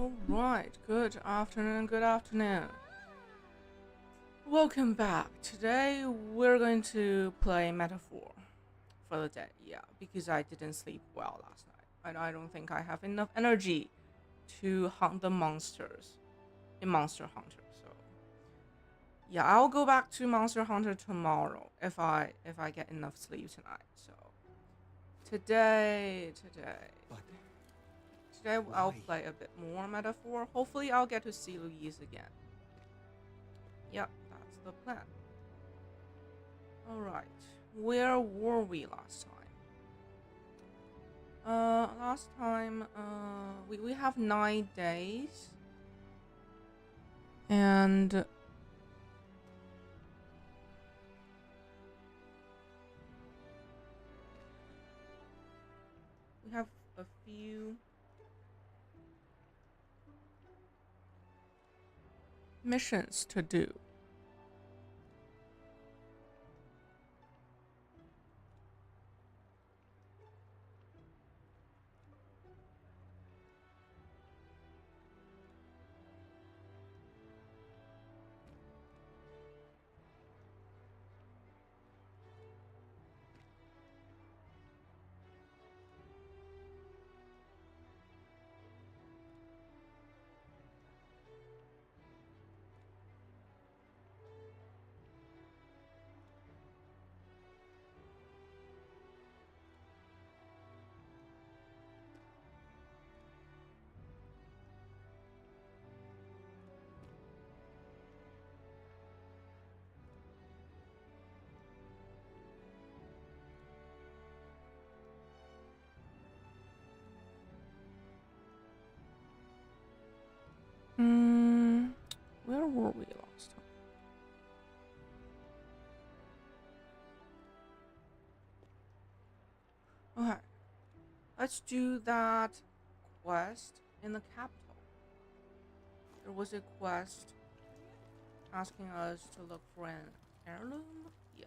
Alright, good afternoon, good afternoon. Welcome back. Today we're going to play Metaphor for the day, because I didn't sleep well last night. And I don't think I have enough energy to hunt the monsters in Monster Hunter. So yeah, I'll go back to Monster Hunter tomorrow if I get enough sleep tonight. So today I'll play a bit more Metaphor. Hopefully I'll get to see Louise again. Yep, that's the plan. Alright, where were we last time? We have 9 days. And we have a few missions to do. Where were we last time? Okay, let's do that quest in the capital. There was a quest asking us to look for an heirloom. Yeah.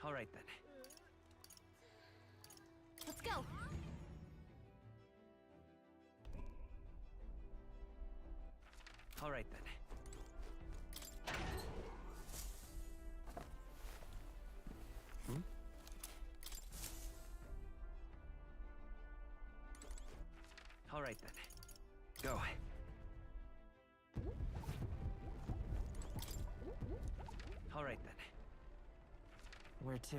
All right then. Let's go. All right then. All right then. Go. All right then. Where to?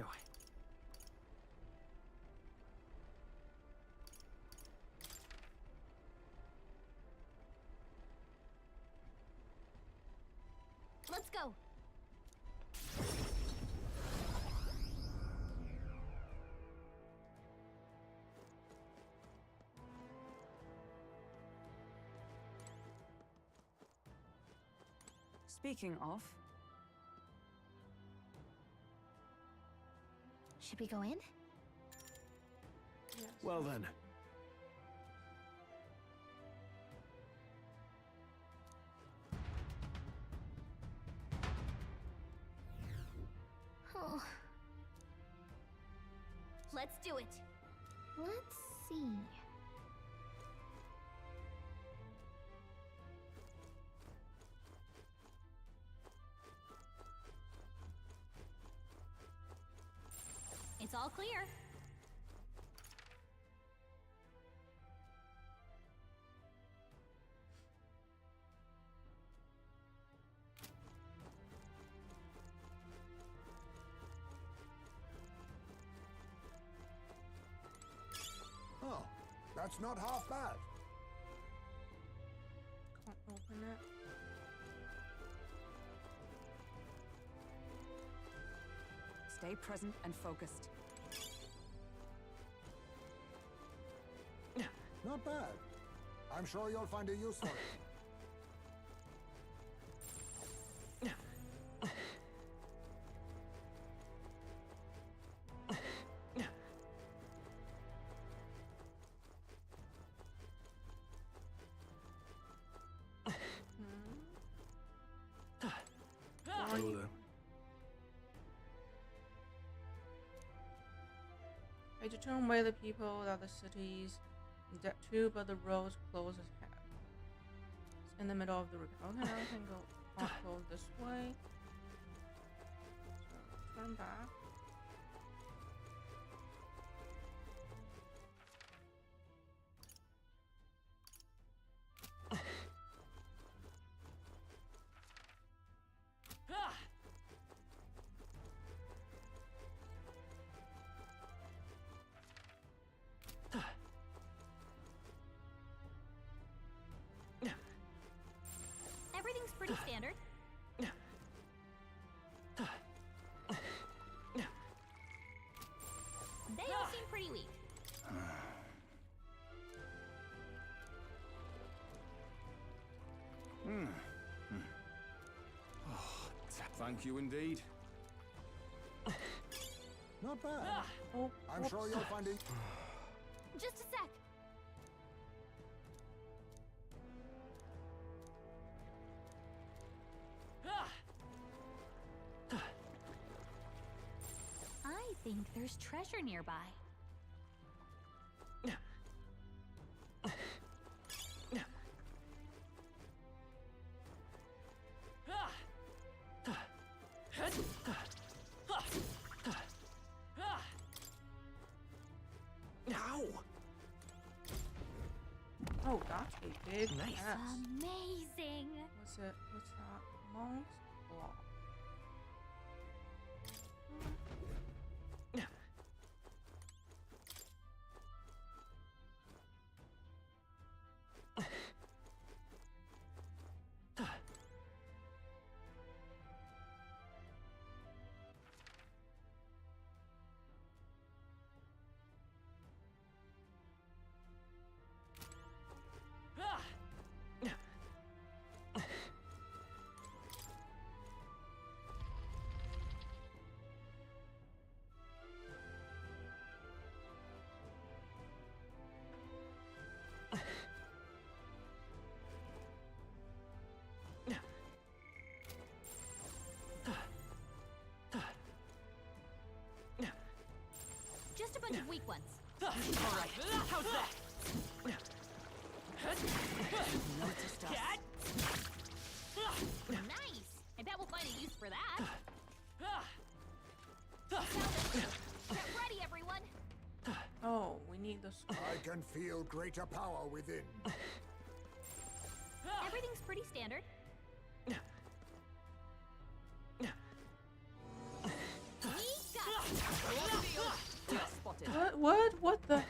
Let's go. Speaking of, Should we go in? Yes. Well then. Oh. Let's do it. Let's see. It's all clear. That's not half bad. Can't open it. Stay present and focused. Not bad. I'm sure you'll find a use for it. Hello there. I determine where the people that the cities get to, but the roads close ahead. It's in the middle of the river. Okay, I can go this way. So turn back. Everything's pretty standard. They all seem pretty weak. Thank you indeed. Not bad. Oh, I'm sure you'll find a... Just a sec. I think there's treasure nearby. Ow! oh, that's a big Nice. mess. Amazing. What's it? What's that? Monk's block. Just a bunch of weak ones. All right. How's that? Noticed us. Nice. I bet we'll find a use for that. Get ready, everyone. Oh, we need the scroll. I can feel greater power within. Everything's pretty standard. We got it. Spotted. What? What? What the?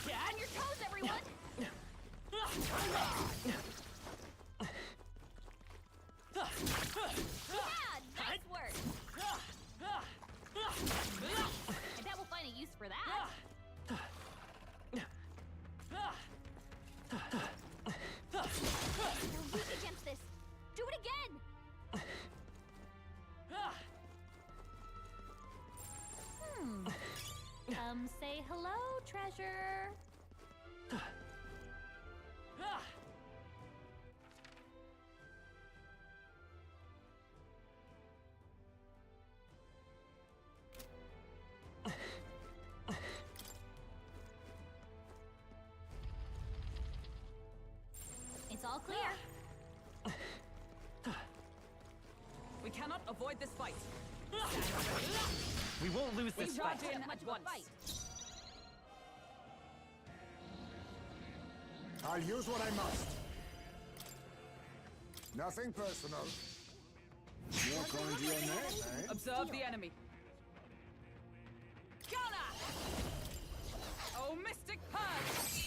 Get on your toes, everyone. Yeah, nice work. I bet we'll find a use for that. You're weak against this. Do it again. Come say hello, treasure. It's all clear. We cannot avoid this fight. We won't lose We this charge fight. in Much at of a once. fight. I'll use what I must. Nothing personal. You're calling to your name, eh? Observe the enemy. Gala! Oh, Mystic Purge!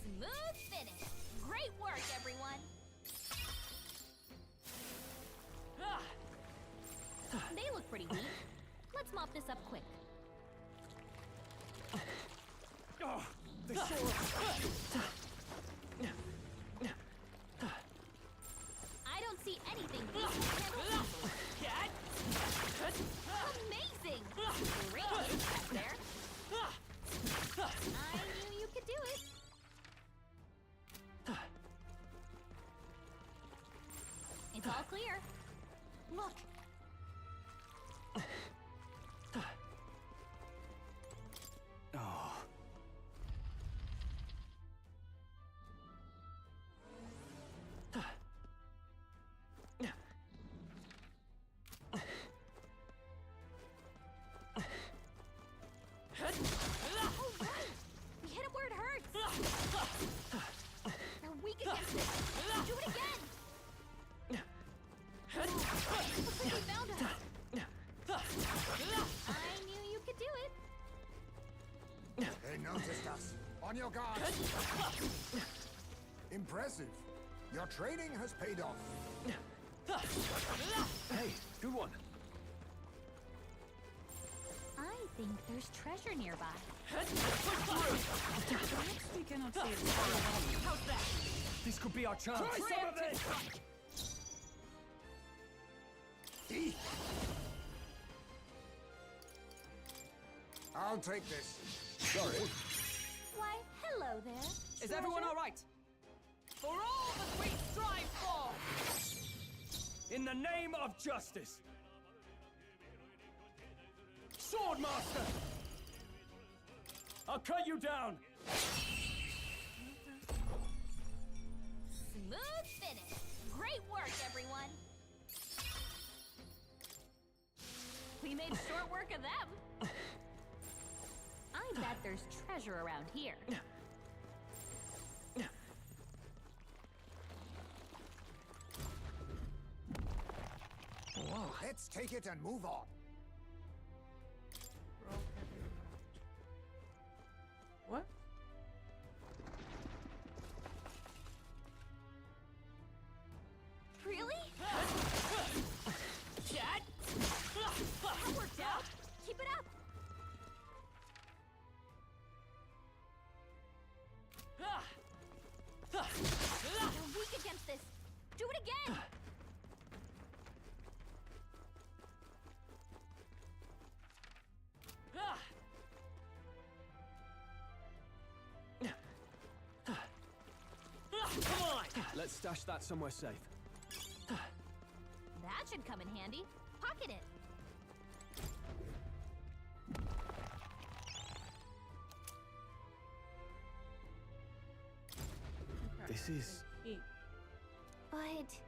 Smooth finish. Great work, everyone. Ah, They look pretty weak. Let's mop this up quick. Oh, they saw us. I don't see anything these can handle easily. get! Amazing! Great impact there. I knew you could do it. It's all clear. Look. Oh. All right. We hit him where it hurts. They're weak against it. Do it again. Looks like we found us. I knew you could do it. They noticed us. On your guard. Impressive. Your training has paid off. Hey, good one. I think there's treasure nearby. We cannot see it. How's that? This could be our chance. Preemptive strike! I'll take this. Sorry. Why, hello there. Is everyone treasure. all right? For all that we strive for! In the name of justice. Swordmaster! I'll cut you down. Smooth finish. Great work, everyone. We made short work of them. I bet there's treasure around here. Let's take it and move on. What? Really? Get! That worked out. Keep it up. They're weak against this. Do it again. Come on! Let's stash that somewhere safe. That should come in handy. Pocket it. Okay. This is... Key. But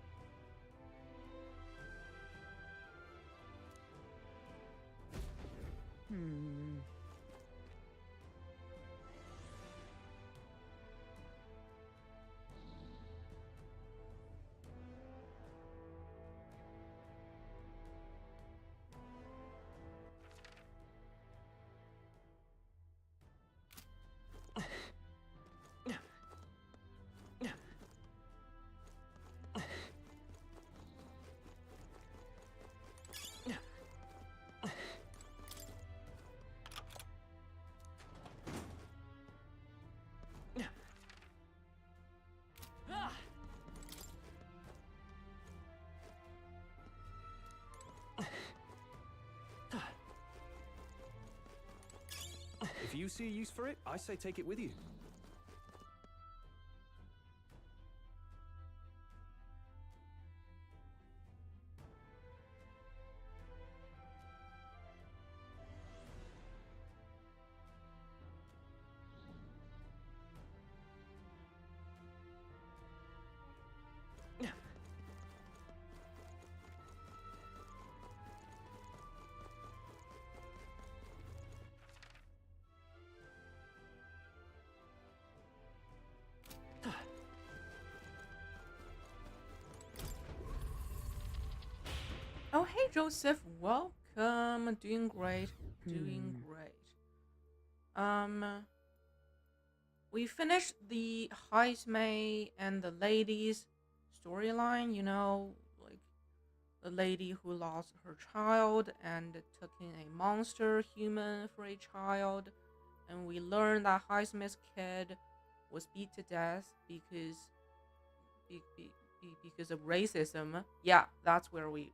If you see a use for it, I say take it with you. Joseph, welcome. Doing great. Doing great. We finished the Heismay and the ladies storyline, you know, like the lady who lost her child and took in a monster human for a child. And we learned that Heismay's kid was beat to death because of racism. Yeah, that's where we are.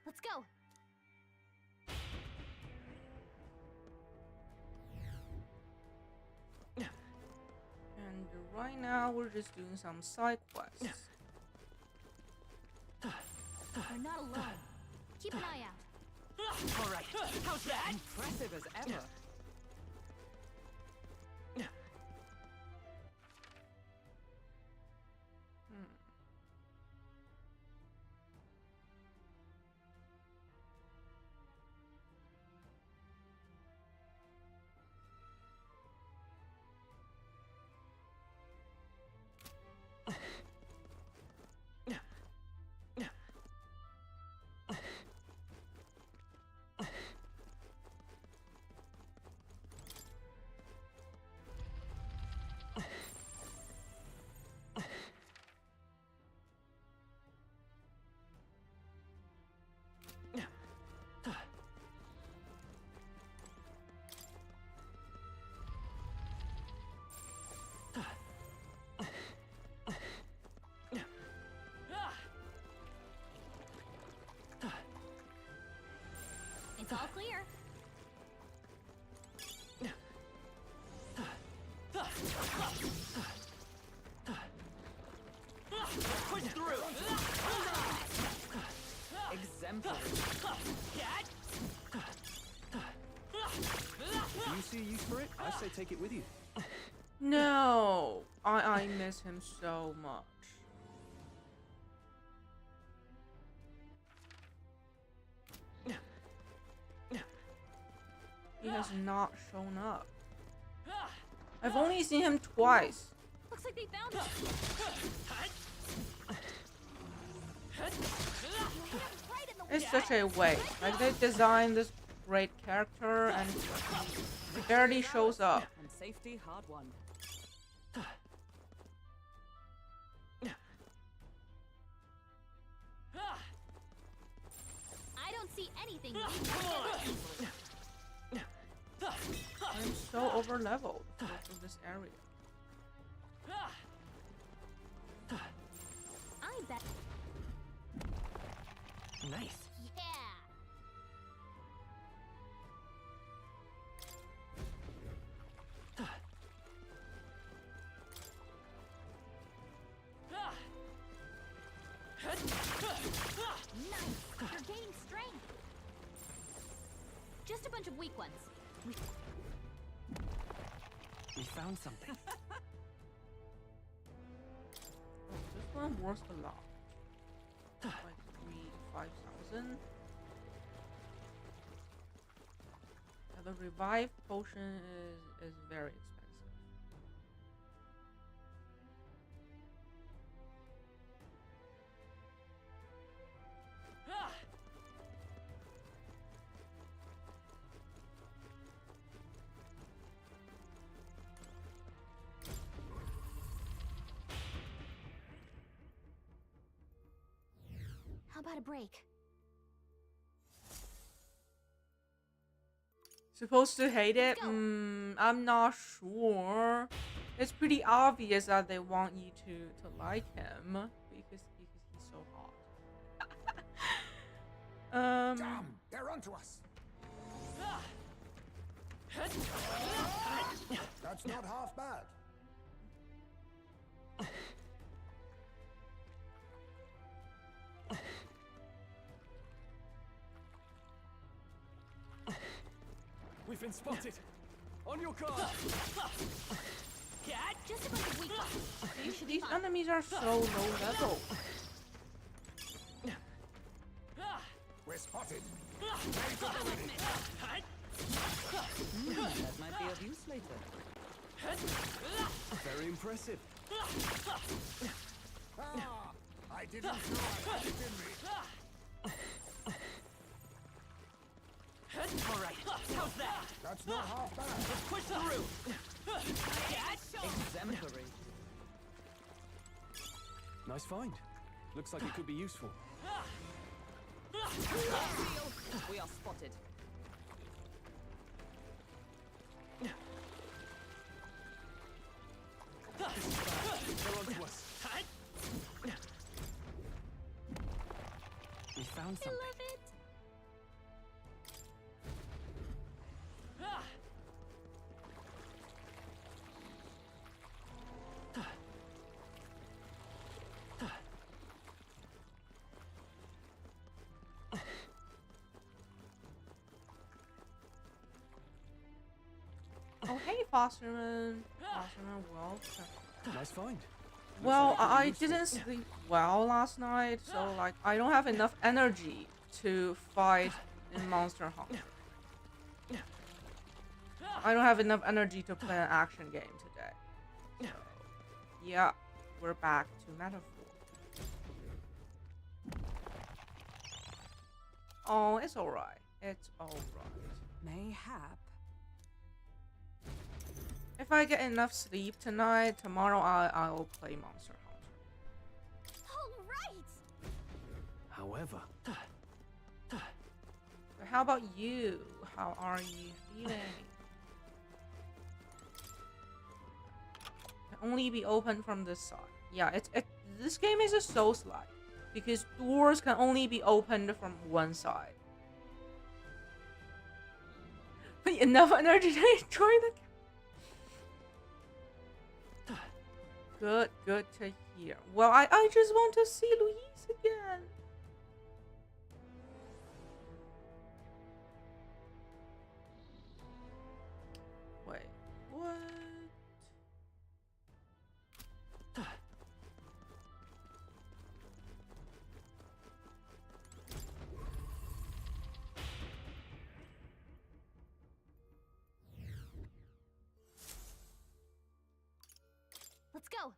Let's go. And right now we're just doing some side quests. We're not alone. Keep an eye out. All right. How's that? Impressive as ever. It's all clear. Push through. Exemplary. Do you see a use for it? I say take it with you. No, I miss him so much. He has not shown up. I've only seen him twice. Looks like they found us. Right in the It's such a waste. Like, they designed this great character and he barely shows up. And safety hard won. I don't see anything. I'm so over leveled for this area. I bet. Nice. Yeah. Nice. You're gaining strength. Just a bunch of weak ones. We found something. This one works a lot. Like 5,000. Yeah, the revive potion is very expensive. How about a break? Supposed to hate it? Let's go. I'm not sure. It's pretty obvious that they want you to like him because he's so hot. Damn, they're onto us. That's not half bad. We've been spotted. On your guard. Just a bunch of weak ones. You should be These fine. enemies are so low level. We're spotted. That might be of use later. Very impressive. Ah, I didn't know I had it in me. All right, how's that? That's not half bad. Let's push through. Exemplary. Nice find. Looks like it could be useful. We are spotted. They're on to us. We found I something. love it. Oh, hey, Fosterman. Fosterman, welcome. Nice find. Well, like it could be I useful. didn't sleep well last night, so like I don't have enough energy to fight in Monster Hunter. I don't have enough energy to play an action game today. So, yeah, we're back to Metaphor. Oh, it's alright. It's alright. Mayhap. If I get enough sleep tonight, tomorrow I'll play Monster Hunter. All right. However, So how about you? How are you feeling? Can only be opened from this side. Yeah, this game is a Souls-like because doors can only be opened from one side. But enough energy to enjoy the game. Good to hear. Well, I just want to see Louise again. Wait, what? Let's go.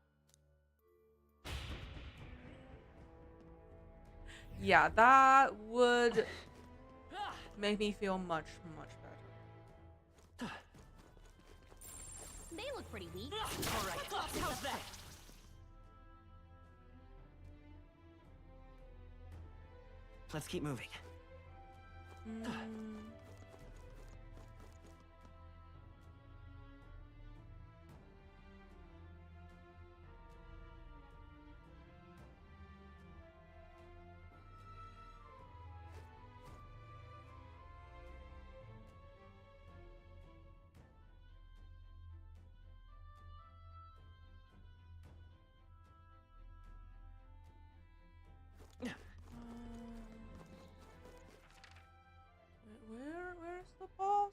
Yeah, that would make me feel much better. They look pretty weak. All right, how's that? Let's keep moving. Mm. Where's the boss?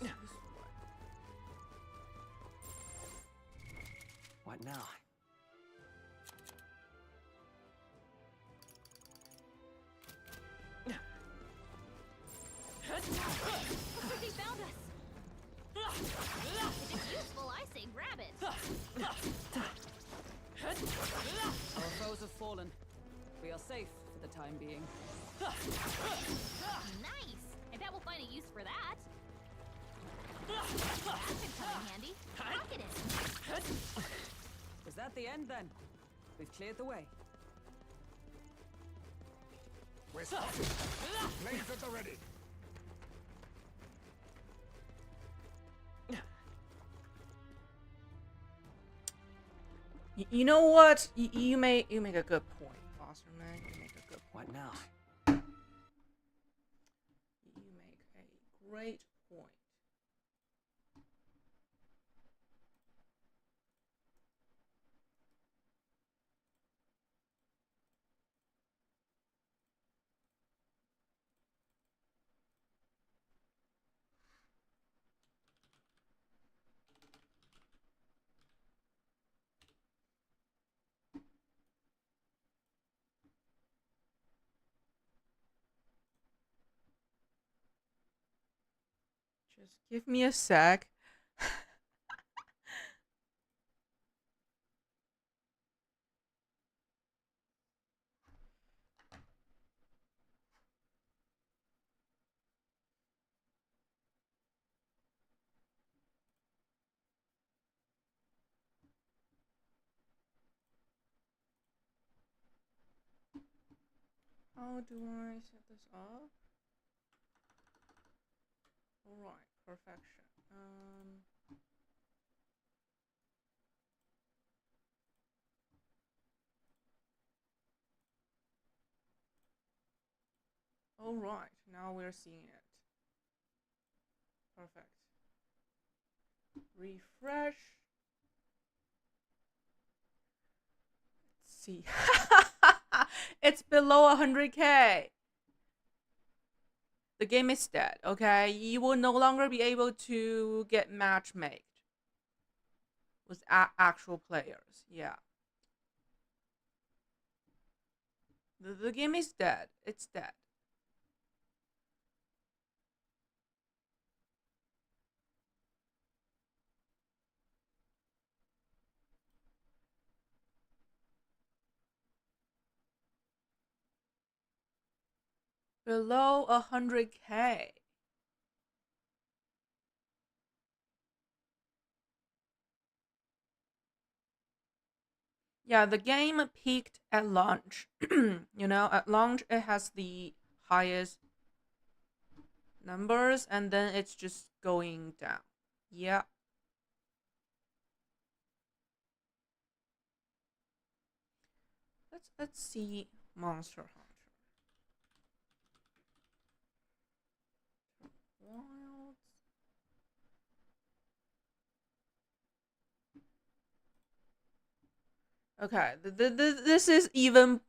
This way. What now? Looks like they found us. If it's useful, I say grab it. Our foes have fallen. We are safe for the time being. Nice. I bet we'll find a use for that. That could come in handy. Rocket it. Was that the end then? We've cleared the way. We're spotted. Flames at the ready. You know what? You make a good point, Foster man. You make a good point. What now? You make a great point. Just give me a sec. How do I set this up? Alright, perfection. Alright, now we're seeing it. Perfect. Refresh. Let's see. It's below 100k. The game is dead, okay? You will no longer be able to get match made with actual players. Yeah. The game is dead. It's dead. Below 100k. Yeah, the game peaked at launch. At launch it has the highest numbers and then it's just going down. Yeah. Let's see Monster Hunter. Wilds. Okay, this is even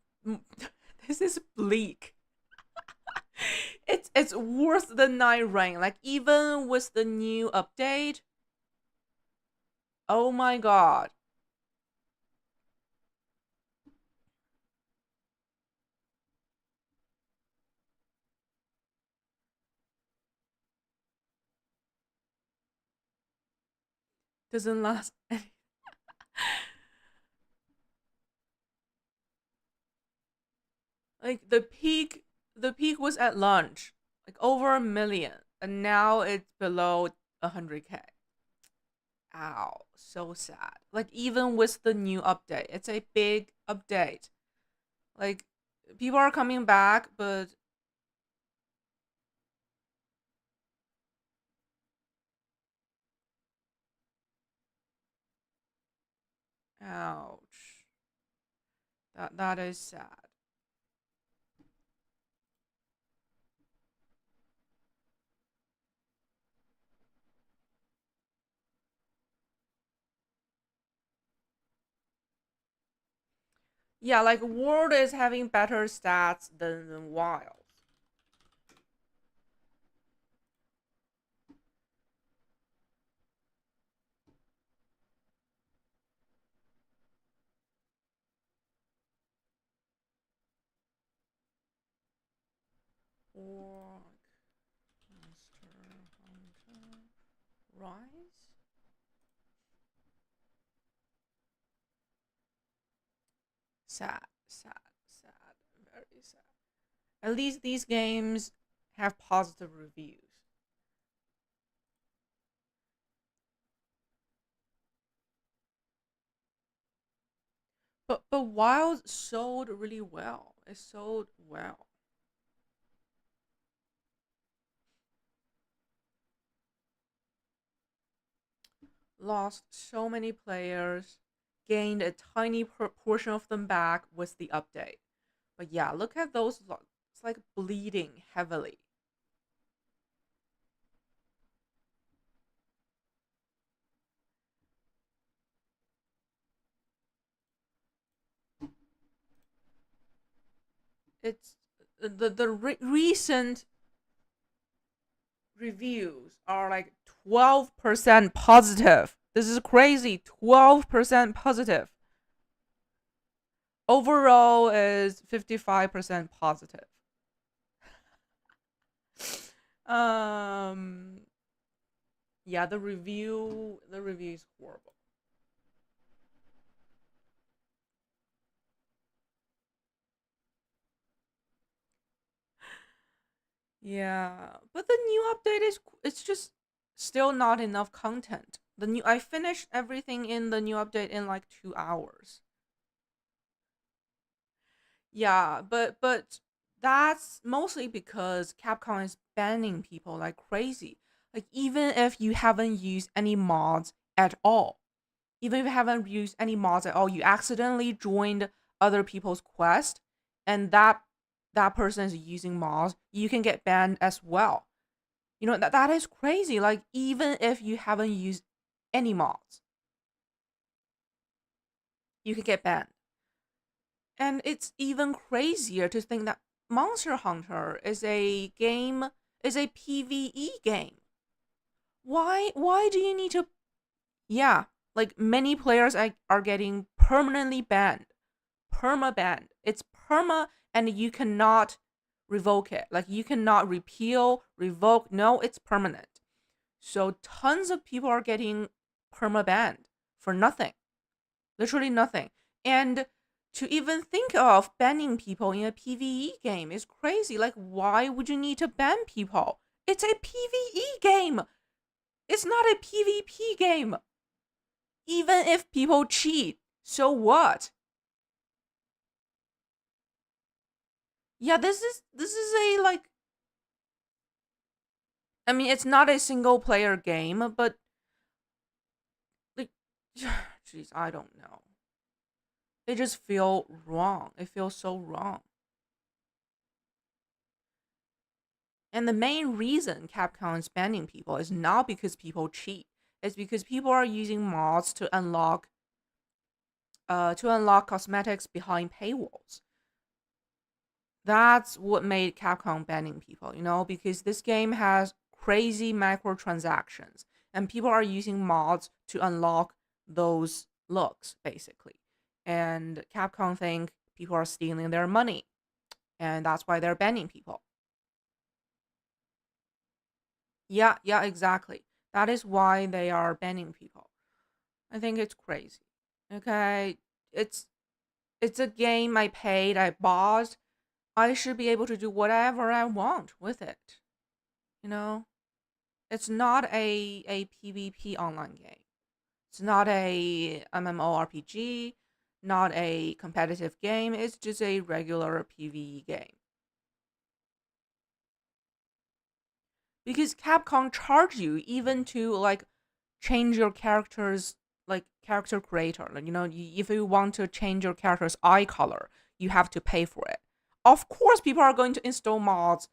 this is bleak. It's worse than Night Rain. Like even with the new update. Oh my god. Doesn't last any. Like the peak was at launch, like over 1 million, and now it's below 100k. Ow, so sad. Like even with the new update, it's a big update. Like people are coming back, but ouch. That is sad. Yeah, like World is having better stats than Wild. Orc, Monster Hunter, Rise. Sad, sad, sad, very sad. At least these games have positive reviews. But Wild sold really well. It sold well. Lost so many players, gained a tiny portion of them back with the update. But yeah, look at those. It's like bleeding heavily. It's the recent reviews are like 12% positive. This is crazy. 12% positive. Overall is 55% positive. Um Yeah, the review is horrible. Yeah, but the new update is it's just still not enough content. The new I finished everything in the new update in like 2 hours. Yeah, but that's mostly because Capcom is banning people like crazy. Like even if you haven't used any mods at all, even if you haven't used any mods at all, you accidentally joined other people's quest, and that person is using mods, you can get banned as well. You know that is crazy. Like even if you haven't used any mods, you can get banned. And it's even crazier to think that Monster Hunter is a PvE game. Why do you need to yeah, like many players are getting permanently banned. Perma banned. It's perma and you cannot revoke it. Like you cannot repeal, revoke. No, it's permanent. So tons of people are getting perma banned for nothing. Literally nothing. And to even think of banning people in a PvE game is crazy. Like, why would you need to ban people? It's a PvE game. It's not a PvP game. Even if people cheat, so what? Yeah, this is a like I mean, it's not a single player game, but like jeez, I don't know. It just feel wrong. It feels so wrong. And the main reason Capcom is banning people is not because people cheat. It's because people are using mods to unlock cosmetics behind paywalls. That's what made Capcom banning people, because this game has crazy microtransactions and people are using mods to unlock those looks basically. And Capcom think people are stealing their money and that's why they're banning people. Yeah, exactly. That is why they are banning people. I think it's crazy. Okay, it's it's a game I paid, I bought. I should be able to do whatever I want with it. You know, it's not a PvP online game. It's not a MMORPG, not a competitive game. It's just a regular PvE game. Because Capcom charge you even to like change your character's like character creator. Like, if you want to change your character's eye color, you have to pay for it. Of course, people are going to install mods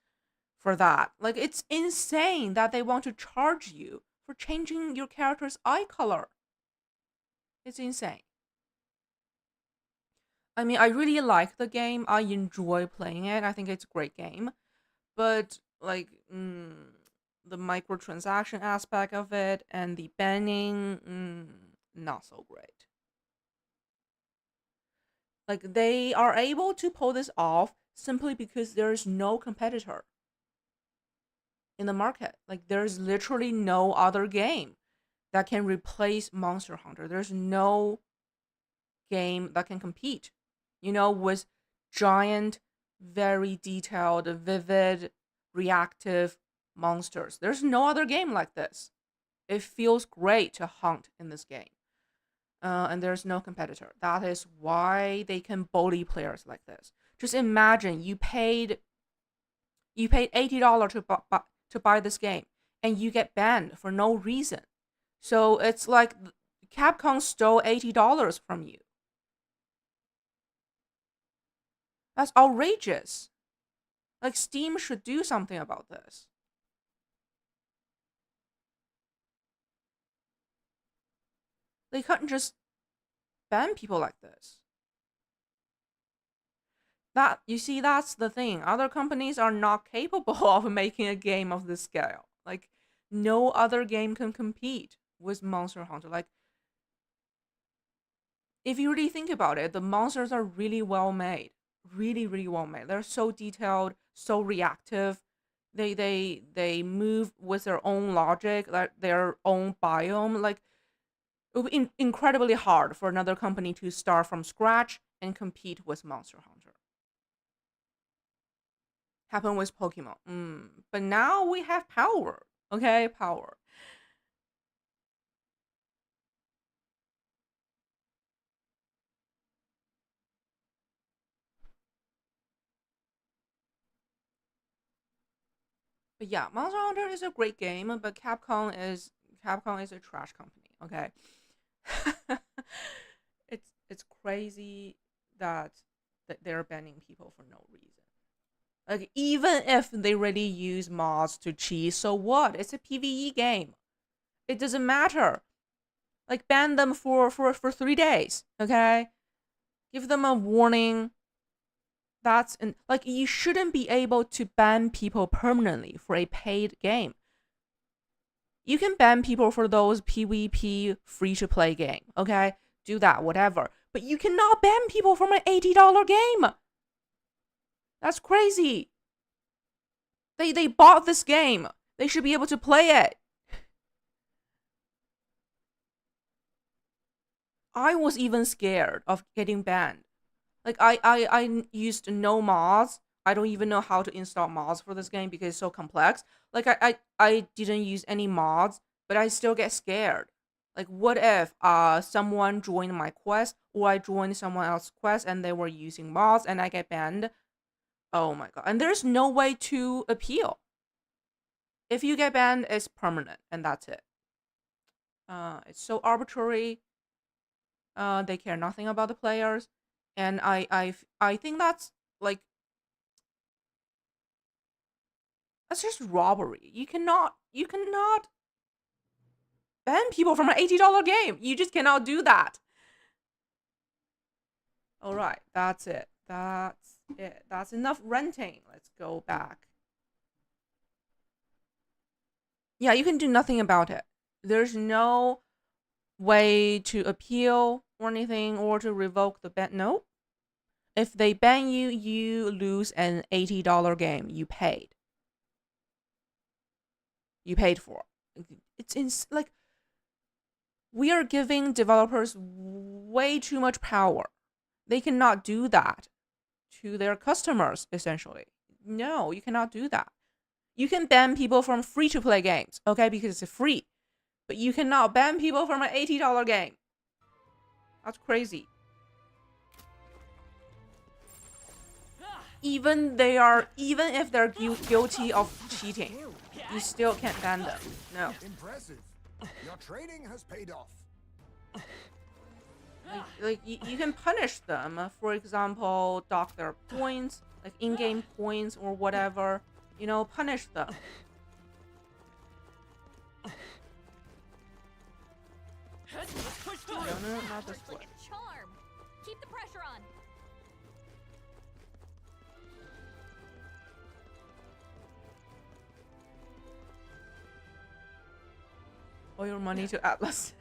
for that. Like, it's insane that they want to charge you for changing your character's eye color. It's insane. I mean, I really like the game. I enjoy playing it. I think it's a great game. But like, the microtransaction aspect of it and the banning, not so great. Like they are able to pull this off simply because there's no competitor in the market. Like there's literally no other game that can replace Monster Hunter. There's no game that can compete, with giant, very detailed, vivid, reactive monsters. There's no other game like this. It feels great to hunt in this game. And there's no competitor. That is why they can bully players like this. Just imagine you paid $80 to buy this game, and you get banned for no reason. So it's like Capcom stole $80 from you. That's outrageous. Like Steam should do something about this. They couldn't just ban people like this. That you see, that's the thing. Other companies are not capable of making a game of this scale. Like no other game can compete with Monster Hunter. Like if you really think about it, the monsters are really well made. Really, really well made. They're so detailed, so reactive. They move with their own logic, like their own biome. Like it would be incredibly hard for another company to start from scratch and compete with Monster Hunter. Happened with Pokemon. But now we have power. Okay, power. But yeah, Monster Hunter is a great game, but Capcom is a trash company. Okay, it's crazy that they're banning people for no reason. Like even if they really use mods to cheat, so what? It's a PVE game. It doesn't matter. Like ban them for 3 days. Okay, give them a warning. Like you shouldn't be able to ban people permanently for a paid game. You can ban people for those PvP free to play game. Okay, do that, whatever. But you cannot ban people from an $80 game. That's crazy. They bought this game. They should be able to play it. I was even scared of getting banned. Like I used no mods. I don't even know how to install mods for this game because it's so complex. Like I didn't use any mods, but I still get scared. Like what if someone joined my quest or I joined someone else's quest and they were using mods and I get banned? Oh my god. And there's no way to appeal. If you get banned, it's permanent and that's it. It's so arbitrary. They care nothing about the players. And I think that's like that's just robbery. You cannot ban people from an $80 game. You just cannot do that. All right, that's it. That's it. That's enough renting. Let's go back. Yeah, you can do nothing about it. There's no way to appeal or anything or to revoke the ban. No. If they ban you, you lose an $80 game you paid. You paid for. Like we are giving developers way too much power. They cannot do that to their customers, essentially. No, you cannot do that. You can ban people from free to play games, okay, because it's free. But you cannot ban people from an $80 game. That's crazy. Even if they're guilty of cheating, you still can't ban them. No. Impressive. Your training has paid off. Like you can punish them. For example, dock their points, like in-game points or whatever. You know, punish them. No, not this way. Like a charm. Keep the pressure on. All your money to Atlas.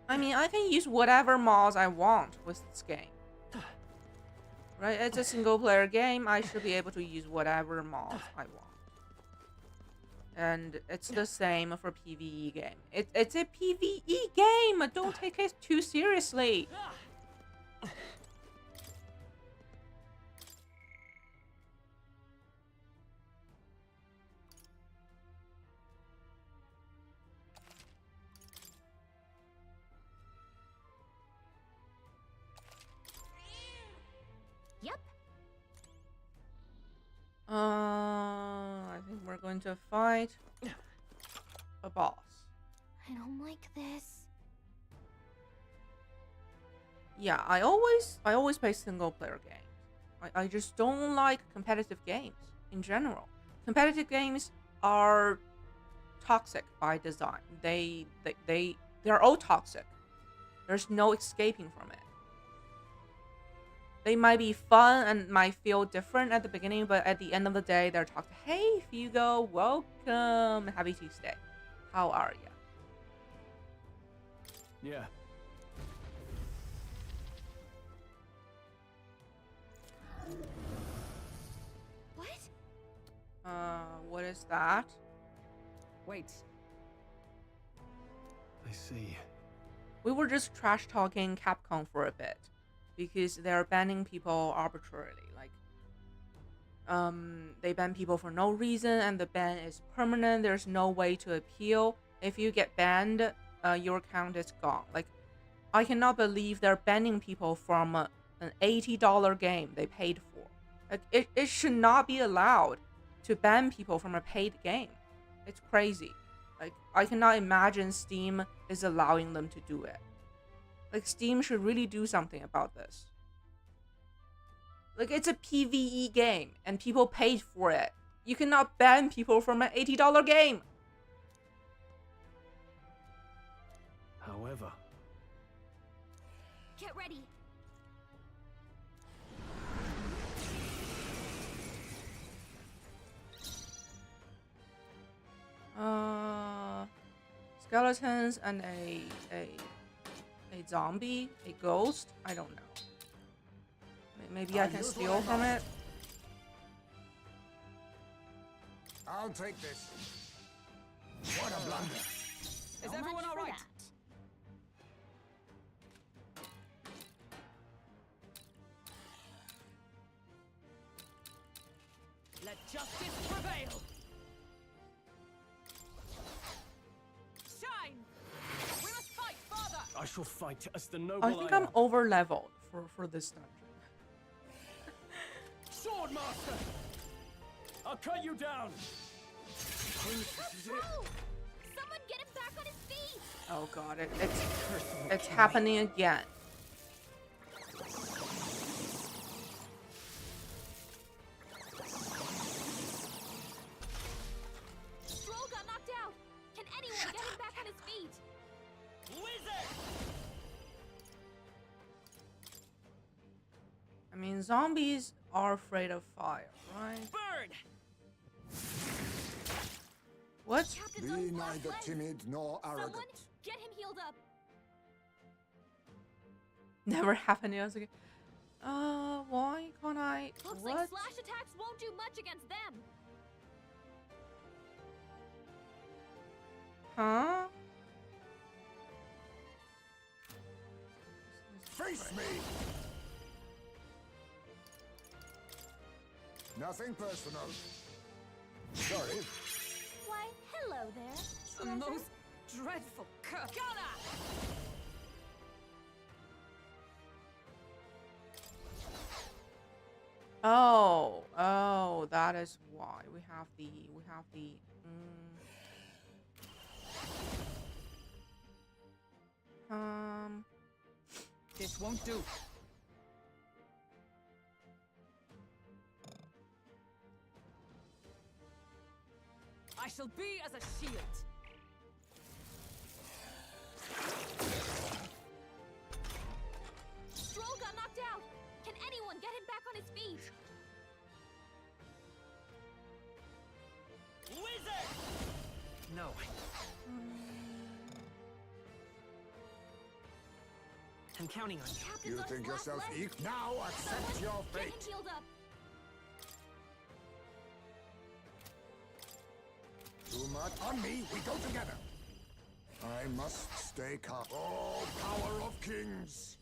I mean, I can use whatever mods I want with this game. Right? It's a single player game. I should be able to use whatever mods I want. And it's the same for PvE game. It's a PvE game. Don't take it too seriously. Yep. I think we're going to fight a boss. I don't like this. Yeah, I always play single player games. I just don't like competitive games in general. Competitive games are toxic by design. They're all toxic. There's no escaping from it. They might be fun and might feel different at the beginning, but at the end of the day, they're toxic. Hey, Fugo, welcome. Happy Tuesday. How are you? Yeah. What? What is that? Wait. I see. We were just trash talking Capcom for a bit because they're banning people arbitrarily. Like, they ban people for no reason, and the ban is permanent. There's no way to appeal. If you get banned, your account is gone. Like, I cannot believe they're banning people from an $80 game they paid for. Like, it should not be allowed to ban people from a paid game. It's crazy. Like, I cannot imagine Steam is allowing them to do it. Like, Steam should really do something about this. Like, it's a PvE game, and people paid for it. You cannot ban people from an $80 game. However, Get ready. Skeletons and a zombie, a ghost. I don't know. Maybe I can steal from it. I'll take this. What a blunder. Is So everyone much all for right? that. Let justice prevail. Shine. We must fight, father. I shall fight as the noble I think I I'm am. over leveled for this dungeon. Sword Master! I'll cut you down! Oh! Someone get him back on his feet! Oh god, it's happening again. Stroll got knocked out. Can anyone get him back on his feet? Wizard! I mean, zombies are afraid of fire, right? Burn! What? Captain's Be on his last neither leg. timid nor arrogant. Someone get him healed up. Never happened else again. Why can't I? Looks What? like slash attacks won't do much against them. Huh? Face me! Nothing personal. Sorry. Why, hello there. A Treasure. most dreadful curse. Gunner! Oh, that is why we have the This won't do. I shall be as a shield. Stroll got knocked out. Can anyone get him back on his feet? Wizard! No. I'm counting on you. Captain's You on his think last yourself leg. eek? Now accept Someone your get him fate. healed up. Too much on me. We go together. I must stay calm. Oh, power of kings.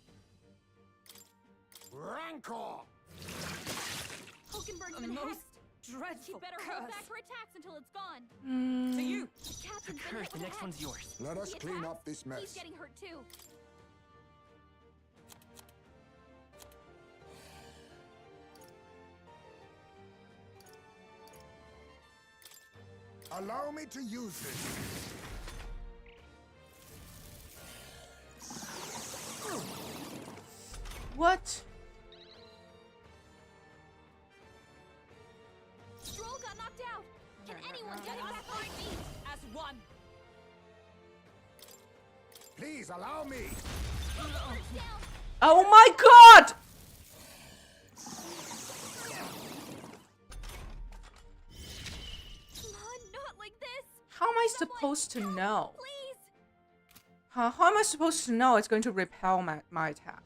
Rancor. Hulkenberg's A been most hacked. She dreadful better hold back curse. her attacks until it's gone. To you. The captain's been Curse, hit the with a next hack. one's yours. Let us He clean attacks. up this He's mess. getting hurt too. Allow me to use this. what? Stroll got knocked out. Can Okay, anyone no, get him no. back on his feet? As one. Please allow me. Hulkenberg's down. Oh my god! Come on, not like this. How am I Someone supposed to help, know? Please. Huh? How am I supposed to know it's going to repel my attack?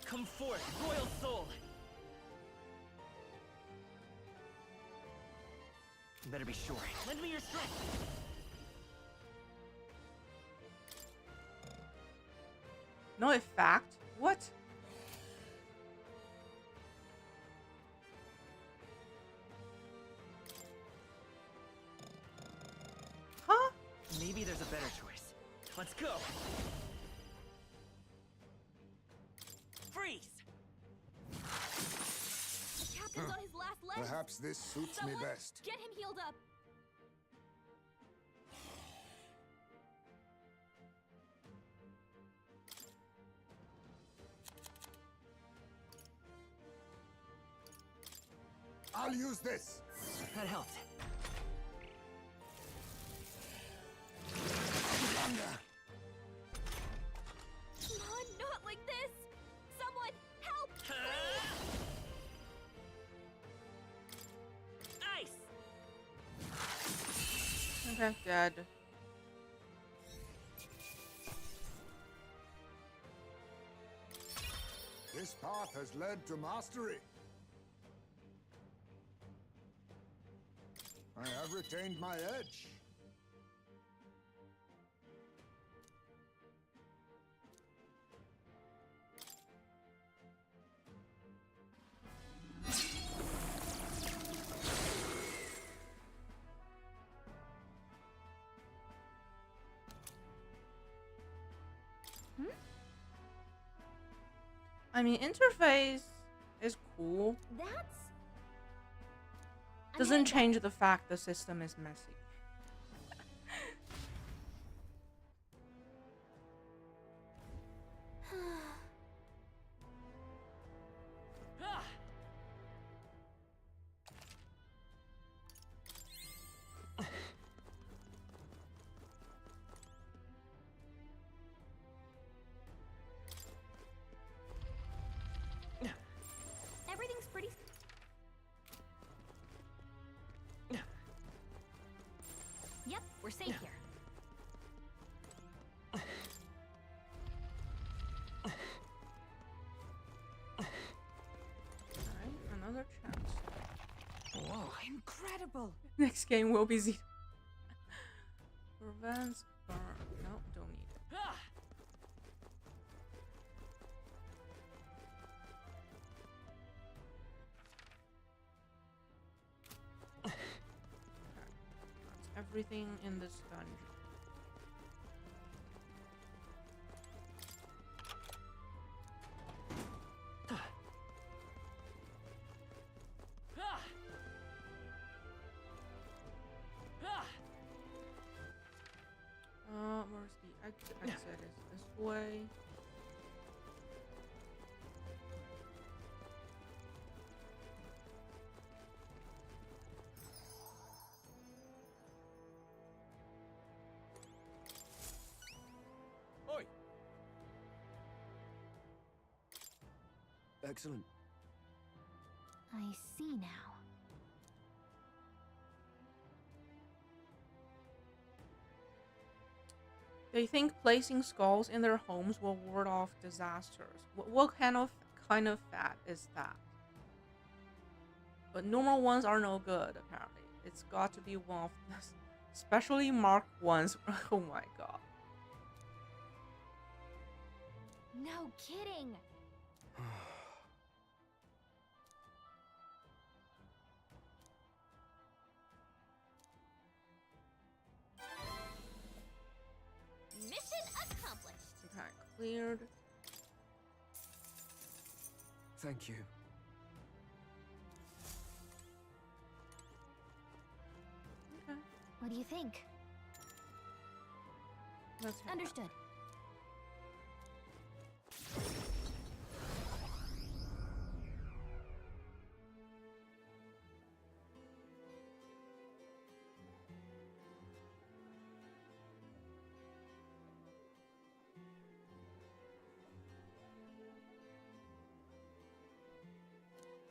Come forth, royal soul. Better be sure. Lend me your strength. No effect? What? Huh? Maybe there's a better choice. Let's go. Freeze. The captain's on his last leg. Perhaps this suits me Someone best. get him healed up. I'll use this. That helped. Mom, not like this. Someone help! Ice. Okay, dead. This path has led to mastery. I have retained my edge. I mean, interface is cool. That's... I Doesn't mean, change the fact the system is messy. Ah! Everything's pretty... Yep, we're safe here. Alright, another chance. Whoa, incredible. Next game will be zero. Revenge burn. No, don't need it. Ah! That's everything in this dungeon. Ah! Ah! Where's the exit? Is this way? Oi! Excellent. I see now. They think placing skulls in their homes will ward off disasters. What kind of fat is that? But normal ones are no good, apparently. It's got to be one of the specially marked ones. Oh my god. No kidding. Mission accomplished. Okay, cleared. Thank you. Okay, What do you think? let's head back. Understood.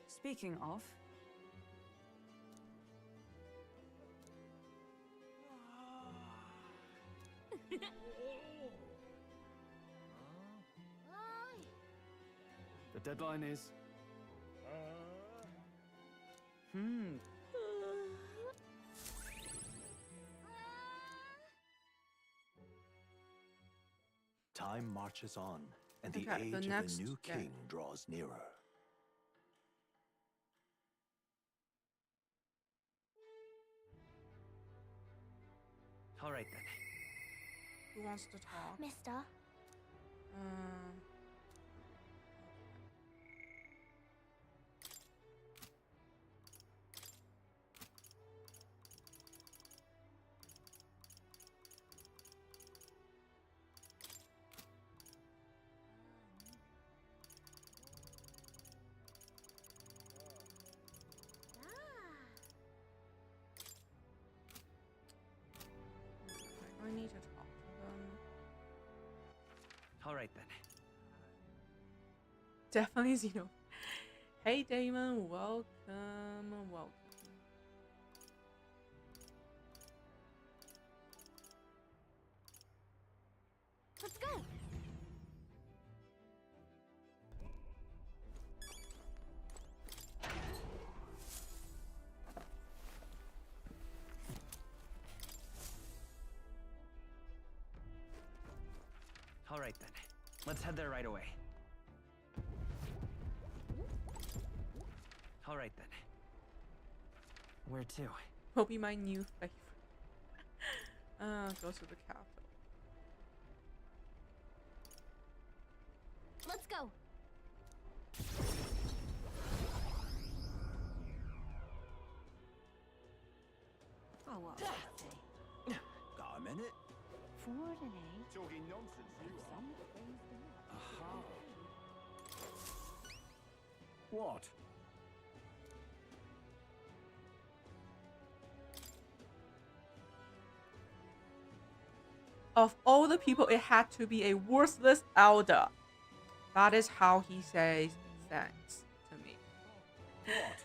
Speaking of, deadline is. Time marches on, and the Okay, the age of next the new day. king draws nearer. All right then. Who wants to talk? Mister. I need to talk to them. All right then. Definitely Zeno. Hey Damon, welcome, welcome. Let's go. All right then. Let's head there right away. All right then. Where to? Will be my new favorite. Go to the capital. Let's go. Oh, what? Got a minute? Talking nonsense, you are. Aha. What? Of all the people, it had to be a worthless elder. That is how he says thanks to me. What?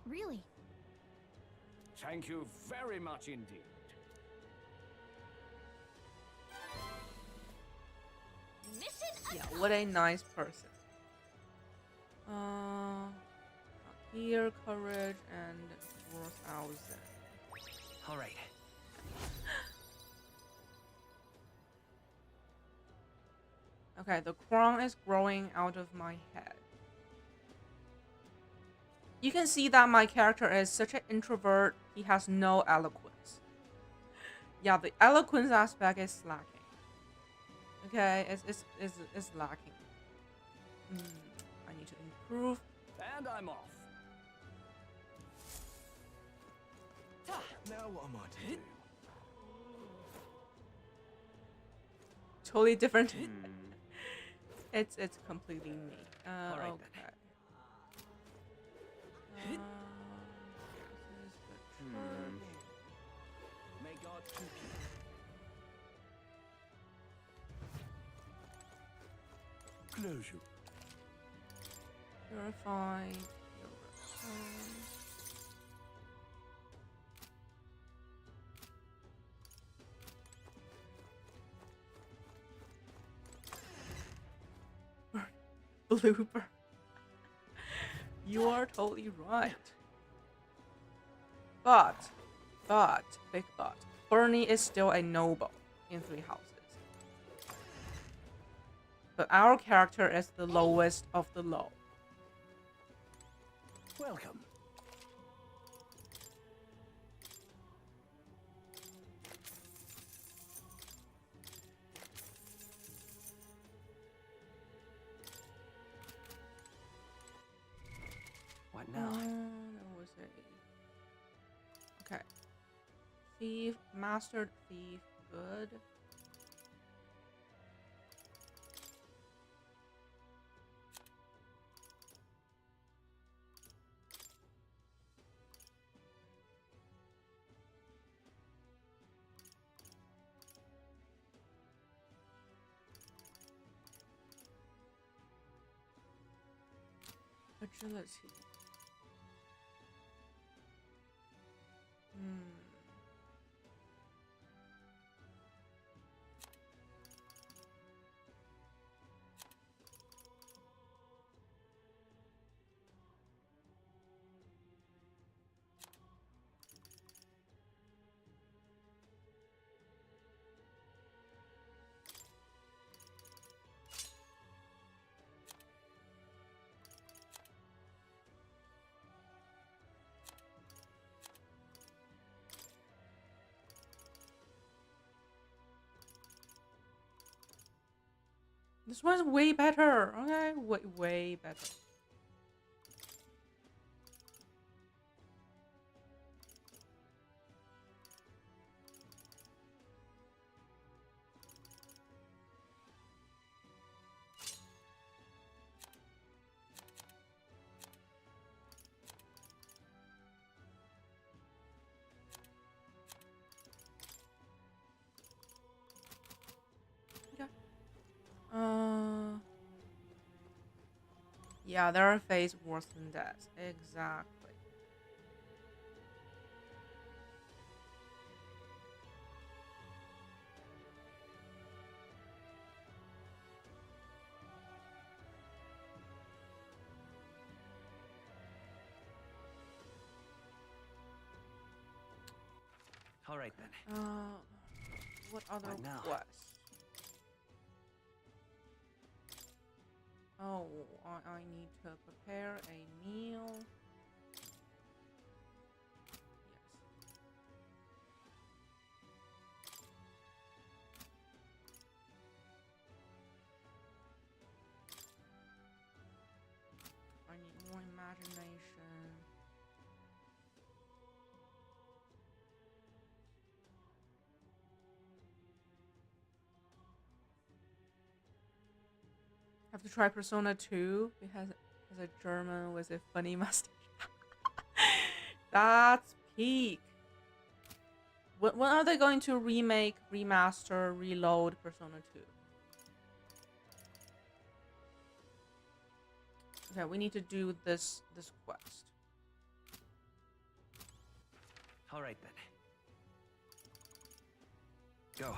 Really? Thank you very much indeed. Mission Yeah, what a nice person. Here, courage and 4,000. All right. Okay, the crown is growing out of my head. You can see that my character is such an introvert. He has no eloquence. Yeah, the eloquence aspect is lacking. Okay, it's lacking. I need to improve. And I'm off. Now what am I to do? Totally different. It's completely me. All right, okay. then. This is the church. May God keep you. Closure. Purified. Blooper. You are totally right. But, big but, Bernie is still a noble in 3 houses. But our character is the lowest of the low. Welcome. What now? That was a... Okay. Thief, mastered thief, good. Agility. This one's way better. Okay, way better. Yeah, there are fates worse than that. Exactly. All right then. What other What now? quests? Oh, I need to prepare a meal. Yes. I need more imagination. Have to try Persona 2. It has a German with a funny mustache. That's peak. When are they going to remake, remaster, reload Persona 2? Okay, we need to do this quest. All right then. Go.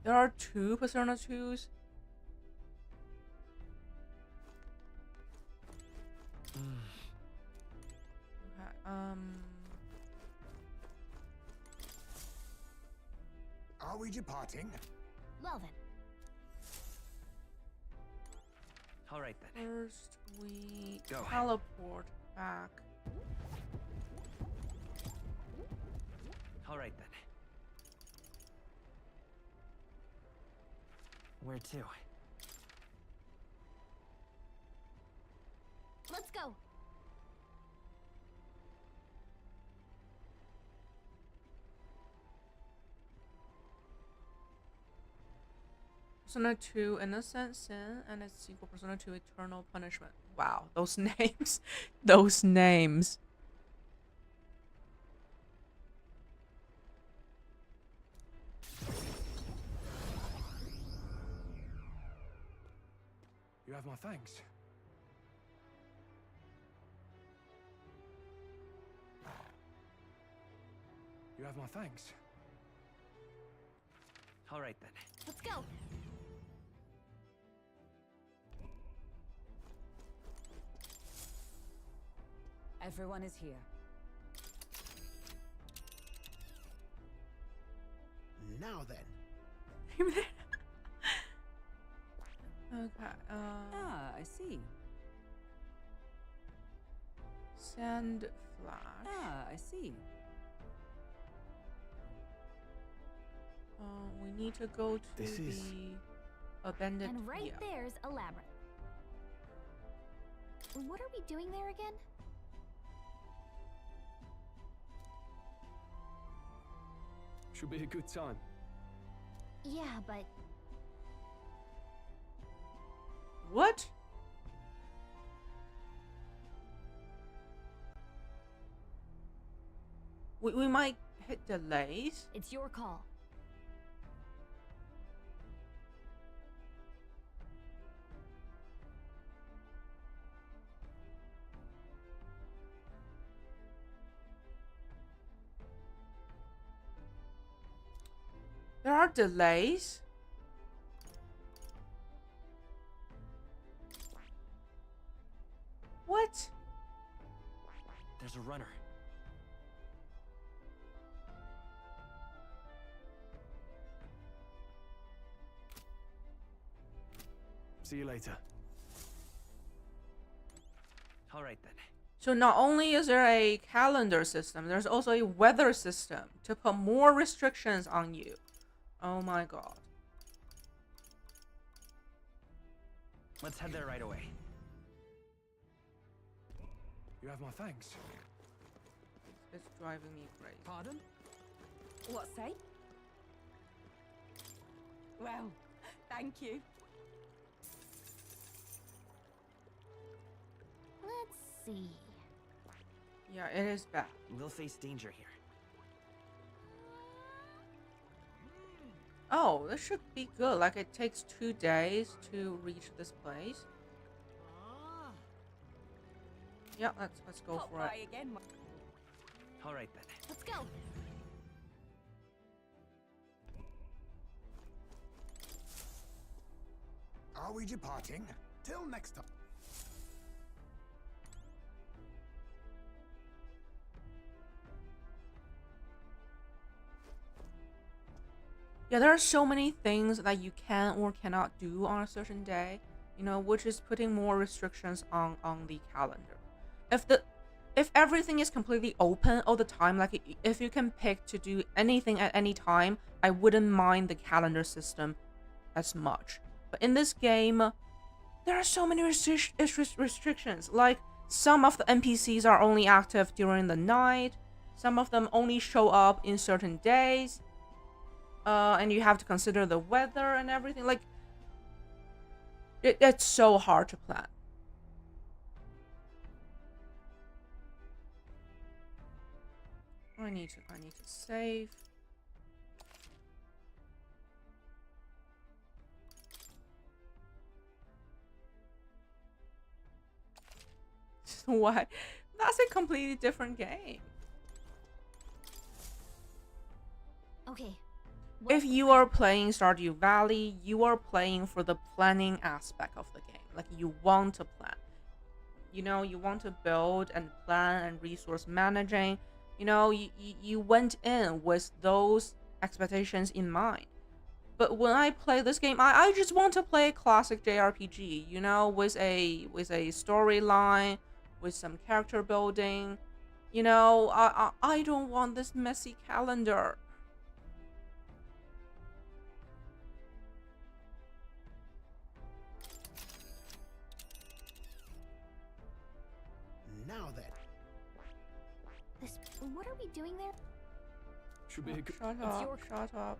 There are 2 Persona 2s. Okay, Are we departing? Well then. All right then. first we Go. teleport back. All right then. Where to? Let's go. Persona 2 Innocent Sin and its sequel Persona 2 Eternal Punishment. Wow, those names. Those names. You have my thanks. You have my thanks. All right then. Let's go. Everyone is here. Now then. Okay, Ah, I see. Sand Flash. Ah, I see. We need to go to This the is- abandoned. And right yeah. there's a labyrinth. What are we doing there again? Should be a good time. Yeah, but What? We might hit delays. it's your call. are delays. What? There's a runner. See you later. All right then. So not only is there a calendar system, there's also a weather system to put more restrictions on you. Oh my god. Let's head there right away. You have my thanks. It's driving me crazy. Pardon? What say? Well, thank you. Let's see. Yeah, it is bad. We'll face danger here. Oh, this should be good. Like, it takes 2 days to reach this place. Yeah, let's go Pop for by it. again. All right then. Let's go. Are we departing? Till next time. Yeah, there are so many things that you can or cannot do on a certain day, you know, which is putting more restrictions on the calendar. If everything is completely open all the time, like if you can pick to do anything at any time, I wouldn't mind the calendar system as much. But in this game, there are so many restrictions. Like, some of the NPCs are only active during the night, some of them only show up in certain days. And you have to consider the weather and everything. Like, it's so hard to plan. I need to save. Why? That's a completely different game. Okay. If you are playing Stardew Valley, you are playing for the planning aspect of the game. Like, you want to plan. You know, you want to build and plan and resource managing. You know, you went in with those expectations in mind. But when I play this game, I just want to play a classic JRPG, you know, with a storyline, with some character building. You know, I don't want this messy calendar. Now then. What are we doing there? Should be a good. Shut up, shut up.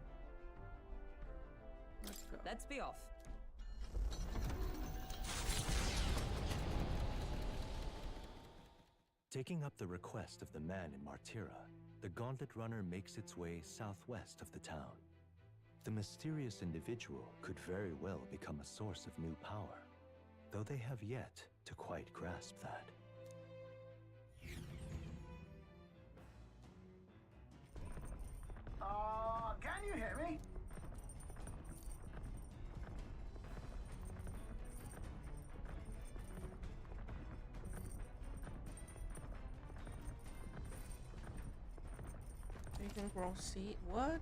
Let's go. Let's be off. Taking up the request of the man in Martira, the Gauntlet Runner makes its way southwest of the town. The mysterious individual could very well become a source of new power, though they have yet to quite grasp that. Can you hear me? You can grow seed. What?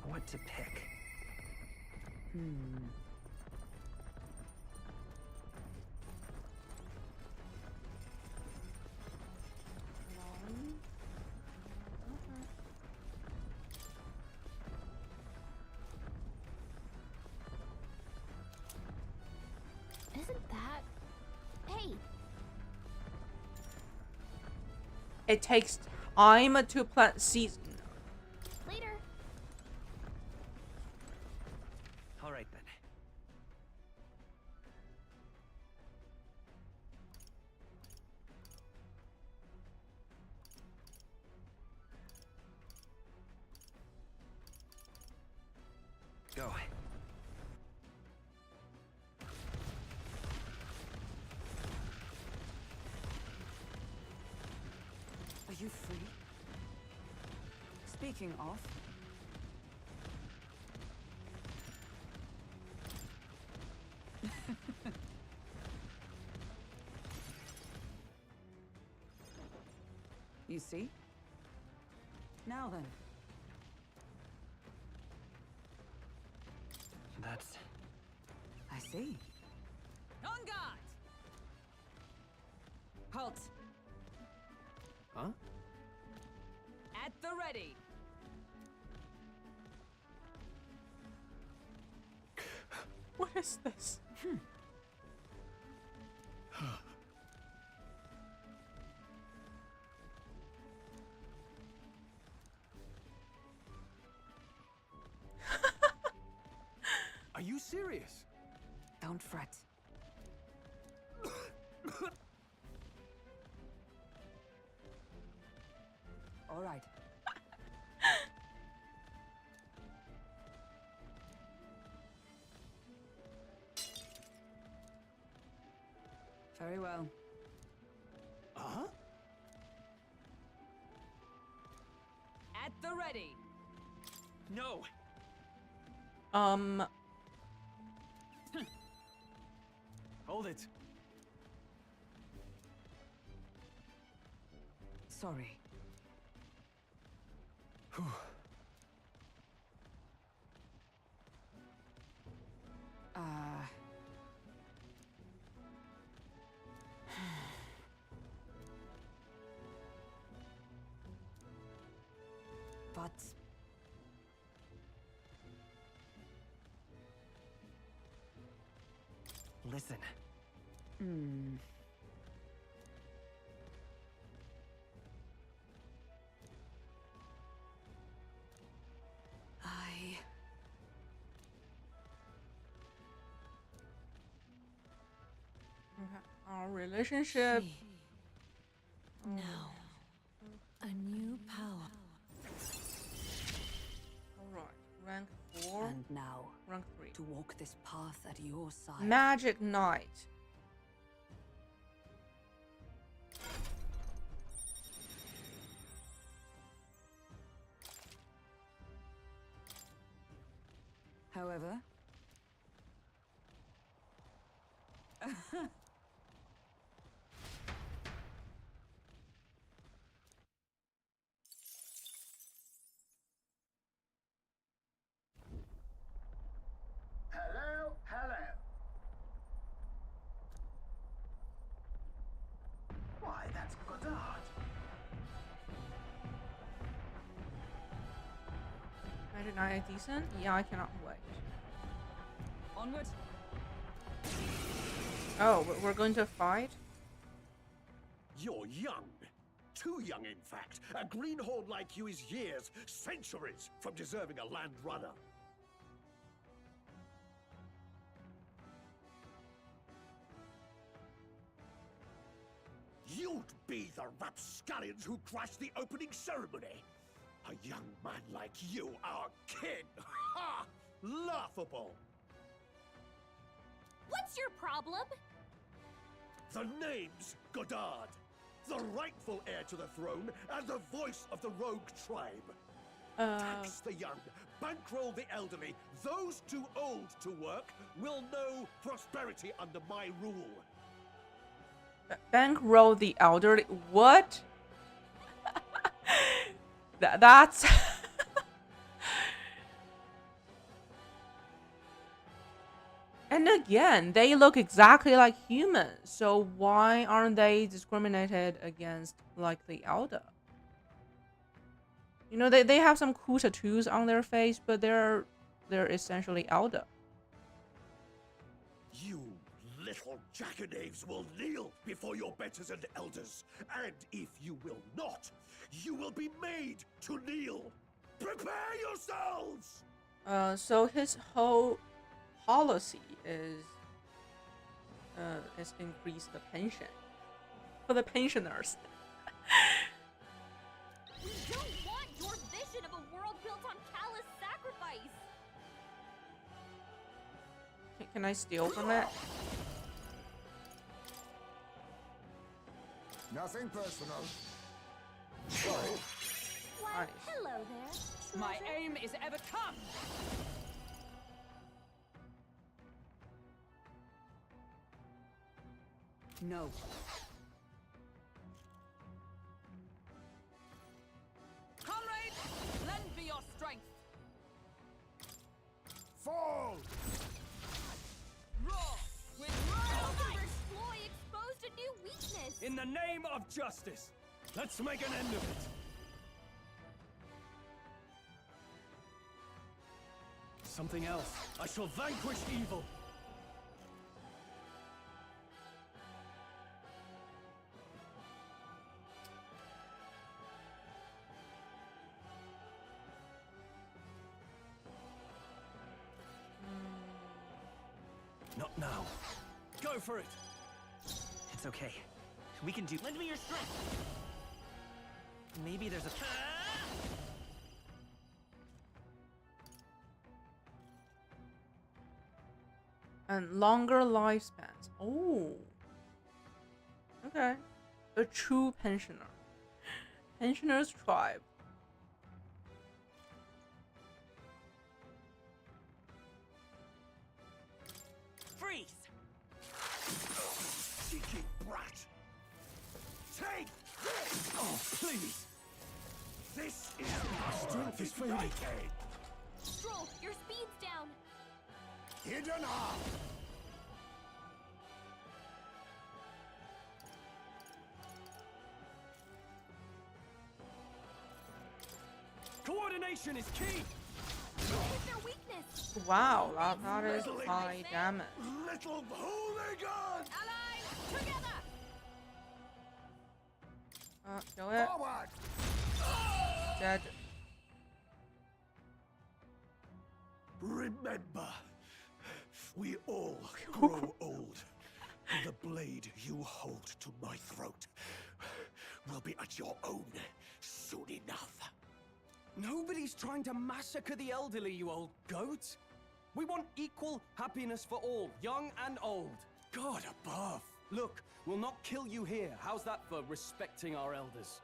What to pick? Isn't that... Hey, It takes time to plant seeds. later. All right then. Go. Are you free? Speaking of, you see? Now then, That's... I see. On guard! Halt! Huh? At the ready! What is this? Are you serious? Don't fret. All right. Very well. Huh? At the ready. No. Hold it. Sorry. But Listen. Our relationship. Now, a new power. Alright, rank 4. and now, Rank 3. to walk this path at your side. Magic Knight. However, Hello, hello. Why, that's Godard. Magic Knight decent? Yeah, I cannot wait. onward. Oh, we're going to fight? You're young. Too young, in fact. A greenhorn like you is years, centuries from deserving a land runner. You'd be the rapscallions who crashed the opening ceremony. A young man like you, our king. Ha! Laughable. What's your problem? The name's Godard, the rightful heir to the throne and the voice of the rogue tribe. Tax the young, bankroll the elderly. Those too old to work will know prosperity under my rule. Bankroll the elderly. What? That's. And again, they look exactly like humans, so why aren't they discriminated against like the elder? You know, they have some cool tattoos on their face, but they're essentially elder. You little jackanapes will kneel before your betters and elders, and if you will not, you will be made to kneel. Prepare yourselves! So his whole policy is increase the pension for the pensioners. We don't want your vision of a world built on callous sacrifice. Can I steal from it? Nothing personal. Sorry. Nice. Hello there. My treasure. aim is ever come. No. Comrade, lend me your strength. Fall! Roar with Your exploit exposed a new weakness. In the name of justice, let's make an end of it. Something else. I shall vanquish evil. Not now. Go for it. It's okay. We can do. Lend me your strength. Maybe there's a. And longer lifespans. Oh. Okay. A true pensioner. Pensioner's tribe. Freeze! Cheeky brat! Take this! Oh, please. This is my strength is fading. Stroll, your speed's down. Hidden arm! Coordination is key. Hit their weakness. Wow, that is high damage. Little hooligan! Allies, together. Kill it. Forward! Dead. Remember, we all grow old. And the blade you hold to my throat will be at your own soon enough. Nobody's trying to massacre the elderly, you old goat. We want equal happiness for all, young and old. God above. Look, we'll not kill you here. How's that for respecting our elders?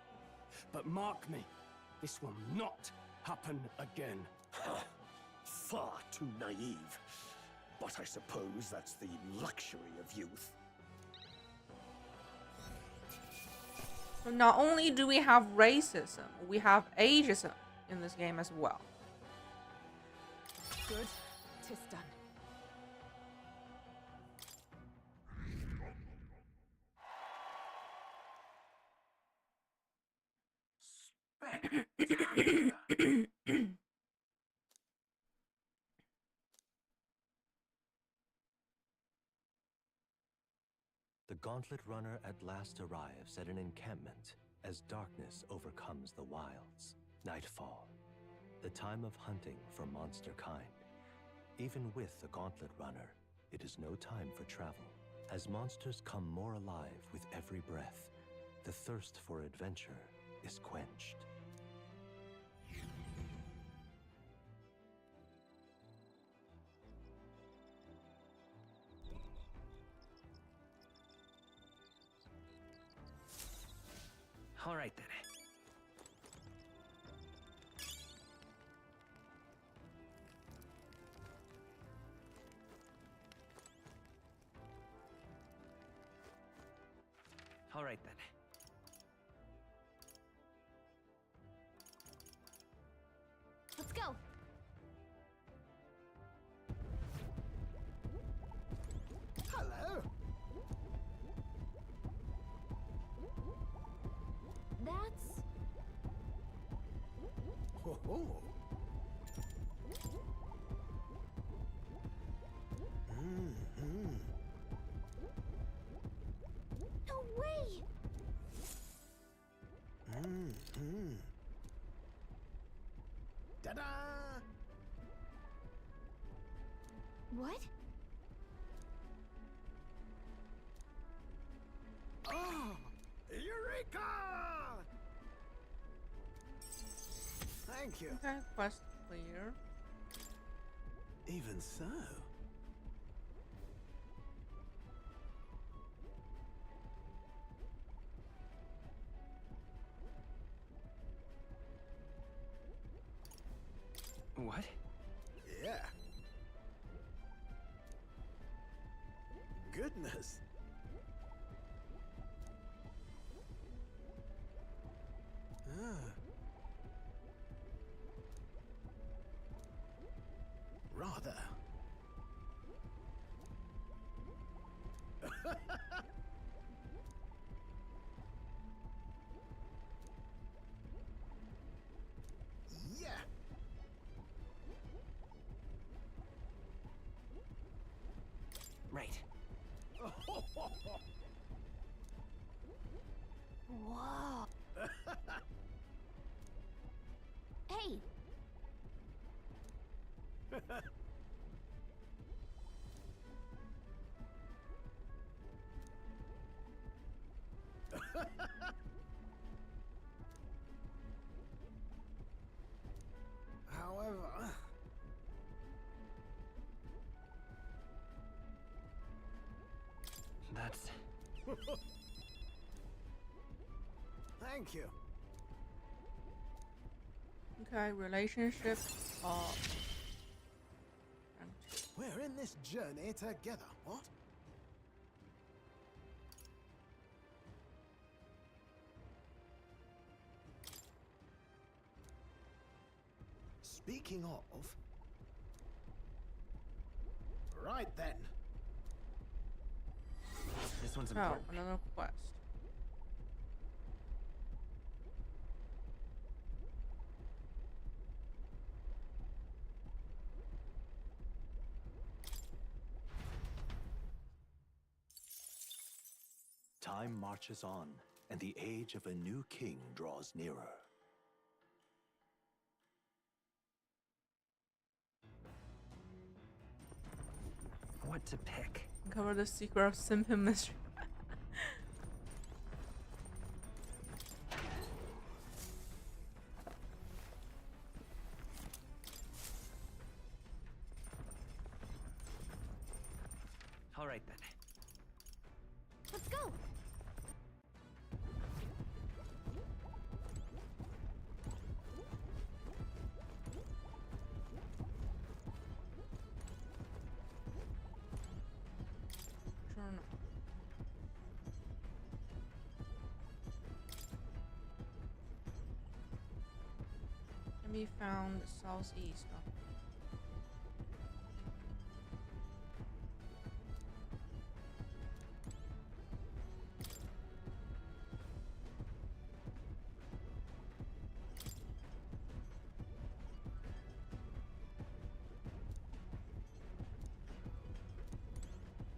But mark me, this will not happen again. Far too naive. But I suppose that's the luxury of youth. So not only do we have racism, we have ageism in this game as well. Good. 'Tis done. The Gauntlet Runner at last arrives at an encampment as darkness overcomes the wilds. Nightfall, the time of hunting for monster kind. Even with the Gauntlet Runner, it is no time for travel. As monsters come more alive with every breath, the thirst for adventure is quenched. All right then. All right then. Let's go. Hello? That's Oh. no way. Ta-da! What? Oh! Eureka! Thank you. Okay, quest clear. Even so. goodness. Rather. Yeah. Right. Whoa. Hey, However, That's... thank you. Okay, relationship. And We're in this journey together. What? Speaking of... Right then. This one's oh, important. another quest. Time marches on, and the age of a new king draws nearer. What to pick? Uncover the secret of Simpin mystery. All right then. let's go. Journal. Can be found southeast of.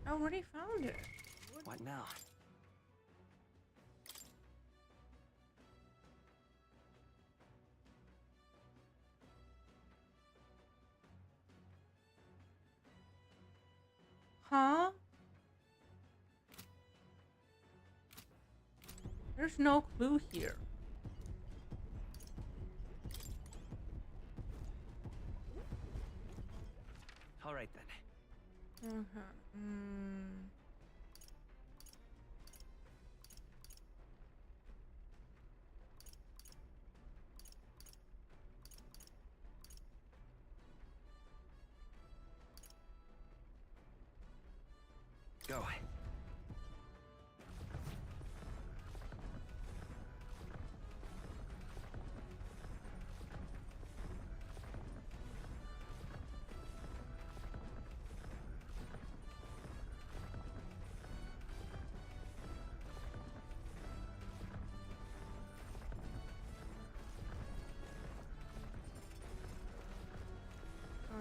I already found it. What now? Huh? There's no clue here. All right then. Okay. Go.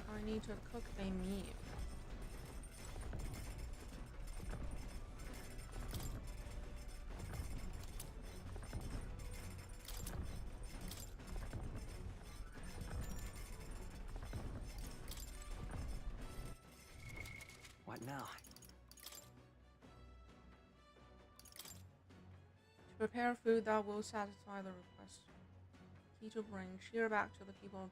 I need to cook a meal. What now? To prepare food that will satisfy the request. Key to bring cheer back to the people.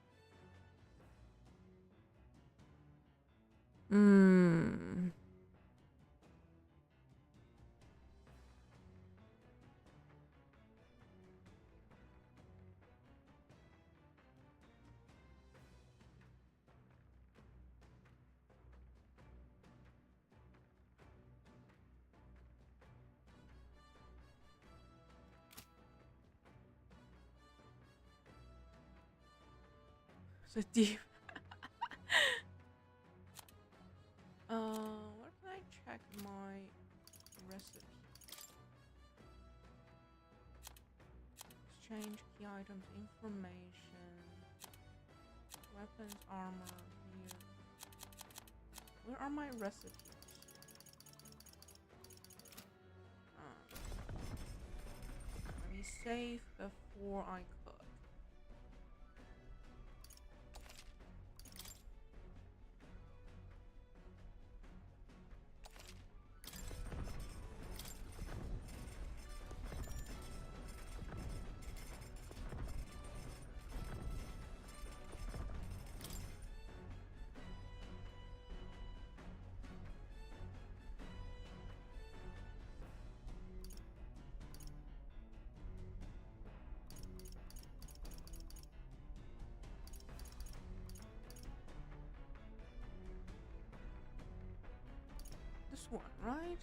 So deep. Where can I check my recipe? Exchange key items, information, weapons, armor. Here. Where are my recipes? Let me save before I cook. This one, right?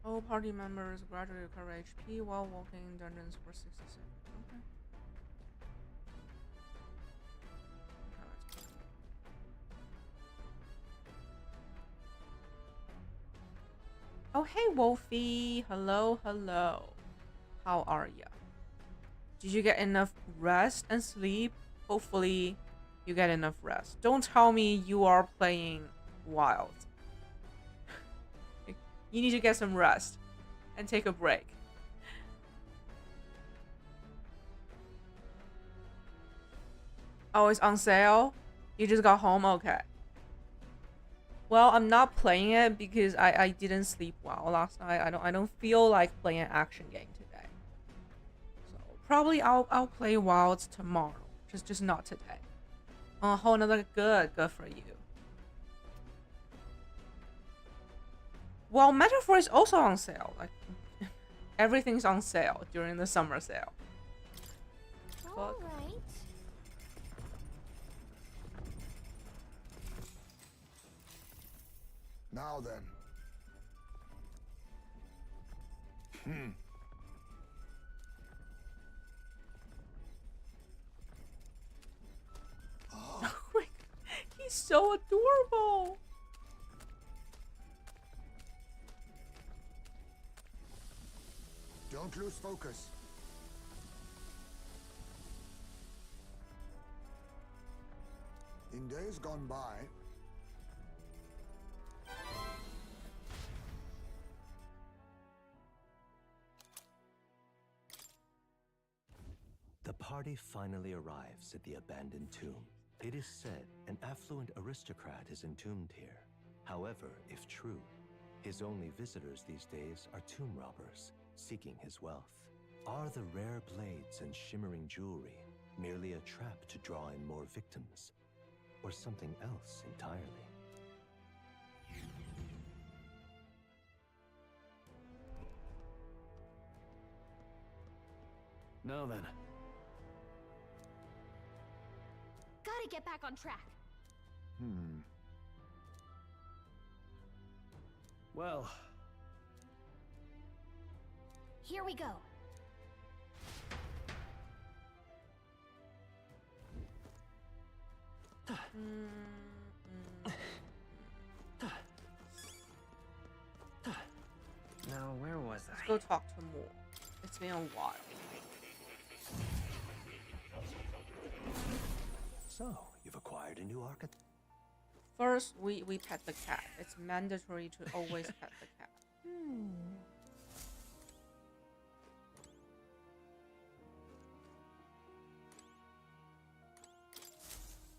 All party members gradually recover HP while walking in dungeons for 60 seconds. Okay. Oh, hey, Wolfie. Hello, hello. How are ya? Did you get enough rest and sleep? Hopefully, you get enough rest. Don't tell me you are playing Wild. You need to get some rest and take a break. Oh, it's on sale? You just got home? Okay. Well, I'm not playing it because I didn't sleep well last night. I don't feel like playing an action game today. So probably I'll play Wilds tomorrow. Just not today. Oh, whole another good for you. Well, Metaphor is also on sale. Like everything's on sale during the summer sale. All right. Now then. Oh my God. He's so adorable. Don't lose focus. In days gone by, The party finally arrives at the abandoned tomb. It is said an affluent aristocrat is entombed here. However, if true, his only visitors these days are tomb robbers, seeking his wealth. Are the rare blades and shimmering jewelry merely a trap to draw in more victims, or something else entirely? Now then. Gotta get back on track. Well, Here we go. Now, where was Let's I? go talk to Moore. It's been a while. So, you've acquired a new archetype? First, we pet the cat. It's mandatory to always pet the cat.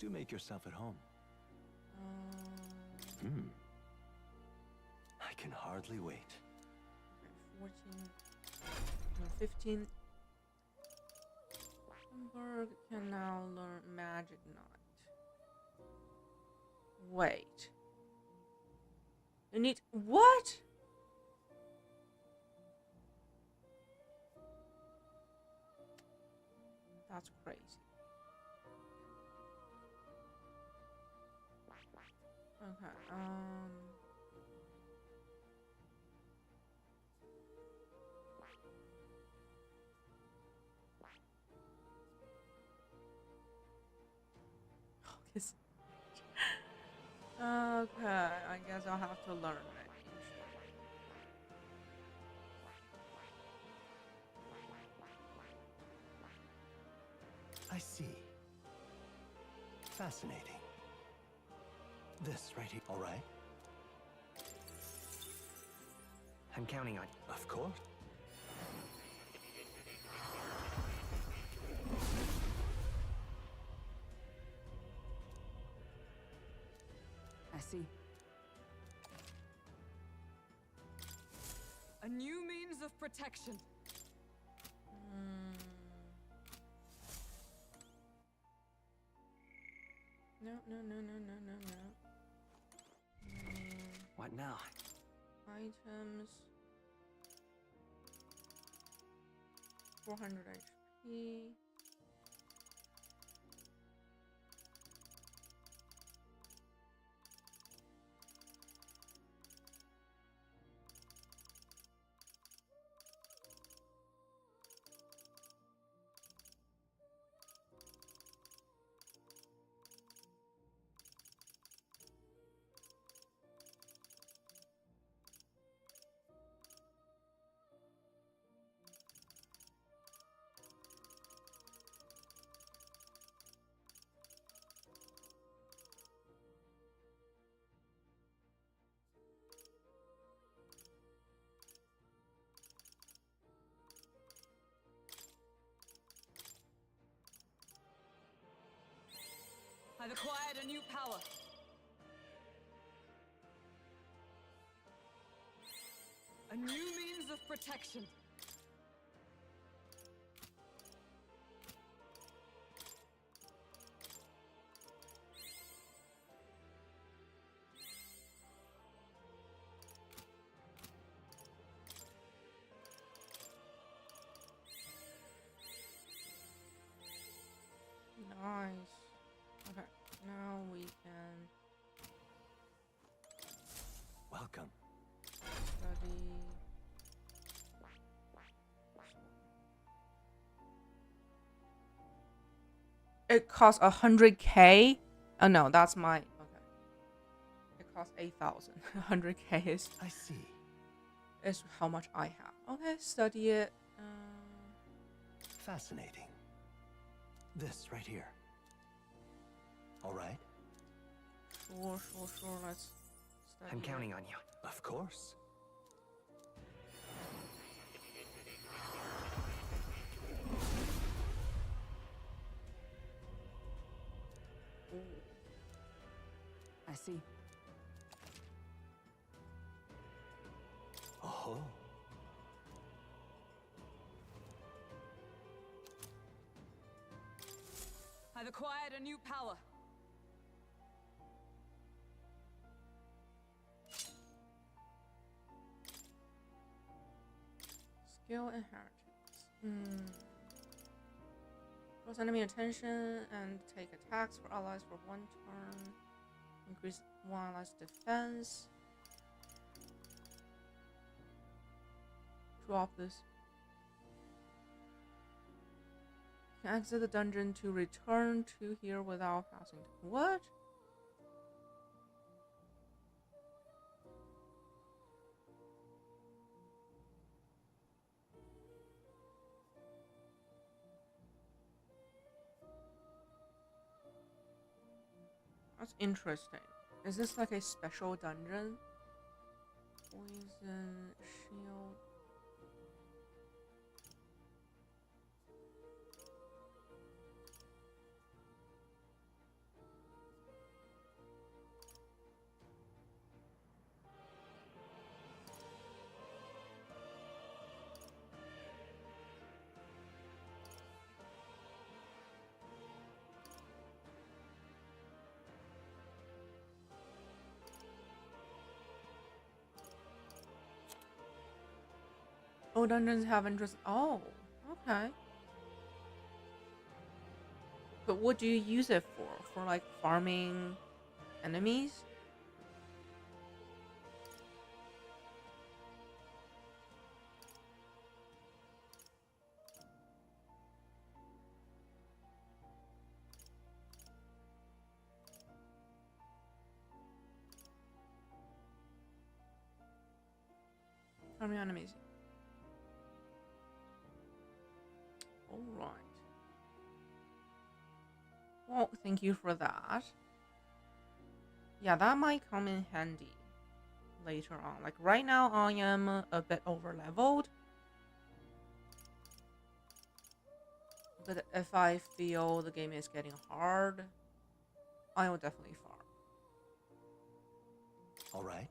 Do make yourself at home. Um, I can hardly wait. 14, no, 15. Berg can now learn Magic Knight. Wait. You need what? That's crazy. Okay. this. Okay, I guess I'll have to learn it. I see. Fascinating. This right here, all right? I'm counting on. Of course. I see. A new means of protection. No, no, no, no, no, no, no. What now? Items. 400 HP. I've acquired a new power. A new means of protection. Nice. Okay, now we can Welcome. study. It costs 100k. Oh no, that's my okay. It costs 8,000. 100k I see. is how much I have. Okay, study it. Fascinating. This right here. All right? Sure. Let's study. I'm counting on you. Of course. I see. Oh. I've acquired a new power. Skill inheritance. Draws enemy attention and take attacks for allies for 1 turn. Increase one ally's defense. Drop this. You can exit the dungeon to return to here without passing. What? That's interesting. Is this like a special dungeon? Poison shield. Oh, dungeons have interest. Oh, okay. But what do you use it for? For like farming enemies? Army enemies. Alright. Well, thank you for that. Yeah, that might come in handy later on. Like right now, I am a bit over leveled. But if I feel the game is getting hard, I will definitely farm. All right.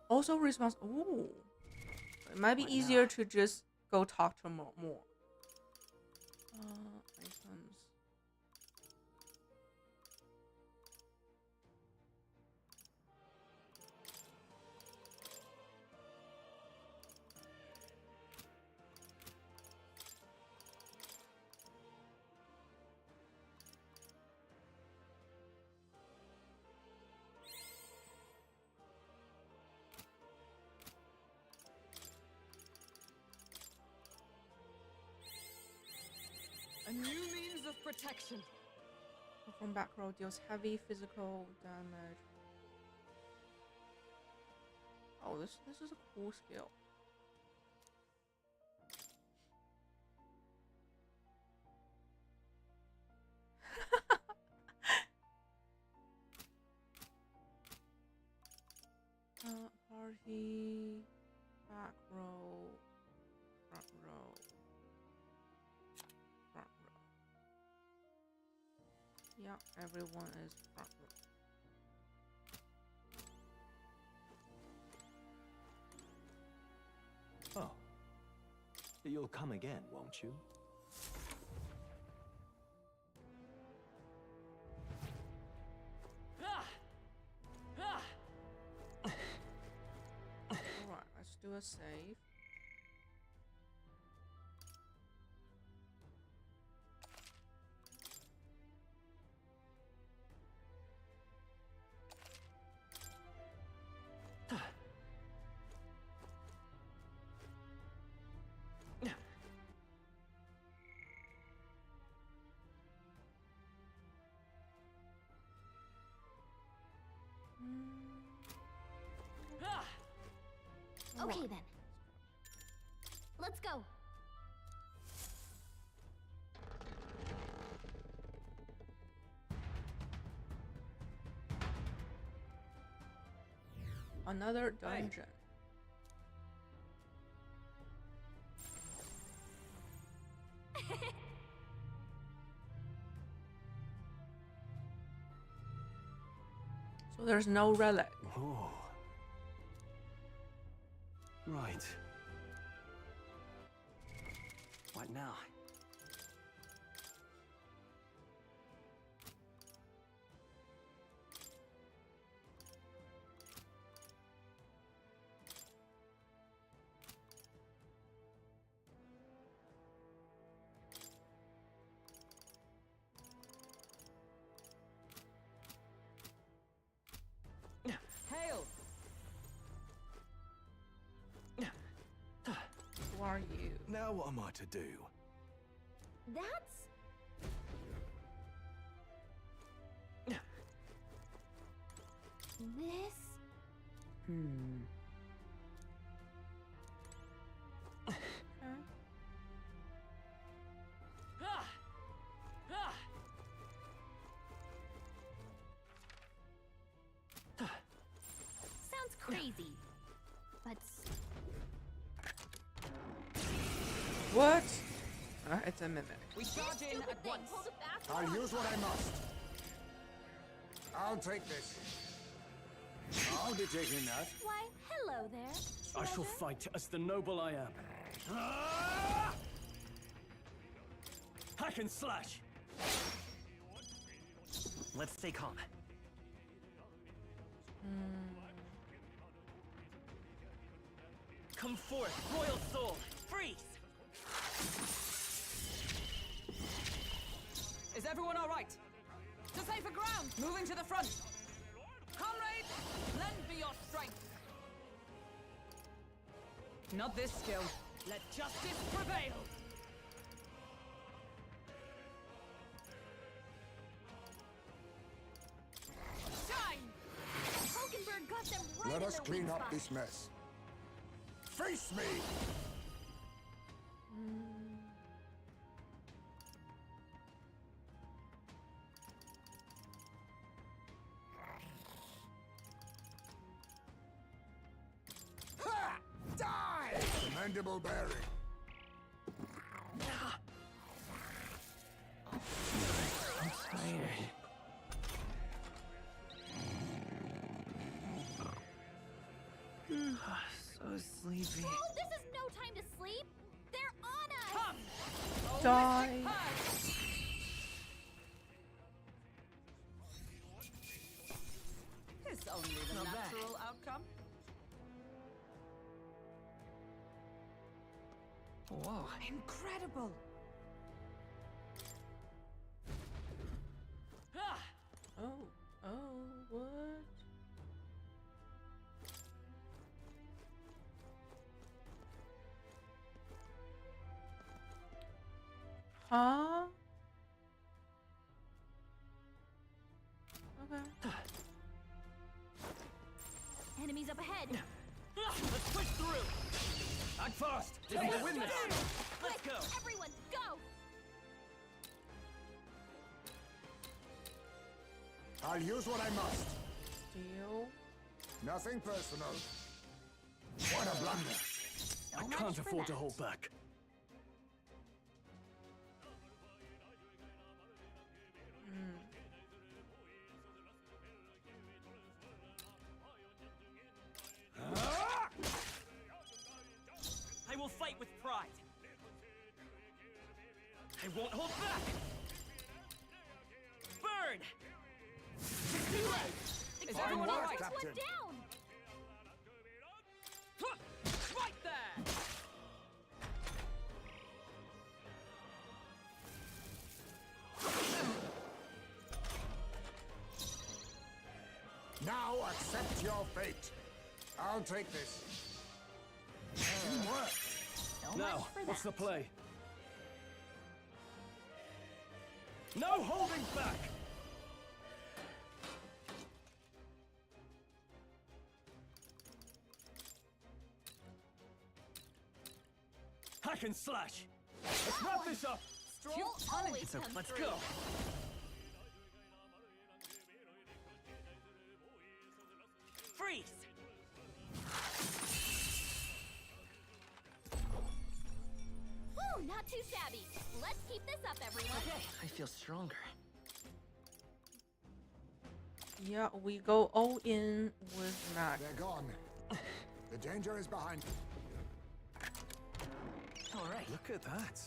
Also response. Ooh, it might be easier to just go talk to more. Items. A new means of protection. From back row deals heavy physical damage. Oh, this is a cool skill. Party, back row, front row, front row. Yeah, everyone is front row. Oh. You'll come again, won't you? Alright, let's do a save. Okay then. Let's go. Another dungeon. So there's no relic. Oh. Right. What now? Hail! Who are you? Now what am I to do? That's... This... Sounds crazy, but... What? It's a mimic. We charge in Stupid at thing once. pulled a fast I'll one. use what I must. I'll take this. I'll be taking that. Why, hello there. I shall stranger. fight as the noble I am. Hack and slash! Let's stay calm. Come forth, royal soul! Freeze! Is everyone all right? To safer ground! Moving to the front! Comrades, lend me your strength! Not this skill. Let justice prevail! Shine! Hulkenberg got them right Let in us the clean weak up spot. this mess. Face me! Ha! Die! Commendable bearing. So sleepy. Oh, this is no time to sleep. They're on us. Come! Die. Holistic purge! It's only the Not bad. natural outcome. Whoa. Incredible! Ah! Oh, what? Huh? Okay. Enemies up ahead. Let's push through. Act fast! This We'll is win this! Let's Quick, go. everyone, go! I'll use what I must. Steal. Nothing personal. What a blunder. So I much can't for afford to that. hold back. I will fight with pride. I won't hold back. Burn! Too late! Is Fine everyone work, alright? Takes one Captain. down. Right there! Now accept your fate. I'll take this. Teamwork. So much Now, for what's the that. play? No holding back! Hack and slash! Let's wrap this up! Stroll always So comes let's through. go. Freeze! Woo, not too shabby. Let's keep this up, everyone. Okay, I feel stronger. Yeah, we go all in with Mac. They're gone. The danger is behind. All right. Look at that.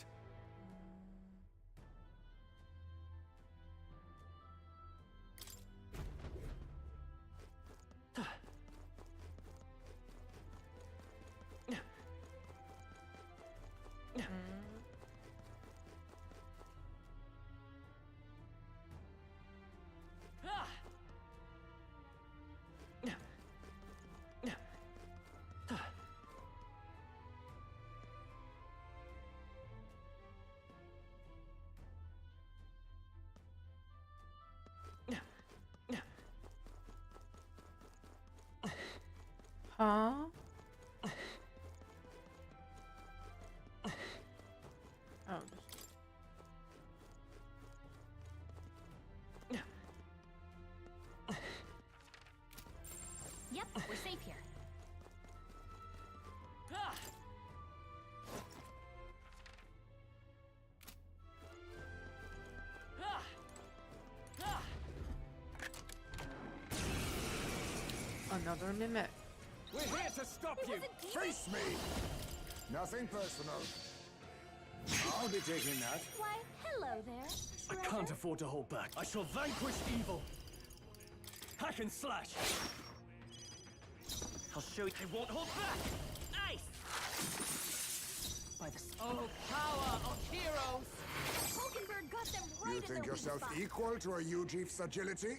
Ah! Huh? Oh, Yep, we're safe here. Ah! Ah! Ah! another mimic. We're here to stop It you! was a demon. Face me. Nothing personal. I'll be taking that. Why, hello there. I Shredder. can't afford to hold back. I shall vanquish evil. Hack and slash! I'll show you. I won't hold back. Ice! By the Oh, power of heroes! Hulkenberg got them right You in think their weak yourself spot. equal to a Ujief's agility?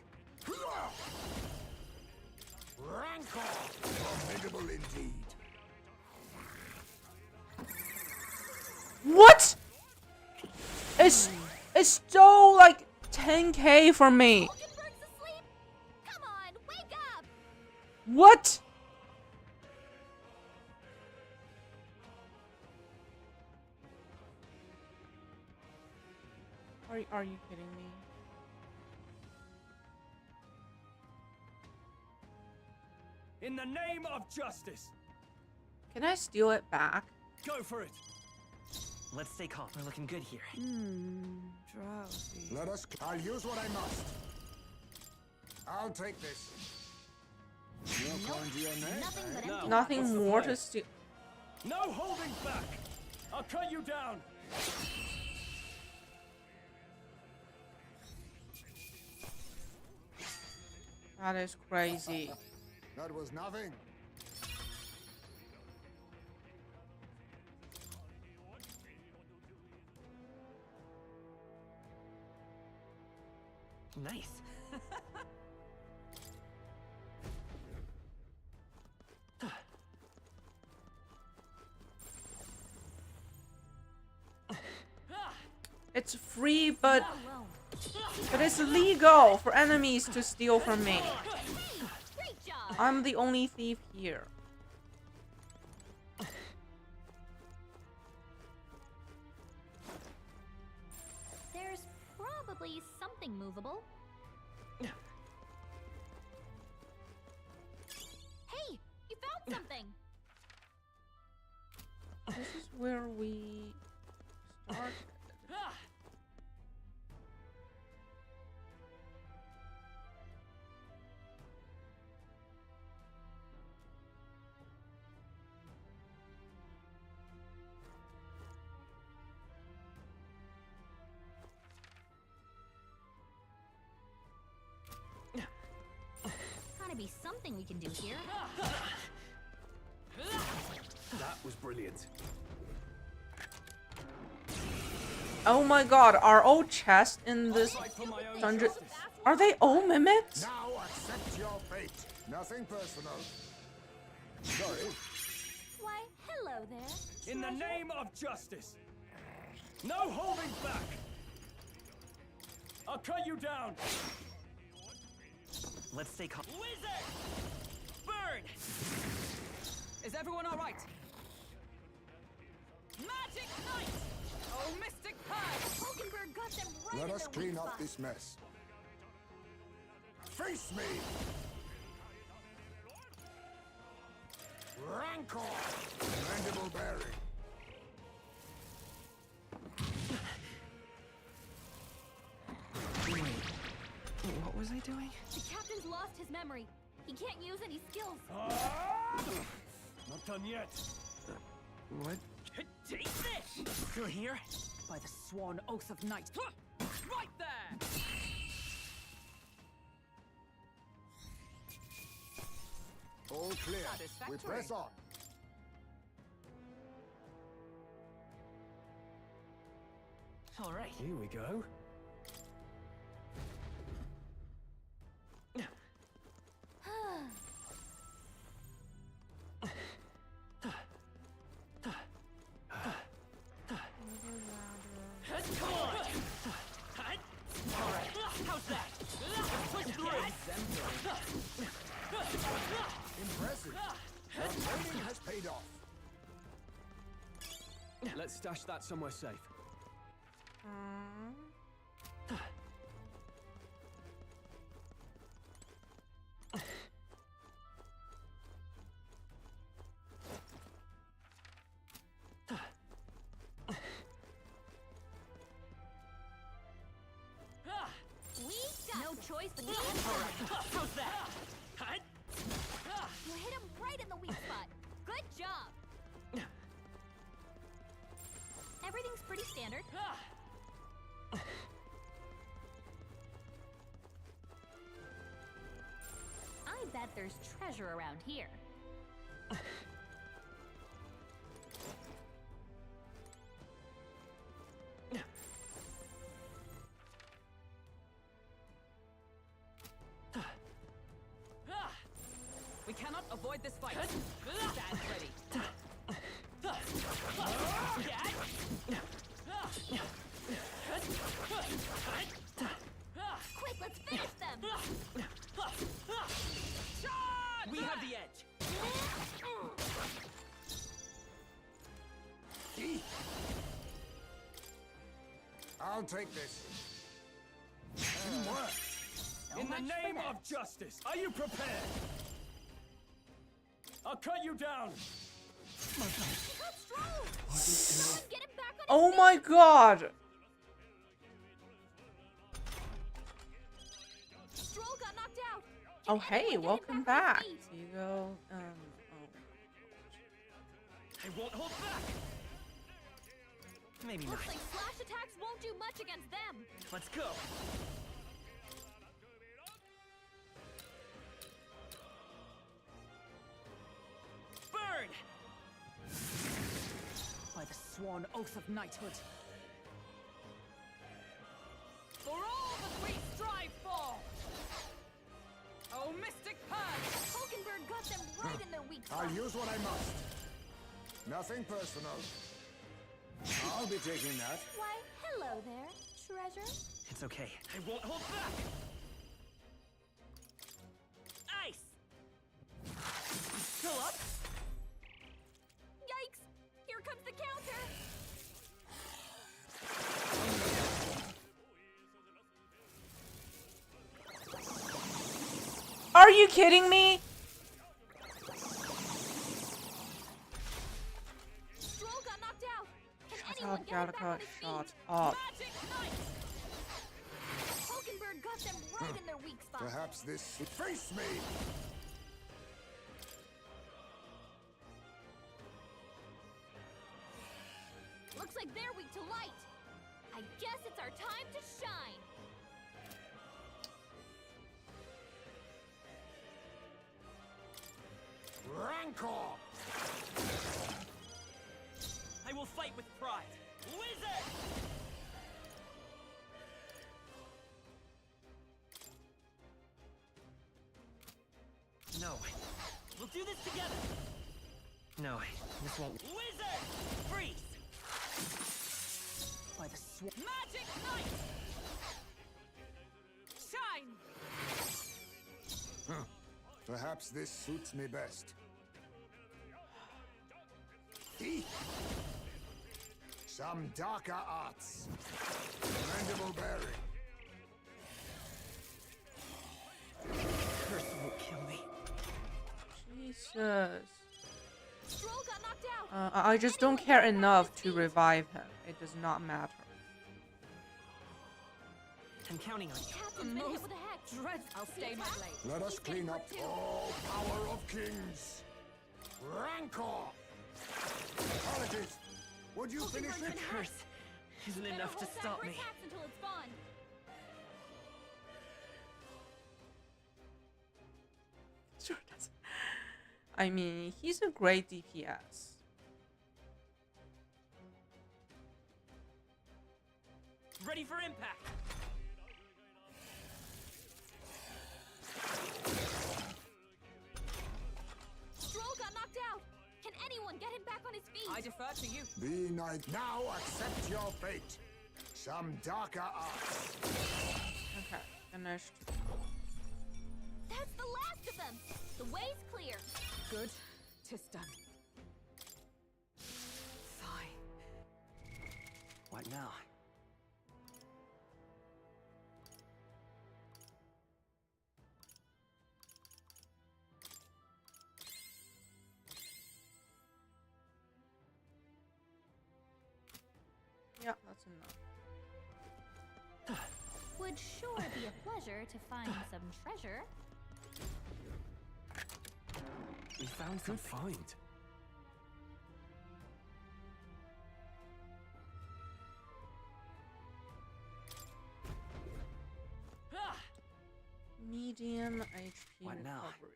Rancor! Formidable indeed. What? It's still like 10k for me. Oldenburg's asleep? Come on, wake up! What? Are you kidding me? In the name of justice, Can I steal it back? go for it. Let's stay calm. We're looking good here. Drowsy. Let us. I'll use what I must. I'll take this. No coin to your name. Nothing but No. empty. Nothing What's the more plan? to steal. No holding back. I'll cut you down. That is crazy. That was nothing. Nice. It's free, but Alone. it's illegal for enemies to steal from me. Great job! I'm the only thief here. There's probably something movable. Hey, you found something! This is where we started. Gotta be something we can do here. That was brilliant. Oh my god, are all chests in this Fight for my own dungeon? justice. Are they all mimics? Now accept your fate. Nothing personal. Sorry. Why, hello there. In the treasure. name of justice. No holding back. I'll cut you down. Let's stay calm. Wizard! Burn! Is everyone all right? Magic Knight! Oh, Mystic Pie! Oldenburg got them right Let in us their clean weak up spot. this mess. Face me! Rancor! Mandible bearing. What was I doing? The captain's lost his memory. He can't use any skills. Not done yet. What? Take this! Still here? By the sworn oath of knight. Right there! All clear. We Satisfactory. press on. All right. Here we go. Come on! All right, how's that? Push through! Impressive. Your training has paid off. Let's stash that somewhere safe. We got no choice but to How's that? You hit him right in the weak spot. Good job. Everything's pretty standard. I bet there's treasure around here. We cannot avoid this fight. Stand ready. Quick, let's finish them! We have the edge. I'll take this. In the name of justice, are you prepared? I'll cut you down. Get him back on Oh my god! Stroll got knocked out. Oh hey, welcome back. You go. Oh. I won't hold back. Maybe not. Looks like slash attacks won't do much against them. Let's go. Burn! By the sworn oath of knighthood. For all that we strive for! Oh, Mystic Purge! Hulkenberg got them right in their weak spot. I'll use what I must. Nothing personal. I'll be taking that. Why, hello there, treasure. It's okay. I won't hold back. Ice! Still up? Yikes! Here comes the counter. Are you kidding me? Stroll got knocked out. Can Shut anyone up, get him back on Galaga, his shut feet? up. Magic Knight! Hulkenberg got them right in their weak spot. Perhaps this... Face me! Looks like they're weak to light. I guess it's our time to shine. Rancor! I will fight with pride. Wizard! No. We'll do this together. No, this won't. Wizard! Freeze! By the sworn... Magic Knight! Shine! Perhaps this suits me best. Some darker arts. Mandible bearing. Curse won't kill me. Jesus. Stroll got knocked out. I just don't care enough to revive him. It does not matter. I'm counting on you. Captain's been hit with a hex. Dread, I'll stay my blade. Let us clean up all power of kings. Rancor! Apologies. Would you finish The it? curse isn't Better enough to hold back stop for me. attacks until it's gone. Sure does. I mean, he's a great DPS. Ready for impact. Stroll got knocked out. Can anyone get him back on his feet? I defer to you. Be nice. Now accept your fate. Some darker arts. Okay, finished. That's the last of them. The way's clear. Good. 'Tis done. Sigh. What now? Yeah, that's enough. Would sure be a pleasure to find some treasure. We found Good something. find. Ah! Medium HP What now? recovery.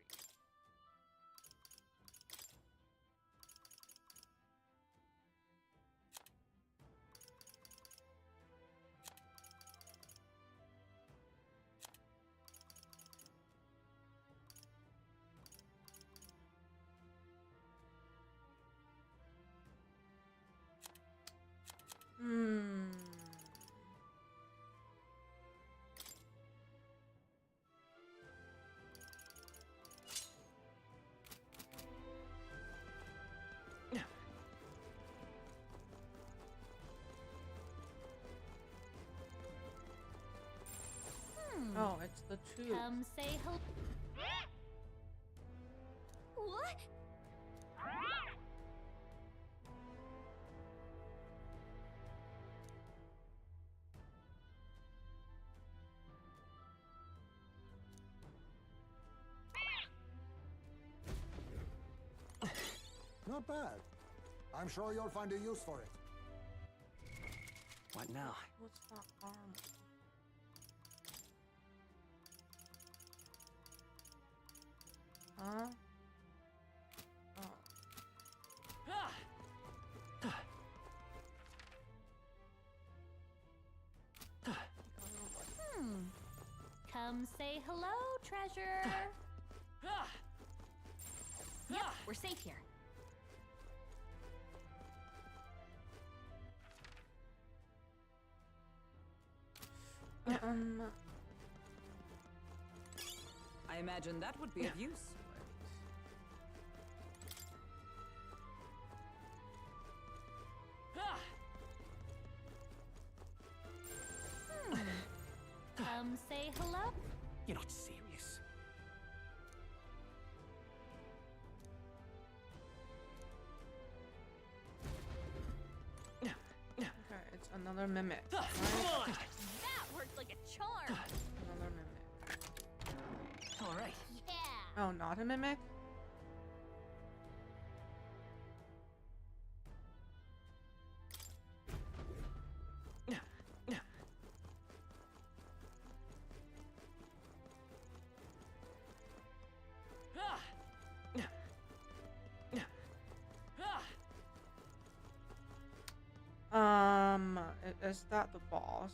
Hmm. Oh, it's the two. Come say hello. What? Not bad. I'm sure you'll find a use for it. What now? What's that armor? Huh? Oh. Come say hello, treasure. Yep, we're safe here. I imagine that would be of use. Come say hello. You're not serious. Okay, it's another mimic. Come on! That worked like a charm. Another mimic. All right. Yeah. Oh, not a mimic? Is that the boss?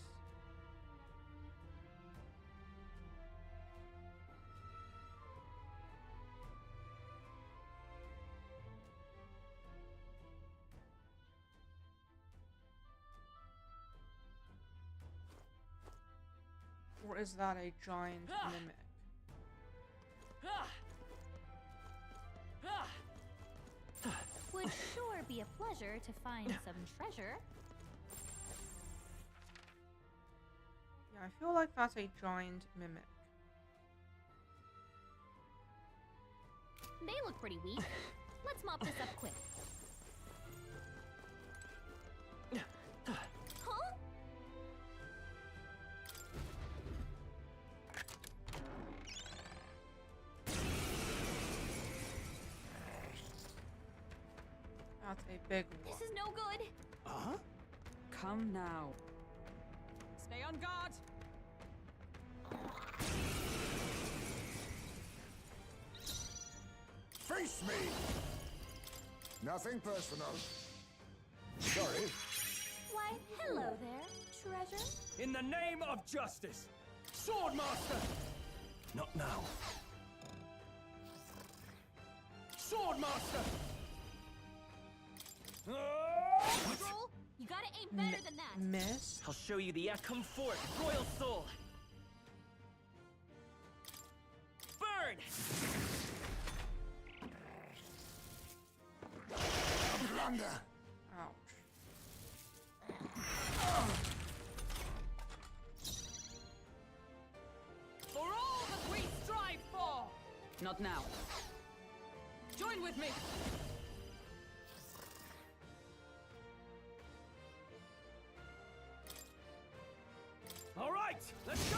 Or is that a giant mimic? Would sure be a pleasure to find some treasure. Yeah, I feel like that's a giant mimic. They look pretty weak. Let's mop this up quick. Huh? That's a big one. This is no good. Huh? Come now. Stay on guard. Face me! Nothing personal. Sorry. Why, hello there, treasure. In the name of justice, Swordmaster! Not now. Swordmaster! Roll, you gotta aim better than that. Miss? I'll show you the come forth, Royal Soul. Burn! Blunder! Ouch. For all that we strive for! Not now. Join with me! All right, let's go!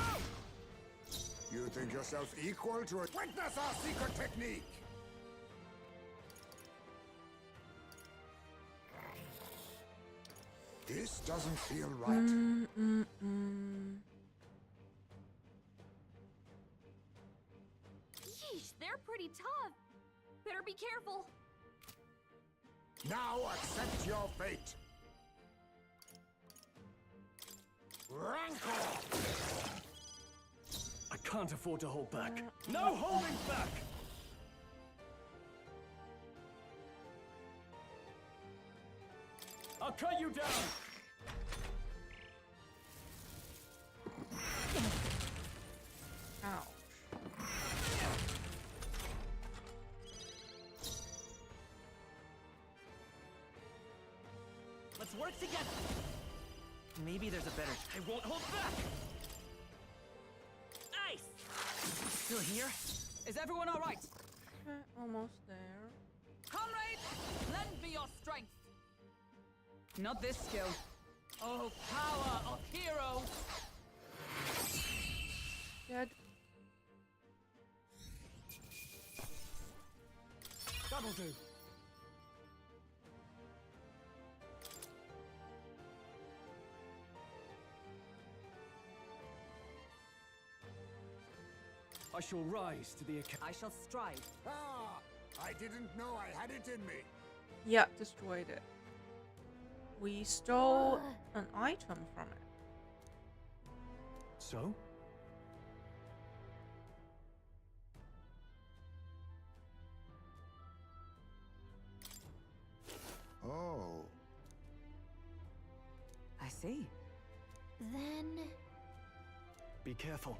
You think yourself equal to it? Witness our secret technique! This doesn't feel right. Yeesh, they're pretty tough. Better be careful. Now accept your fate. Rancor! I can't afford to hold back. No holding back! I'll cut you down! Ouch. Let's work together. Maybe there's a better. I won't hold back. Aye. Still here? Is everyone all right? Okay, almost there. Comrades, lend me your strength. Not this skill. Oh, power of heroes. Dead. That'll do. I shall rise to the occasion. I shall strive. Ah! I didn't know I had it in me. Yeah, destroyed it. We stole an item from it. So? Oh. I see. Then... Be careful.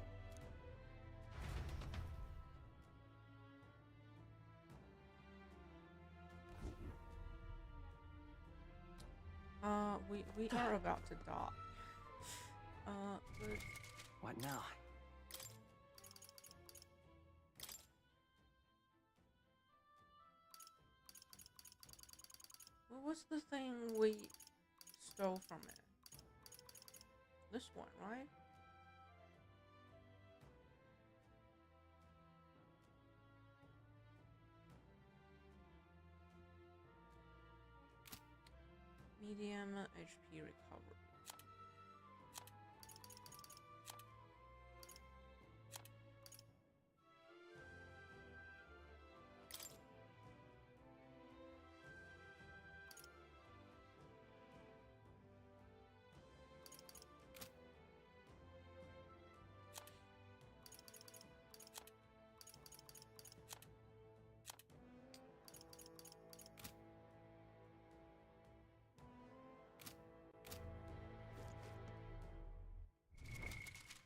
We are about to die. But What now? what was the thing we stole from it? This one, right? Medium HP recovery.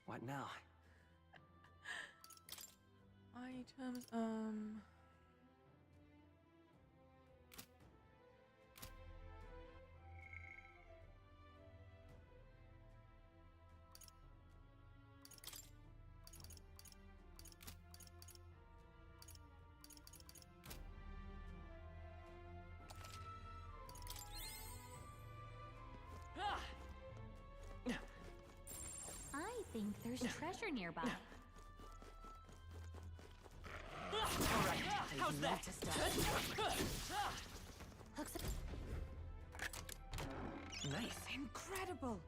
What now? Items, I think there's treasure nearby. Alright, how's that? Looks Nice. Incredible.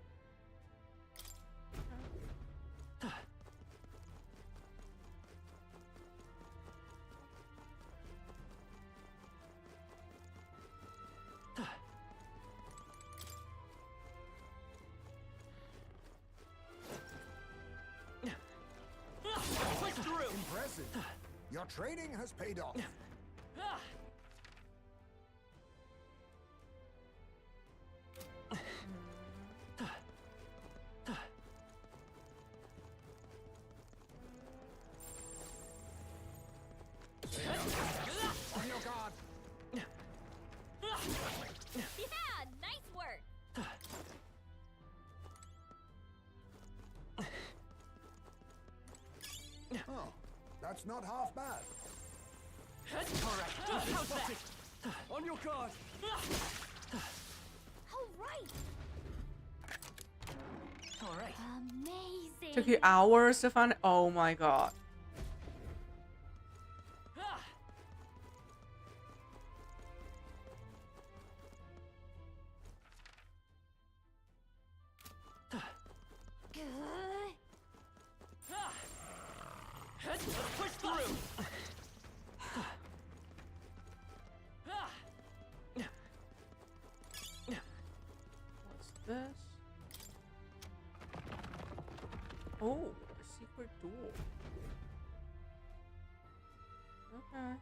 Push through. Impressive. Your training has paid off. On your guard. Yeah, nice work. Oh, that's not half bad. Alright, how's that? On your guard! All right. Alright. Amazing. took you hours to find it. Oh my god. Push through. What's this? Oh, a secret door. Okay.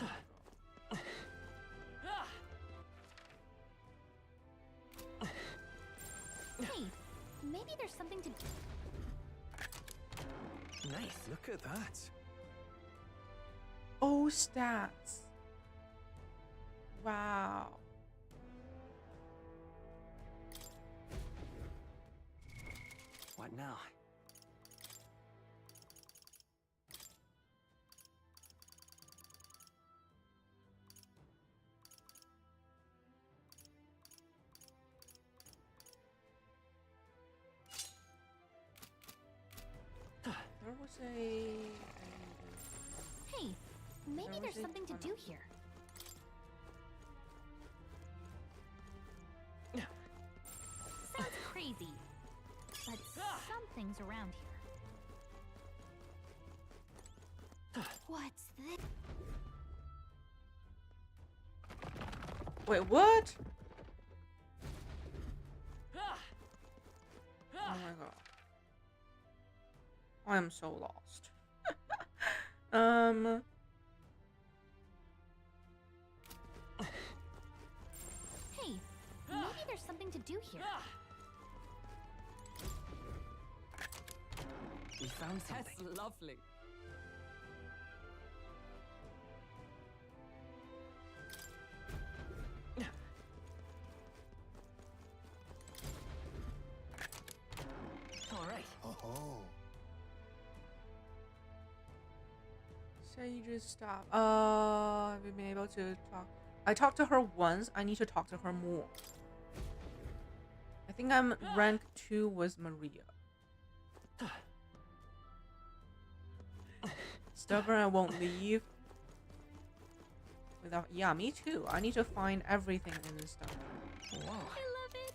Oh my god. Hey, maybe there's something to. Nice, look at that. Oh, stats. Wow. What now? was a Hey, maybe There there's was a- something to oh, no. do here. Sounds crazy, but something's around here. What's this? Wait, what? Oh my god. I am so lost. Hey, maybe there's something to do here. We found something. That's lovely. All right. Oh. Sages stop. Have you been able to talk? I talked to her once. I need to talk to her more. I think I'm rank 2 with Maria. Stubborn, I won't leave. Without, yeah, me too. I need to find everything in this stuff. Whoa. I love it.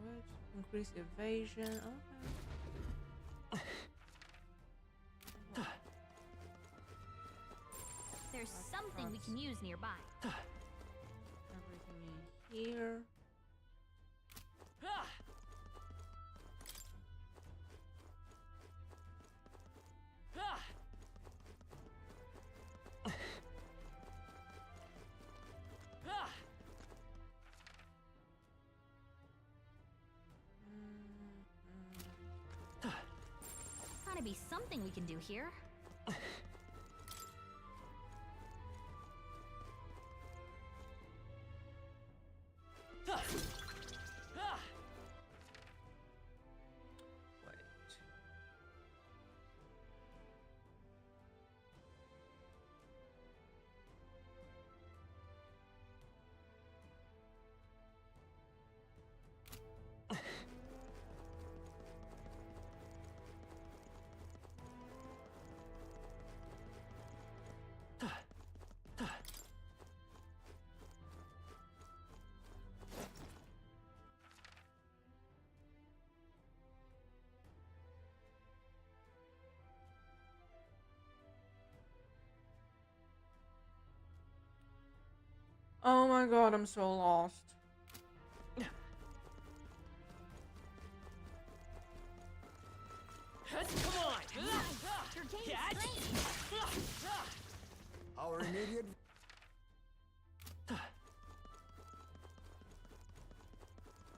What? Increase evasion. Okay. There's something we can use nearby. Everything in here. Gotta be something we can do here. Wait. Oh my god, I'm so lost. Come on! You're gaining strength. Our immediate.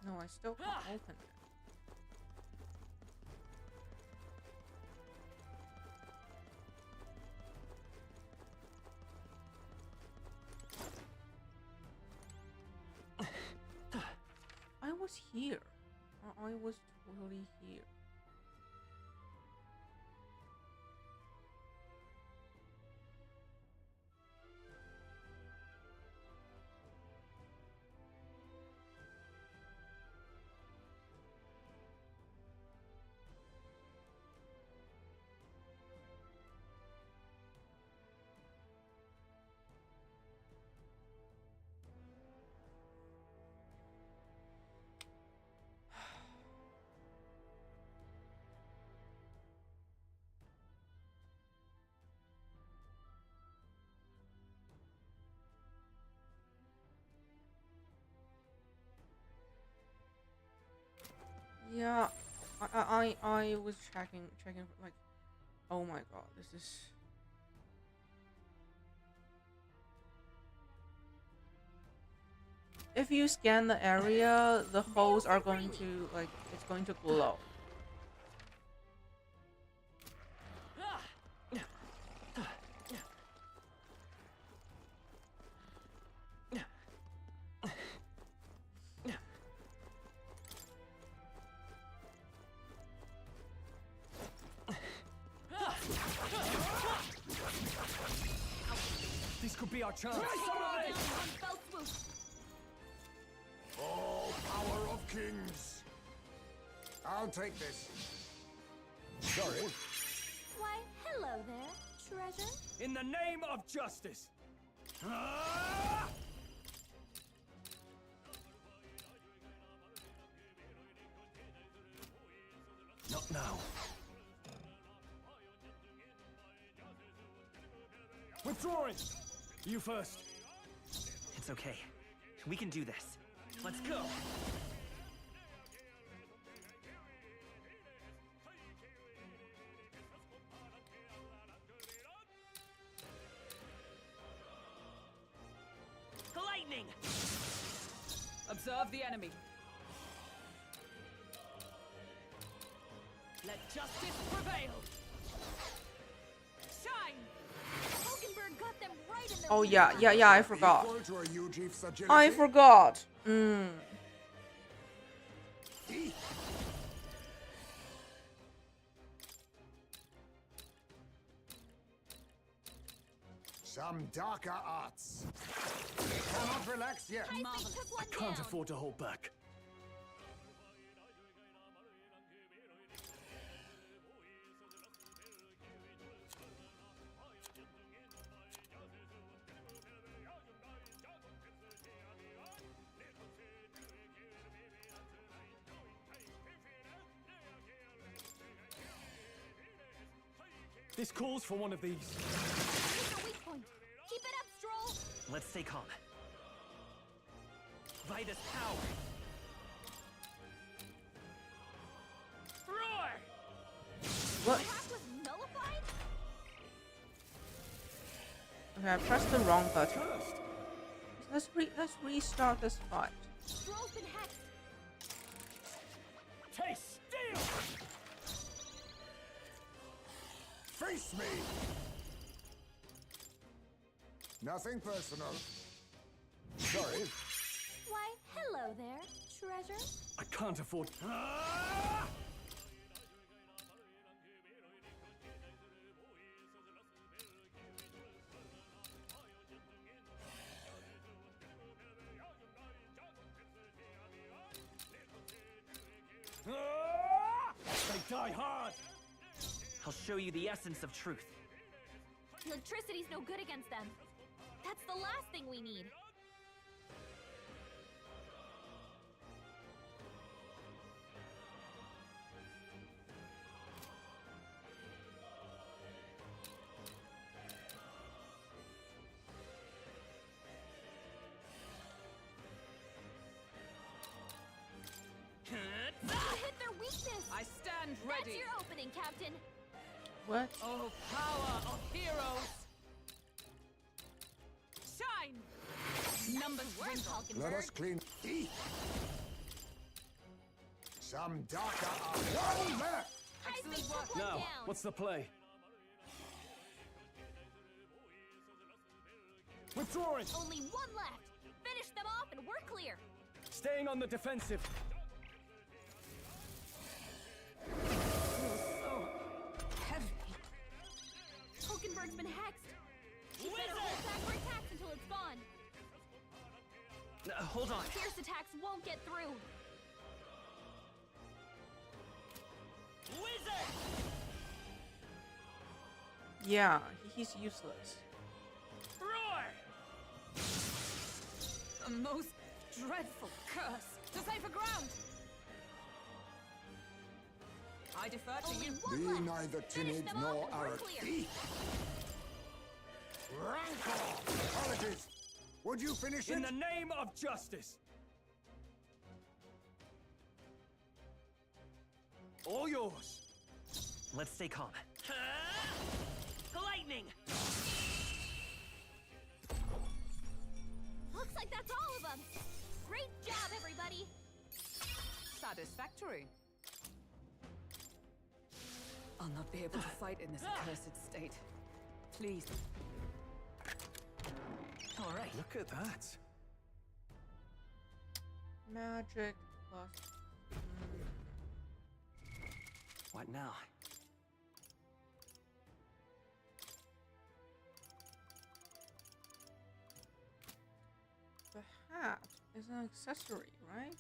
No, I still can't open it. I was here. I was totally here. Yeah, I was checking like, oh my god, this is. If you scan the area, the holes are going to like, it's going to glow. This could be our chance. All power of kings. I'll take this. Sorry. Why, hello there, treasure. In the name of justice. Ah! Not now. Withdrawing! You first. It's okay. We can do this. Let's go! Lightning! Observe the enemy. Let justice prevail. Shine! Hulkenberg got them right in the Oh weak yeah, spot. yeah, I forgot. Equal to a Ujief's agility? I forgot. Some darker arts. Cannot relax yet. Heisman took one Can't down. afford to hold back. This calls for one of these. Here's the weak point. Keep it up, Stroll. Let's stay calm. Vitus power! Roar! What? Attack was nullified? Okay, I pressed the wrong button. Let's restart this fight. Stroll's been hacked. Taste steel! Face me! Nothing personal. Sorry. Why, hello there, treasure. I can't afford. Ah! Ah! They die hard. I'll show you the essence of truth. Electricity's no good against them. That's the last thing we need. You hit their weakness. I stand That's ready. your opening, Captain. What? Oh, power of heroes! Shine! Numbers Work, dwindle. Let us Hulkenberg. clean. Some darker arts. One left! Heisman Excellent took work. one Now, down. what's the play? Withdrawing! Only one left. Finish them off and we're clear. Staying on the defensive. Heavy. Hulkenberg's been hexed. He better hold back for attacks until it's gone. Hold on. Fierce attacks won't get through. Wizard! Yeah, he's useless. Roar! A most dreadful curse to safer ground. I defer to Only you. one Be left. neither Finish timid them nor off and we're arrogant. clear. Rancor! Apologies. Would you finish In it? the name of justice. All yours. Let's stay calm. Lightning! Looks like that's all of them. Great job, everybody. Satisfactory. I'll not be able to fight in this accursed state. Please. All right. Look at that. Magic plus. What now? The hat is an accessory, right?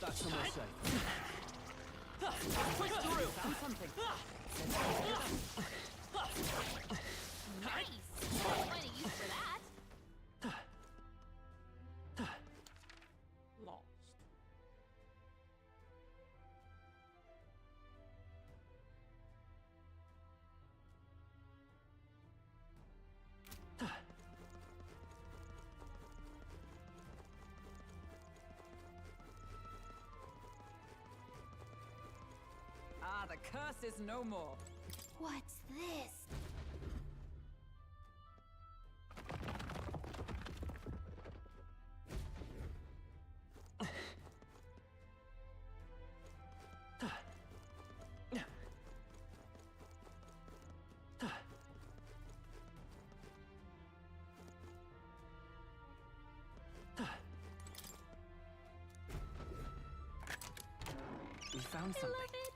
That's somewhere safe. Push through! Found something. Nice! Find a use for that. Lost. Ah, the curse is no more. What's this? We found I something. love it.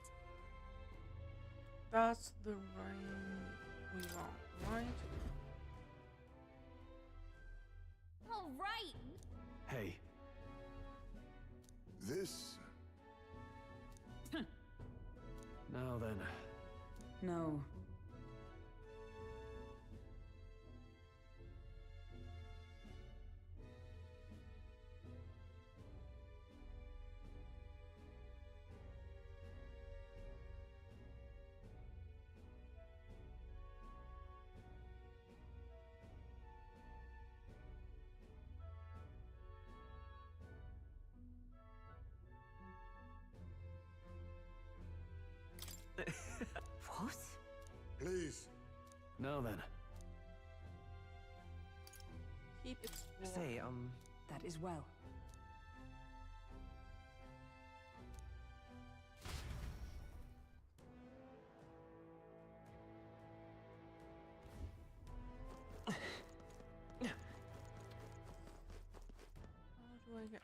That's the rain we want, right? All right. Hey, This now then. No. What? please. Now then. Keep exploring. Say, That is well. How do I get?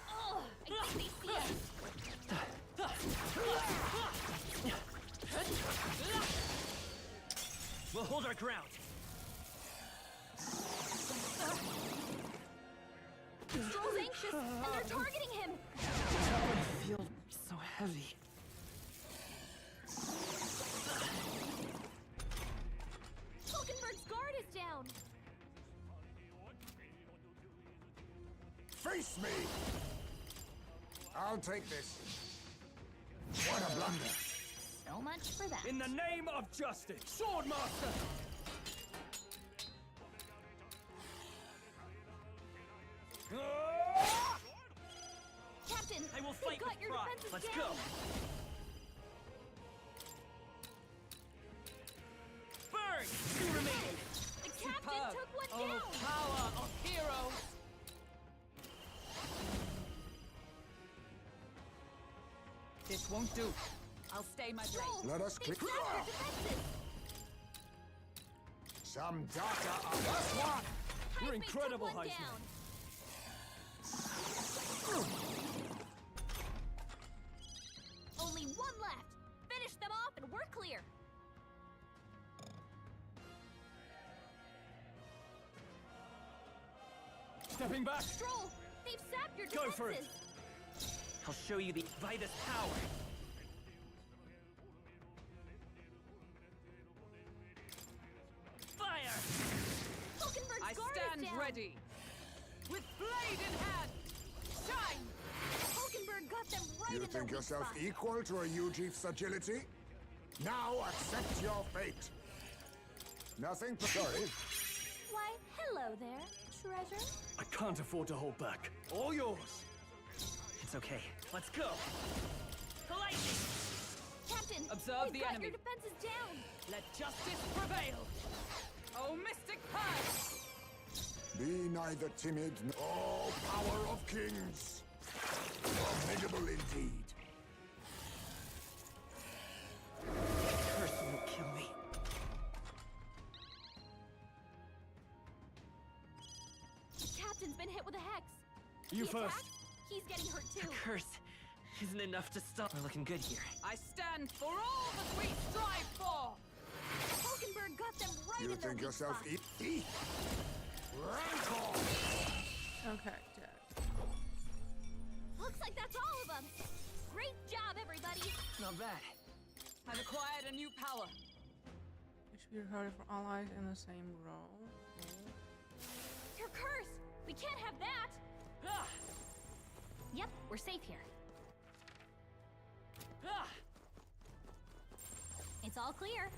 Oh, I think they see us. we'll hold our ground. Stroll's anxious, and they're targeting him. I feel so heavy. Hulkenberg's guard is down. Face me! I'll take this. What a blunder. So much for that. In the name of justice, Swordmaster! Captain, I will they've fight got with your pride. defenses Let's down. go. Burn! Two remaining. The captain Superb. took one Oh, down. power of heroes! This won't do. I'll stay my blade. Stroll, Let us they've clear- sapped your defenses. Some data on this one! You're Heisman incredible, took one Heisman. down. Only one left. Finish them off and we're clear. Stepping back. Stroll, they've sapped your Go defenses. for it. I'll show you the Vitus power. Fire! Falkenberg's I guard is stand down. ready. With blade in hand. Shine! Falkenberg got them right You in their think weak yourself spot. equal to a Ujief's agility? Now accept your fate. Nothing. Sorry. Why, hello there, treasure. I can't afford to hold back. All yours. It's okay. Let's go. Lightning! Captain, Observe we've the got enemy. your defenses down. Let justice prevail. Oh, mystic path! Be neither timid nor all power of kings. Formidable indeed. Curse won't kill me. The captain's been hit with a hex. You He first. attacked, he's getting hurt too. Curse isn't enough to stop. We're looking good here. I stand for all that we strive for! Falkenberg got them right You in their think weak yourself spot. equal? Rancor! Okay, dead. Looks like that's all of them. Great job, everybody. Not bad. I've acquired a new power. HP recovery for allies in the same row. Your curse. We can't have that. Ah! Yep, we're safe here. Ah! It's all clear.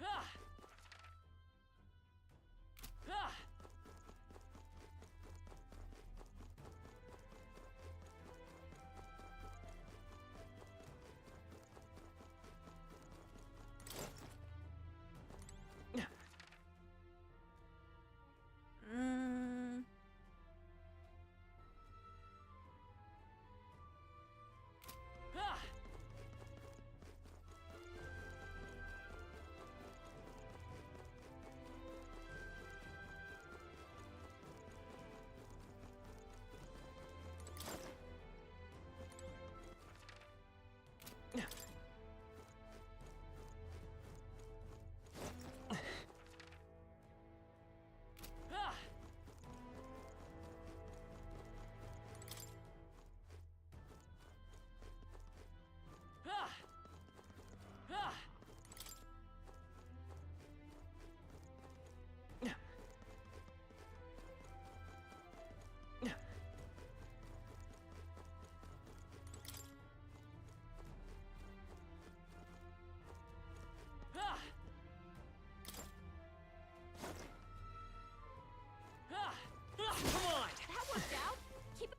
Ah! Ah! Mm. Ah! Ah! Ah! Ah! Ah! Ah! Ah! Come on! That worked out. Keep it.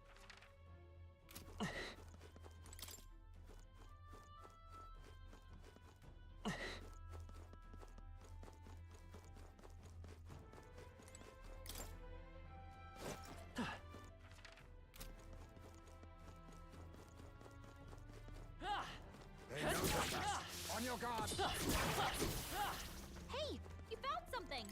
Ah! They know the best. On your guard. Hey, you found something.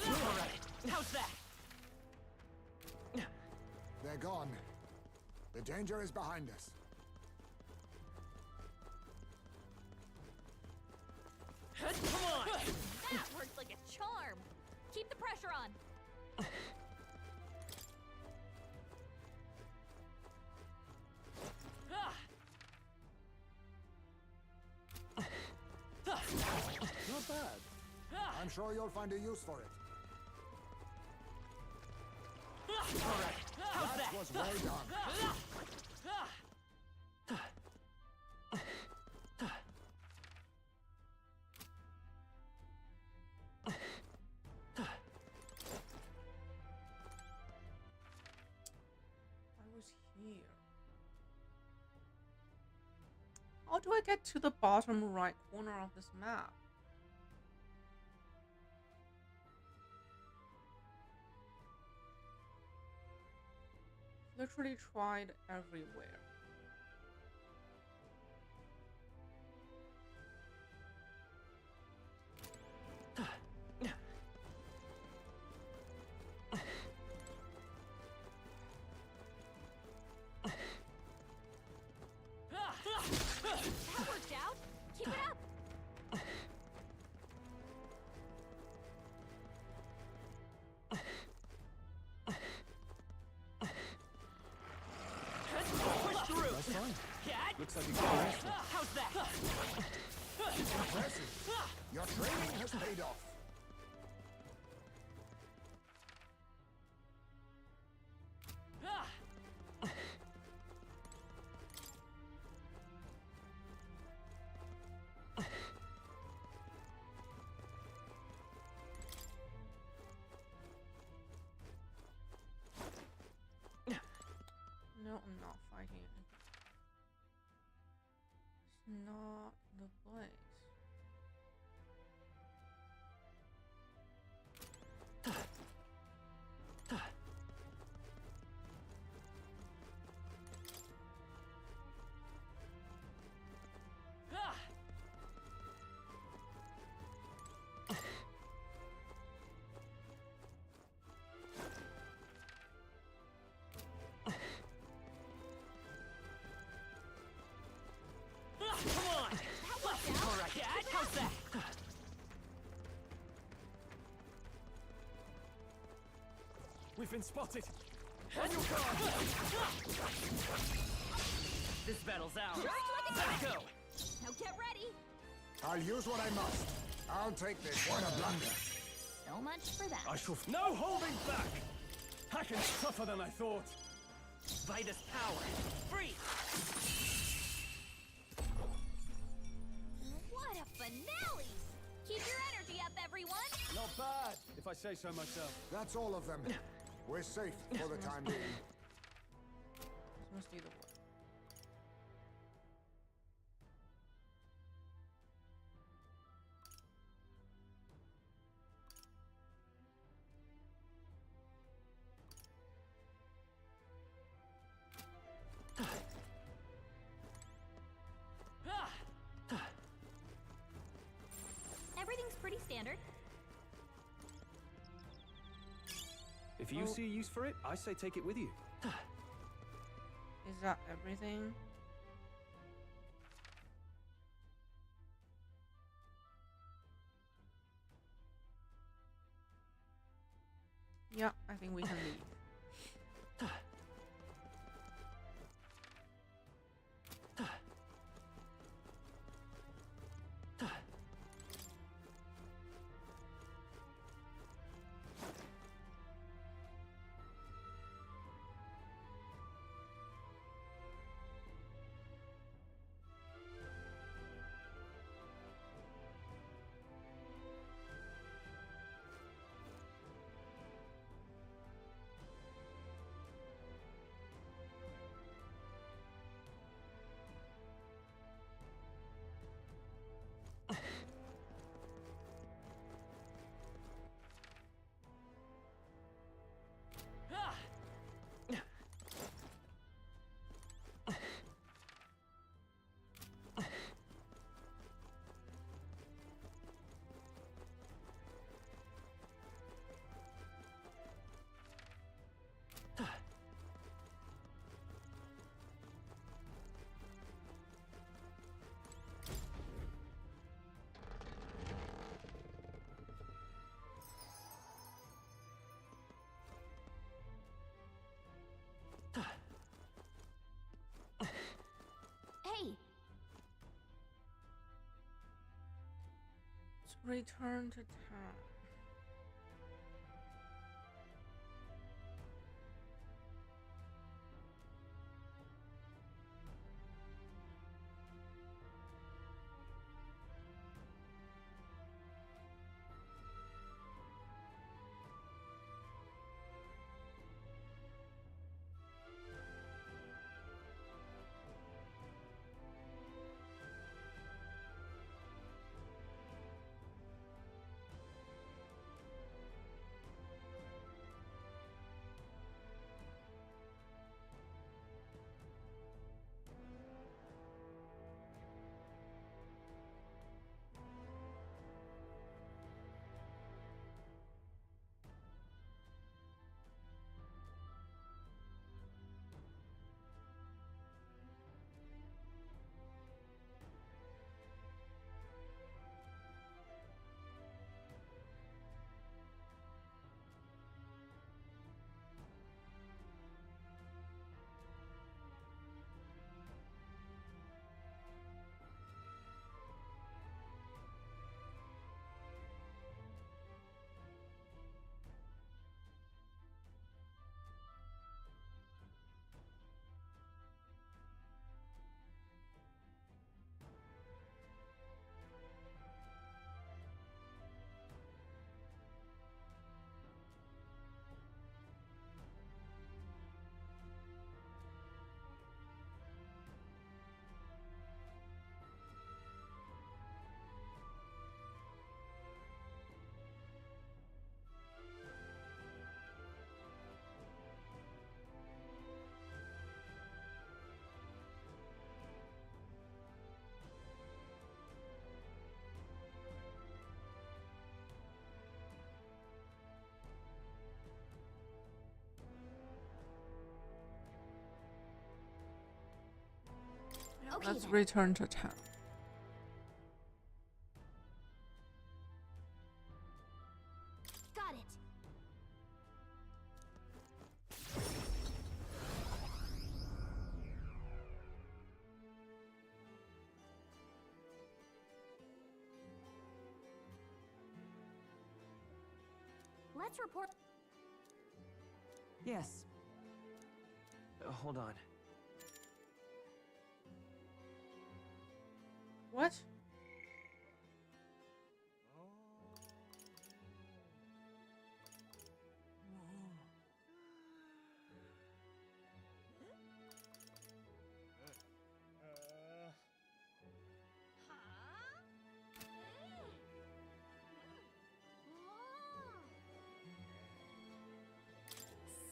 All right. How's that? They're gone. The danger is behind us. Come on! That worked like a charm. Keep the pressure on. Ah! Not bad. Ah! I'm sure you'll find a use for it. All right. How's That that? was well done. Ah! do I get to the bottom right corner of this map? Literally tried everywhere. That worked out. Keep it up. Push through. That's fine. Cat. Looks like you got it. How's that? Impressive. Your training has paid off. No, I'm not fighting it. It's not the place. Come on. That worked out. All right, Cat. How's that? We've been spotted. On your guard. This battle's ours. Charge like a Let's dragon. go. Now get ready. I'll use what I must. I'll take this. What a blunder. So much for that. I shall. No holding back. Haken's tougher than I thought. Vitus power. Free. What a finale! Keep your energy up, everyone. Not bad, if I say so myself. That's all of them. We're safe for the time being. This must be the one. Everything's pretty standard. If you see use for it, I say take it with you. Is that everything? Yeah, I think we can leave. Hey, Let's return to town. Okay, Let's then. return to town. Got it. Let's report. Yes. Hold on. What?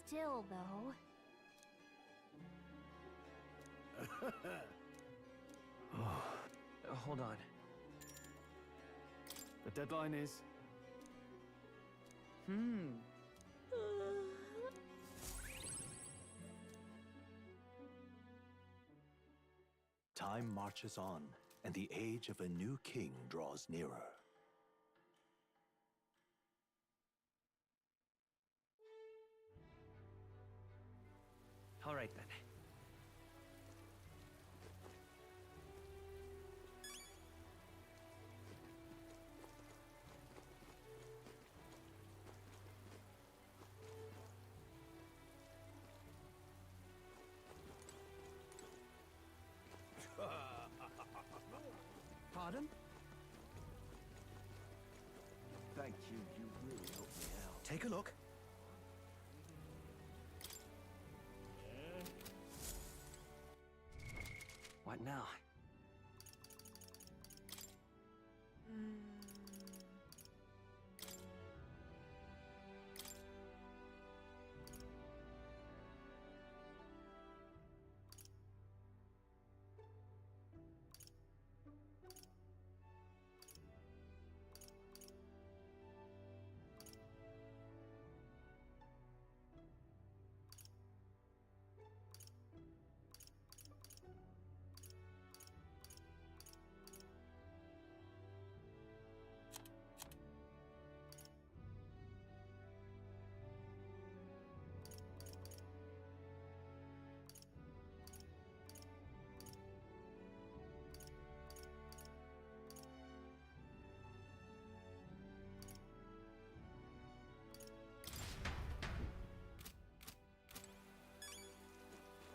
Still, though. Hold on. The deadline is. Time marches on, and the age of a new king draws nearer. All right then. Pardon? Thank you. You really helped me out. Take a look. What now?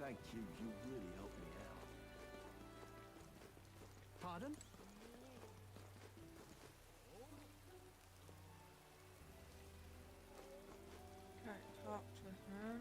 Thank you. You really helped me out. Pardon? Okay, talk to him.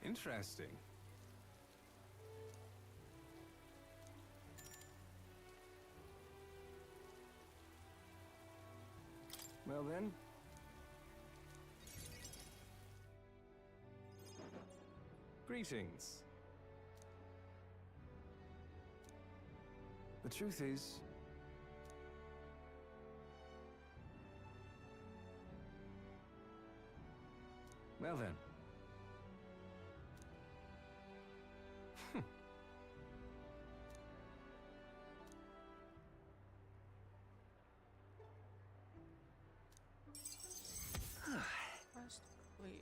Interesting. Well then. Greetings. The truth is, well then. Quest clear.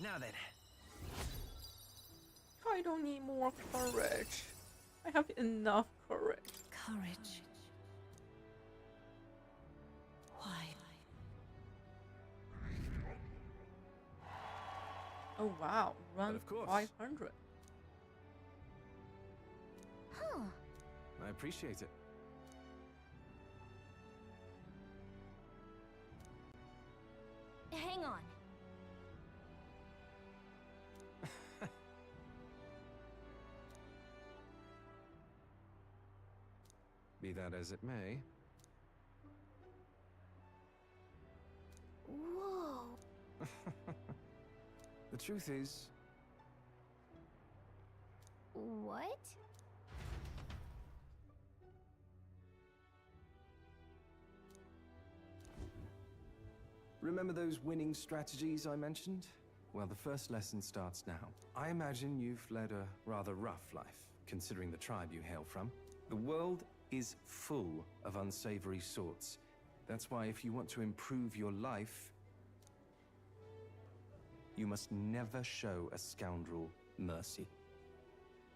Now then. I don't need more courage. I have enough courage. Courage. Why? Oh wow, run of course. 500. Huh. I appreciate it. Hang on. Be that as it may. Whoa. The truth is, What? remember those winning strategies I mentioned? Well, the first lesson starts now. I imagine you've led a rather rough life, considering the tribe you hail from. The world is full of unsavory sorts. That's why if you want to improve your life, you must never show a scoundrel mercy.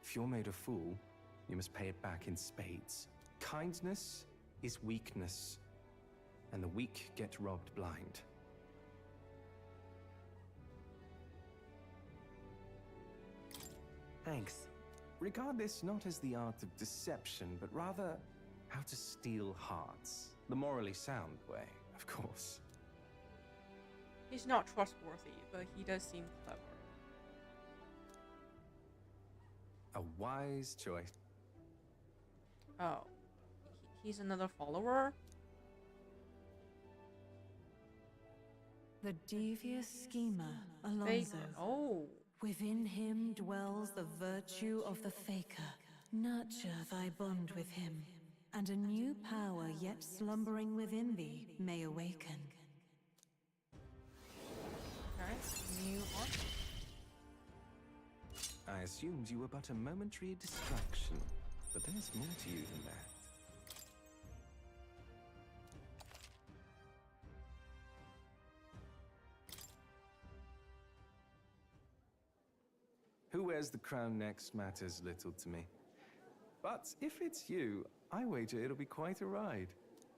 If you're made a fool, you must pay it back in spades. Kindness is weakness, and the weak get robbed blind. Thanks. Regard this not as the art of deception, but rather how to steal hearts. The morally sound way, of course. He's not trustworthy, but he does seem clever. A wise choice. Oh, he's another follower? The devious schemer, Alonso. Faker. Oh. Within him dwells the virtue of the faker. Nurture thy bond with him, and a new power yet slumbering within thee may awaken. Okay, new art. I assumed you were but a momentary distraction, but there's more to you than that. Who wears the crown next matters little to me. But if it's you, I wager it'll be quite a ride.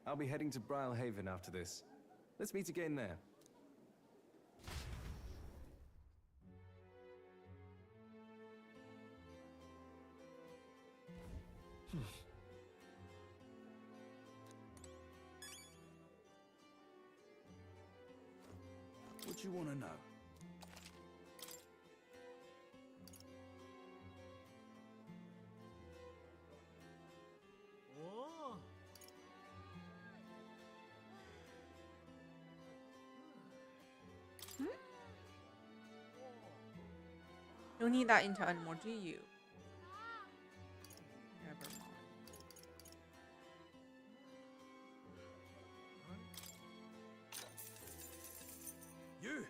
I'll be heading to Brylehaven after this. Let's meet again there. What you want to know? You don't need that into anymore, do you? Never mind. You!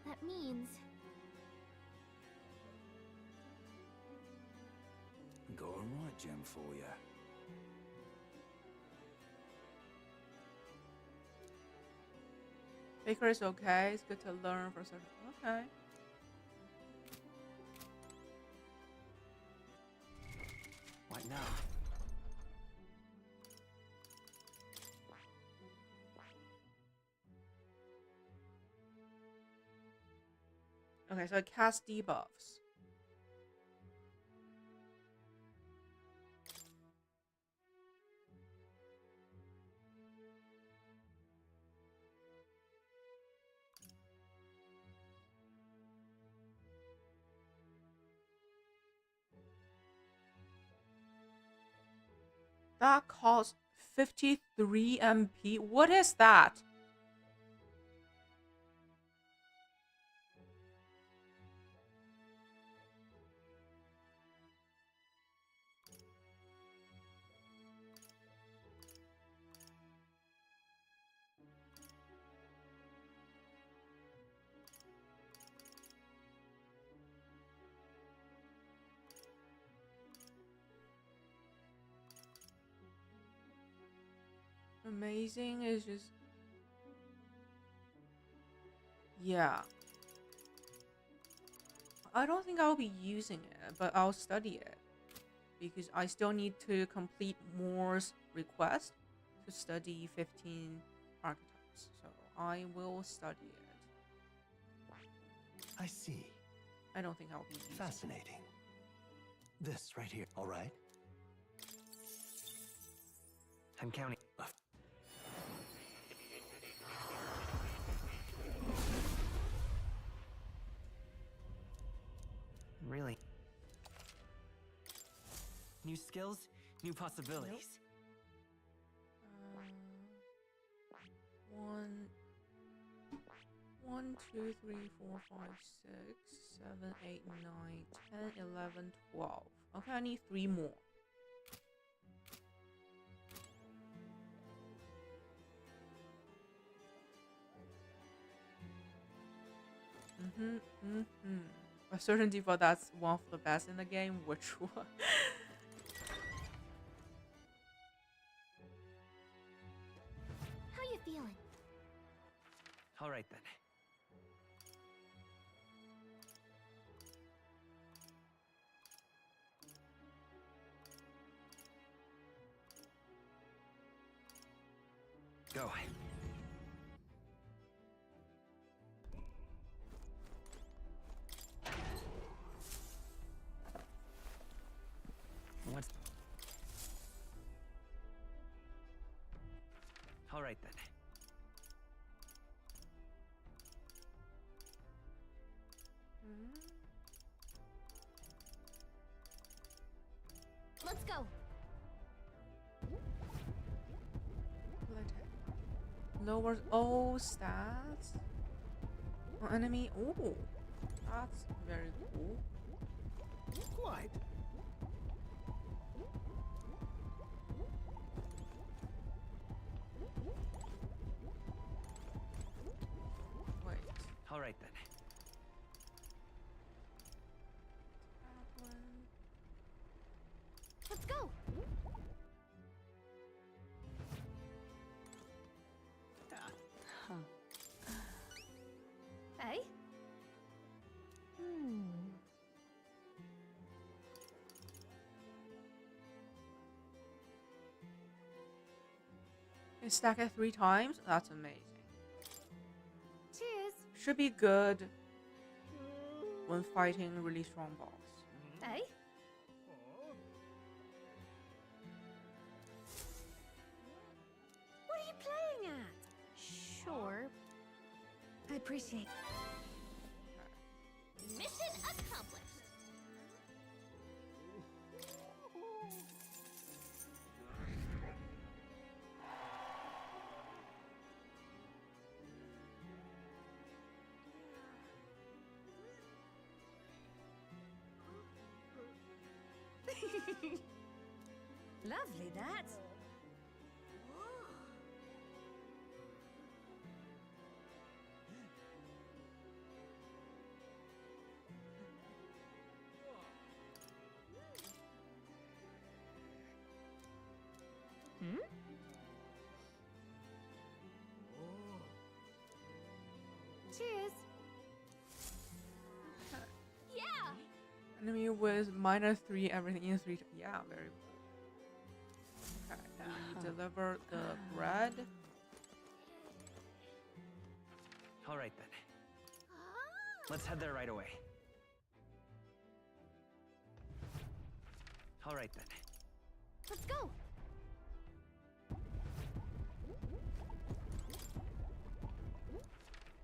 That means Got a right gem for you. Baker is okay. It's good to learn for certain. Okay. What now? Okay, so I cast debuffs. That costs 53 MP. What is that? Amazing is just, yeah. I don't think I'll be using it, but I'll study it because I still need to complete Moore's request to study 15 archetypes. So I will study it. I see. I don't think I'll be using it. Fascinating. This right here, all right? I'm counting. Really. New skills, new possibilities. One, 12. Okay, I need 3 more. A certain default that's one of the best in the game. Which one? How you feeling? All right then. Go. What's... All right then. Let's go. Lowers all stats on enemy. Oh, that's very cool. Quite. Wait. All right then. Let's go. Hey? You stack it 3 times? That's amazing. Cheers. Should be good when fighting really strong boss. Hey? What are you playing at? Sure. I appreciate. Mission accomplished. Lovely, that. Cheers. Yeah. Enemy with -3 everything in 3. Yeah, very cool. Okay, we deliver the bread. All right then. Let's head there right away. All right then. Let's go.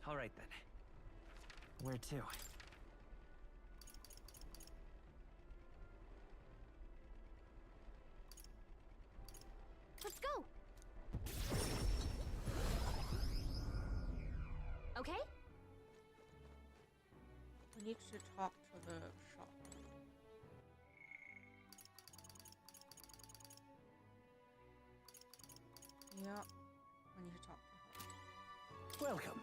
All right then. Where to? Let's go. Okay? We need to talk to the shop. Yeah, I need to talk to her. Welcome.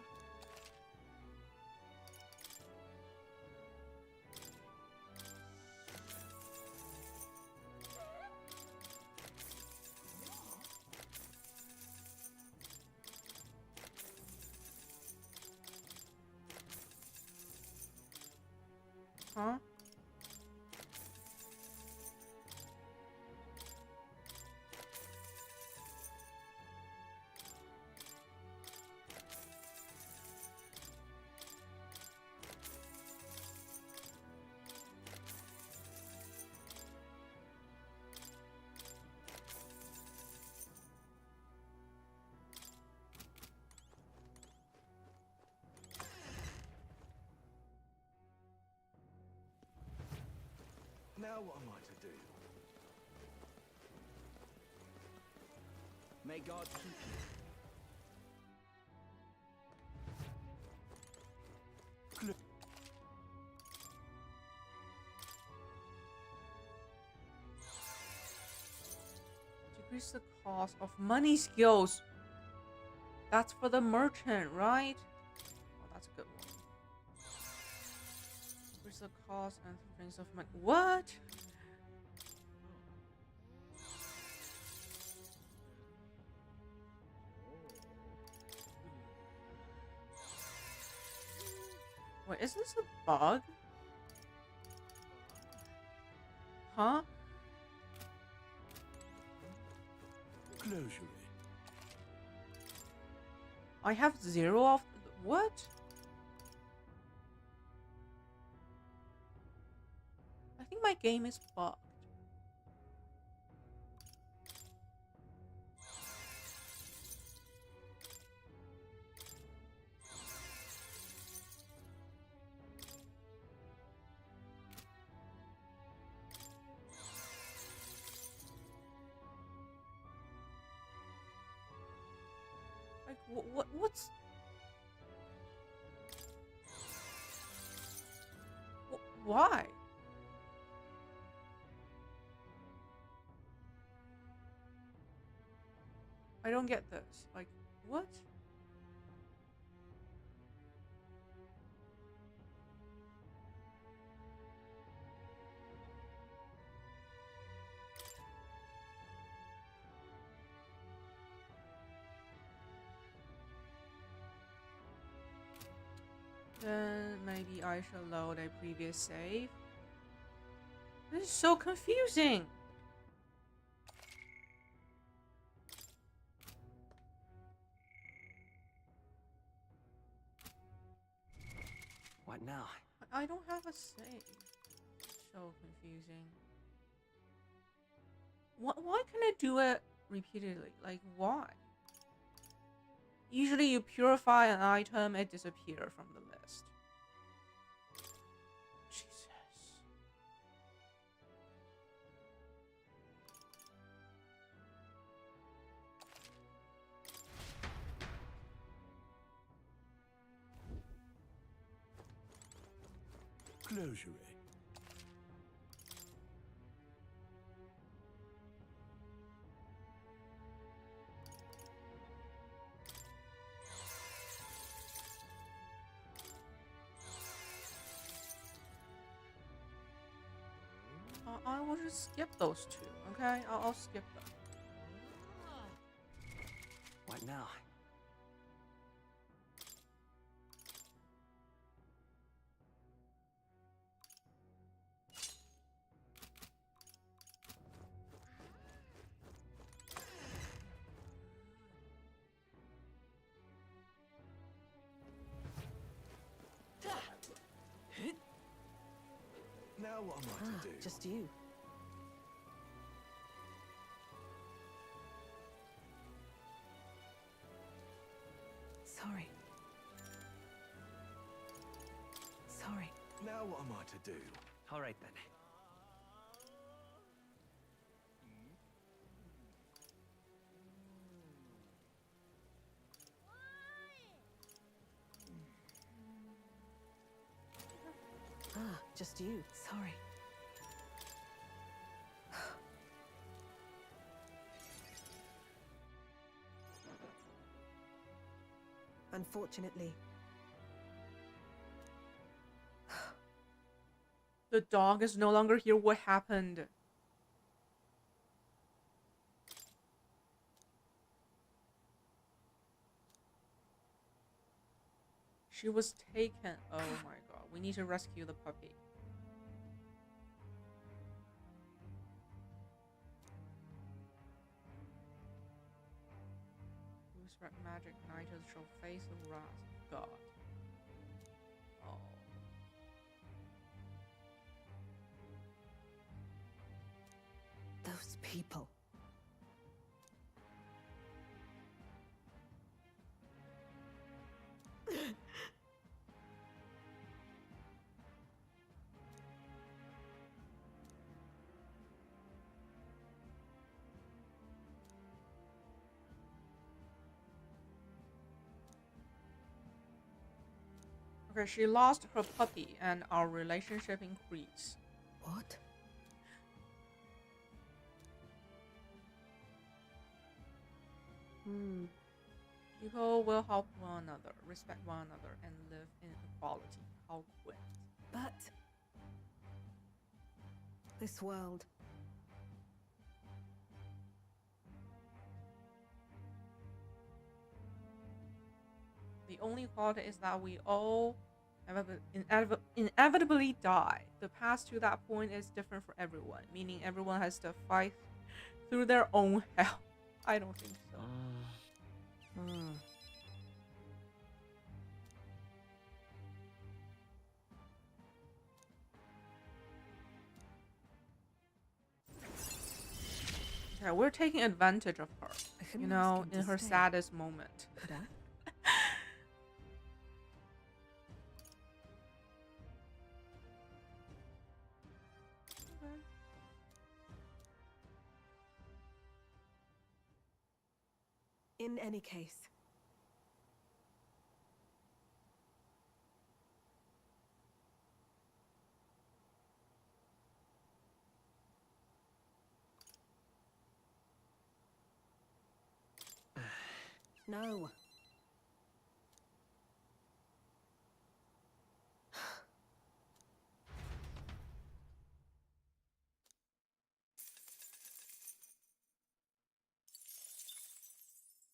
Huh? Now what am I to do? May God keep you. Decrease the cost of money skills. That's for the merchant, right? Oh, that's a good one. Decrease the cost and things of money. What? Wait, is this a bug? Huh? Closure. I have 0 of what? I think my game is bugged. Like what's why? I don't get this. Like, what? Then maybe I shall load a previous save. This is so confusing. What now? I don't have a save. So confusing. Why can I do it repeatedly? Like, why? Usually you purify an item, it disappears from the list. Jesus. Closure. I will just skip those two, okay? I'll skip them. What now? Now what am I to do? Just you. Sorry. Sorry. Now what am I to do? All right then. Just you. Sorry. Unfortunately. The dog is no longer here. What happened? She was taken. Oh my god. We need to rescue the puppy. Use red magic niters shall face the wrath of God. Oh. Those people. Okay, she lost her puppy and our relationship increased. What? People will help one another, respect one another, and live in equality. How quaint. But this world. The only equality is that we all inevitably die. The path to that point is different for everyone, meaning everyone has to fight through their own hell. I don't think so. Okay, we're taking advantage of her, you know, in her saddest moment. Could I? In any case, no.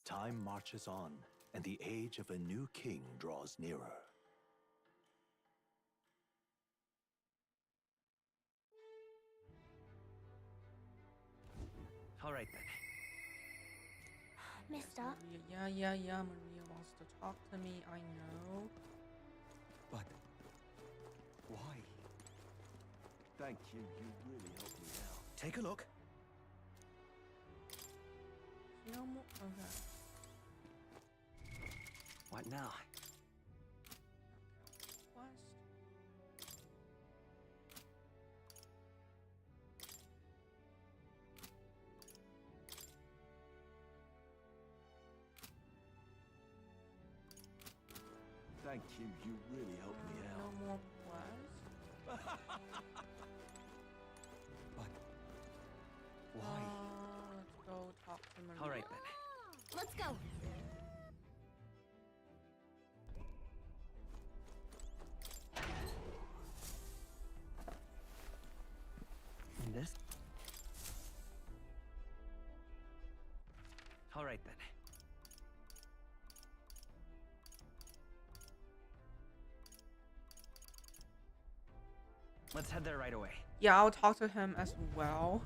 Time marches on, and the age of a new king draws nearer. All right then. Mister, Yeah. Maria wants to talk to me. I know. But why? Thank you. You really helped me out. Take a look. No more. Okay. What now? Quest. Thank you. You really helped me No out. more quest. But why? Let's go talk to Maria. All right then. let's go. And this? All right then. Let's head there right away. Yeah, I'll talk to him as well.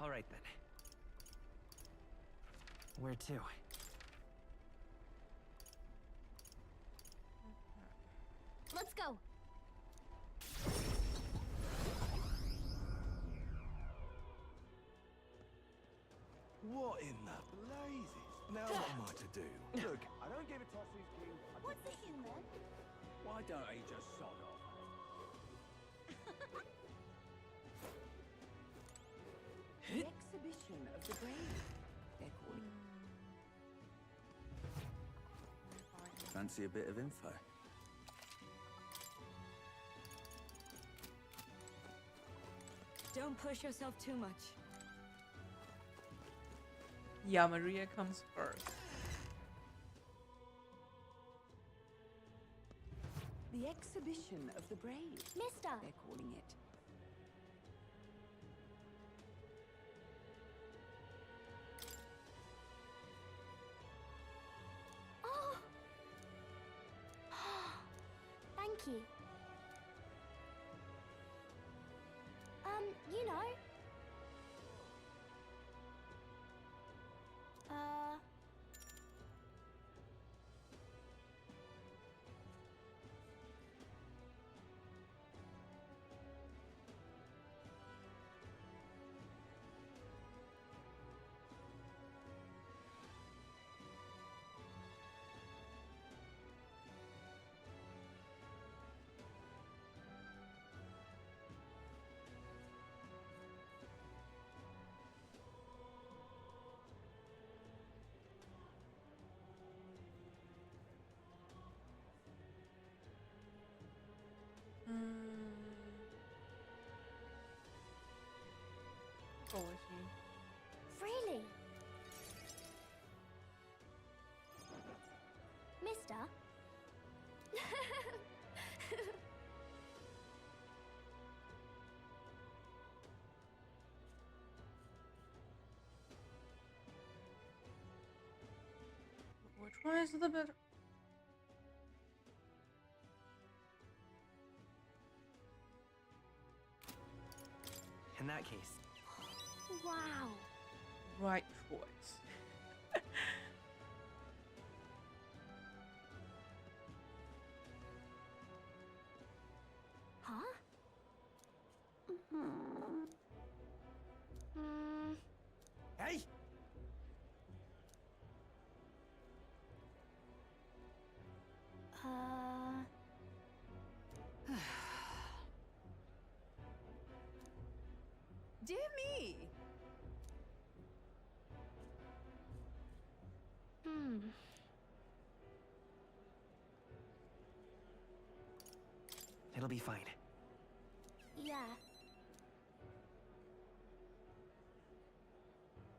All right then. Where to? Let's go. What in the blazes? Now what am I to do? Look, I don't give a toss who's king. What's the human? Why don't he just sod off? The exhibition of the brave, they're calling it. Fancy a bit of info? Don't push yourself too much. Yeah, Maria comes first. The exhibition of the brave, Mister, they're calling it. oh. Thank you. You know. go with you. Really? Mister? Which one is the better? In that case, Wow. Right choice. Huh? Hmm. Hey! Dear me! Hmm. it'll be fine. Yeah.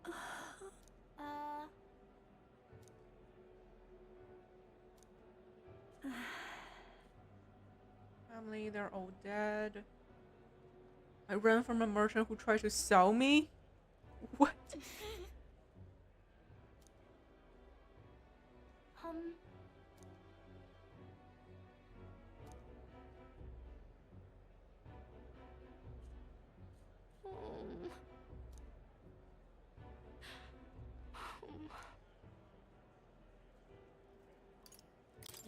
Uh. Family, they're all dead. I ran from a merchant who tried to sell me? What? Um. Hmm.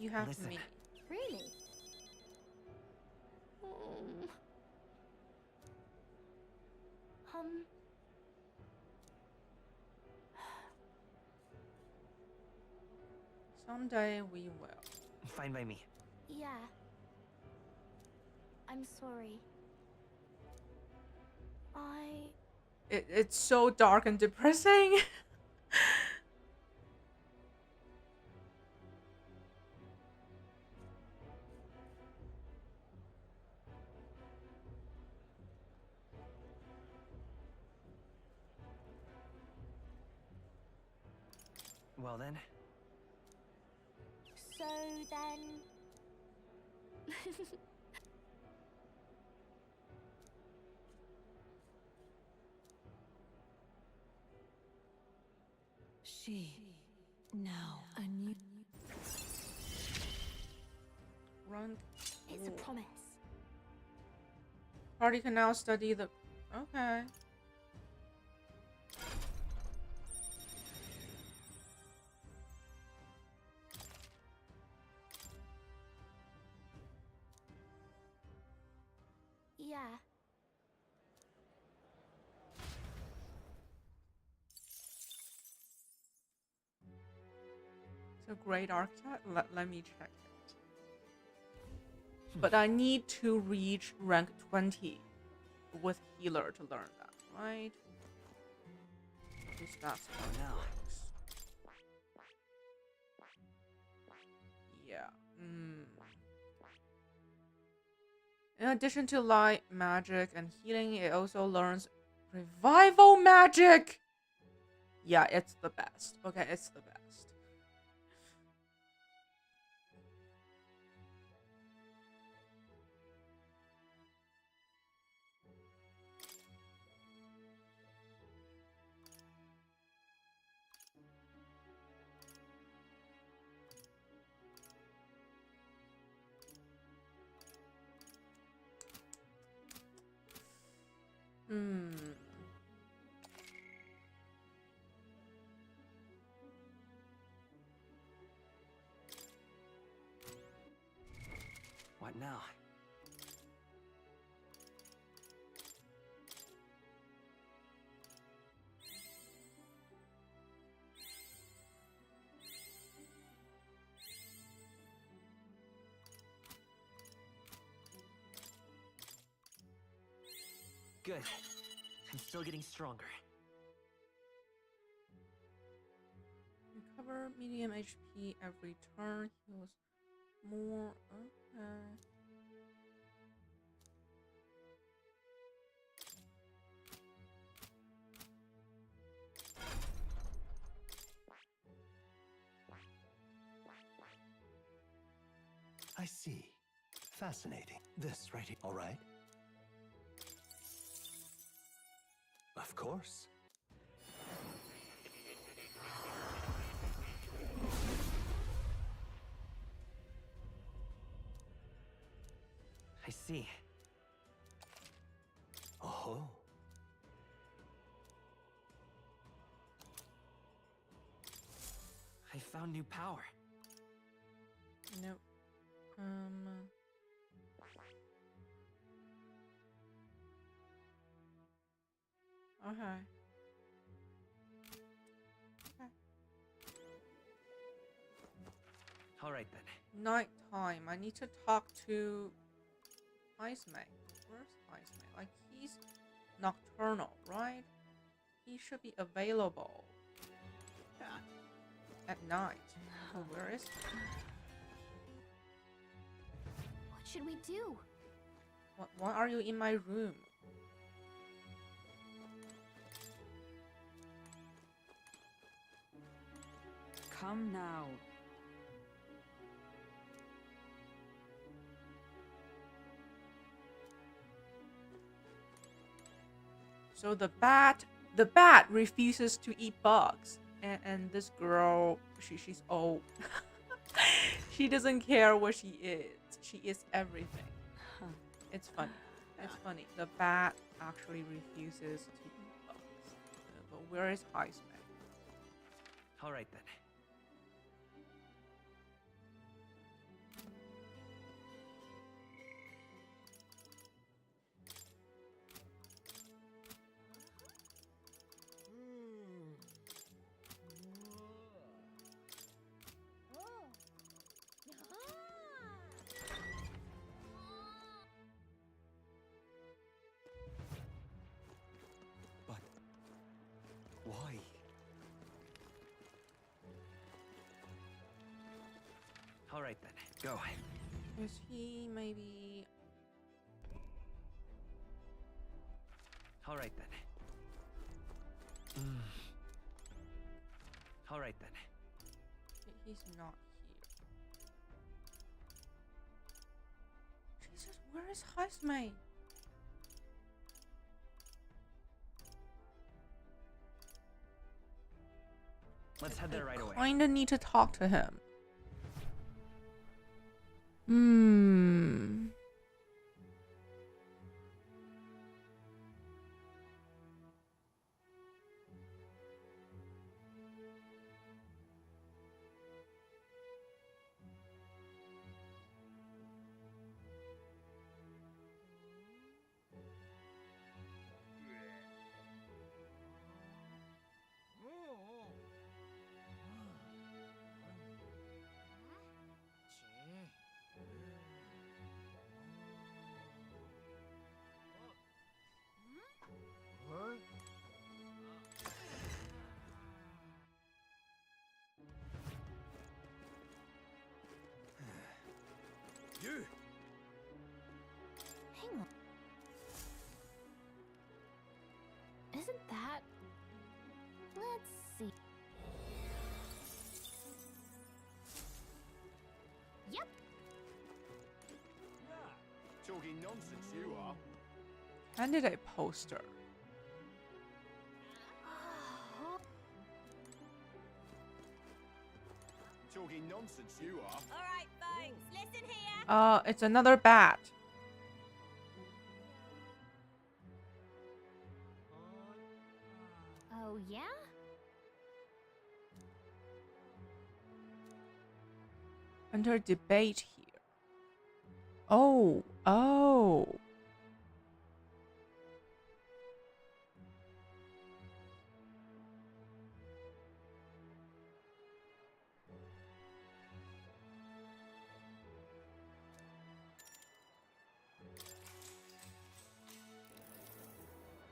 You have Listen. me. Really? Hmm. Um. Someday we will. Fine by me. Yeah. I'm sorry. It's so dark and depressing. Well then, So then. She, now a new... Rank. It's a promise. Party can now study the. Okay. Yeah. It's a great archetype. Let me check it. But I need to reach rank 20 with healer to learn that, right? Because that's how it now. works. Yeah. In addition to light magic and healing, it also learns revival magic. Yeah, it's the best. Okay, it's the best. what now? Good. I'm still getting stronger. Recover medium HP every turn. Heals more. Okay. I see. Fascinating. This right here. All right. Of course. I see. Oh. I found new power. Nope. Okay. All right then. Nighttime. I need to talk to Ice May. Where's Ice May? Like, he's nocturnal, right? He should be available at night. So where is he? What should we do? Why are you in my room? Come now. So the bat refuses to eat bugs, and this girl, she's old. She doesn't care what she is. She is everything. It's funny. It's funny. The bat actually refuses to eat bugs. But where is Ice May? All right then. But why? All right then. Go. Is he maybe? All right then. All right then. He's not here. Jesus, where is Ice May? Let's head there right away. Kinda need to talk to him. You! Hang on. Isn't that... Let's see. Yep. Talking nonsense, you are. Candidate poster. Talking nonsense, you are. All right, folks, listen here. It's another bat. Oh, yeah? Under debate here. Oh.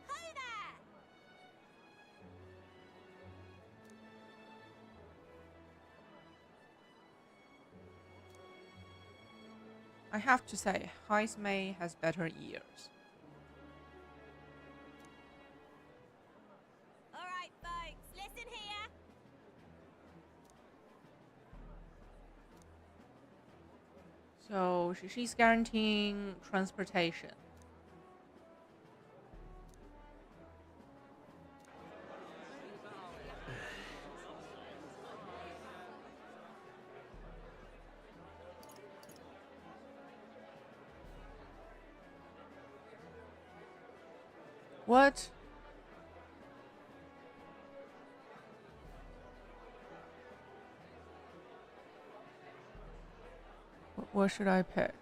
Hi there! I have to say, Ice May has better ears. All right, folks, listen here. So So she's guaranteeing transportation. What? What should I pick?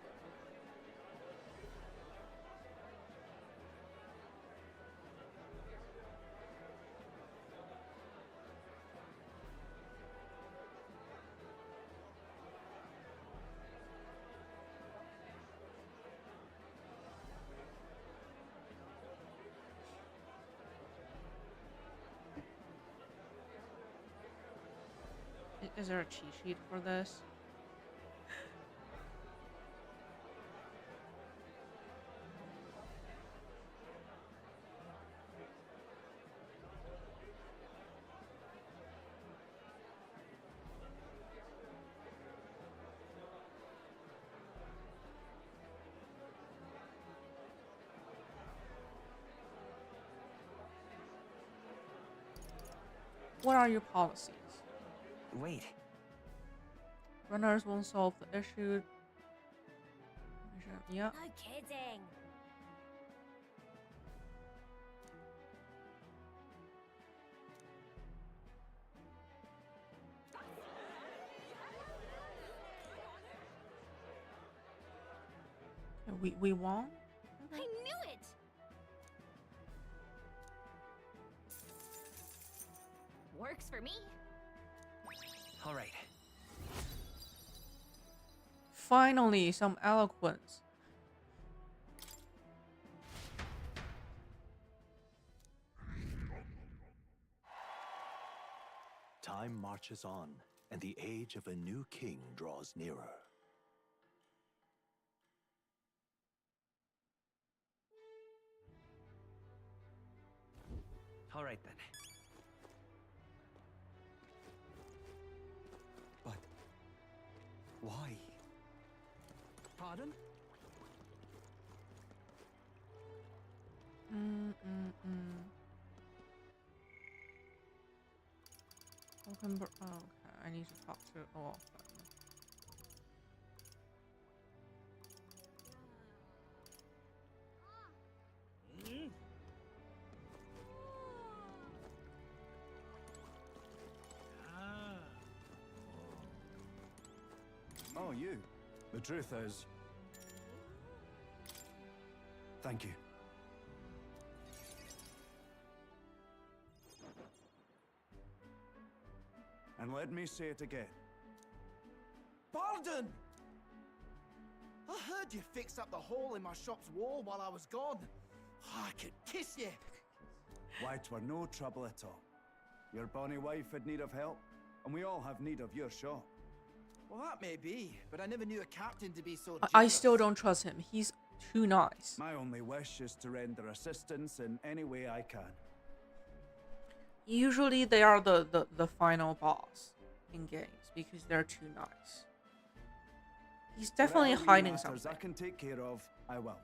Is there a cheat sheet for this? What are your policies? Wait. Runners won't solve the issue. Yeah. No kidding. We won? I knew it. Works for me. All right. Finally, some eloquence. Time marches on, and the age of a new king draws nearer. All right then. But why? Pardon? Okay, I need to talk to Olaf. Oh, you. The truth is... Thank you. And let me say it again. Pardon! I heard you fixed up the hole in my shop's wall while I was gone. I could kiss you. Why, 'twere no trouble at all. Your bonny wife had need of help, and we all have need of your shop. Well, that may be, but I never knew a captain to be so I still generous. don't trust him. He's too nice. My only wish is to render assistance in any way I can. Usually they are the final boss in games because they're too nice. He's definitely Whatever wee hiding matters something. I can take care of, I will.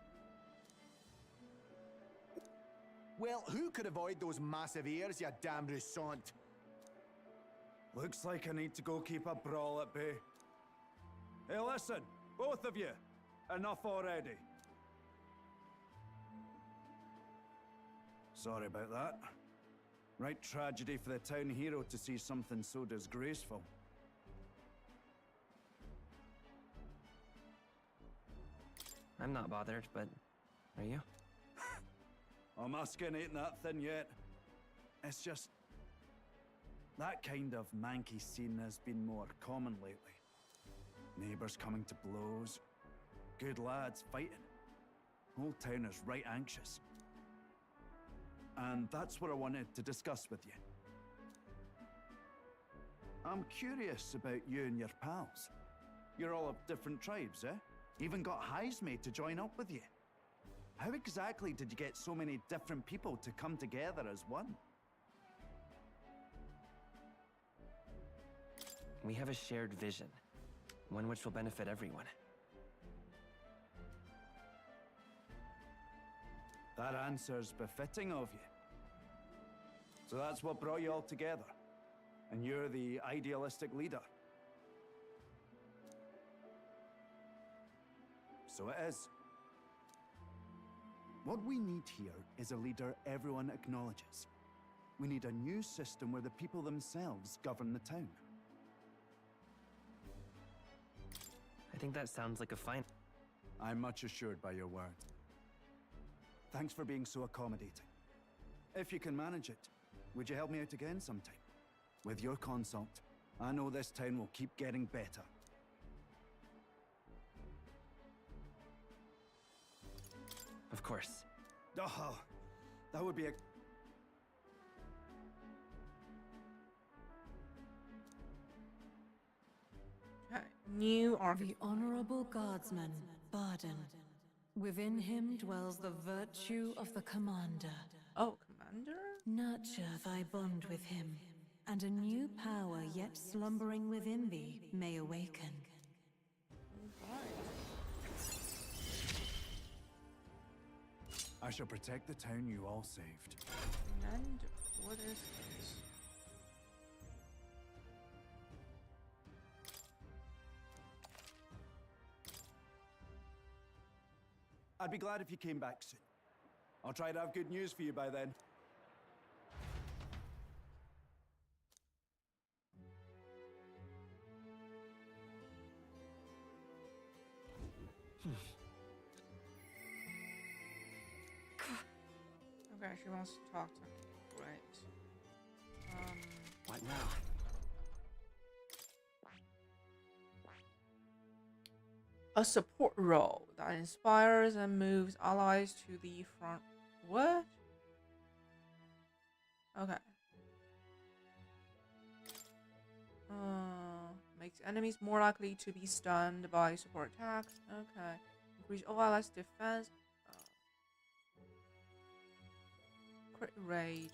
Well, who could avoid those massive ears, you damn russant? Looks like I need to go keep a brawl at bay. Hey, listen, both of you. Enough already. Sorry about that. Right tragedy for the town hero to see something so disgraceful. I'm not bothered, but are you? Oh, my skin ain't that thin yet. It's just... that kind of manky scene has been more common lately. Neighbours coming to blows. Good lads fighting. Whole town is right anxious. And that's what I wanted to discuss with you. I'm curious about you and your pals. You're all of different tribes, eh? Even got Highs made to join up with you. How exactly did you get so many different people to come together as one? We have a shared vision, one which will benefit everyone. That answer's befitting of you. So that's what brought you all together. And you're the idealistic leader. So it is. What we need here is a leader everyone acknowledges. We need a new system where the people themselves govern the town. I think that sounds like a fine... I'm much assured by your words. Thanks for being so accommodating. If you can manage it, would you help me out again sometime? With your consult, I know this town will keep getting better. Of course. Oh, that would be a... Okay. New The architect. honorable guardsman, Barden. Within him dwells the virtue of the commander. Oh, commander? Nurture thy bond with him, and a new power yet slumbering within thee may awaken. I shall protect the town you all saved. Commander. What is this? I'd be glad if you came back soon. I'll try to have good news for you by then. Okay, she wants to talk to me. Great. What now? A support role that inspires and moves allies to the front. What? Okay. Makes enemies more likely to be stunned by support attacks. Okay. Increase all allies' defense. Crit rate.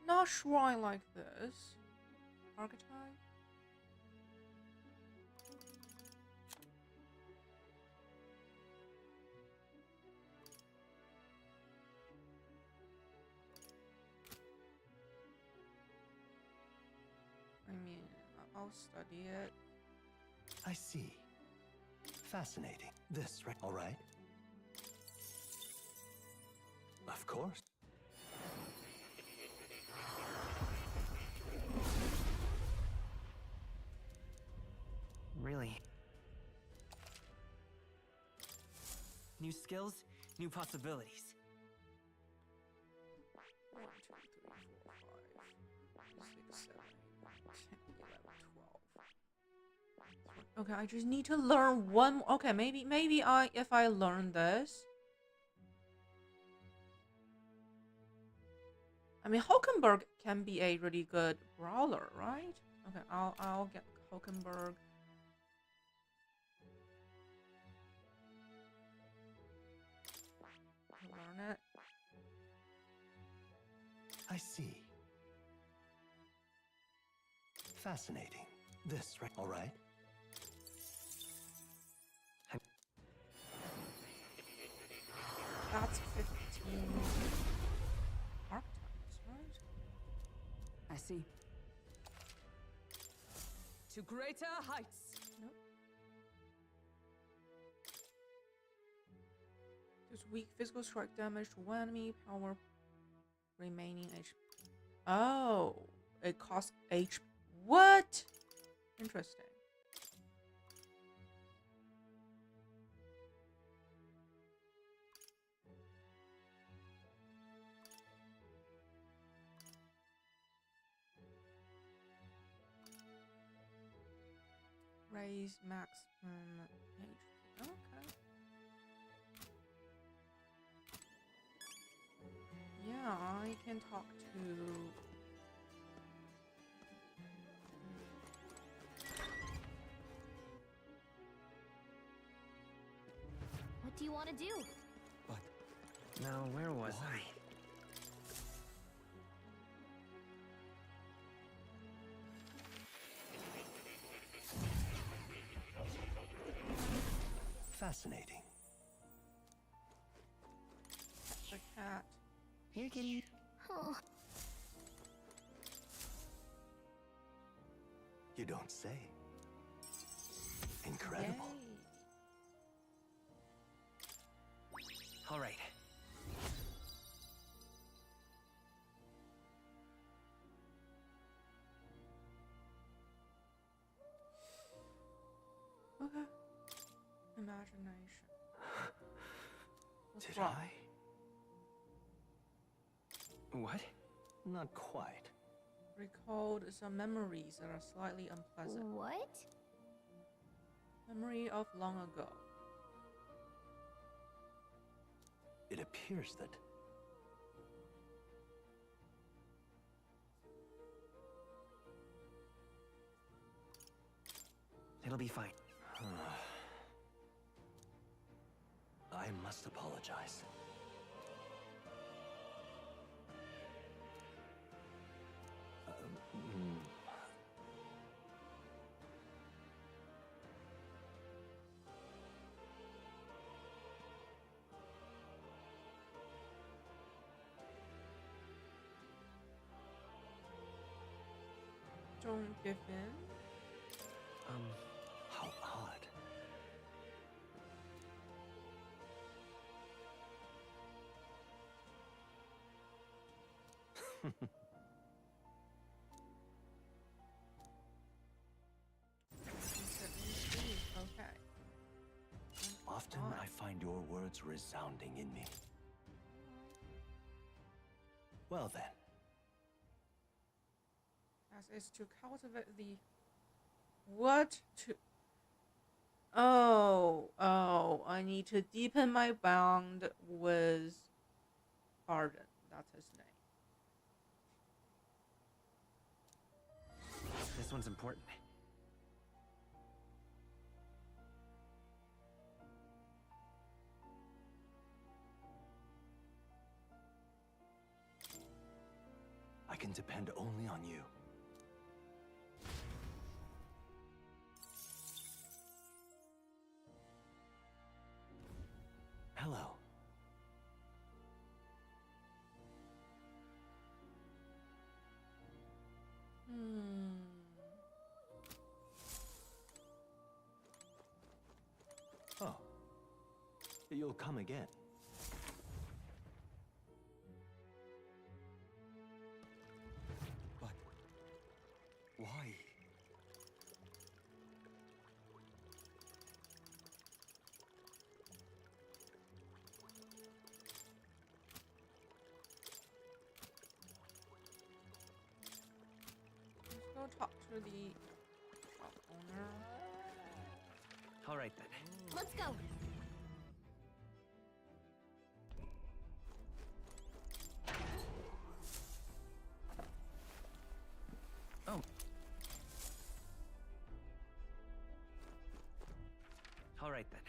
Not sure I like this. Archetype? I mean, I'll study it. I see. Fascinating. This, right? All right. Of course. Really? New skills, new possibilities. 1, 2, 3, 4, 5, 6, 7, 8, 10, 11, 12. Okay, I just need to learn one more. Okay, maybe if I learn this. I mean, Hulkenberg can be a really good brawler, right? Okay, I'll get Hulkenberg. Learn it. I see. Fascinating. This, right? All right. That's 15 archetypes, right? I see. To greater heights. Nope. Does weak physical strike damage to one enemy, power remaining HP. Oh, it costs HP. What? Interesting. Raise maximum HP. Okay. Yeah, I can talk to... What do you want to do? Now, where was fascinating. The cat. Here, kitty. Oh. You don't say. Incredible. Yay. All right. Okay. Imagination. What's Did wrong? What? Not quite. Recalled some memories that are slightly unpleasant. What? Memory of long ago. It appears that It'll be fine. I must apologize. Don't give in. How odd. Okay. Often I find your words resounding in me. Well then, As is to cultivate the what to oh, I need to deepen my bond with Arden. That's his name. This one's important. I can depend only on you. Hello. Oh. You'll come again. But why? Let's go talk to the shop owner. All right then. Let's go. Oh. All right then.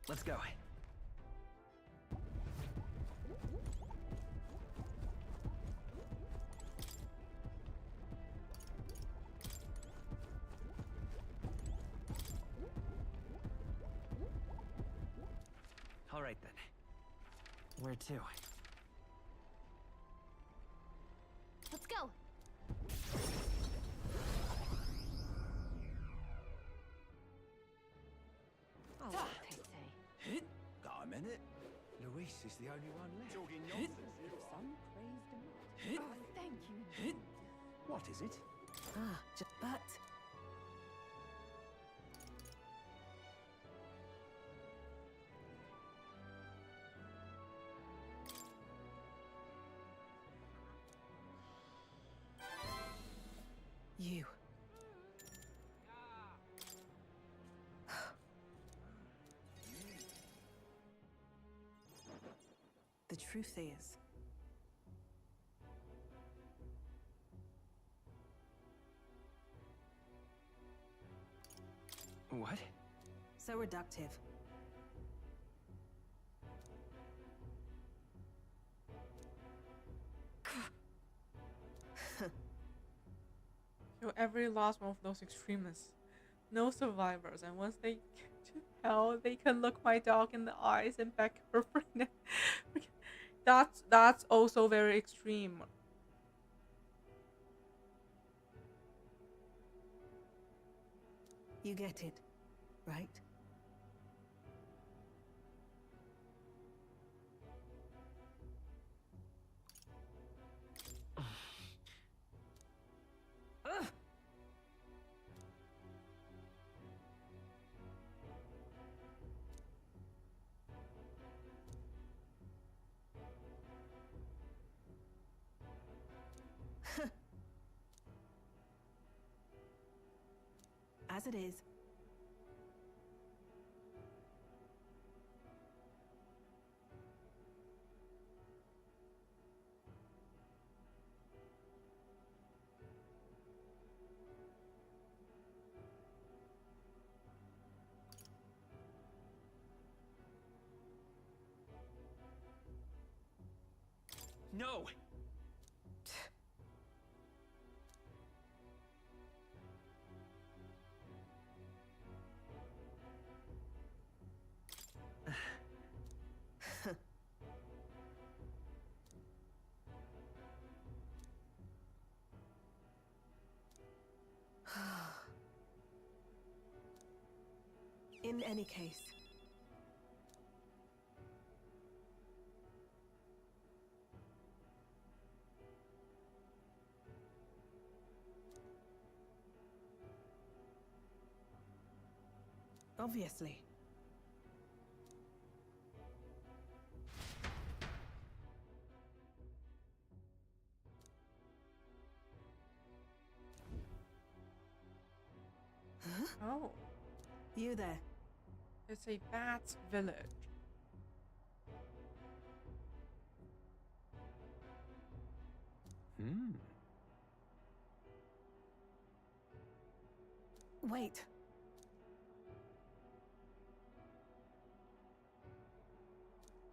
Let's go. All right then. Where to? Let's go. Oh, what they say. Got a minute? Luis is the only one left. Talking nonsense. Some praised him. Oh, thank you. What is it? But you. The truth is, What? so reductive. To every last one of those extremists. No survivors, and once they get to hell, they can look my dog in the eyes and beg for forgiveness. That's also very extreme. You get it, right? As it is. No! In any case. Obviously. Oh, You there. it's a bat's village. Wait.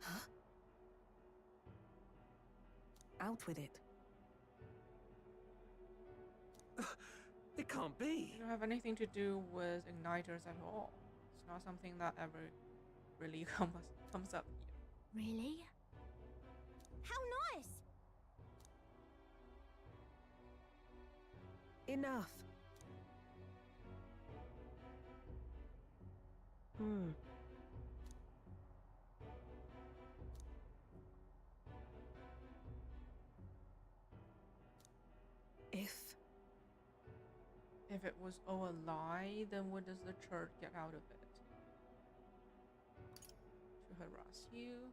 Huh? Out with it. It can't be. You don't have anything to do with igniters at all. It's not something that ever really comes up here. Really? How nice! Enough. If it was all a lie, then what does the church get out of it? To harass you?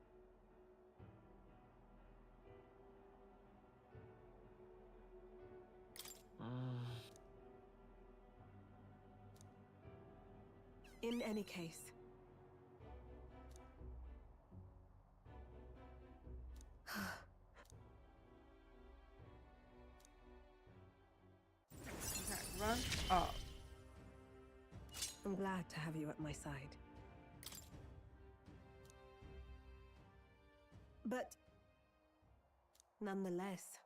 In any case. Okay, run up. I'm glad to have you at my side. But nonetheless,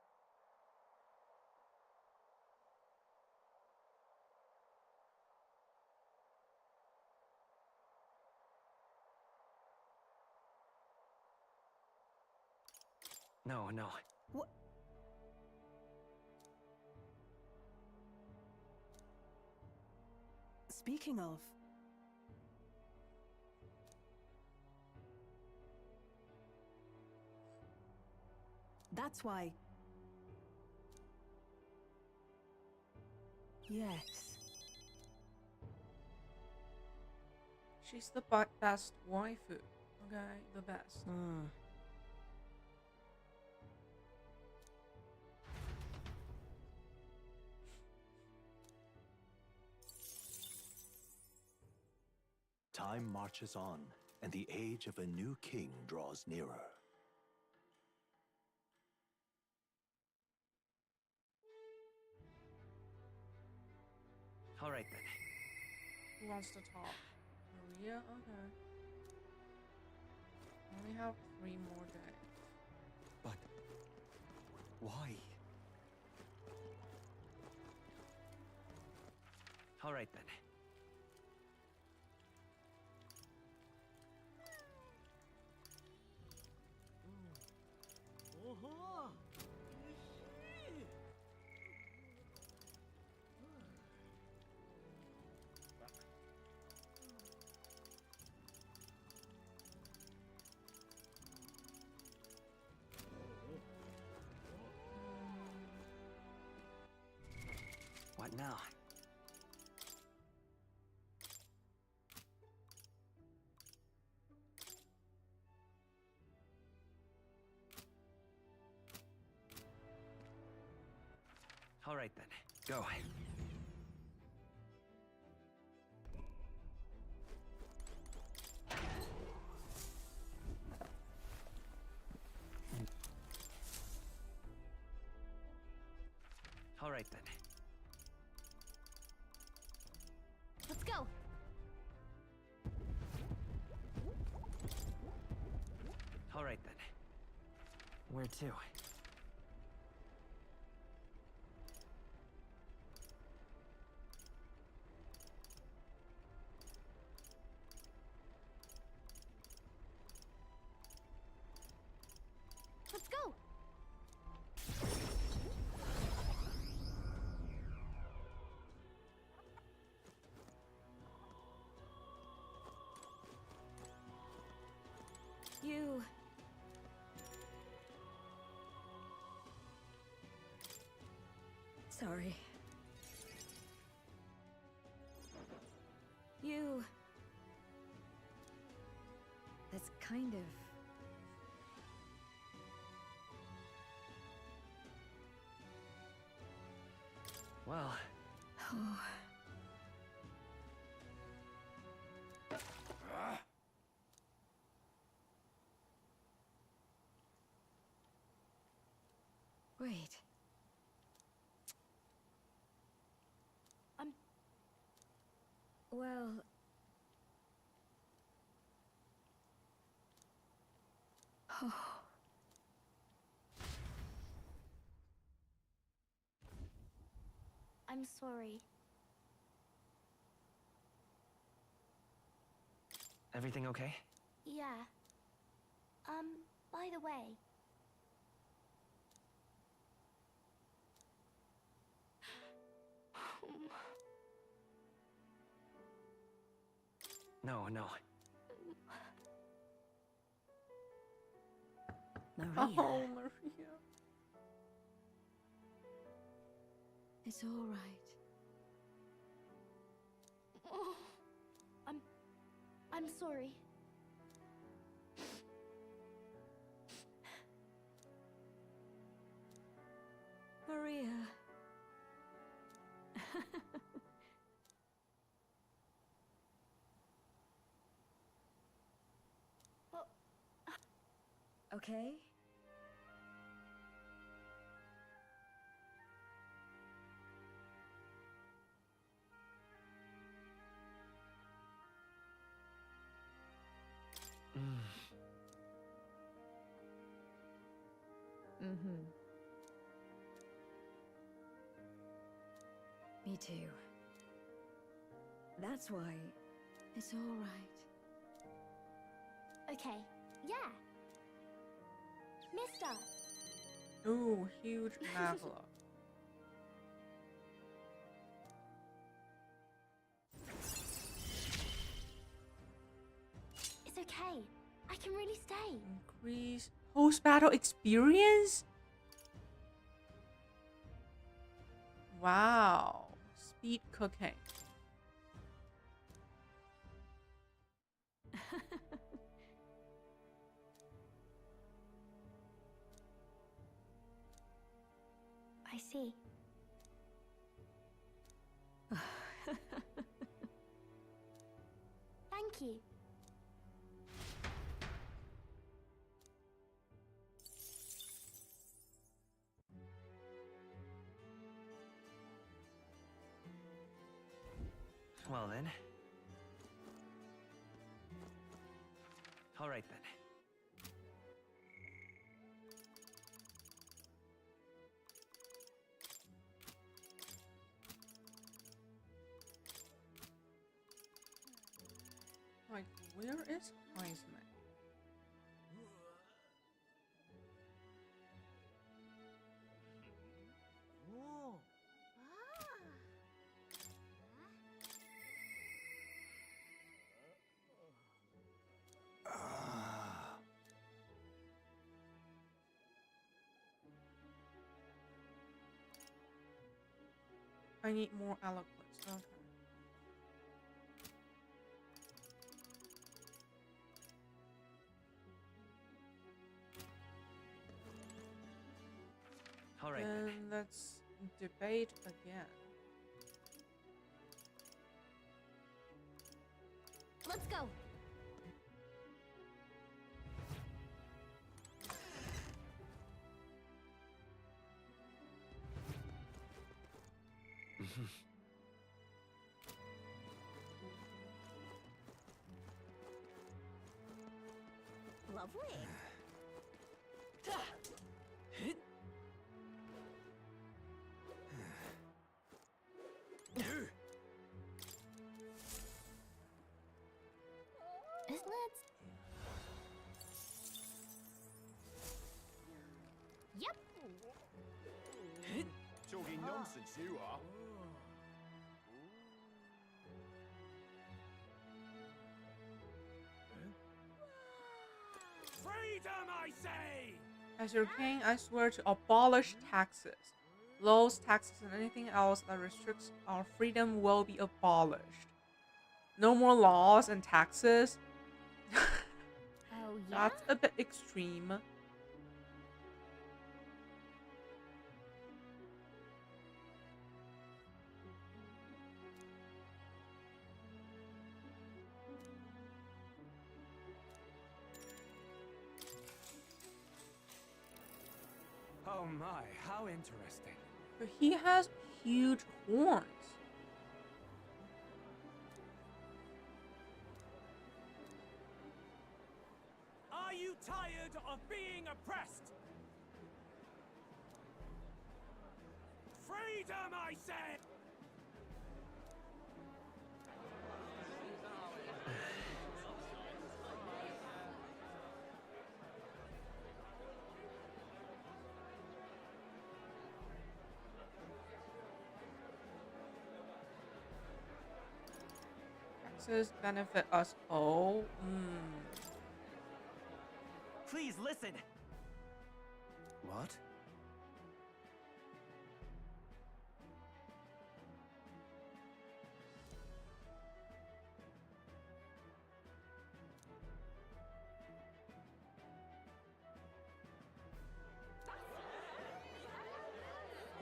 No, no. what? Speaking of, that's why. Yes. She's the best waifu. Okay, the best. Time marches on, and the age of a new king draws nearer. All right then. Who wants to talk? Maria? Okay. Only have 3 more days. But why? All right then. What now? All right then, go. All right then. Let's go. All right then. Where to? Let's go. You... Sorry. You... That's kind of... Well, Oh... Wait. Well... Oh... I'm sorry. everything okay? Yeah. By the way. No, no. Maria, Oh, Maria. it's all right. Oh, I'm sorry. Maria. Okay? Mm-hmm. Me too. That's why it's all right. Okay, yeah. Mister! Ooh, huge magla. It's okay. I can really stay. Increase post-battle experience? Wow. Speed cooking. I see. Thank you. Well then. All right then. Like, where is Heisman? I need more eloquence. Okay. All right. Then let's debate again. Let's go. Lovely. Let's. Yep. Talking nonsense, you are. Freedom, I say! As your king, I swear to abolish taxes. Laws, taxes, and anything else that restricts our freedom will be abolished. No more laws and taxes? Oh, yeah? That's a bit extreme. Oh my, how interesting. But he has huge horns. Are you tired of being oppressed? Freedom, I say! Taxes benefit us all. Please listen. What?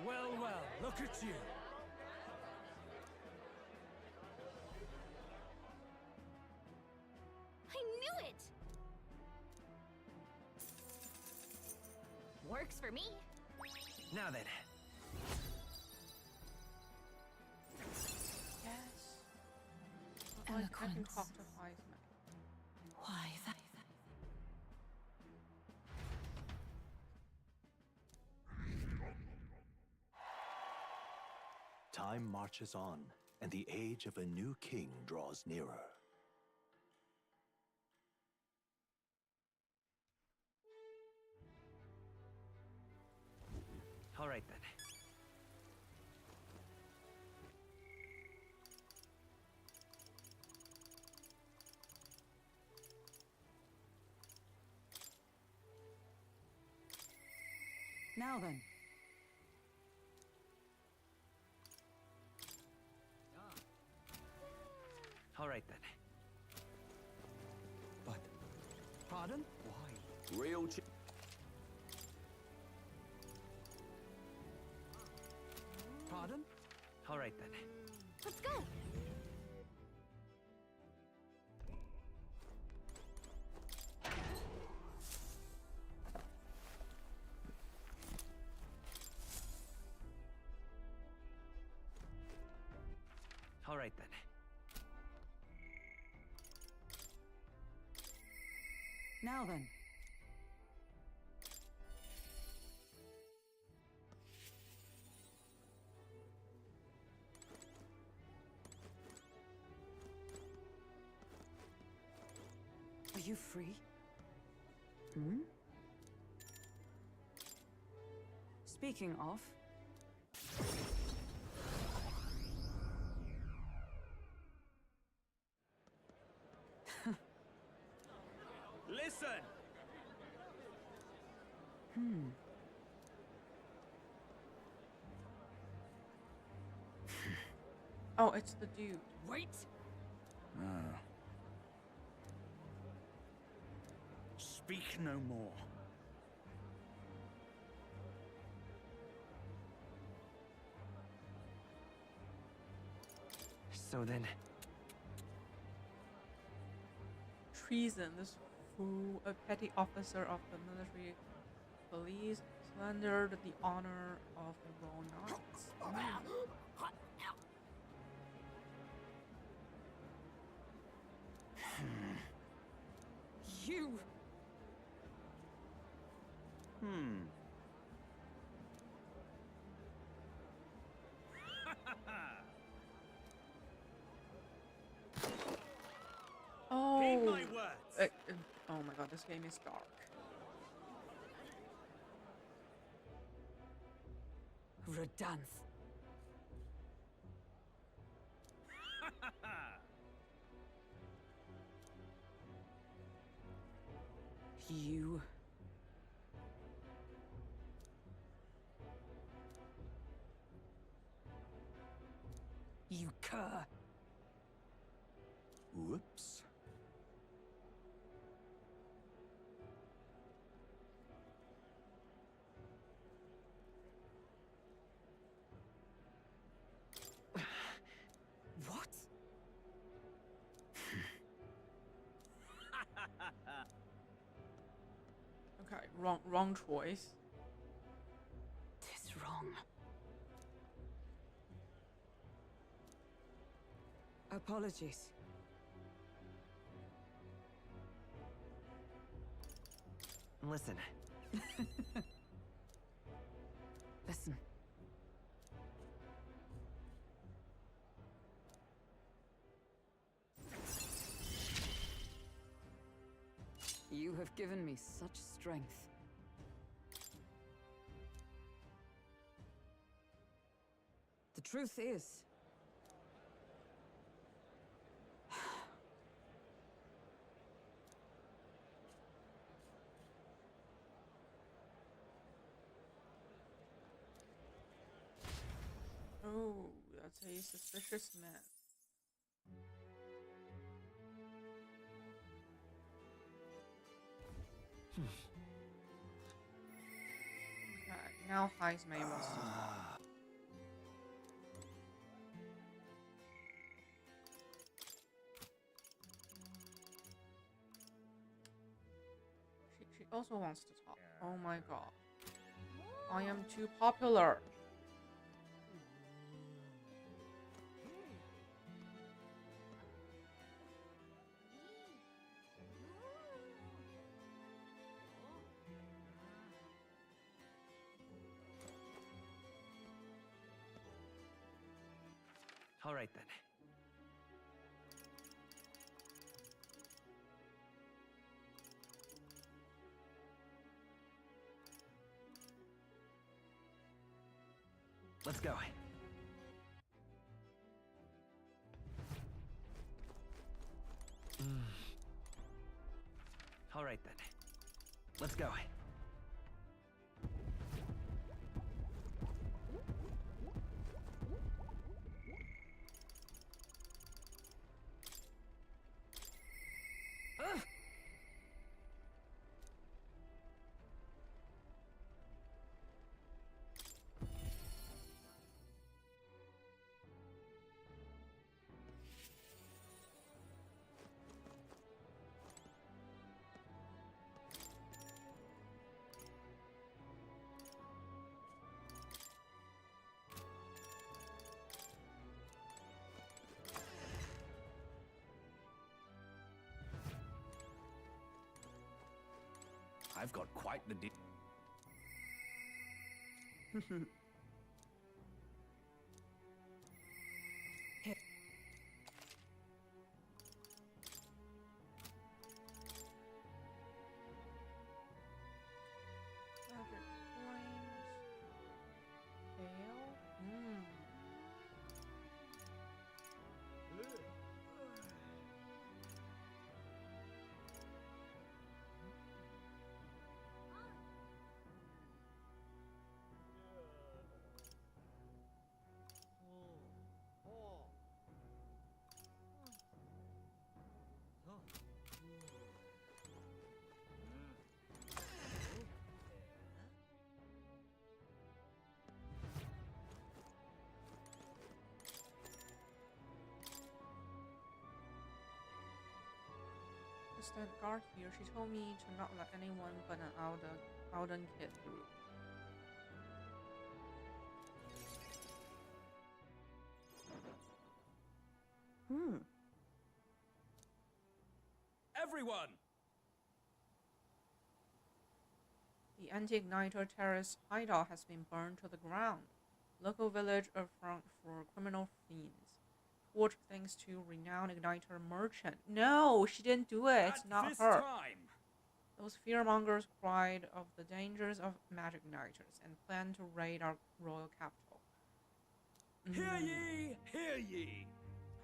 Well, well, look at you. I knew it! Works for me. Now then. Yes. I can Eloquence. talk to Heisman. Why that? Time marches on, and the age of a new king draws nearer. All right then. Now then. All right then. But, pardon? Why? Real Pardon? All right then. Let's go. All right then. Now then. you free? Hmm? Speaking of... Listen! Oh, it's the dude. Wait! Speak no more. So then, Treason. This fool, a petty officer of the military police, slandered the honor of the royal knights. You! Heed Oh, my words! oh my god, this game is dark. Redanth. You... You cur. Whoops. What? Okay, wrong choice. Tis wrong. Apologies. listen. Listen. You have given me such strength. The truth is... Oh, that's a suspicious man. Okay, now Heismay wants to talk. She also wants to talk. Oh my god. I am too popular. All right then. Let's go. All right then. Let's go. I've got quite the stand guard here. She told me to not let anyone but an Alden kid through. Everyone! The anti-igniter terrorist hideout has been burned to the ground. Local village a front for criminal fiends. Forged thanks to renowned igniter merchant. No, she didn't do it. It's not this her. time. Those fearmongers cried of the dangers of magic igniters and planned to raid our royal capital. Hear ye! Hear ye!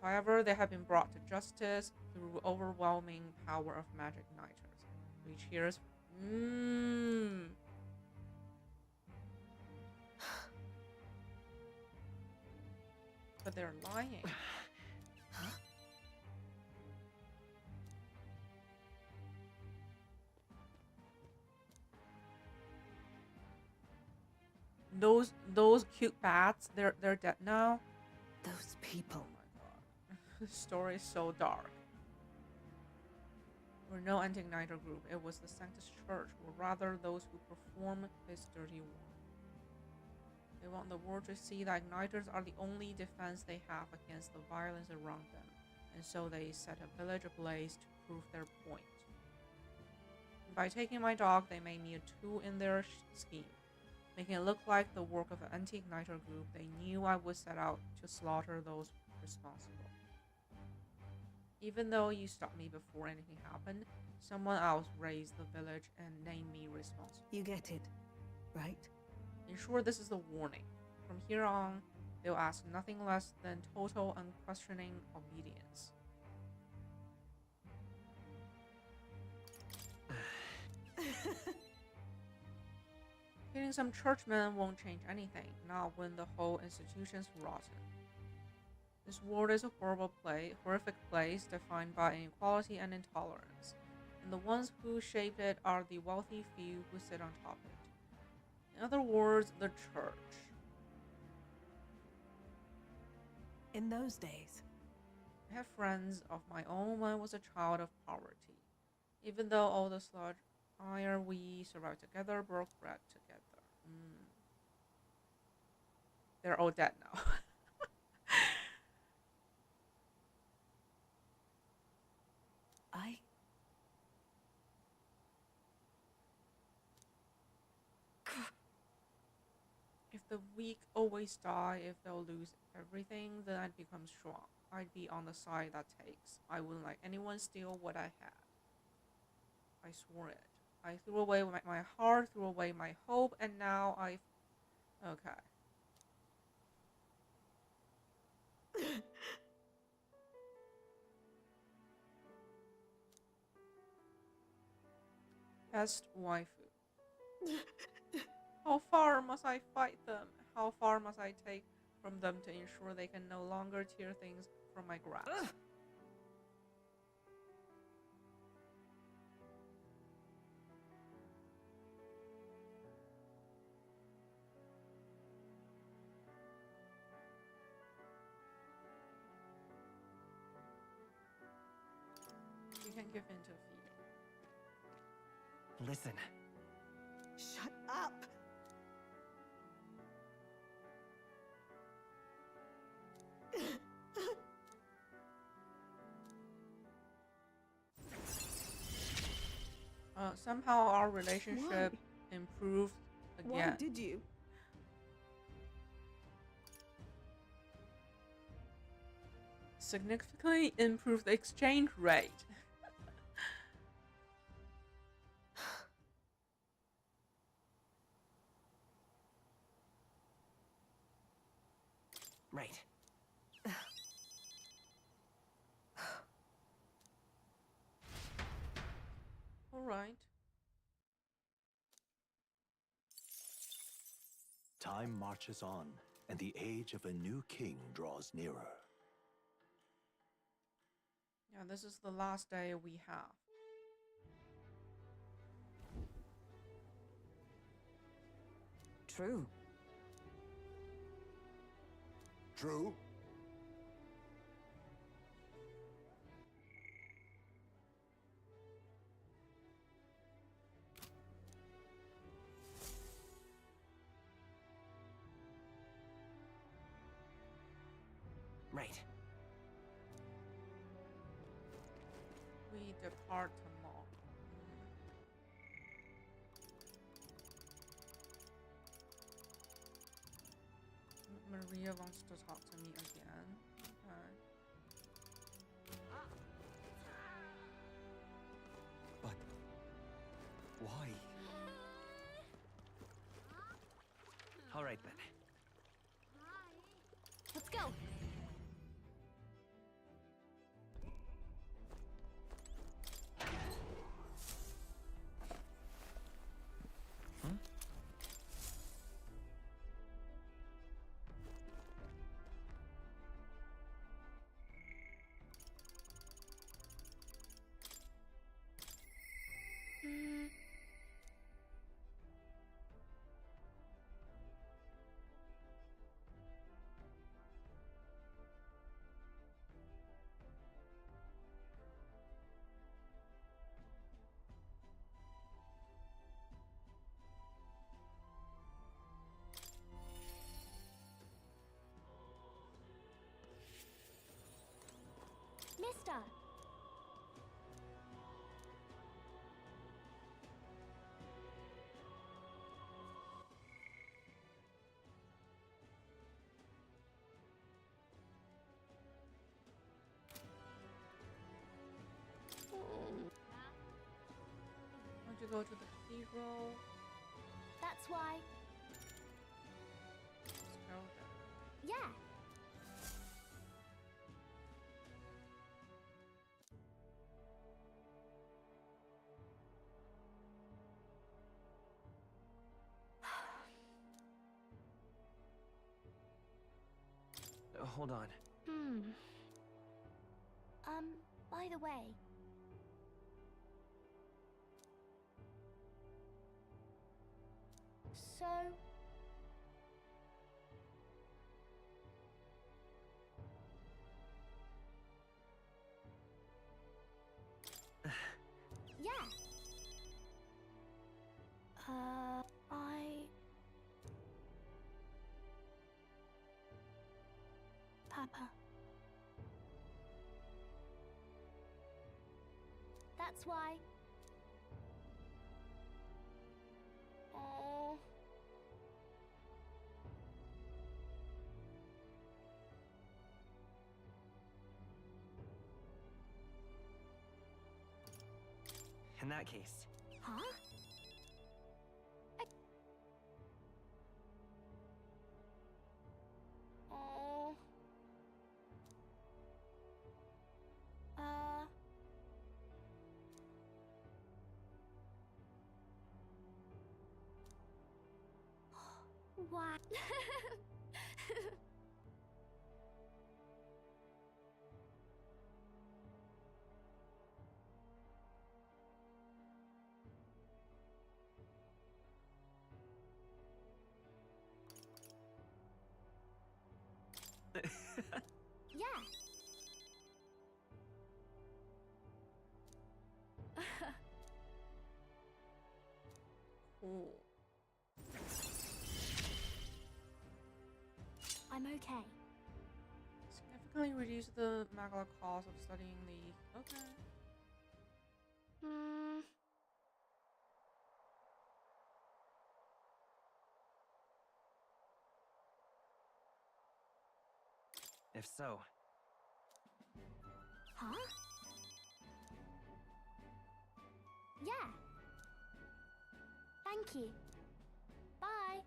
However, they have been brought to justice through overwhelming power of magic igniters. Which hears But they're lying. Those cute bats, they're dead now. Those people. Oh my god. The story is so dark. We're no anti-igniter group. It was the Sanctus Church, or rather those who perform this dirty work. They want the world to see that igniters are the only defense they have against the violence around them, and so they set a village ablaze to prove their point. By taking my dog, they made me a tool in their scheme, making it look like the work of an anti-igniter group. They knew I would set out to slaughter those responsible. Even though you stopped me before anything happened, someone else raised the village and named me responsible. You get it, right? Ensure this is a warning. From here on, they'll ask nothing less than total unquestioning obedience. Killing some churchmen won't change anything, not when the whole institution's rotten. This world is a horrific place defined by inequality and intolerance, and the ones who shaped it are the wealthy few who sit on top of it. In other words, the church. In those days, I have friends of my own when I was a child of poverty. Even though all the sludge fire we survived together, broke bread together. They're all dead now. If the weak always die, if they'll lose everything, then I'd become strong. I'd be on the side that takes. I wouldn't let anyone steal what I had. I swore it. I threw away my heart, threw away my hope, and now okay. Best waifu. How far must I fight them? How far must I take from them to ensure they can no longer tear things from my grasp? You can give in to fear. Listen. shut up! Somehow our relationship improved again. Why did you? Significantly improved the exchange rate. Right. All right. Time marches on, and the age of a new king draws nearer. Yeah, this is the last day we have. True. True? Right. We depart tomorrow. Maria wants to talk to me again. Okay. But why? All right then. Let's go. Mister. Want to go to the cathedral? That's why. Let's go there. Yeah. Hold on. By the way. So... yeah. Papa. That's why. Oh. In that case. Huh? Oh. What? Yeah. Cool. I'm okay. Significantly reduce the Magla cost of studying the... Okay. If so. Huh? Yeah. Thank you. Bye.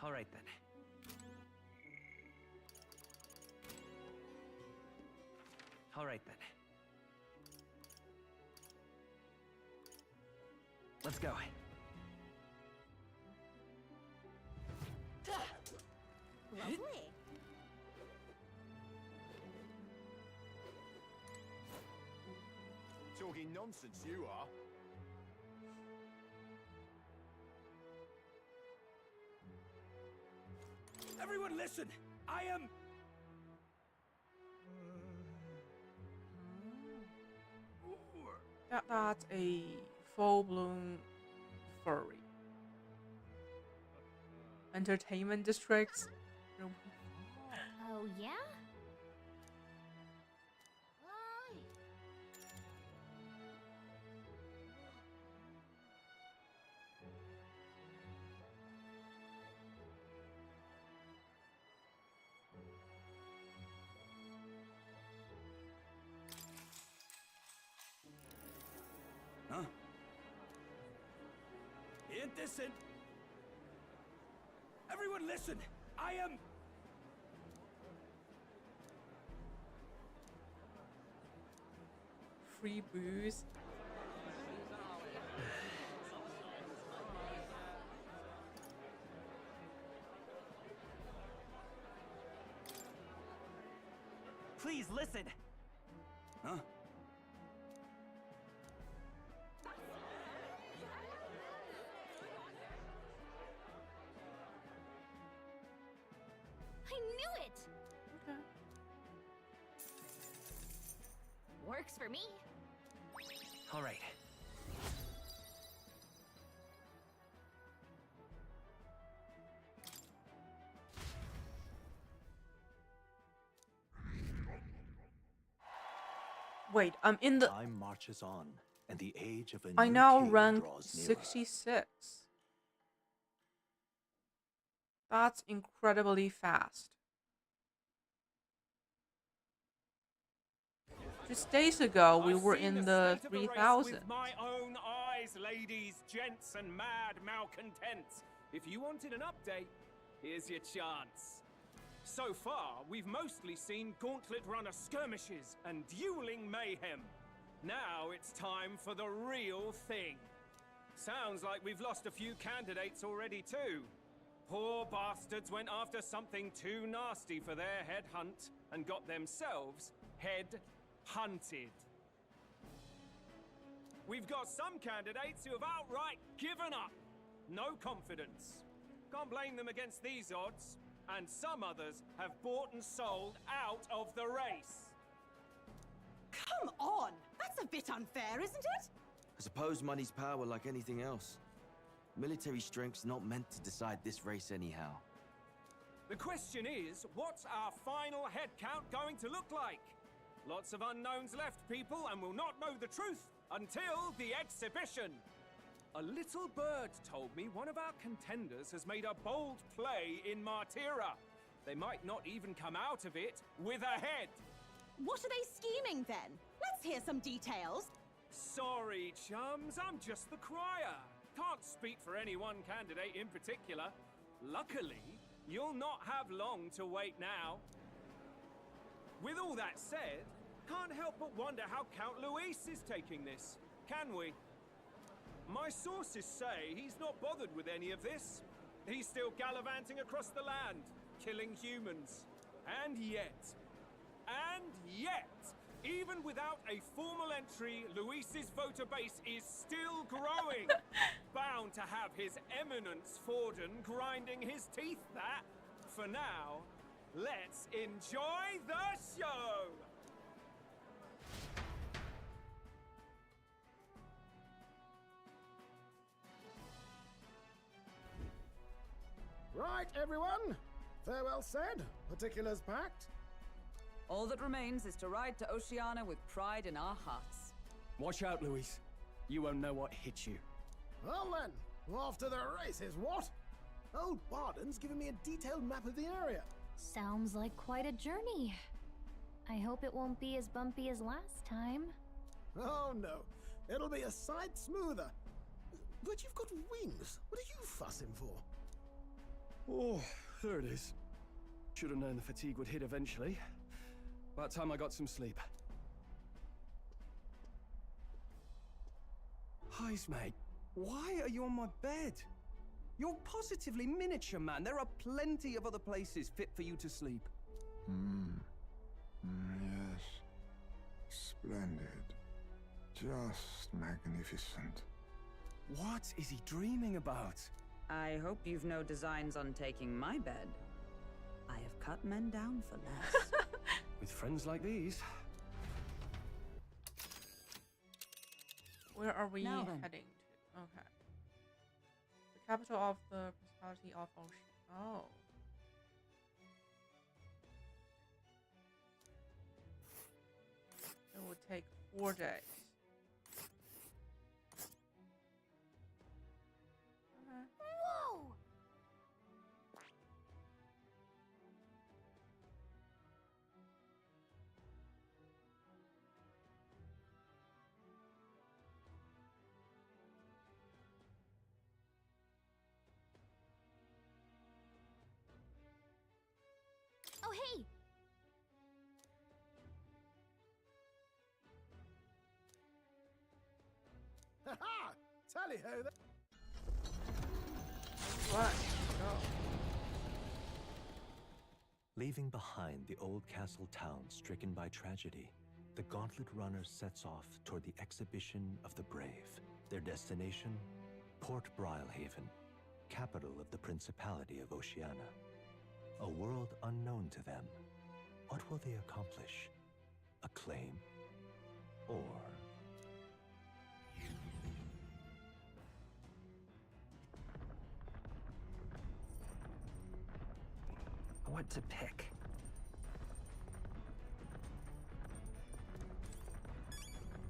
All right then. All right then. Let's go. Lovely. Talking nonsense, you are. Everyone listen! I am... That's a full-blown furry. Entertainment districts. Oh, yeah? Why? Huh? Ain't this it? Everyone listen! I am... Free booze. Please listen. Huh? I knew it! Okay. Works for me. All right. Wait, I'm in the. Time marches on, and the age of a I new now king rank draws nearer. 66. That's incredibly fast. Just days ago, we were in the 3000s. With my own eyes, ladies, gents, and mad malcontents. If you wanted an update, here's your chance. So far, we've mostly seen gauntlet runner skirmishes and dueling mayhem. Now it's time for the real thing. Sounds like we've lost a few candidates already too. Poor bastards went after something too nasty for their head hunt and got themselves head hunted. We've got some candidates who have outright given up. No confidence. Can't blame them against these odds. And some others have bought and sold out of the race. Come on! That's a bit unfair, isn't it? I suppose money's power like anything else. Military strength's not meant to decide this race anyhow. The question is, what's our final head count going to look like? Lots of unknowns left, people, and we'll not know the truth until the exhibition. A little bird told me one of our contenders has made a bold play in Martira. They might not even come out of it with a head. What are they scheming then? Let's hear some details. Sorry, chums, I'm just the crier. Can't speak for any one candidate in particular. Luckily, you'll not have long to wait now. With all that said, can't help but wonder how Count Luis is taking this, can we? My sources say he's not bothered with any of this. He's still gallivanting across the land, killing humans. And yet, even without a formal entry, Luis's voter base is still growing. Bound to have his eminence Forden grinding his teeth that. For now, let's enjoy the show! Right, everyone. Farewell said, particulars packed. All that remains is to ride to Oceania with pride in our hearts. Watch out, Luis. You won't know what hit you. Well then, off to the races, what? Old Barden's given me a detailed map of the area. Sounds like quite a journey. I hope it won't be as bumpy as last time. Oh no, it'll be a sight smoother. But you've got wings. What are you fussing for? Oh, there it is. Should have known the fatigue would hit eventually. About time I got some sleep. Heis, mate. Why are you on my bed? You're positively miniature, man. There are plenty of other places fit for you to sleep. Yes. Splendid. Just magnificent. What is he dreaming about? I hope you've no designs on taking my bed. I have cut men down for less. With friends like these. Where are we Now then. heading to? Okay. The capital of the Principality of Ocean. Oh. It will take 4 days. Okay. Whoa! Oh, hey! Ha ha! Tally ho there! What? Go. Leaving behind the old castle town stricken by tragedy, the Gauntlet Runner sets off toward the Exhibition of the Brave. Their destination, Port Brilehaven, capital of the Principality of Oceania. A world unknown to them. What will they accomplish? Acclaim? Or... What to pick?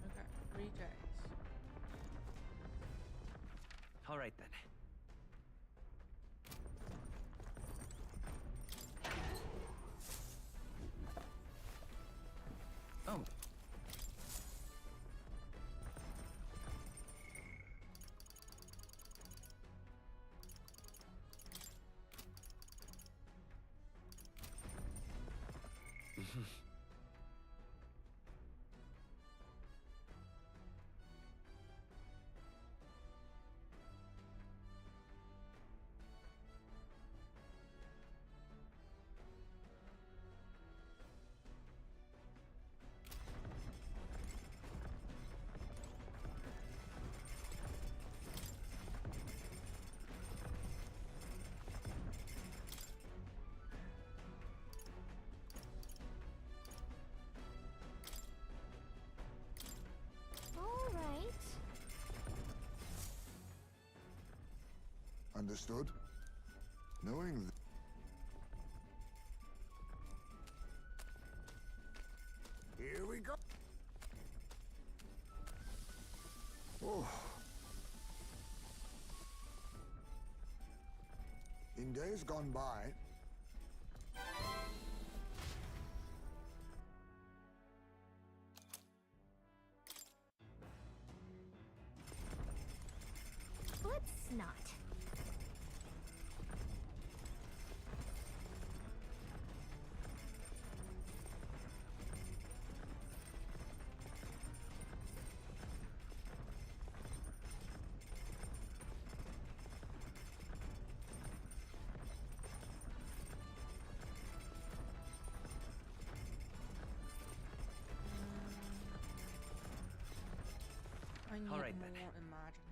Okay, 3 days. All right then. Oh. All right. Understood? Knowing here we go. Oh. In days gone by, Let's not. I need All right, more then. imagination.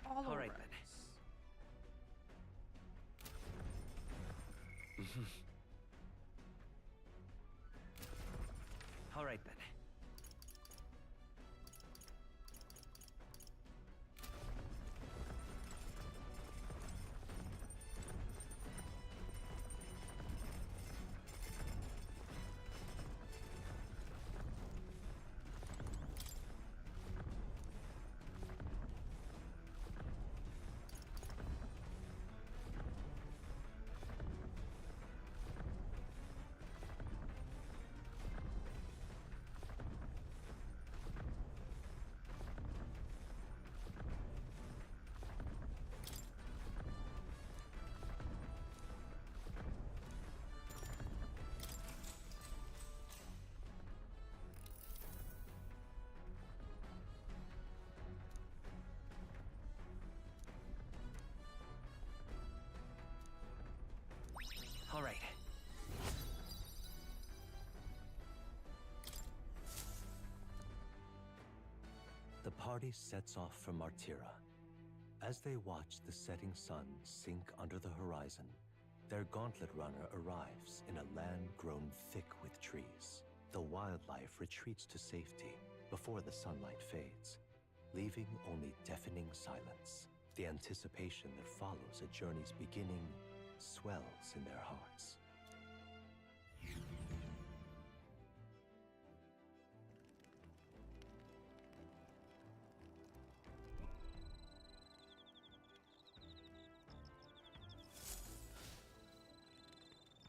All right then. All right then. party sets off from Martira. As they watch the setting sun sink under the horizon, their gauntlet runner arrives in a land grown thick with trees. The wildlife retreats to safety before the sunlight fades, leaving only deafening silence. The anticipation that follows a journey's beginning swells in their hearts.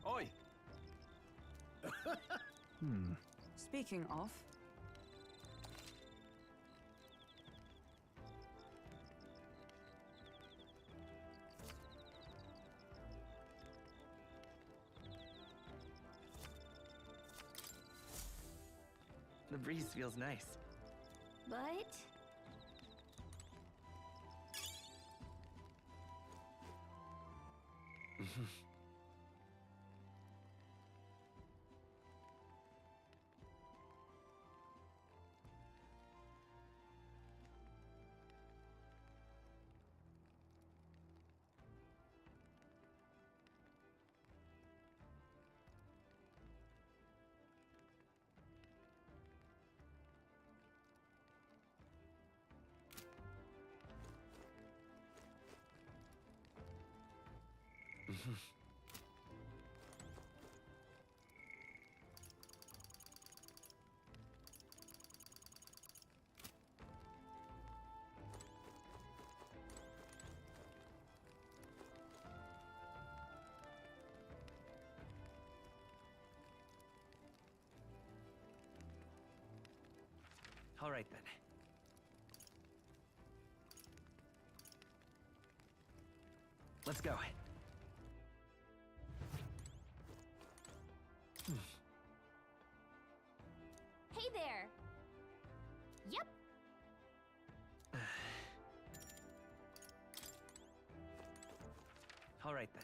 Oi! Speaking of, the breeze feels nice. But All right then. Let's go. hey there. Yep. All right then.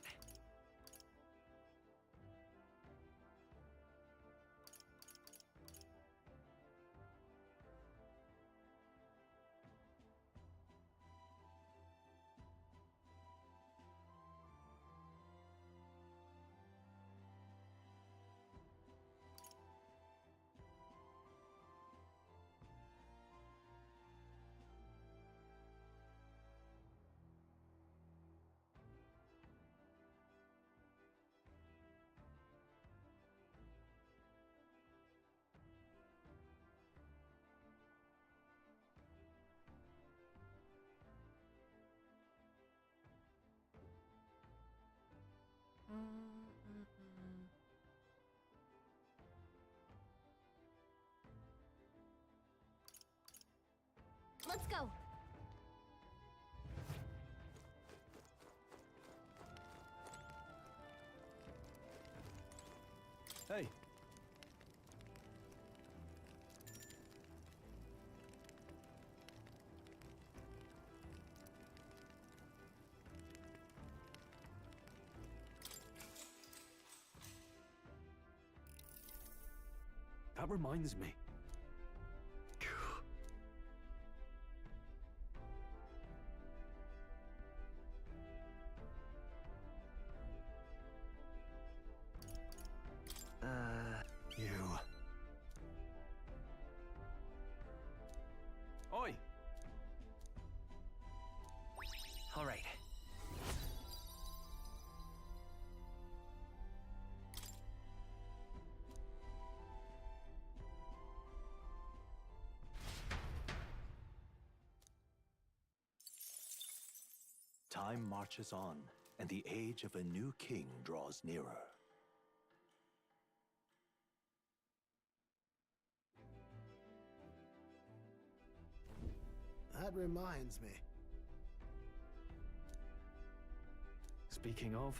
Let's go. Hey! That reminds me. You. Oi! All right. Time marches on, and the age of a new king draws nearer. That reminds me. Speaking of...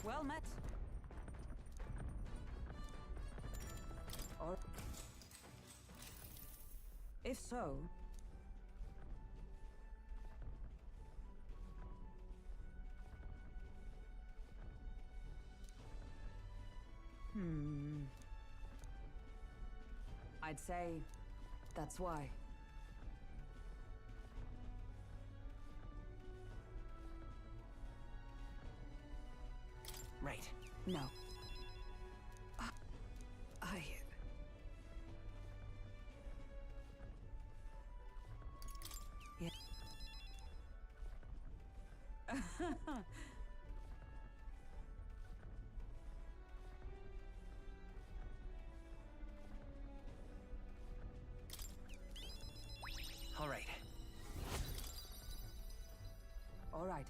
Well met. Or if so, I'd say that's why. Right. No. Yeah. All right. All right.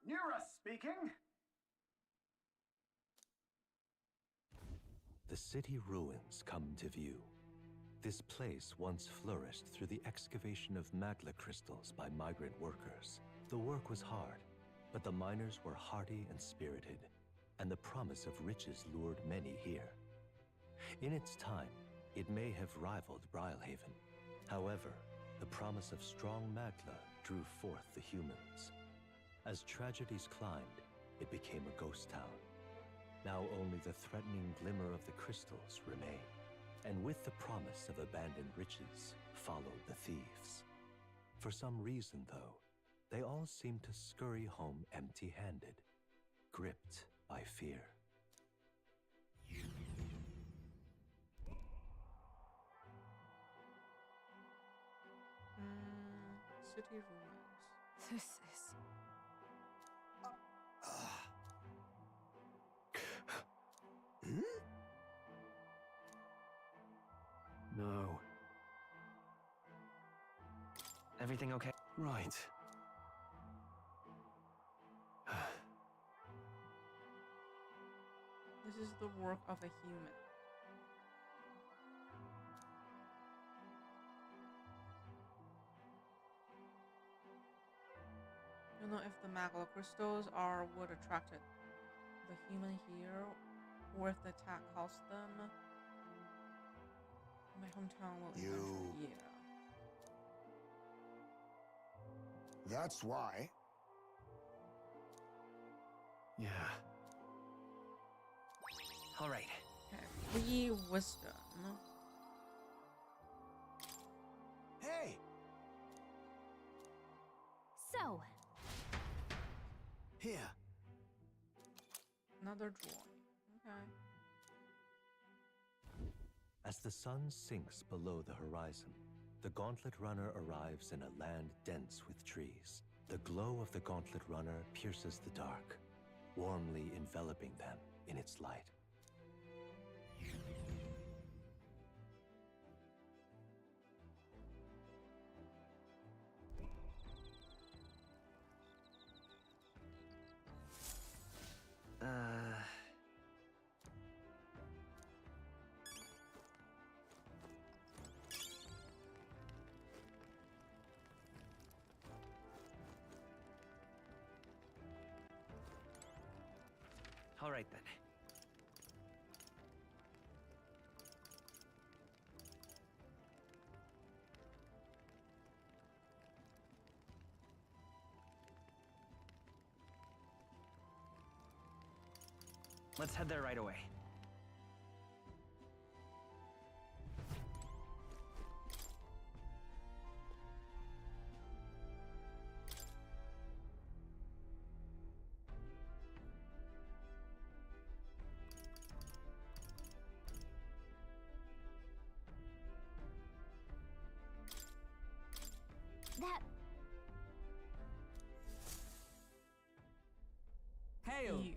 Nura speaking. The city ruins come to view. This place once flourished through the excavation of magla crystals by migrant workers. The work was hard, but the miners were hardy and spirited, and the promise of riches lured many here. In its time, it may have rivaled Brylehaven. However, the promise of strong magla drew forth the humans. As tragedies climbed, it became a ghost town. Now only the threatening glimmer of the crystals remain. And with the promise of abandoned riches followed the thieves. For some reason, though, they all seem to scurry home empty-handed, gripped by fear. City ruins. This is... No. Everything okay? Right. This is the work of a human. I don't know if the magla crystals are what attracted the human here, or if the attack cost them. My hometown will eventually, yeah. That's why. Yeah. All right. Okay, 3 wisdom. Hey! So, Here. Another drawing. Okay. As the sun sinks below the horizon, the Gauntlet Runner arrives in a land dense with trees. The glow of the Gauntlet Runner pierces the dark, warmly enveloping them in its light. All right then. Let's head there right away. that... Hail! You.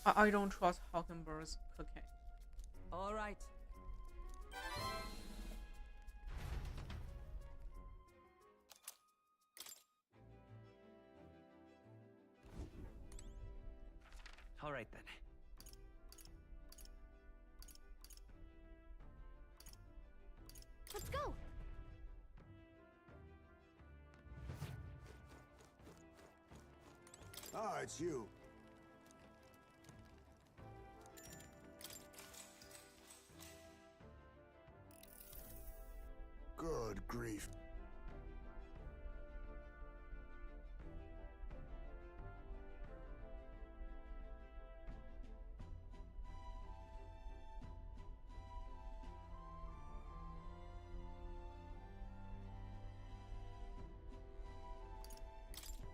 I don't trust Hockenberg's cooking. All right. All right then. Let's go. Ah, it's you. Good grief.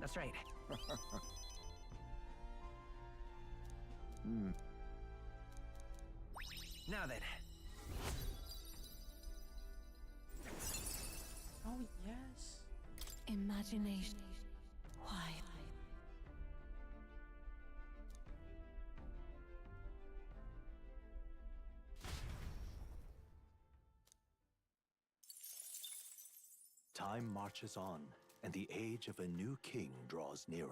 That's right. Now then. Oh yes. Imagination. Why? Time marches on, and the age of a new king draws nearer.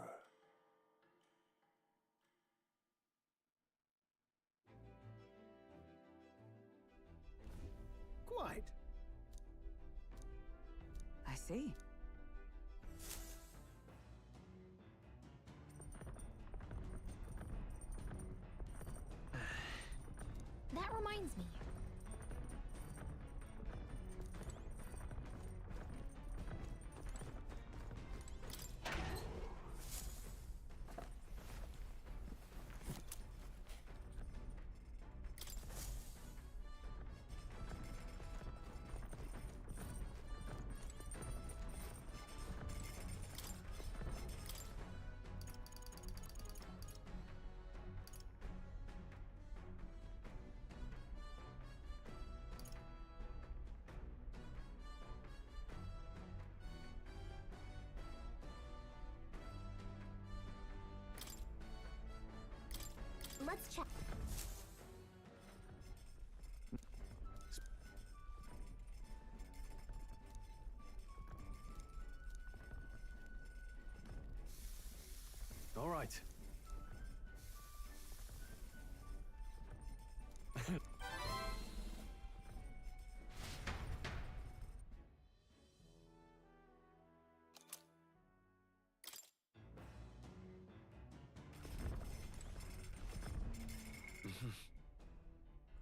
Quite. I see. That reminds me. Let's check. All right.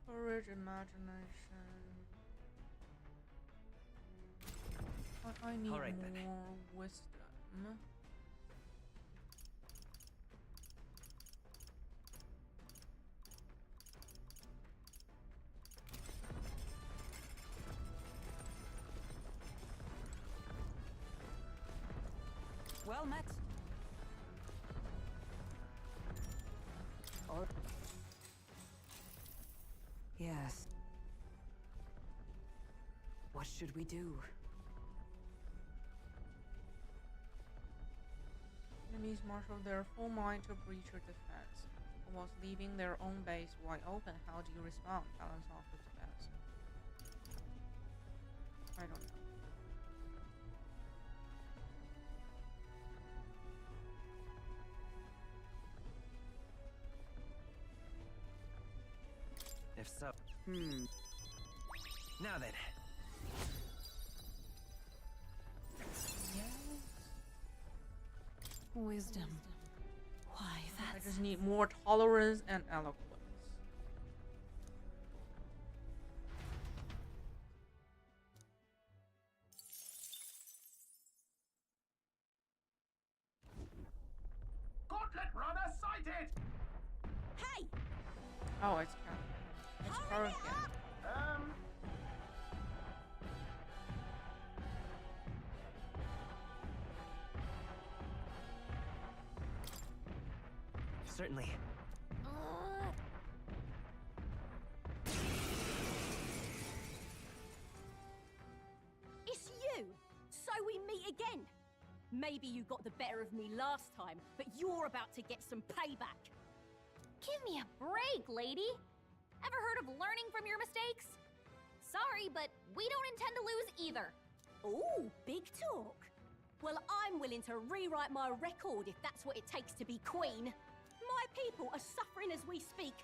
Courage, imagination. I need All right, then. more wisdom. Well met. Or yes. What should we do? Enemies marshal their full might to breach your defense, whilst leaving their own base wide open. How do you respond? Balance off the defense. I don't know. If so. Now then. Wisdom. Why, I that's... just need more tolerance and eloquence. Gauntlet runner sighted! Hey! Oh, it's perfect. Certainly. It's you! So we meet again! Maybe you got the better of me last time, but you're about to get some payback. Give me a break, lady. Ever heard of learning from your mistakes? Sorry, but we don't intend to lose either. Ooh, big talk. Well, I'm willing to rewrite my record if that's what it takes to be queen. My people are suffering as we speak.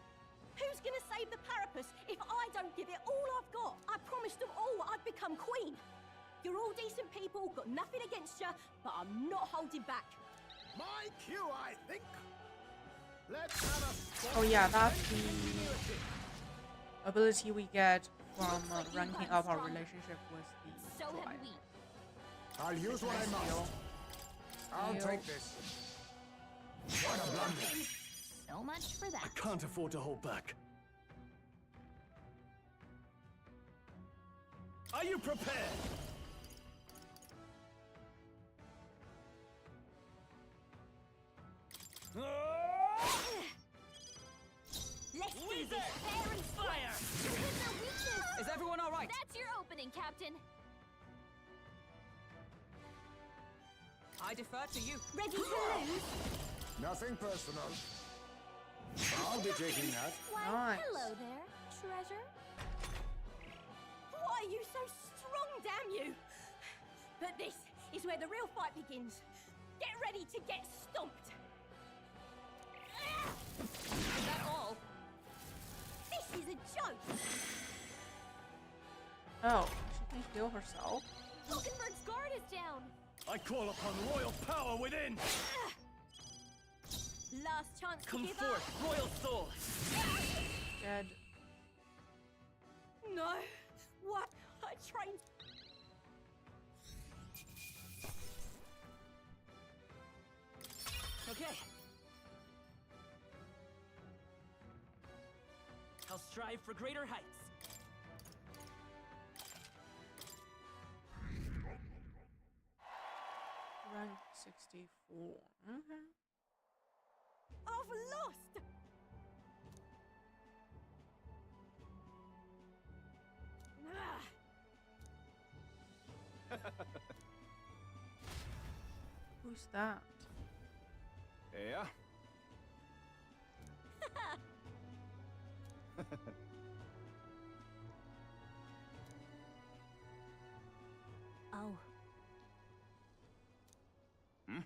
Who's gonna save the Parapus if I don't give it all I've got? I promised them all I'd become queen. You're all decent people, got nothing against you, but I'm not holding back. My cue, I think. Let's have a Oh yeah, that's the ability we get from ranking up our relationship with the So tribe. have we. I'll use what I must. I'll Heal. take this. What a blunder. So much for that. I can't afford to hold back. Are you prepared? Let's do this fair and square. You hit their weakness. Is everyone all right? That's your opening, Captain. I defer to you. Ready to lose? Nothing personal. I'll be taking that. Why, Nice. hello there, treasure. Why are you so strong, damn you? But this is where the real fight begins. Get ready to get stomped. Is that all? This is a joke. Oh, she can heal herself. Hulkenberg's guard is down. I call upon royal power within! Last chance to Come give forth, royal soul! Dead. up. No. What? I trained. Okay. I'll strive for greater heights. Rank 64. I've lost. Who's that? Yeah. Oh. Hmm?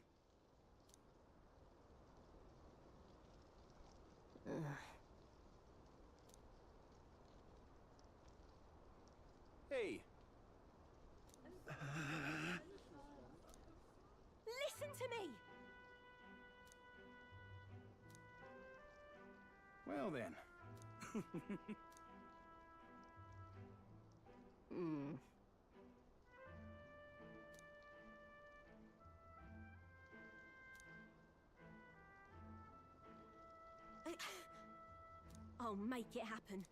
Hey. Listen to me. Well then. I'll make it happen.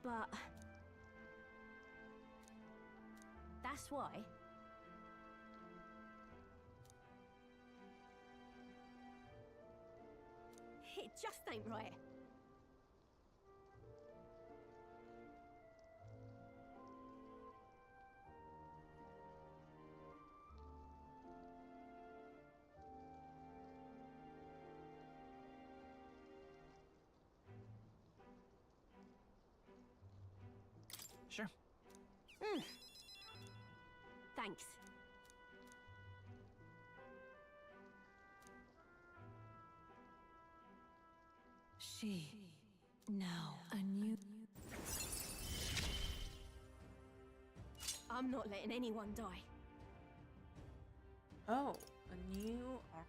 But that's why. It just ain't right. Sure. Thanks. She, now a new... I'm not letting anyone die. Oh, a new arc.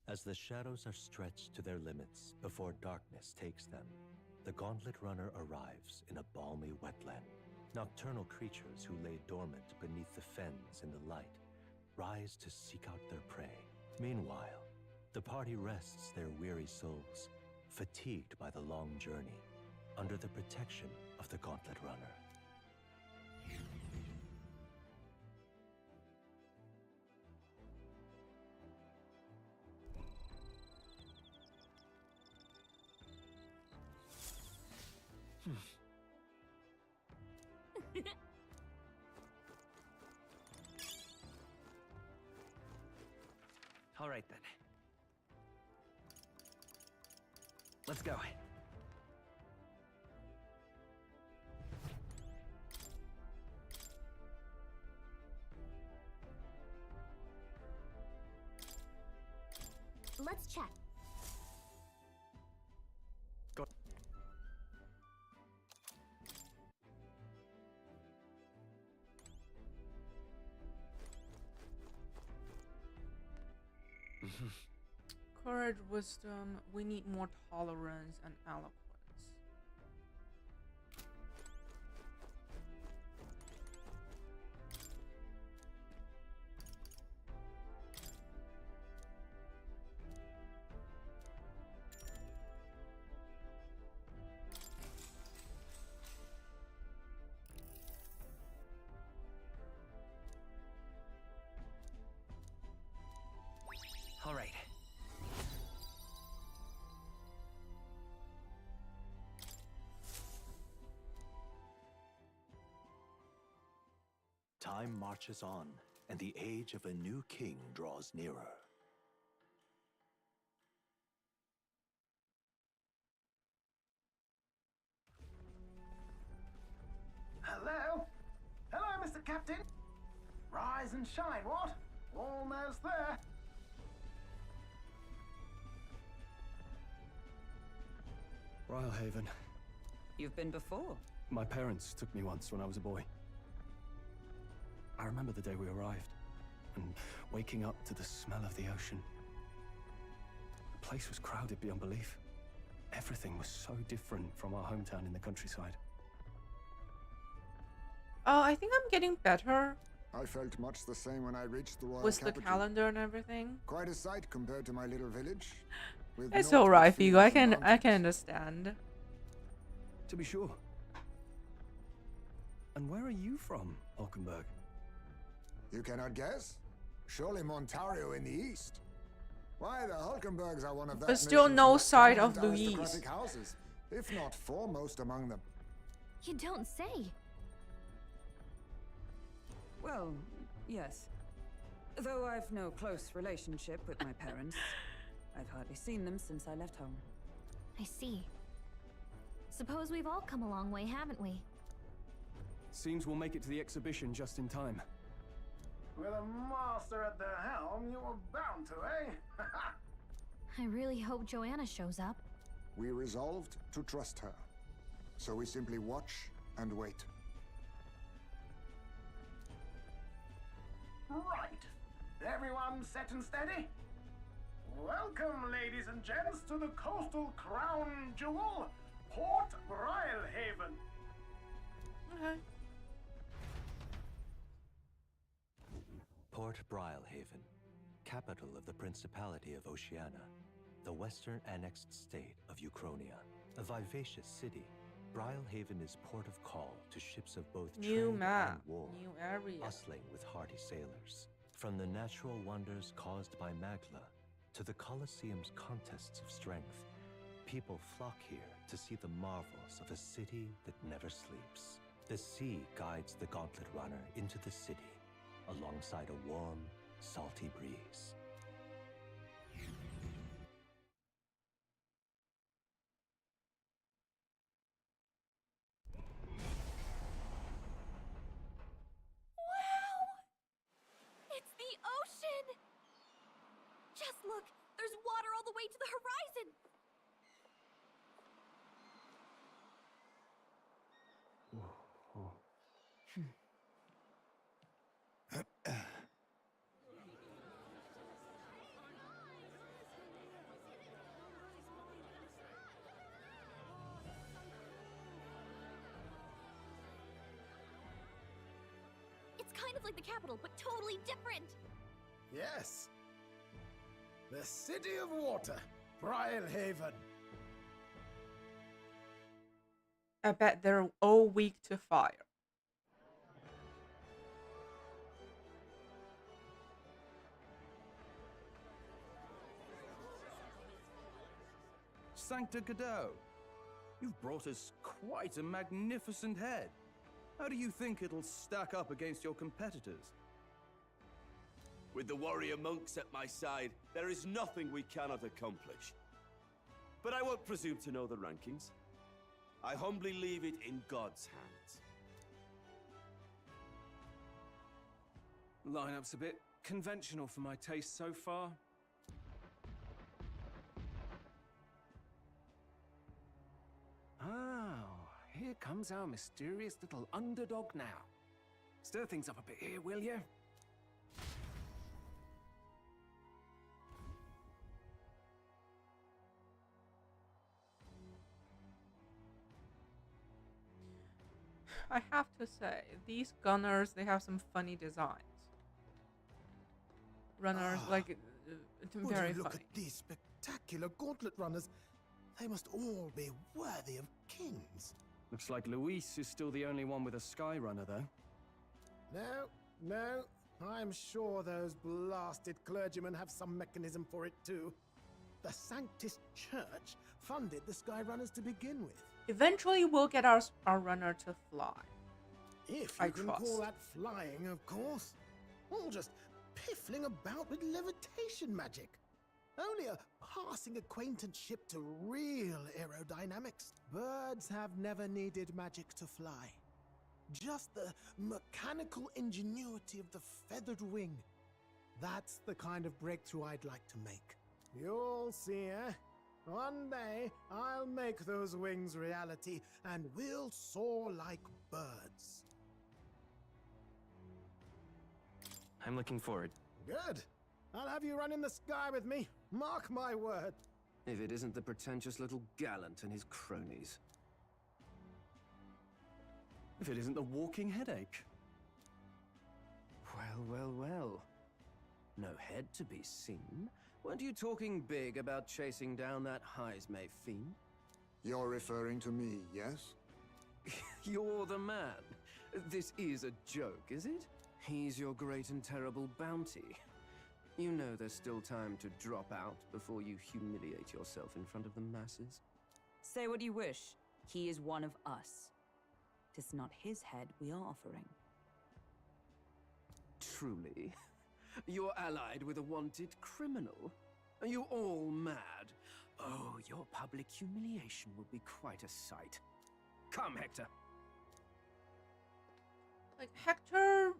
As the shadows are stretched to their limits before darkness takes them, the Gauntlet Runner arrives in a balmy wetland Nocturnal creatures who lay dormant beneath the fens in the light rise to seek out their prey. Meanwhile, the party rests their weary souls, fatigued by the long journey, under the protection of the Gauntlet Runner. All right, then. Let's go. Let's check. Go. Courage, wisdom. We need more tolerance and eloquence. All right. Time marches on, and the age of a new king draws nearer. Hello? Hello, Mr. Captain. Rise and shine, what? Almost there. Rylehaven. You've been before? My parents took me once when I was a boy. I remember the day we arrived, and waking up to the smell of the ocean. The place was crowded beyond belief. Everything was so different from our hometown in the countryside. Oh, I think I'm getting better I felt much the same when I reached the royal with the capital. calendar and everything. Quite a sight compared to my little village. With It's no alright, fields Figo. I and can understand. To be sure. And where are you from, Hulkenberg? You cannot guess? Surely Montario in the east. Why, the Hulkenbergs are one of that But still nation's no most side of prominent Louise. aristocratic houses, if not foremost among them. You don't say. Well, yes. Though I've no close relationship with my parents, I've hardly seen them since I left home. I see. Suppose we've all come a long way, haven't we? Seems we'll make it to the exhibition just in time. With a master at the helm, you were bound to, eh? I really hope Joanna shows up. We resolved to trust her. So we simply watch and wait. Right. Everyone set and steady? Welcome, ladies and gents, to the coastal crown jewel, Port Rylehaven. Okay. Port Brylehaven, capital of the Principality of Oceania, the western annexed state of Uchronia. A vivacious city, Brylehaven is port of call to ships of both New trade map, and war, new area. bustling with hardy sailors. From the natural wonders caused by Magla to the Colosseum's contests of strength, people flock here to see the marvels of a city that never sleeps. The sea guides the Gauntlet Runner into the city, alongside a warm, salty breeze. Wow! It's the ocean! Just look! There's water all the way to the horizon! like the capital, but totally different. Yes. The City of Water, Briarhaven. I bet they're all weak to fire. Sancta Godot, you've brought us quite a magnificent head. How do you think it'll stack up against your competitors? With the warrior monks at my side, there is nothing we cannot accomplish. But I won't presume to know the rankings. I humbly leave it in God's hands. Lineup's a bit conventional for my taste so far. Oh, here comes our mysterious little underdog now. Stir things up a bit here, will you? I have to say, these gunners, they have some funny designs. Runners, like, Would very you look funny. at these spectacular gauntlet runners? They must all be worthy of kings. Looks like Luis is still the only one with a sky runner, though. No. I'm sure those blasted clergymen have some mechanism for it too. The Sanctus Church funded the Sky Runners to begin with. Eventually, we'll get our runner to fly. If I you can trust. call that flying, of course. All just piffling about with levitation magic. Only a passing acquaintanceship to real aerodynamics. Birds have never needed magic to fly. Just the mechanical ingenuity of the feathered wing. That's the kind of breakthrough I'd like to make. You'll see, eh? One day, I'll make those wings reality, and we'll soar like birds. I'm looking forward. Good. I'll have you run in the sky with me. Mark my word. If it isn't the pretentious little gallant and his cronies. If it isn't the walking headache. Well. No head to be seen. Weren't you talking big about chasing down that Heismay fiend? You're referring to me, yes? You're the man. This is a joke, is it? He's your great and terrible bounty. You know there's still time to drop out before you humiliate yourself in front of the masses. Say what you wish. He is one of us. 'Tis not his head we are offering. Truly? You're allied with a wanted criminal? Are you all mad? Oh, your public humiliation will be quite a sight. Come, Hector. Like, Hector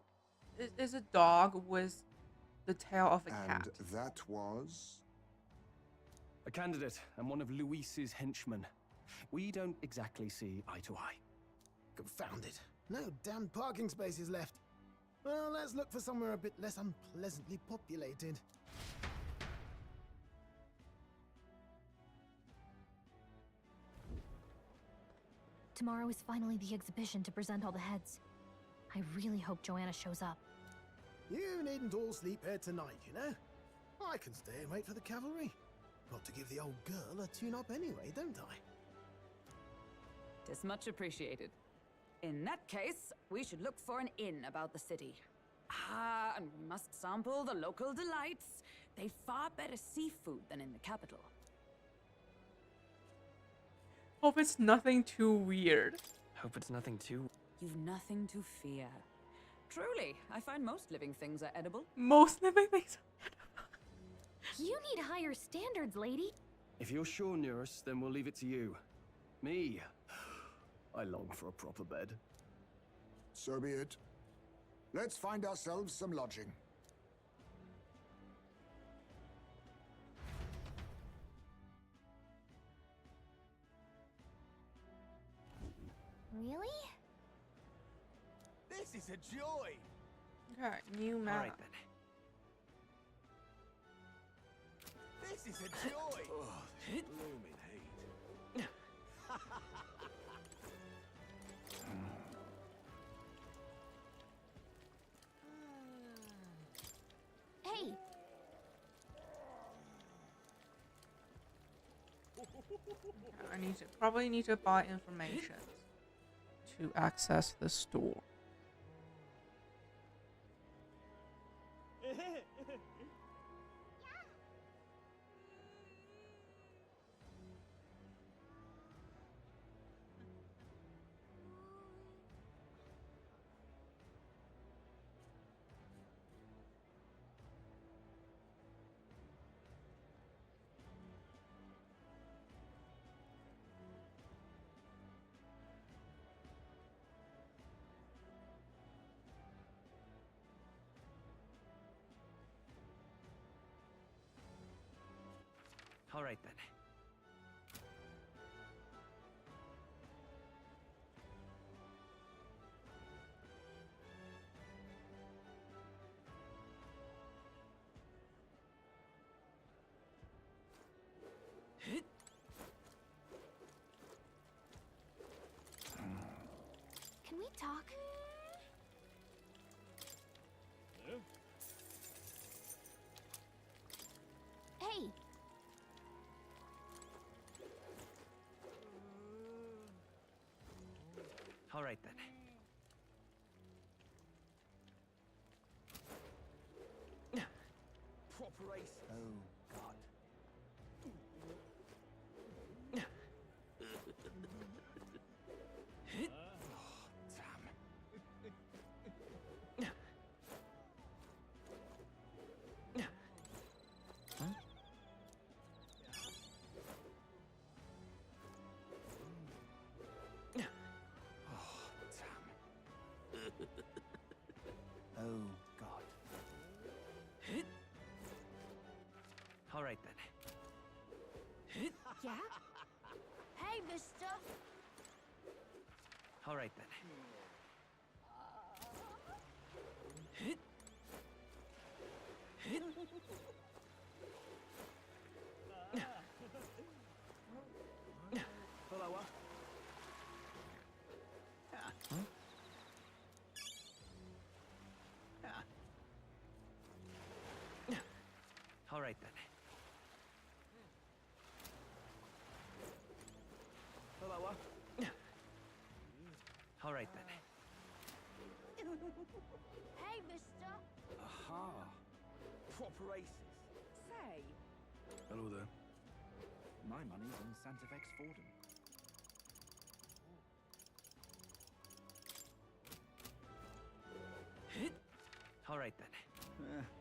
is a dog with the tail of a cat. And that was? A candidate and one of Luis's henchmen. We don't exactly see eye to eye. Confound it. No damn parking spaces left. Well, let's look for somewhere a bit less unpleasantly populated. Tomorrow is finally the exhibition to present all the heads. I really hope Joanna shows up. You needn't all sleep here tonight, you know? I can stay and wait for the cavalry. Got to give the old girl a tune-up anyway, don't I? 'Tis much appreciated. In that case, we should look for an inn about the city. And we must sample the local delights. They've far better seafood than in the capital. Hope it's nothing too weird. Hope it's nothing too... You've nothing to fear. Truly, I find most living things are edible. Most living things. You need higher standards, lady. If you're sure, Neurus, then we'll leave it to you. Me, I long for a proper bed. So be it. Let's find ourselves some lodging. Really? This is a joy! Okay, new map. All right, then. This is a joy! Oh, this blooming heat. I probably need to buy information to access the store. All right then. Can we talk? Hey! All right then. Proper race. Oh, God. Oh, God. All right then. Yeah? Hey, mister! All right then. Hello, All right then. Hello, All right then. Hey, mister! Aha. Proper races. Say, Hello there. My money's on Santa Fe's Fordham. All right then.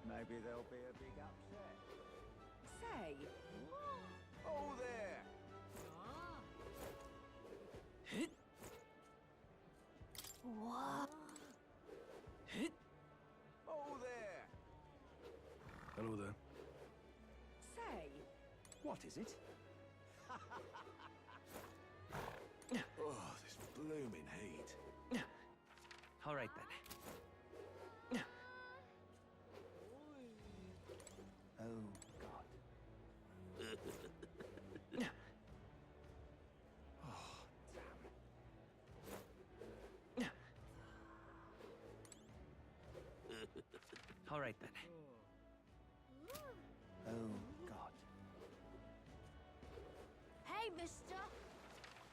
Maybe there'll be a big upset. say. Oh, there. What? Oh, there. Hello there. Say. What is it? Oh, this blooming heat. All right then. Oh, God. Oh, damn. All right then. Oh, God. Hey, mister!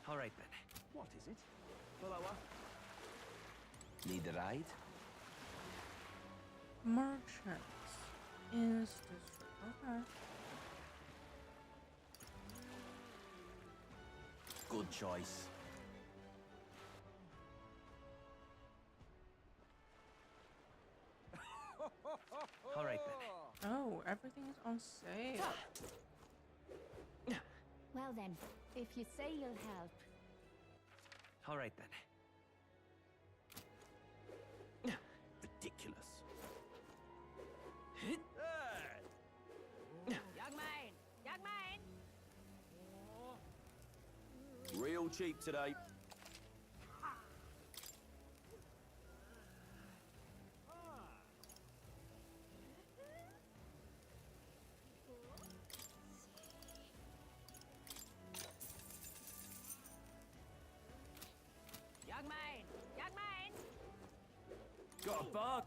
All right then. What is it? Hello, Need a ride? Merchants is district. Okay. Good choice. All right then. Oh, everything is on sale. Well then, if you say you'll help. All right then. ridiculous. Young man! Young man! Real cheap today. Young man! Young man! Got a bug.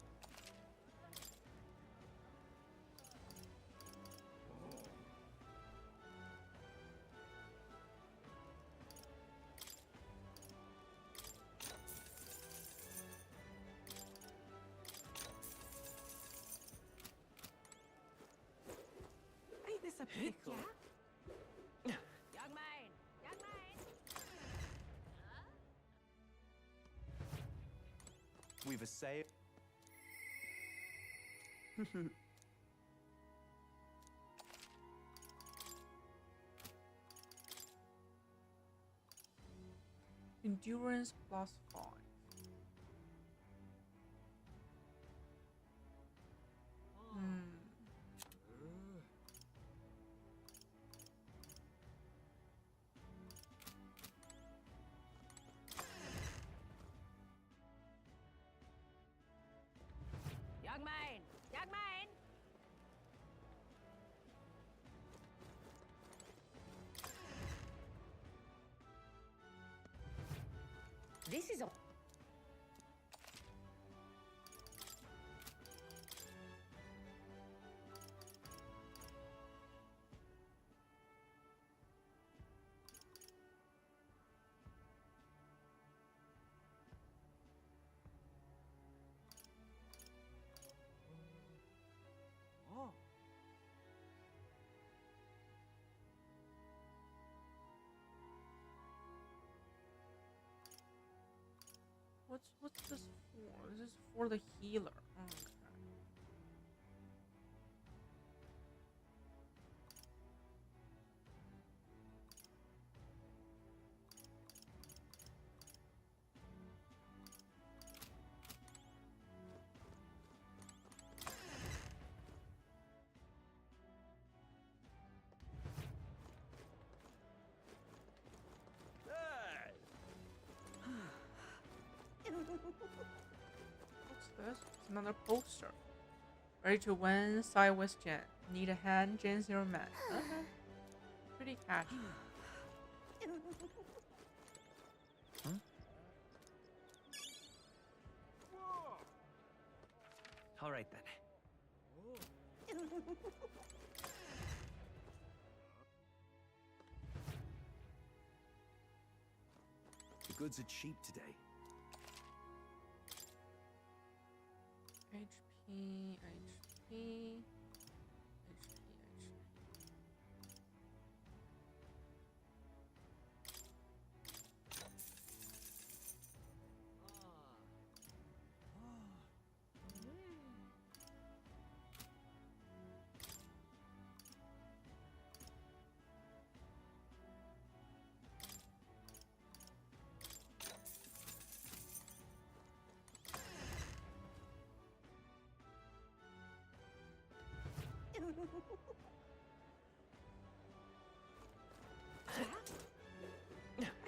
pickle. Young man! Young man! We've assailed. Endurance +5. Young man! Young man! This is a... What's this for? This is for the healer. Okay. What's this? It's another poster. Ready to win, side with Jen. Need a hand, Jen's your man. Okay. Pretty catchy. All right then. The goods are cheap today. HP, HP.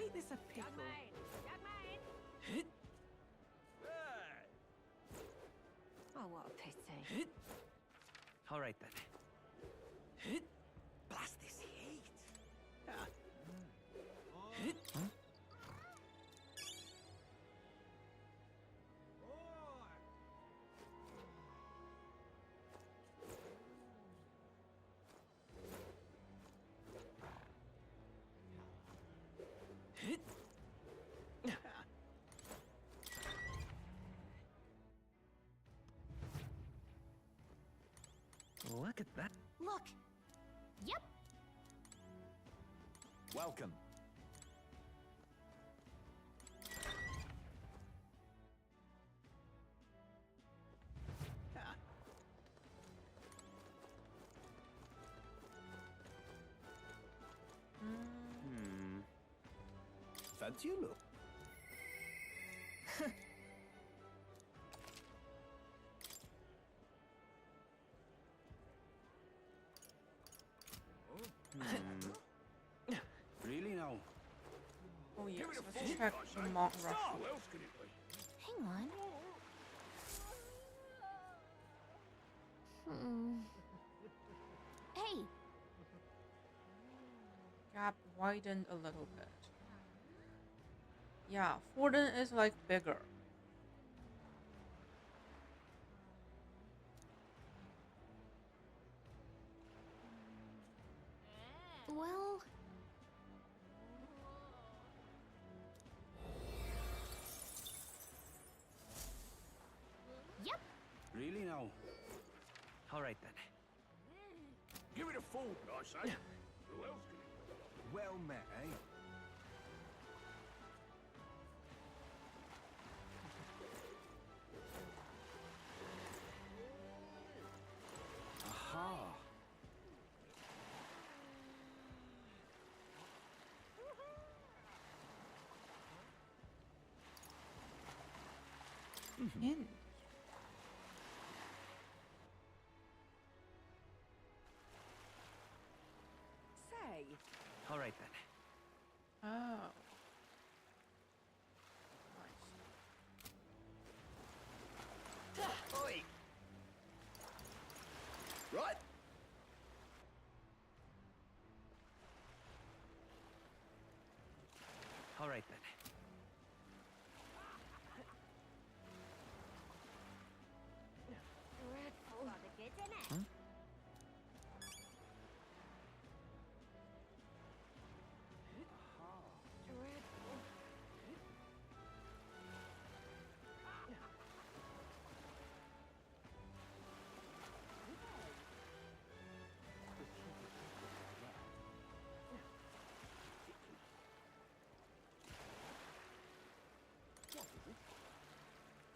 Ain't this a pickle? Oh, what a pity. All right then. Blast this heat. Look at that. Look! Yep! Welcome. Fancy a look? Really now? Oh yes, let's check the monk rush. Hang on. Hey! Gap widened a little bit. Yeah, Forden is like bigger. Well... Yep! Really now? All right then. Give it a fooled, I say. Who else can it be? Well met, eh? Aha! In. Say, All right then. Oh. Nice. Oi! Right? All right then. Dreadful. For the good, innit? Dreadful.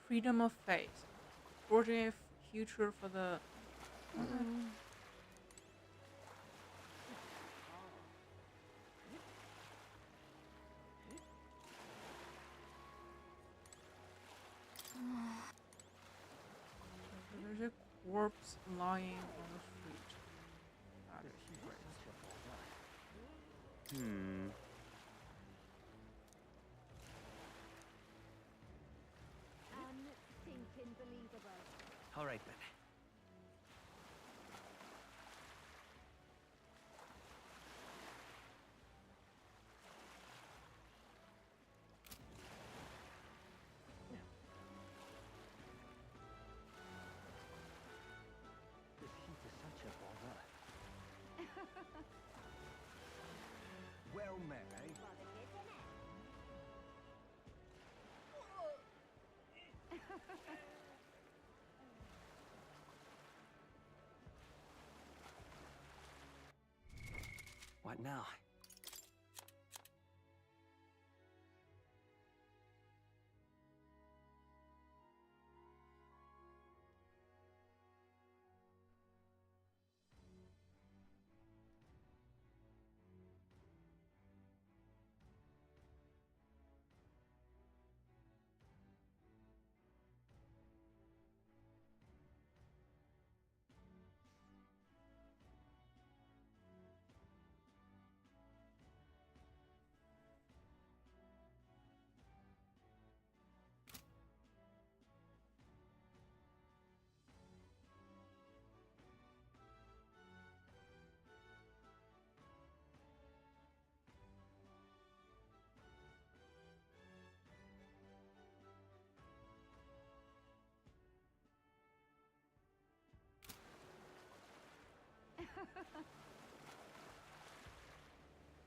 Freedom of faith. Forging a future for the. There's a corpse lying on the street. That is great. Unthinking believable. All right then. This heat is such a bother. Well met, eh? For the good, innit? What now?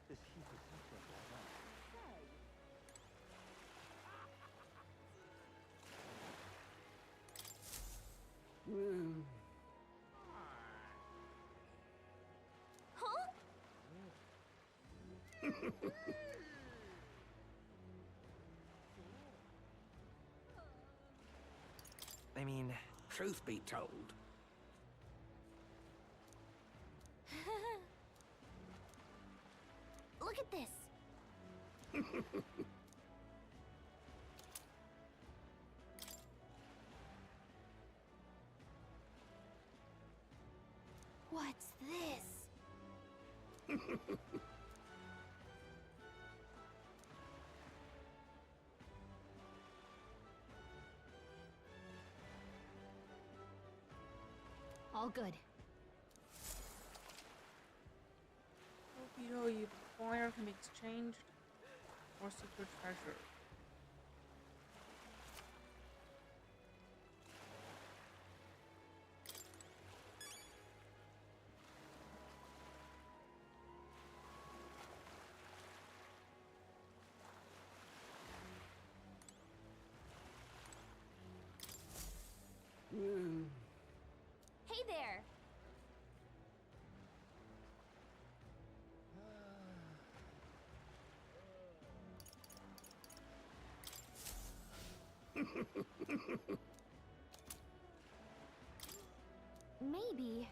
This heat is such a bother. Huh? I mean, truth be told, Look at this. What's this? All good. Torpedo you acquire can be exchanged for secret treasure. Hey there. Maybe.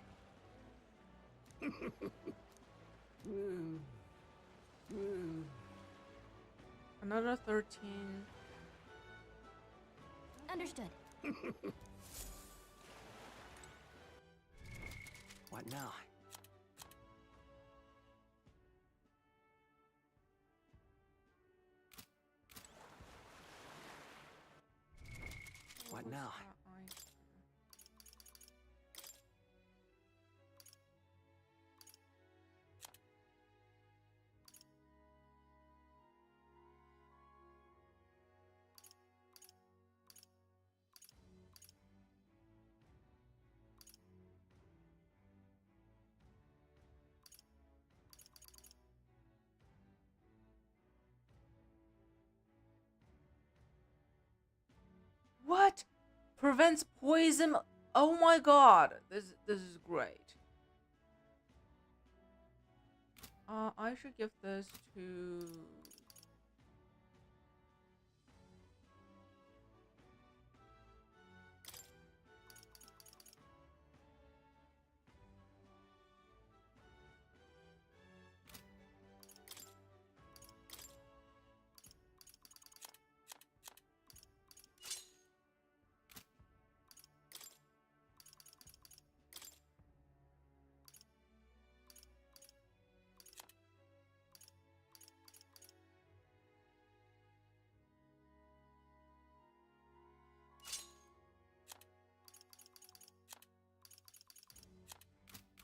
Another 13. Understood. What now? What now? What? Prevents poison? Oh my god. This is great. I should give this to...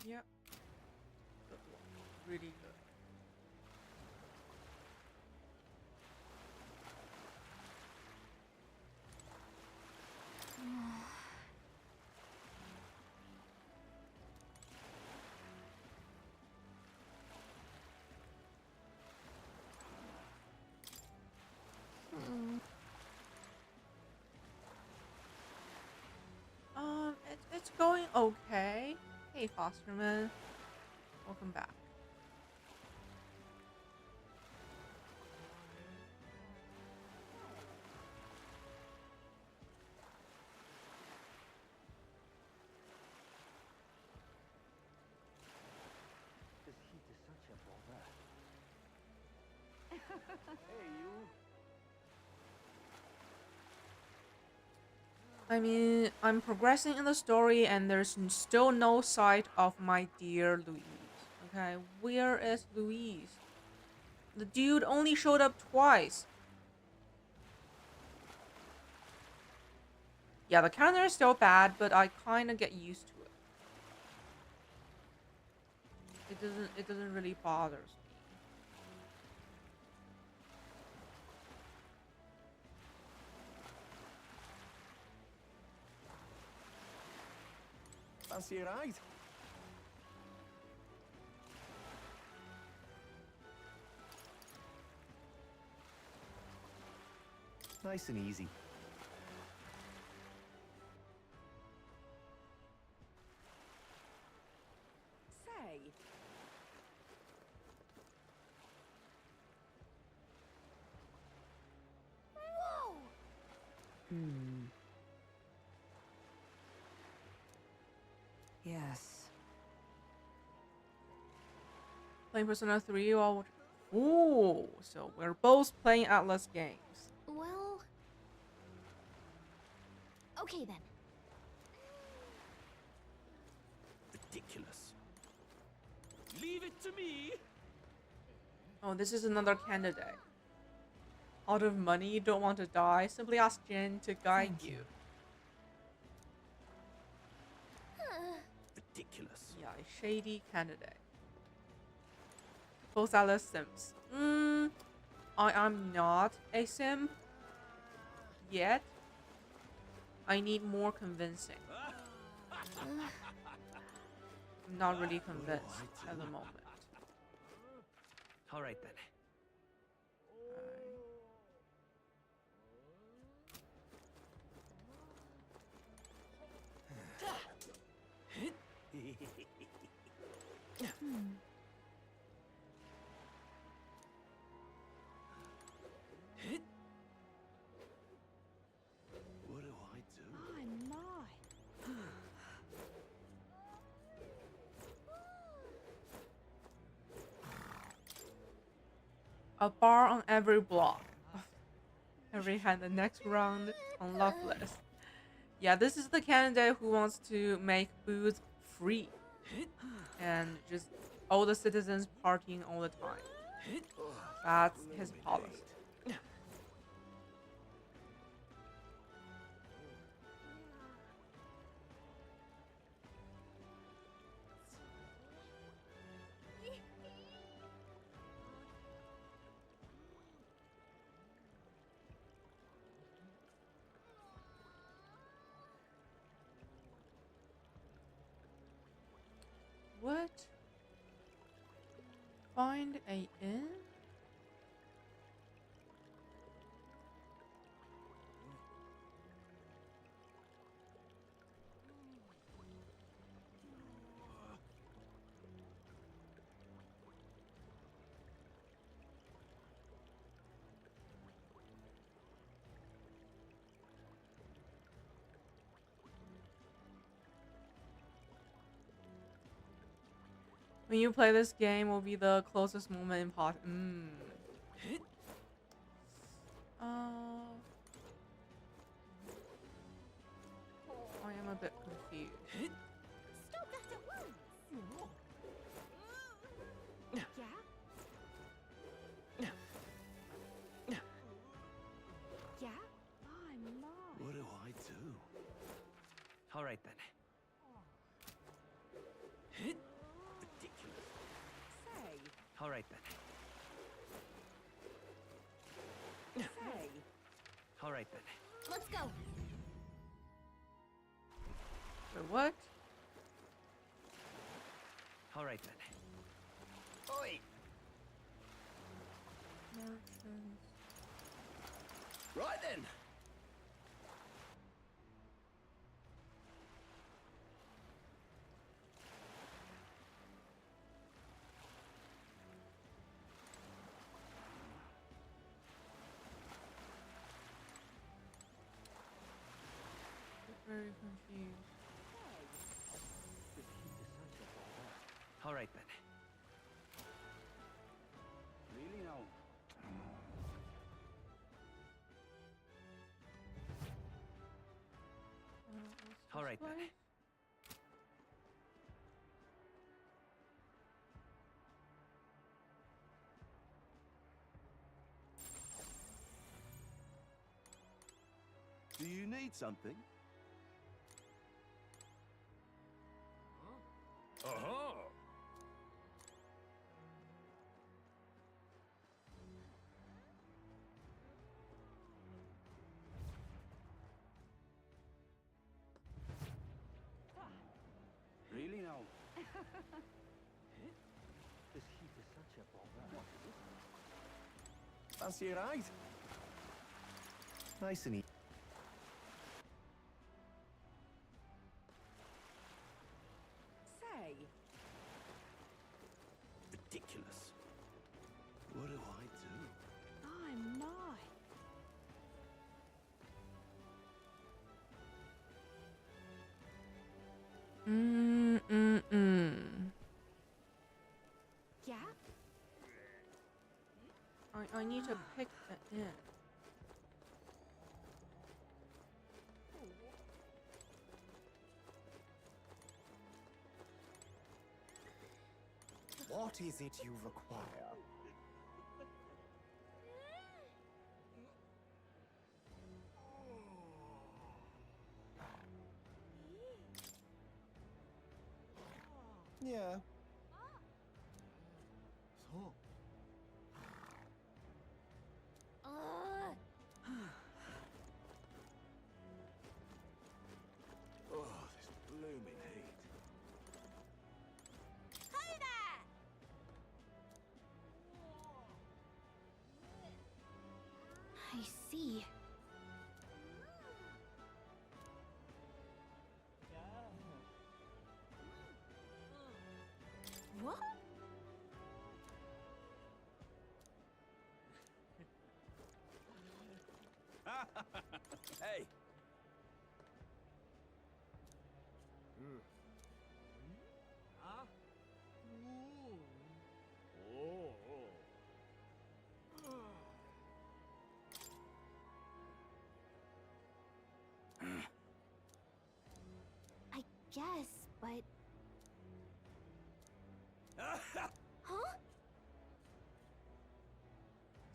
Yep. Good one. Really good. It's going okay. Hey, Fosterman. Welcome back. This heat is such a bother. Hey, you. I mean, I'm progressing in the story and there's still no sight of my dear Louise. Okay, where is Louise? The dude only showed up twice. Yeah, the counter is still bad, but I kind of get used to it. It doesn't really bother me. Fancy a ride? Nice and easy. Say. Whoa! Yes. Playing Persona 3 or... Ooh, so we're both playing Atlas games. Well... Okay then. Ridiculous. Leave it to me. Oh, this is another candidate. Out of money, you don't want to die? Simply ask Jin to guide you. Ridiculous. Yeah, a shady candidate. Both Alice Sims. I am not a sim. Yet. I need more convincing. I'm not really convinced at the moment. All right then. A bar on every block. Every hand. The next round on Loveless. Yeah, this is the candidate who wants to make booze free. And just all the citizens partying all the time. That's his policy. What? Find a inn? When you play this game, will be the closest moment in pot. I am a bit confused. Stop that at once! Yeah? Yeah? I'm not. What do I do? All right then. Ridiculous. Say. All right then. Say. All right then. Let's go. Wait, what? All right then. Oi! Merchants. Right then. Very confused. All right then. Really now? All right then. Do you need something? Aha! Really now? This heat is such a bother. Fancy a ride? Nice and easy. Say. Ridiculous. What do I do? I'm not. Yeah? I need to pick the inn. What is it you require? Yeah. So. Oh, this blooming heat. Hey there! I see. What? Hey!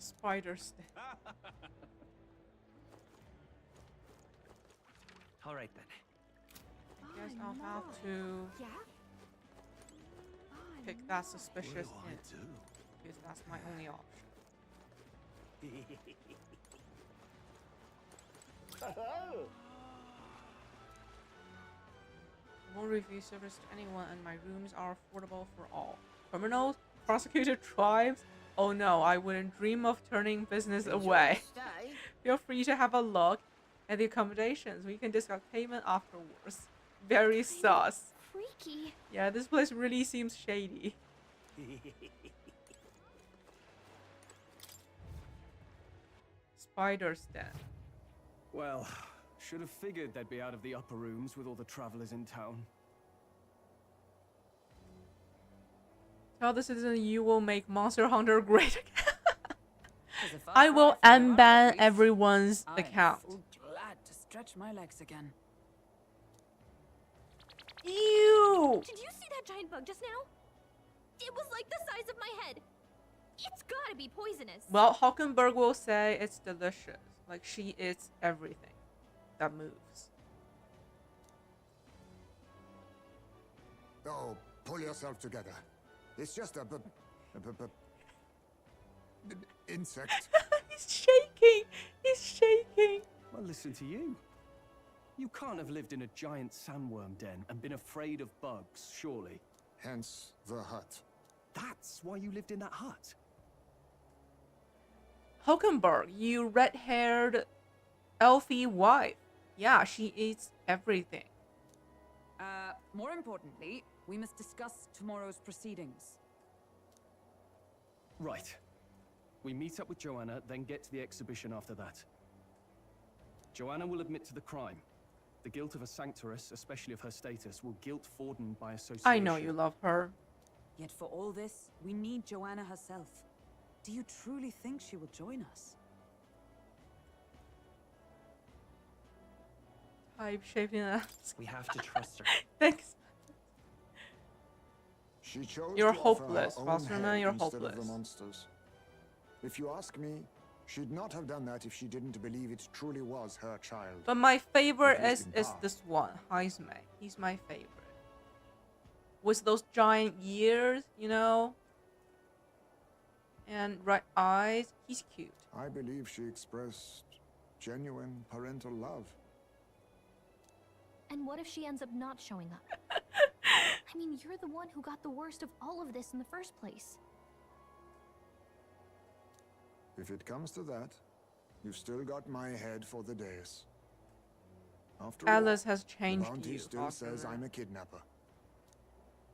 Spider stick. All right then. Guess I'll have to pick that suspicious inn, because that's my only option. I won't refuse service to anyone, and my rooms are affordable for all. Criminals, prosecuted tribes. Oh no, I wouldn't dream of turning business away. Feel free to have a look at the accommodations. We can discuss payment afterwards. Very sus. Freaky. Yeah, this place really seems shady. Spider's den. Well, should have figured they'd be out of the upper rooms with all the travelers in town. Tell the citizen you will make Monster Hunter great again. I will unban everyone's account. I'm so glad to stretch my legs again. Ew! Did you see that giant bug just now? It was like the size of my head. It's gotta be poisonous. Well, Hockenberg will say it's delicious. Like she eats everything that moves. Oh, pull yourself together. It's just a insect. He's shaking. He's shaking. Well, listen to you. You can't have lived in a giant sandworm den and been afraid of bugs, surely. Hence the hut. That's why you lived in that hut. Hockenberg, you red-haired elfie wife. Yeah, she eats everything. More importantly, we must discuss tomorrow's proceedings. Right. We meet up with Joanna, then get to the exhibition after that. Joanna will admit to the crime. The guilt of a sanctoress, especially of her status, will guilt Forden by association. I know you love her. Yet for all this, we need Joanna herself. Do you truly think she will join us? Type shaping ass. We have to trust her. Thanks. She chose You're to offer her hopeless, own Fosterman, head you're instead of the hopeless. monsters. If you ask me, she'd not have done that if she didn't believe it truly was her child. But my favorite At least in is part. this one, Heisme. He's my favorite. With those giant ears, you know? And red eyes. He's cute. I believe she expressed genuine parental love. And what if she ends up not showing up? I mean, you're the one who got the worst of all of this in the first place. If it comes to that, you've still got my head for the days. After Alice all, has changed the bounty you, still says Fosterman. I'm a kidnapper.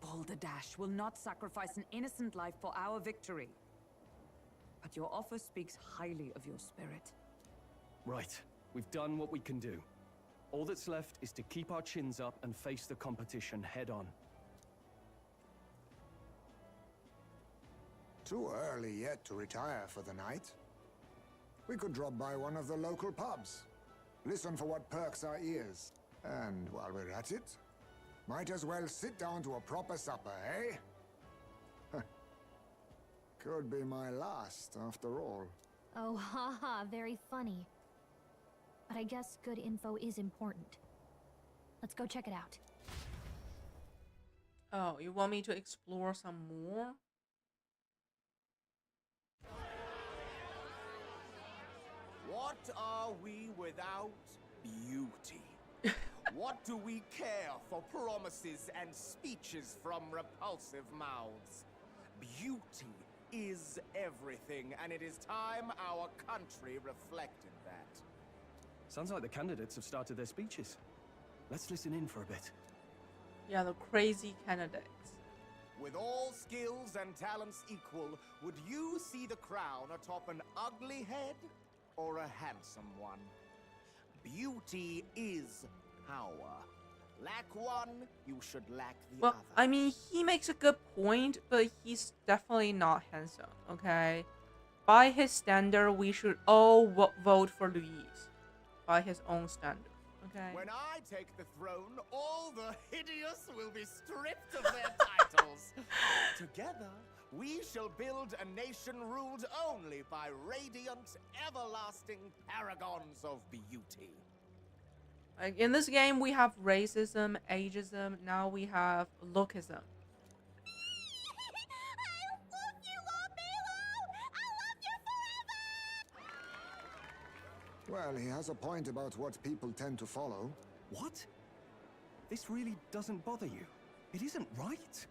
Balderdash will not sacrifice an innocent life for our victory. But your offer speaks highly of your spirit. Right. We've done what we can do. All that's left is to keep our chins up and face the competition head on. Too early yet to retire for the night. We could drop by one of the local pubs. Listen for what perks our ears. And while we're at it, might as well sit down to a proper supper, eh? Could be my last, after all. Oh, haha, very funny. But I guess good info is important. Let's go check it out. Oh, you want me to explore some more? What are we without beauty? What do we care for promises and speeches from repulsive mouths? Beauty is everything, and it is time our country reflected that. Sounds like the candidates have started their speeches. Let's listen in for a bit. Yeah, the crazy candidates. With all skills and talents equal, would you see the crown atop an ugly head or a handsome one? Beauty is power. Lack one, you should lack the Well, other. I mean, he makes a good point, but he's definitely not handsome, okay? By his standard, we should all vote for Luis. By his own standard, okay? When I take the throne, all the hideous will be stripped of their titles. Together, We shall build a nation ruled only by radiant, everlasting paragons of beauty. Like in this game, we have racism, ageism. Now we have lookism. Well, he has a point about what people tend to follow. What? This really doesn't bother you? It isn't right?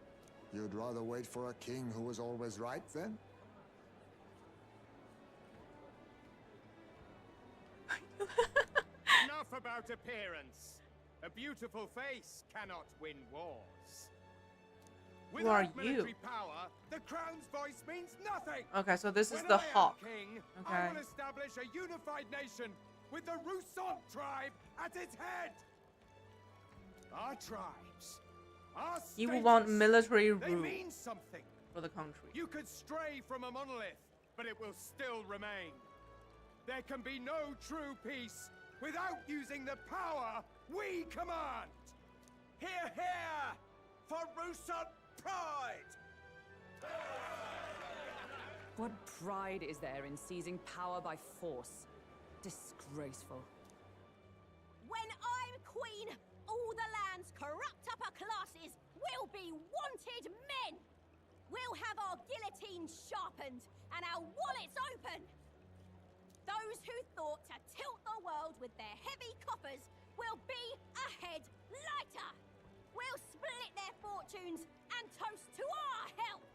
You'd rather wait for a king who was always right, then? Enough about appearance. A beautiful face cannot win wars. Who are Without you? military power, the crown's voice means nothing. Okay, so this is When the I am hawk. king, Okay. I will establish a unified nation with the Roussan tribe at its head. Our tribes, our You will want status, military they rule mean something. for the country. You could stray from a monolith, but it will still remain. There can be no true peace without using the power we command. Hear, hear, for Roussan pride! What pride is there in seizing power by force? Disgraceful. When I'm queen, all the land's corrupt upper classes will be wanted men. We'll have our guillotines sharpened and our wallets open. Those who thought to tilt the world with their heavy coffers will be a head lighter. We'll split their fortunes and toast to our health.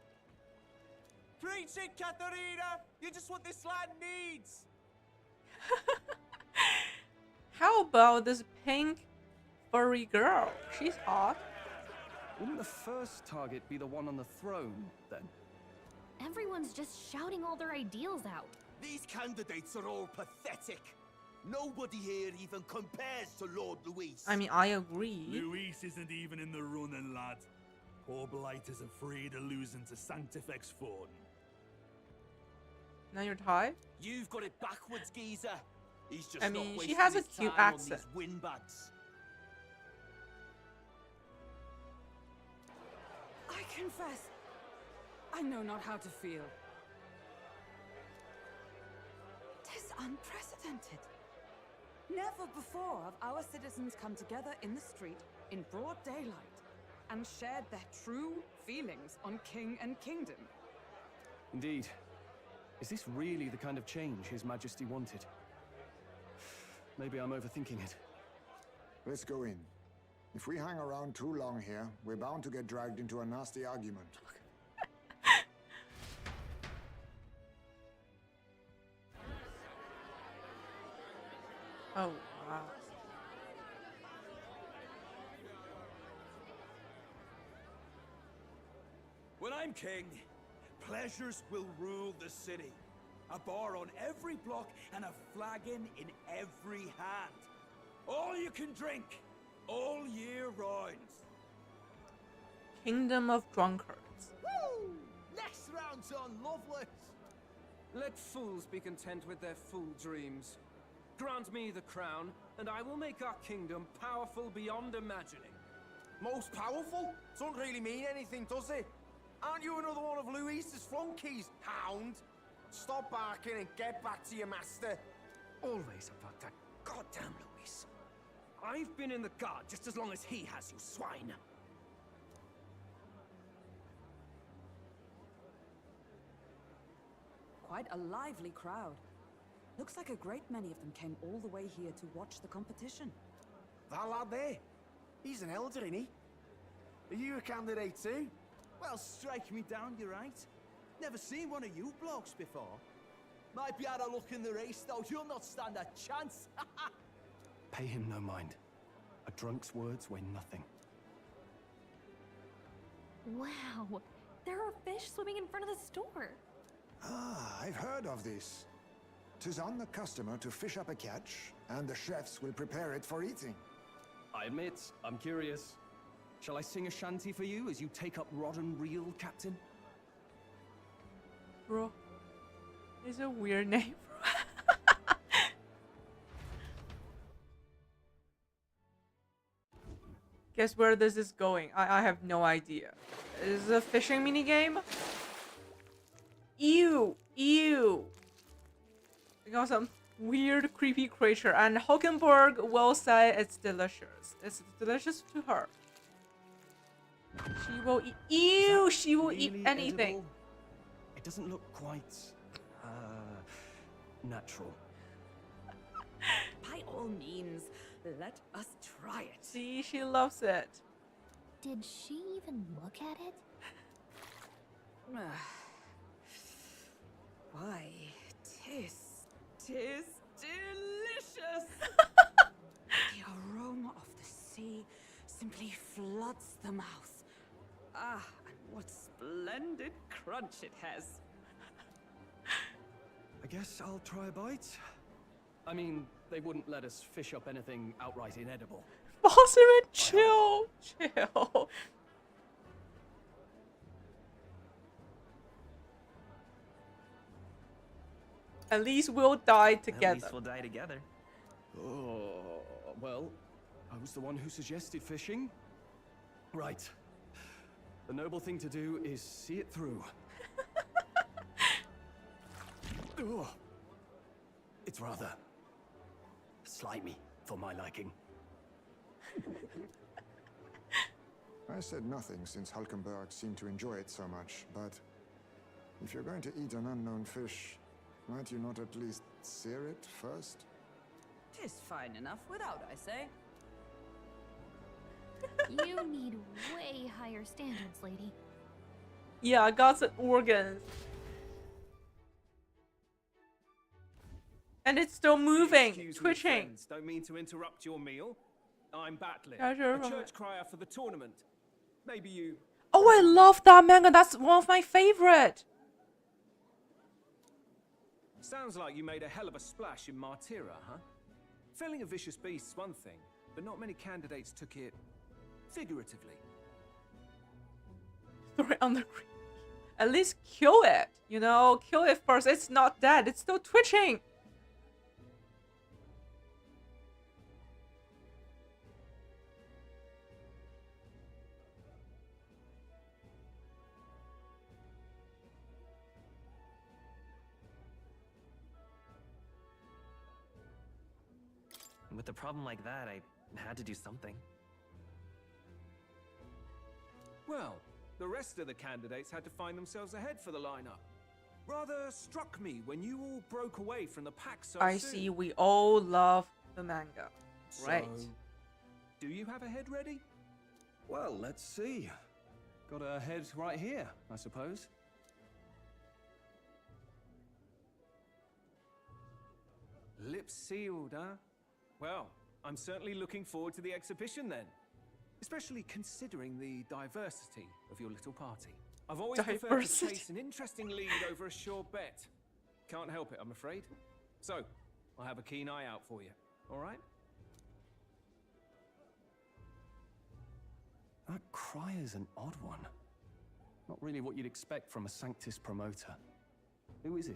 Preach it, Katharina! You're just what this land needs! How about this pink furry girl? She's hot. Wouldn't the first target be the one on the throne, then? Everyone's just shouting all their ideals out. These candidates are all pathetic. Nobody here even compares to Lord Luis. I mean, I agree. Luis isn't even in the running, lad. Poor Blight is afraid of losing to Sanctifex Forden. Now you're tired? You've got it backwards, geezer. He's just I not mean, she wasting has a his cute time on accent. these windbags. I confess, I know not how to feel. 'Tis unprecedented. Never before have our citizens come together in the street in broad daylight and shared their true feelings on king and kingdom. Indeed. Is this really the kind of change His Majesty wanted? Maybe I'm overthinking it. Let's go in. If we hang around too long here, we're bound to get dragged into a nasty argument. Oh, wow. When I'm king, pleasures will rule the city. A bar on every block and a flagon in every hand. All you can drink, all year round. Kingdom of Drunkards. Woo! Next round's on Lovelace. Let fools be content with their fool dreams. Grant me the crown, and I will make our kingdom powerful beyond imagining. Most powerful? Doesn't really mean anything, does it? Aren't you another one of Luis's flunkies, hound? Stop barking and get back to your master. Always about that goddamn Luis. I've been in the guard just as long as he has, you swine. Quite a lively crowd. Looks like a great many of them came all the way here to watch the competition. That lad there, he's an elder, isn't he? Are you a candidate too? Well, strike me down, you're right. Never seen one of you blokes before. Might be out of luck in the race, though. You'll not stand a chance. Pay him no mind. A drunk's words weigh nothing. Wow, there are fish swimming in front of the store. Ah, I've heard of this. 'Tis on the customer to fish up a catch, and the chefs will prepare it for eating. I admit, I'm curious. Shall I sing a shanty for you as you take up rod and reel, Captain? Bro. It's a weird name. Guess where this is going? I have no idea. Is this a fishing mini game? Ew, ew. We got some weird, creepy creature, and Hulkenberg will say it's delicious. It's delicious to her. She will eat. Ew, she will eat Really anything. edible? It doesn't look quite natural. By all means, let us try it. See, she loves it. Did she even look at it? Why, tis delicious! The aroma of the sea simply floods the mouth. Ah, and what splendid crunch it has. I guess I'll try a bite. I mean, they wouldn't let us fish up anything outright inedible. Bosserman, chill, chill. At least we'll die together. At least we'll die together. Oh, well, I was the one who suggested fishing. Right. The noble thing to do is see it through. Oh, it's rather slimy for my liking. I said nothing since Hulkenberg seemed to enjoy it so much, but if you're going to eat an unknown fish, might you not at least sear it first? 'Tis fine enough without, I say. You need way higher standards, lady. Yeah, guts and organs. And it's still moving, Excuse me, twitching. friends, don't mean to interrupt your meal. I'm Batley, Yeah, sure, a go church crier for the tournament. Maybe you... Oh, I love that manga. That's one of my favorite. Sounds like you made a hell of a splash in Martira, huh? Felling a vicious beast's one thing, but not many candidates took it figuratively. Throw it on the ground. At least kill it. You know, kill it first. It's not dead. It's still twitching. With a problem like that, I had to do something. Well, the rest of the candidates had to find themselves ahead for the lineup. Rather struck me when you all broke away from the pack so I soon. see we all love the manga. Right. So, do you have a head ready? Well, let's see. Got a head right here, I suppose. Lips sealed, huh? Well, I'm certainly looking forward to the exhibition then. Especially considering the diversity of your little party. I've always preferred to Diversity. chase an interesting lead over a sure bet. Can't help it, I'm afraid. So, I'll have a keen eye out for you, all right? That crier's an odd one. Not really what you'd expect from a Sanctus promoter. Who is he?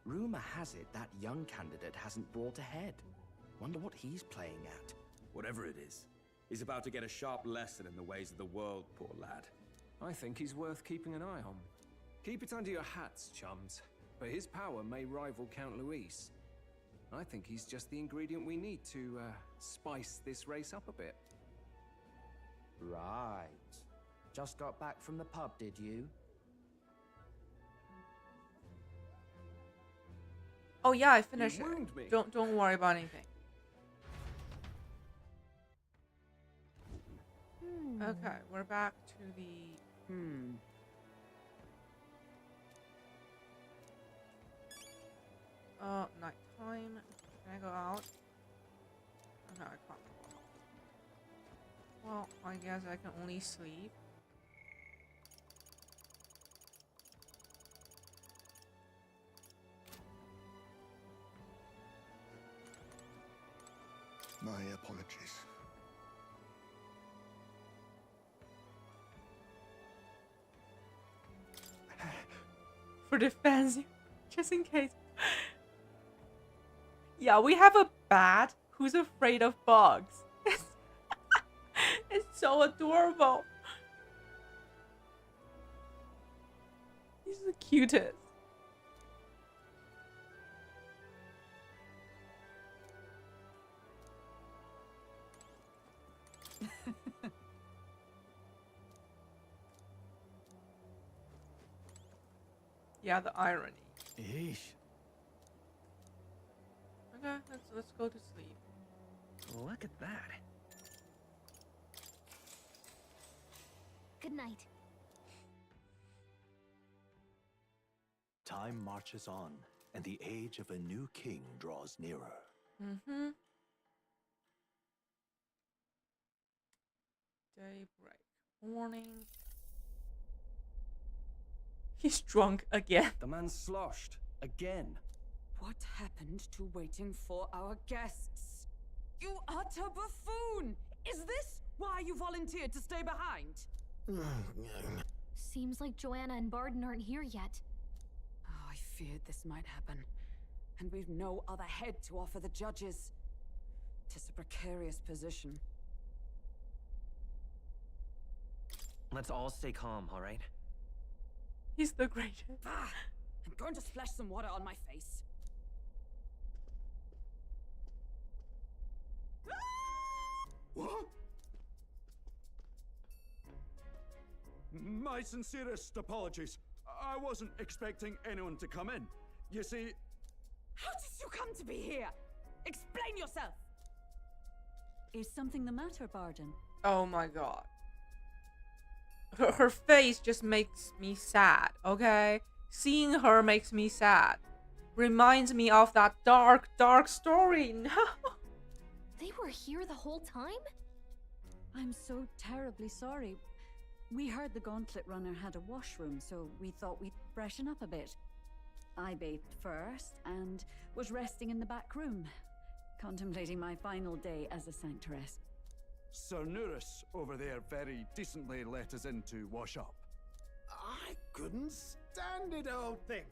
Rumor has it that young candidate hasn't brought ahead. Wonder what he's playing at. Whatever it is, he's about to get a sharp lesson in the ways of the world, poor lad. I think he's worth keeping an eye on. Keep it under your hats, chums. But his power may rival Count Luis. I think he's just the ingredient we need to spice this race up a bit. Right. Just got back from the pub, did you? Oh yeah, I finished You it. wound me. Don't worry about anything. Okay, we're back to the nighttime. Can I go out? Okay, I can't go out. Well, I guess I can only sleep. My apologies. For the fans, just in case. Yeah, we have a bat who's afraid of bugs. It's so adorable. He's the cutest. Yeah, the irony. Eesh. Okay, let's go to sleep. Look at that. Good night. Time marches on, and the age of a new king draws nearer. Mm-hmm. Daybreak. Morning. He's drunk again. The man's sloshed. Again. What happened to waiting for our guests? You utter buffoon! Is this why you volunteered to stay behind? Seems like Joanna and Barden aren't here yet. Oh, I feared this might happen. And we've no other head to offer the judges. 'Tis a precarious position. Let's all stay calm, all right? He's the greatest. Ah, I'm going to splash some water on my face. What? My sincerest apologies. I wasn't expecting anyone to come in. You see... How did you come to be here? Explain yourself! Is something the matter, Barden? Oh my god. Her face just makes me sad, okay? Seeing her makes me sad. Reminds me of that dark, dark story. No. They were here the whole time? I'm so terribly sorry. We heard the Gauntlet Runner had a washroom, so we thought we'd freshen up a bit. I bathed first and was resting in the back room, contemplating my final day as a sanctoress. Sir Nuris over there very decently let us in to wash up. I couldn't stand it, old thing.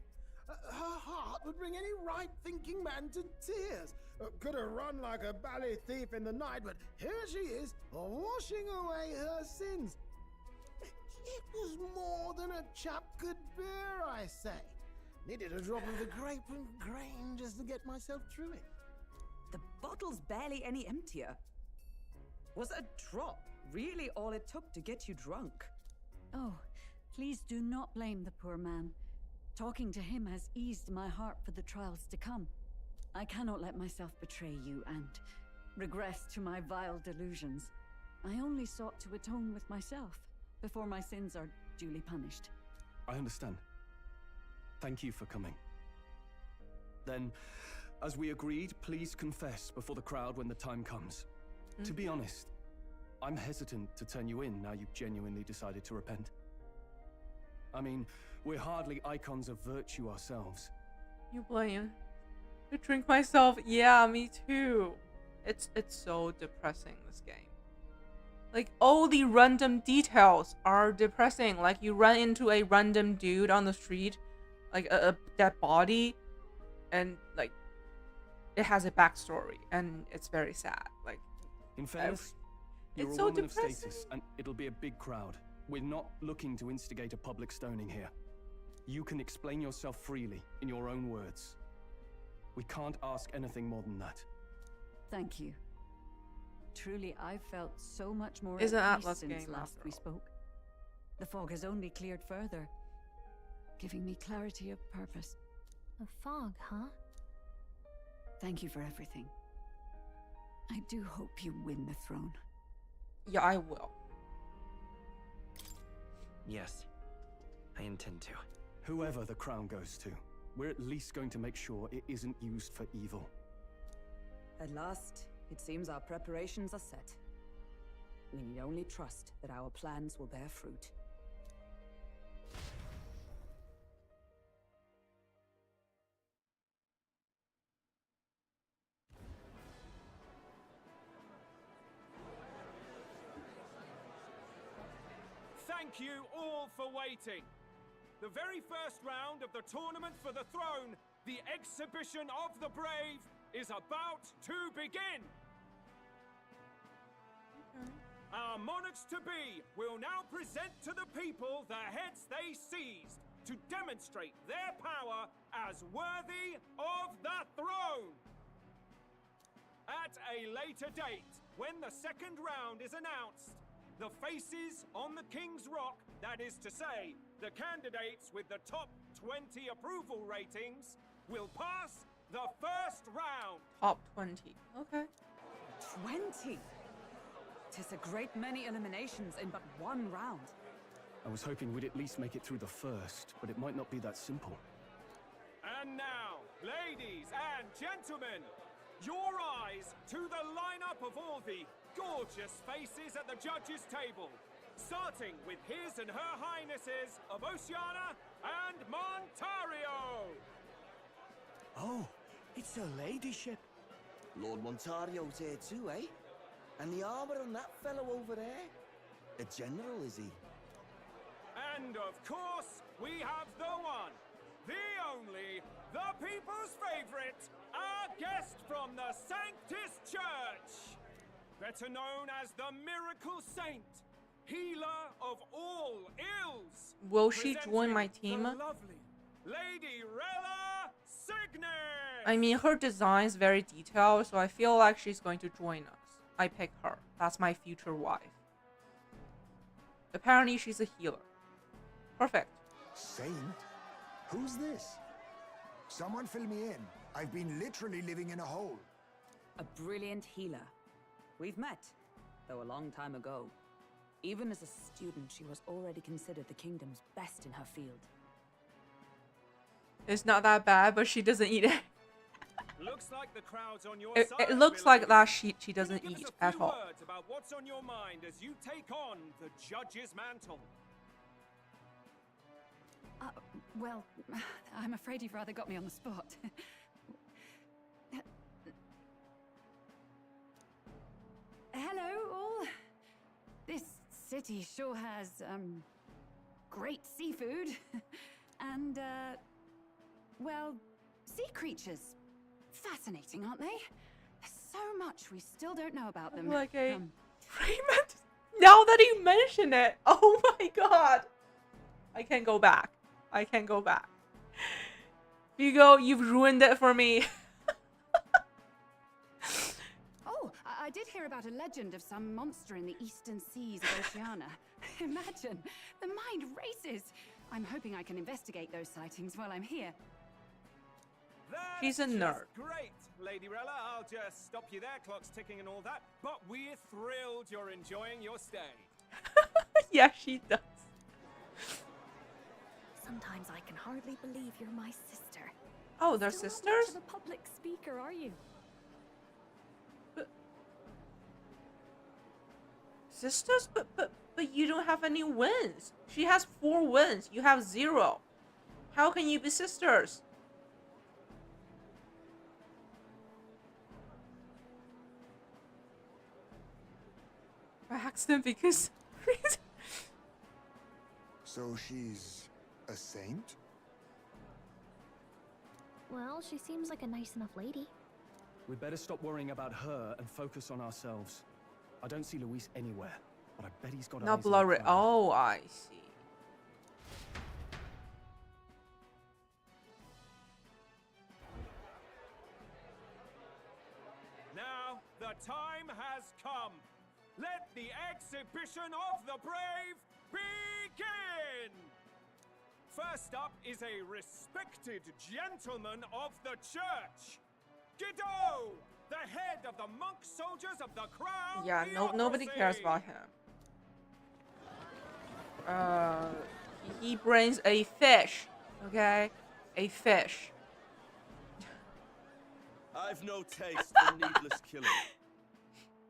Her heart would bring any right-thinking man to tears. Could have run like a ballet thief in the night, but here she is, washing away her sins. It was more than a chap could bear, I say. Needed a drop of the grape and grain just to get myself through it. The bottle's barely any emptier. Was a drop really all it took to get you drunk? Oh, please do not blame the poor man. Talking to him has eased my heart for the trials to come. I cannot let myself betray you and regress to my vile delusions. I only sought to atone with myself before my sins are duly punished. I understand. Thank you for coming. Then, as we agreed, please confess before the crowd when the time comes. To be honest, I'm hesitant to turn you in now you've genuinely decided to repent. I mean, we're hardly icons of virtue ourselves. You blame. I drink myself. Yeah, me too. It's so depressing, this game. Like, all the random details are depressing. Like, you run into a random dude on the street, like a dead body, and like it has a backstory, and it's very sad. Like, in fairness, you're it's a so woman of depressing. status, and it'll be a big crowd. We're not looking to instigate a public stoning here. You can explain yourself freely, in your own words. We can't ask anything more than that. Thank you. Truly, I've felt so much more Is an at peace Atlas since game last after we all. spoke. The fog has only cleared further, giving me clarity of purpose. A fog, huh? Thank you for everything. I do hope you win the throne. Yeah, I will. Yes, I intend to. Whoever the crown goes to, we're at least going to make sure it isn't used for evil. At last, it seems our preparations are set. We need only trust that our plans will bear fruit. Thank you all for waiting. The very first round of the tournament for the throne, the exhibition of the brave, is about to begin. Our monarchs-to-be will now present to the people the heads they seized to demonstrate their power as worthy of the throne. At a later date, when the second round is announced, the faces on the King's Rock, that is to say, the candidates with the top 20 approval ratings, will pass the first round. Top 20. Okay. 20? 'Tis a great many eliminations in but one round. I was hoping we'd at least make it through the first, but it might not be that simple. And now, ladies and gentlemen, your eyes to the lineup of all the gorgeous faces at the judges' table, starting with his and her highnesses of Oceania and Montario. Oh, it's her ladyship. Lord Montario's here too, eh? And the armor on that fellow over there? A general, is he? And of course, we have the one, the only, the people's favorite, our guest from the Sanctus Church, better known as the Miracle Saint, healer of all ills. Will she join my team? The lovely Lady Rella Signet. I mean, her design is very detailed, so I feel like she's going to join us. I pick her. That's my future wife. Apparently, she's a healer. Perfect. Saint? Who's this? Someone fill me in. I've been literally living in a hole. A brilliant healer. We've met, though a long time ago. Even as a student, she was already considered the kingdom's best in her field. It's not that bad, but she doesn't eat it. Looks like the crowd's on your It side, looks like Willow. that she doesn't Give us eat a at few all. words about what's on your mind as you take on the judge's mantle. Well, I'm afraid you've rather got me on the spot. Hello, all. This city sure has, great seafood. And, well, sea creatures. Fascinating, aren't they? There's so much we still don't know about them. Like a Raymond. Now that you mention it, oh my god, I can't go back. I can't go back. Hugo, you've ruined it for me. Oh, I did hear about a legend of some monster in the eastern seas of Oceania. Imagine, the mind races. I'm hoping I can investigate those sightings while I'm here. She's a nerd. Great, Lady Rella. I'll just stop you there. Clock's ticking and all that. But we're thrilled you're enjoying your stay. Yeah, she does. Sometimes I can hardly believe you're my sister. Oh, they're Still sisters? Not much of a public speaker, are you? Sisters? But you don't have any wins. She has 4 wins. You have 0. How can you be sisters? By accident, because... So she's a saint? Well, she seems like a nice enough lady. We'd better stop worrying about her and focus on ourselves. I don't see Luis anywhere, but I bet he's got Not eyes on blurry. the crowd. Oh, I see. Now, the time has come. Let the exhibition of the brave begin! First up is a respected gentleman of the church, Guido, the head of the monk soldiers of the Crown. Yeah, nobody cares about him. He brings a fish, okay? A fish. I've no taste for needless killing.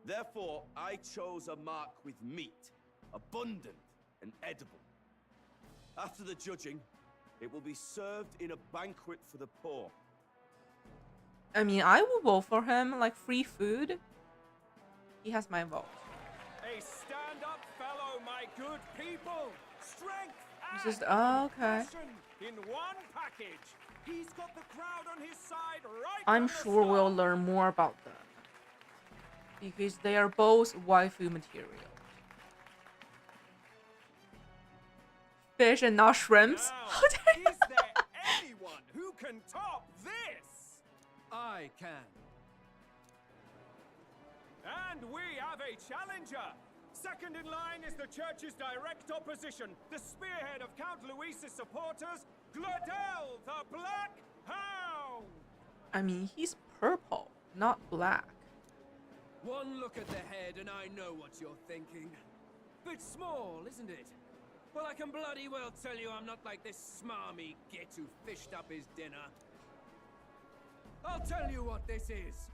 Therefore, I chose a mark with meat, abundant and edible. After the judging, it will be served in a banquet for the poor. I mean, I will vote for him, like free food. He has my vote. A stand-up fellow, my good people. Strength It's and just, oh, okay. passion in one package. He's got the crowd on his side right I'm from the sure we'll start. learn more about them. Because they are both waifu material. Fish and not shrimps? How dare can top this? I can. And we have a challenger. Second in line is the church's direct opposition, the spearhead of Count Luis's supporters, Gladel the Black Hound. I mean, he's purple, not black. One look at the head and I know what you're thinking. Bit small, isn't it? Well, I can bloody well tell you I'm not like this smarmy git who fished up his dinner. I'll tell you what this is.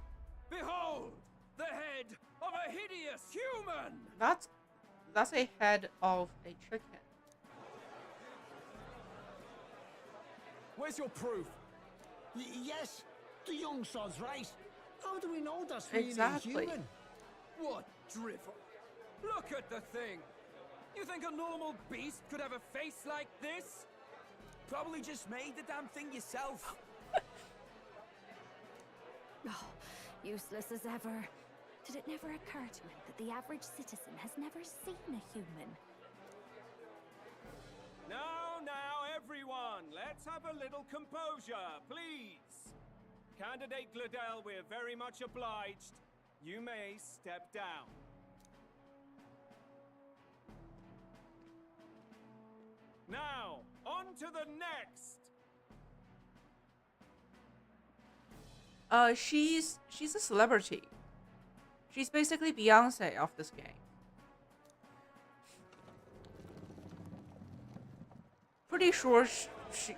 Behold, the head of a hideous human! That's a head of a chicken. Where's your proof? Yes, the young sod's right. How do we know that's really Exactly. human? What drivel? Look at the thing! You think a normal beast could have a face like this? Probably just made the damn thing yourself. Oh, useless as ever. Did it never occur to him that the average citizen has never seen a human? Now, everyone, let's have a little composure, please. Candidate Gladel, we're very much obliged. You may step down. Now, on to the next. She's a celebrity. She's basically Beyonce of this game. Pretty sure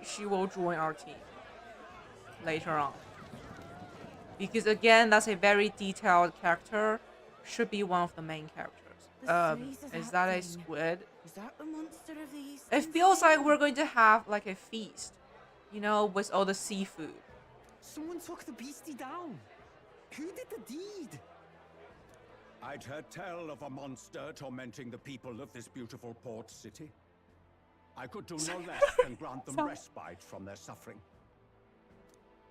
she will join our team later on. Because again, that's a very detailed character. Should be one of the main characters. Is that a squid? Is that the monster of the East? It feels like we're going to have like a feast, you know, with all the seafood. Someone took the beastie down. Who did the deed? I'd heard tell of a monster tormenting the people of this beautiful port city. I could do no less than grant them respite from their suffering.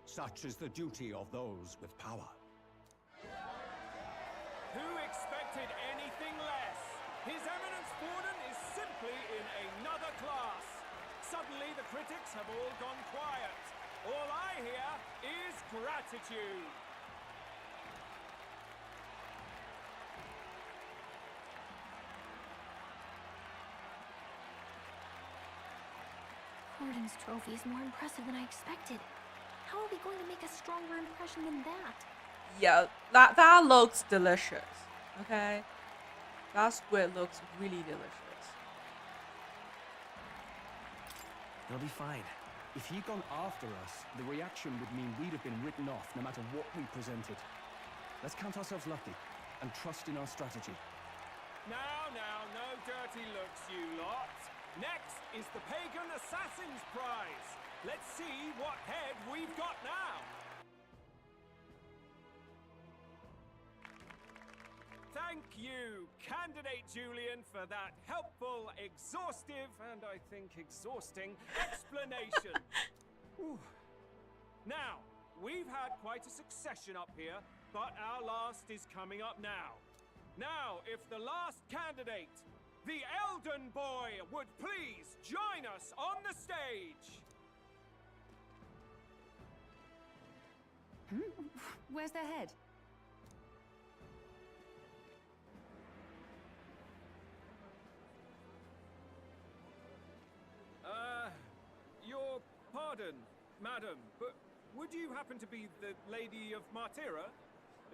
Such is the duty of those with power. Who expected anything less? His Eminence Borden is simply in another class. Suddenly the critics have all gone quiet. All I hear is gratitude. Borden's trophy is more impressive than I expected. How are we going to make a stronger impression than that? Yeah, that looks delicious. Okay, that squid looks really delicious. They'll be fine. If he'd gone after us, the reaction would mean we'd have been written off no matter what we presented. Let's count ourselves lucky and trust in our strategy. Now, no dirty looks, you lot. Next is the Pagan Assassin's Prize. Let's see what head we've got now. Thank you, Candidate Julian, for that helpful, exhaustive, and I think exhausting explanation. Now, we've had quite a succession up here, but our last is coming up now. Now, if the last candidate, the Elden Boy, would please join us on the stage. Where's their head? Your pardon, madam, but would you happen to be the Lady of Martira?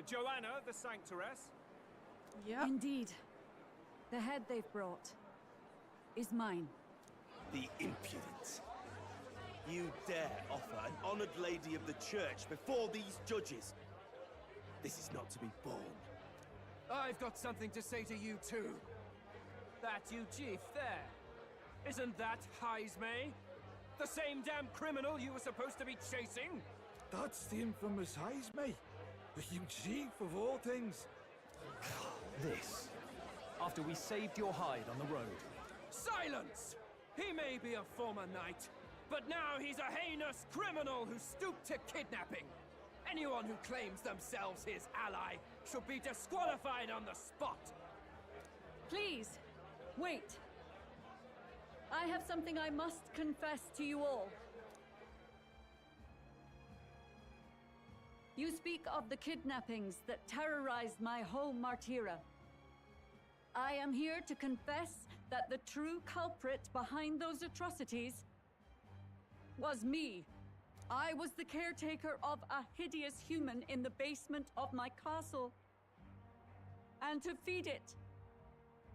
Joanna, the Sanctoress? Yeah. Indeed. The head they've brought is mine. The impudence. You dare offer an honored lady of the church before these judges? This is not to be borne. I've got something to say to you too. That you chief there. Isn't that Heismay? The same damn criminal you were supposed to be chasing? That's the infamous Heismay. The huge chief of all things. This. After we saved your hide on the road. Silence! He may be a former knight, but now he's a heinous criminal who stooped to kidnapping. Anyone who claims themselves his ally should be disqualified on the spot. Please, wait. I have something I must confess to you all. You speak of the kidnappings that terrorized my home, Martira. I am here to confess that the true culprit behind those atrocities was me. I was the caretaker of a hideous human in the basement of my castle. And to feed it,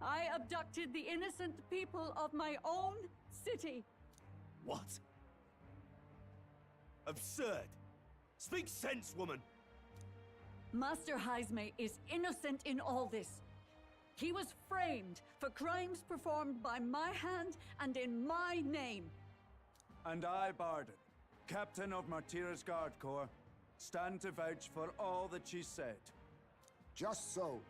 I abducted the innocent people of my own city. What? Absurd! Speak sense, woman! Master Heisme is innocent in all this. He was framed for crimes performed by my hand and in my name. And I, Barden, captain of Martira's Guard Corps, stand to vouch for all that she said. Just so.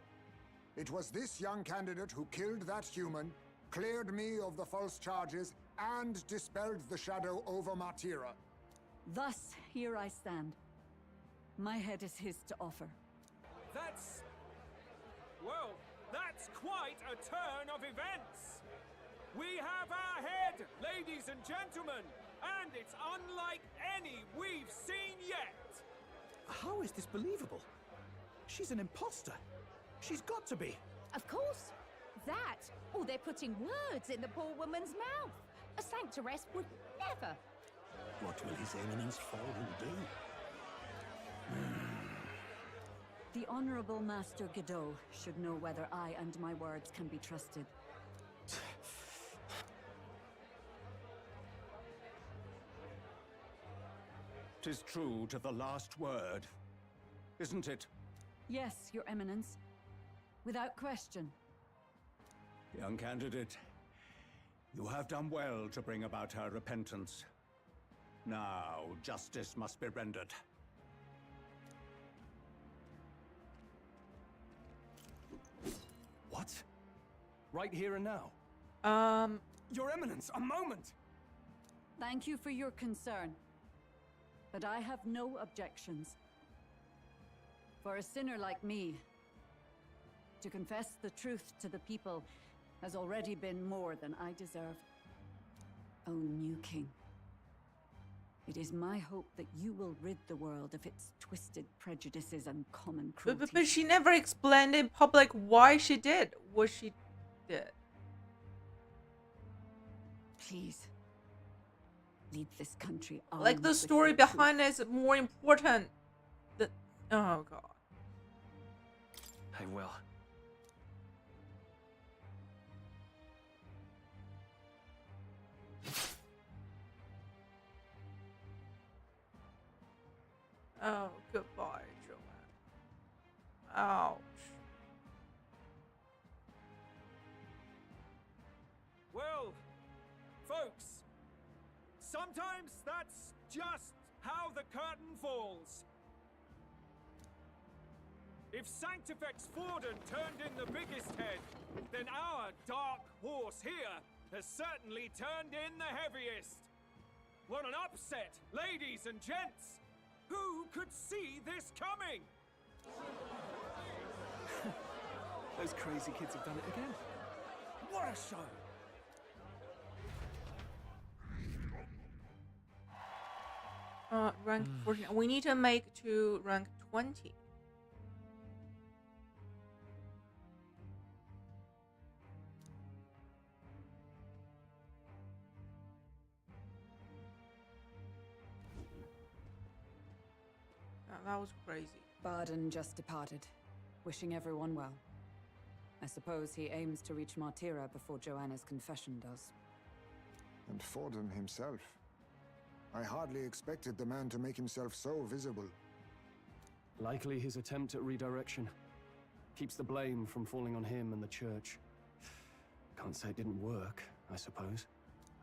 It was this young candidate who killed that human, cleared me of the false charges, and dispelled the shadow over Martira. Thus, here I stand. My head is his to offer. That's... well, that's quite a turn of events! We have our head, ladies and gentlemen, and it's unlike any we've seen yet! How is this believable? She's an imposter. She's got to be. Of course. That, or they're putting words in the poor woman's mouth. A sanctoress would never. What will His Eminence Fallen do? The Honorable Master Godot should know whether I and my words can be trusted. 'Tis true to the last word, isn't it? Yes, Your Eminence. Without question. Young candidate, you have done well to bring about her repentance. Now, justice must be rendered. What? Right here and now? Your Eminence, a moment! Thank you for your concern. But I have no objections. For a sinner like me, to confess the truth to the people has already been more than I deserve. O new king, it is my hope that you will rid the world of its twisted prejudices and common cruelty. But she never explained in public why she did what she did. Please, lead this country on. Like the story behind it is more important than... Oh god. I will. Oh, goodbye, Joanne. Ouch. Well, folks, sometimes that's just how the curtain falls. If Sanctifex Forden turned in the biggest head, then our dark horse here has certainly turned in the heaviest. What an upset, ladies and gents! Who could see this coming? Those crazy kids have done it again. What a show! Rank 14. We need to make to rank 20. That was crazy. Barden just departed, wishing everyone well. I suppose he aims to reach Martira before Joanna's confession does. And Forden himself. I hardly expected the man to make himself so visible. Likely his attempt at redirection. Keeps the blame from falling on him and the church. Can't say it didn't work, I suppose.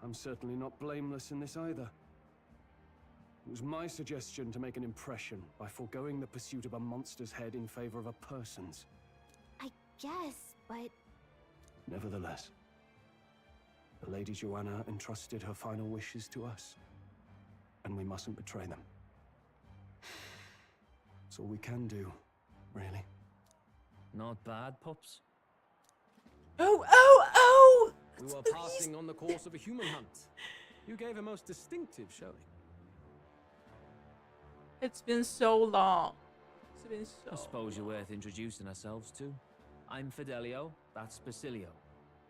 I'm certainly not blameless in this either. It was my suggestion to make an impression by foregoing the pursuit of a monster's head in favor of a person's. I guess, but... Nevertheless, the Lady Joanna entrusted her final wishes to us, and we mustn't betray them. It's all we can do, really. Not bad, Pops. Oh! We were passing on the course of a human hunt. You gave a most distinctive showing. It's been so long. It's been so I suppose you're worth introducing ourselves to. I'm Fidelio, that's Basilio.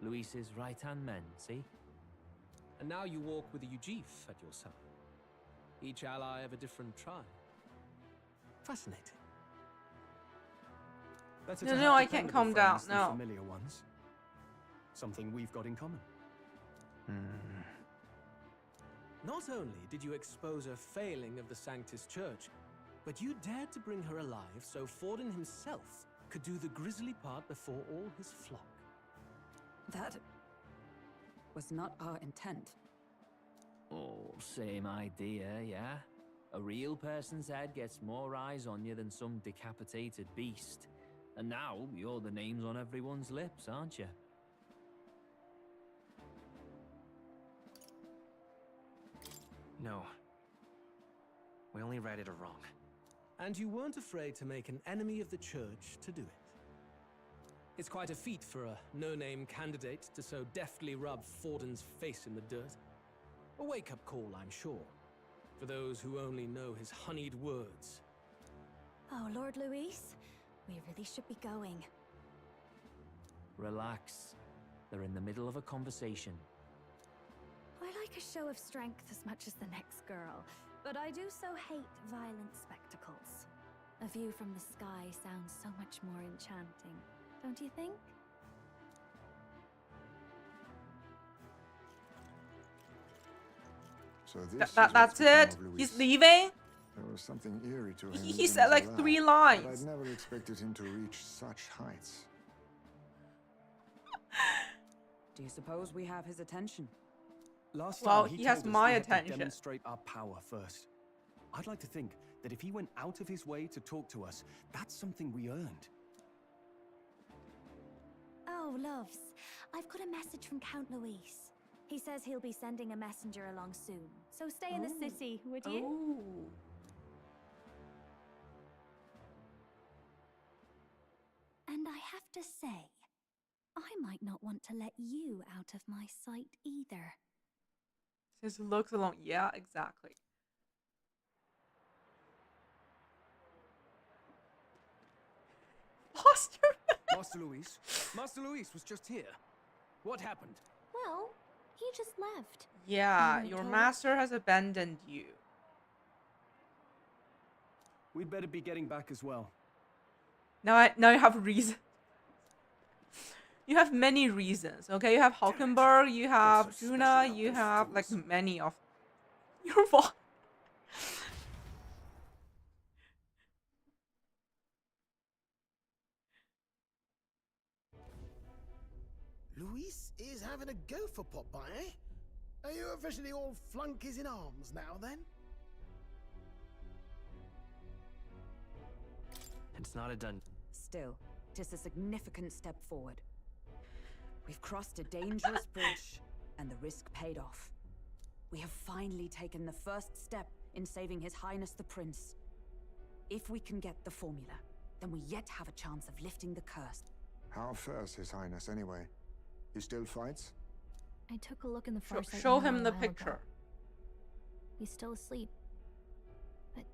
Luis's right-hand men, see? And now you walk with a Ujif at your side. Each ally of a different tribe. Fascinating. Better No, to no, have I can't dependable calm down, friends than no. familiar ones. Something we've got in common. Not only did you expose a failing of the Sanctus Church, but you dared to bring her alive so Forden himself could do the grisly part before all his flock. That was not our intent. Oh, same idea, yeah? A real person's head gets more eyes on you than some decapitated beast. And now, you're the names on everyone's lips, aren't you? No. We only righted a wrong. And you weren't afraid to make an enemy of the church to do it. It's quite a feat for a no-name candidate to so deftly rub Forden's face in the dirt. A wake-up call, I'm sure, for those who only know his honeyed words. Oh, Lord Luis, we really should be going. Relax. They're in the middle of a conversation. I like a show of strength as much as the next girl, but I do so hate violent spectacles. A view from the sky sounds so much more enchanting, don't you think? So this That's what's become it? of Luis. He's leaving? There was something eerie to him. He even said as like a lad, 3 but lines. I'd never expected him to reach such heights. Do you suppose we have his attention? Last Well, time he he has told us my we had to attention. demonstrate our power first. I'd like to think that if he went out of his way to talk to us, that's something we earned. Oh, loves, I've got a message from Count Luis. He says he'll be sending a messenger along soon, so stay in the city, would you? Ooh. And I have to say, I might not want to let you out of my sight either. His looks alone. Yeah, exactly. Foster. Master Luis was just here. What happened? Well, he just left. Yeah, You your told- master has abandoned you. We'd better be getting back as well. Now you have reason. You have many reasons, okay? You have Hulkenberg, you have Juna, you have like many of your fault. Luis is having a go for Popeye, eh? Are you officially all flunkies in arms now, then? It's not a done. Still, tis a significant step forward. We've crossed a dangerous bridge, and the risk paid off. We have finally taken the first step in saving His Highness the Prince. If we can get the formula, then we yet have a chance of lifting the curse. How fares His Highness, anyway? He still fights? I took a look in the farsight Show window him a the while picture. ago. He's still asleep. But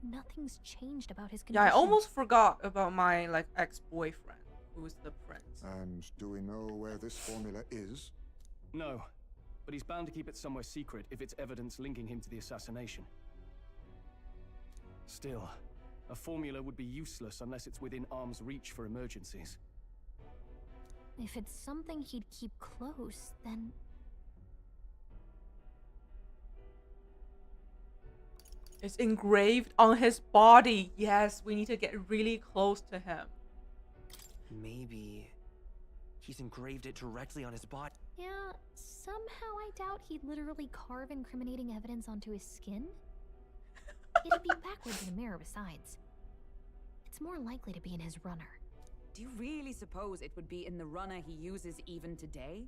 nothing's changed about his Yeah, condition. I almost forgot about my like ex-boyfriend, who was the prince. And do we know where this formula is? No, but he's bound to keep it somewhere secret if it's evidence linking him to the assassination. Still, a formula would be useless unless it's within arm's reach for emergencies. If it's something he'd keep close, then It's engraved on his body. Yes, we need to get really close to him. Maybe he's engraved it directly on his body. yeah, somehow I doubt he'd literally carve incriminating evidence onto his skin. It'd be backwards in a mirror besides. It's more likely to be in his runner. Do you really suppose it would be in the runner he uses even today?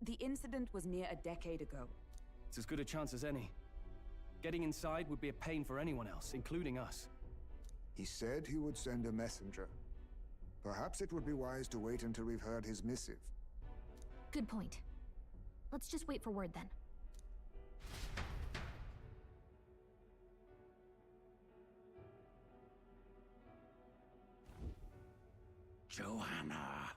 The incident was near a decade ago. It's as good a chance as any. Getting inside would be a pain for anyone else, including us. He said he would send a messenger. Perhaps it would be wise to wait until we've heard his missive. Good point. Let's just wait for word then. Joanna,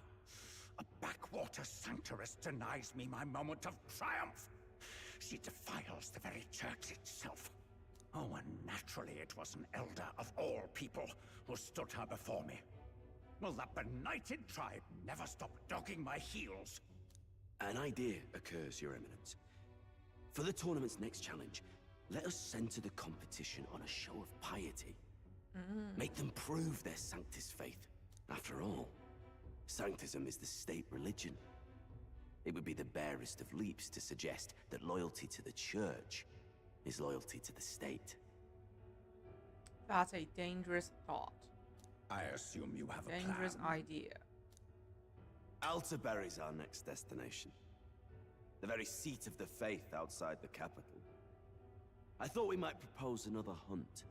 a backwater sanctuarist denies me my moment of triumph. She defiles the very church itself. Oh, and naturally it was an elder of all people who stood her before me. Will that benighted tribe never stop dogging my heels? An idea occurs, Your Eminence. For the tournament's next challenge, let us center the competition on a show of piety. Make them prove their Sanctus faith. After all, Sanctism is the state religion. It would be the barest of leaps to suggest that loyalty to the church is loyalty to the state. That's a dangerous thought. I assume you have a Dangerous plan. idea. Altaberry's our next destination. The very seat of the faith outside the capital. I thought we might propose another hunt.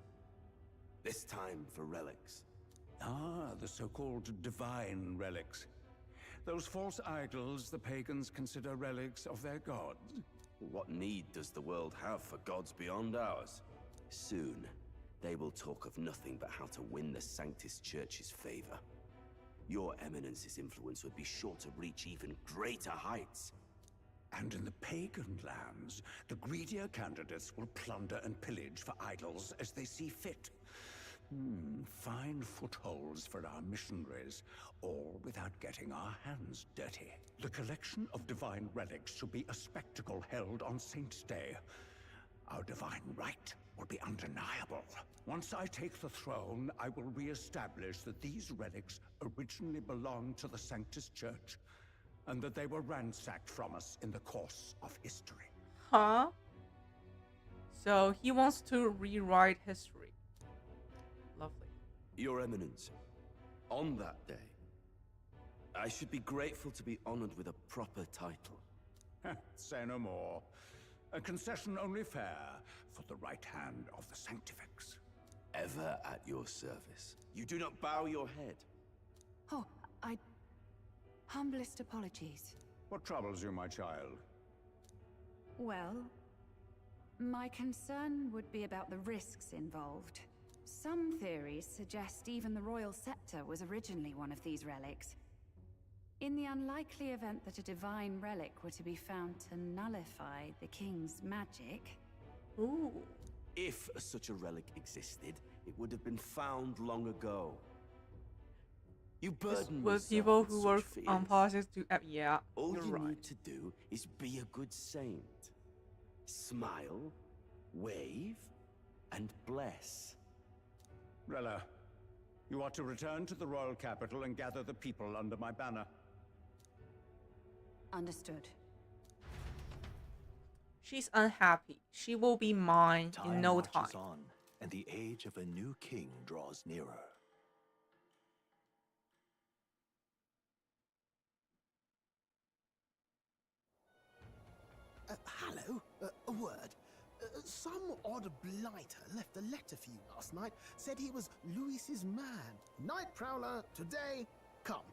This time for relics. Ah, the so-called divine relics. Those false idols the pagans consider relics of their gods. What need does the world have for gods beyond ours? Soon, they will talk of nothing but how to win the Sanctus Church's favor. Your Eminence's influence would be sure to reach even greater heights. And in the pagan lands, the greedier candidates will plunder and pillage for idols as they see fit. Fine footholds for our missionaries, all without getting our hands dirty. The collection of divine relics should be a spectacle held on Saint's Day. Our divine right will be undeniable. Once I take the throne, I will re-establish that these relics originally belonged to the Sanctus Church, and that they were ransacked from us in the course of history. Huh? So he wants to rewrite history. Lovely. Your Eminence, on that day, I should be grateful to be honored with a proper title. Say no more. A concession only fair for the right hand of the Sanctifex. Ever at your service. You do not bow your head. Oh, humblest apologies. What troubles you, my child? Well, my concern would be about the risks involved. Some theories suggest even the royal scepter was originally one of these relics. In the unlikely event that a divine relic were to be found to nullify the king's magic... Ooh. If such a relic existed, it would have been found long ago. You burden with yourself people with who such work fears. on politics to... yeah, All you're you right. need to do is be a good saint. Smile, wave, and bless. Rella, you are to return to the royal capital and gather the people under my banner. Understood. She's unhappy. She will be mine in no time. Marches on, and the age of a new king draws nearer. Hello? A word. Some odd blighter left a letter for you last night. Said he was Luis's man. Night Prowler, today, come.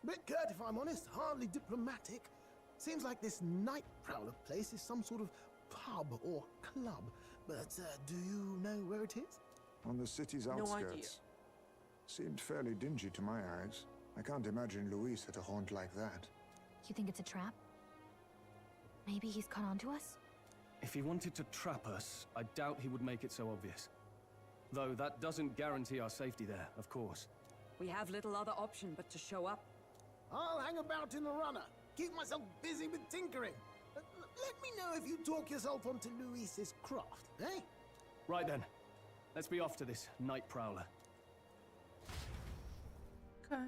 Bit curt if I'm honest, hardly diplomatic. Seems like this Night Prowler place is some sort of pub or club. But do you know where it is? On the city's No outskirts. idea. Seemed fairly dingy to my eyes. I can't imagine Luis at a haunt like that. You think it's a trap? Maybe he's caught on to us? If he wanted to trap us, I doubt he would make it so obvious. Though that doesn't guarantee our safety there, of course. We have little other option but to show up. I'll hang about in the runner. Keep myself busy with tinkering. Let me know if you talk yourself onto Luis's craft, eh? Right then. Let's be off to this night prowler. Okay.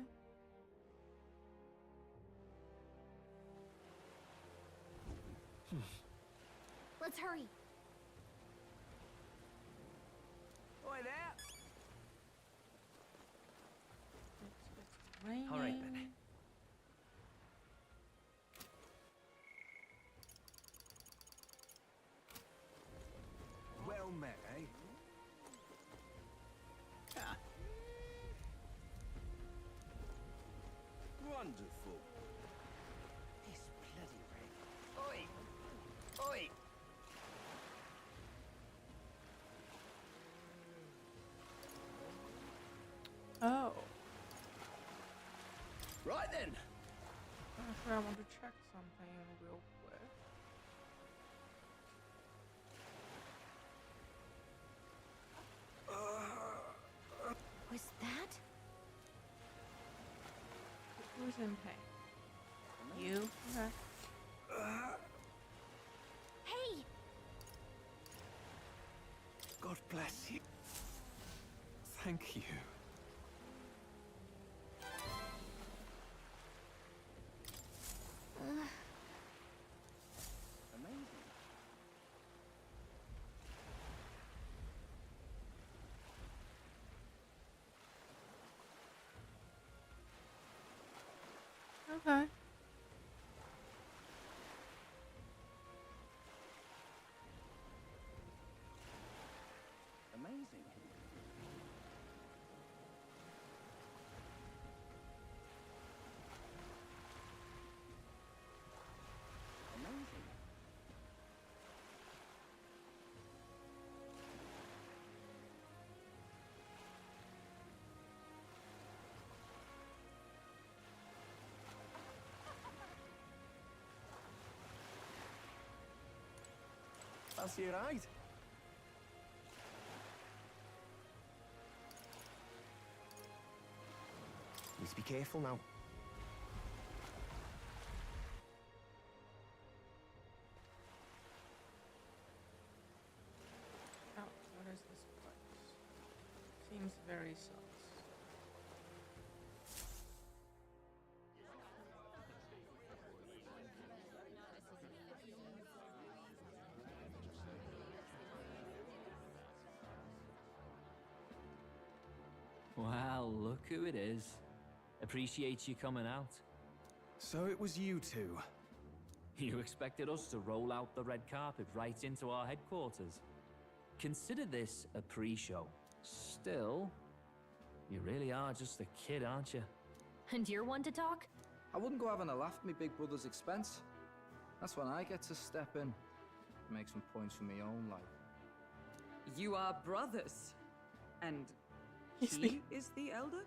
Let's hurry. Oi there! Raining. All right then. Well met, eh? Wonderful. This bloody rain. Oi! Oi! Oh. Right then. Actually, I want to check something real quick. Was that? Who's in pain? You? Okay. Hey! God bless you. Thank you. Okay. Amazing. Amazing. Fancy a ride? Need to be careful now. Oh, what is this place? Seems very sus. Well, look who it is. Appreciate you coming out. So it was you two. You expected us to roll out the red carpet right into our headquarters. Consider this a pre-show. Still, you really are just a kid, aren't you? And you're one to talk? I wouldn't go having a laugh at me big brother's expense. That's when I get to step in. Make some points for my own life. You are brothers. And He's he is the elder?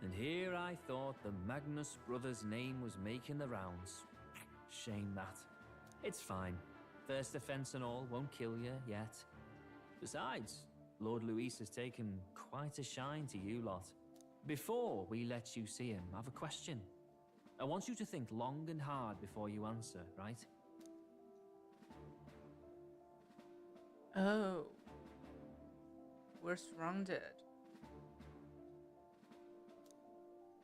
And here I thought the Magnus brothers' name was making the rounds. Shame that. It's fine. First offense and all won't kill you yet. Besides, Lord Luis has taken quite a shine to you lot. Before we let you see him, I have a question. I want you to think long and hard before you answer, right? Oh. We're surrounded.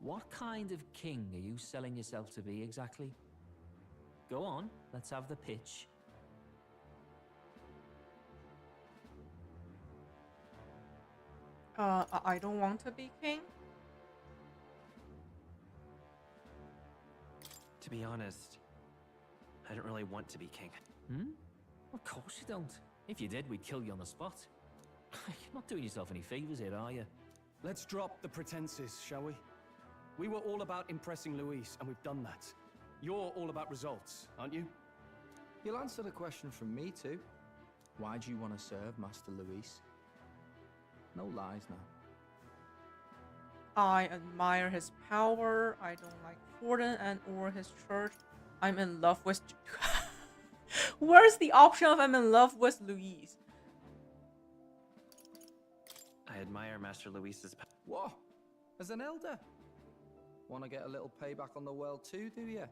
What kind of king are you selling yourself to be exactly? Go on, let's have the pitch. I don't want to be king. To be honest, I don't really want to be king. Hmm? Of course you don't. If you did, we'd kill you on the spot. You're not doing yourself any favors here, are you? Let's drop the pretenses, shall we? We were all about impressing Luis, and we've done that. You're all about results, aren't you? You'll answer the question from me too. Why do you want to serve Master Luis? No lies now. I admire his power. I don't like Forden and or his church. I'm in love with... Where's the option of I'm in love with Luis? I admire Master Luis's power. What? As an elder? Want to get a little payback on the world too, do you?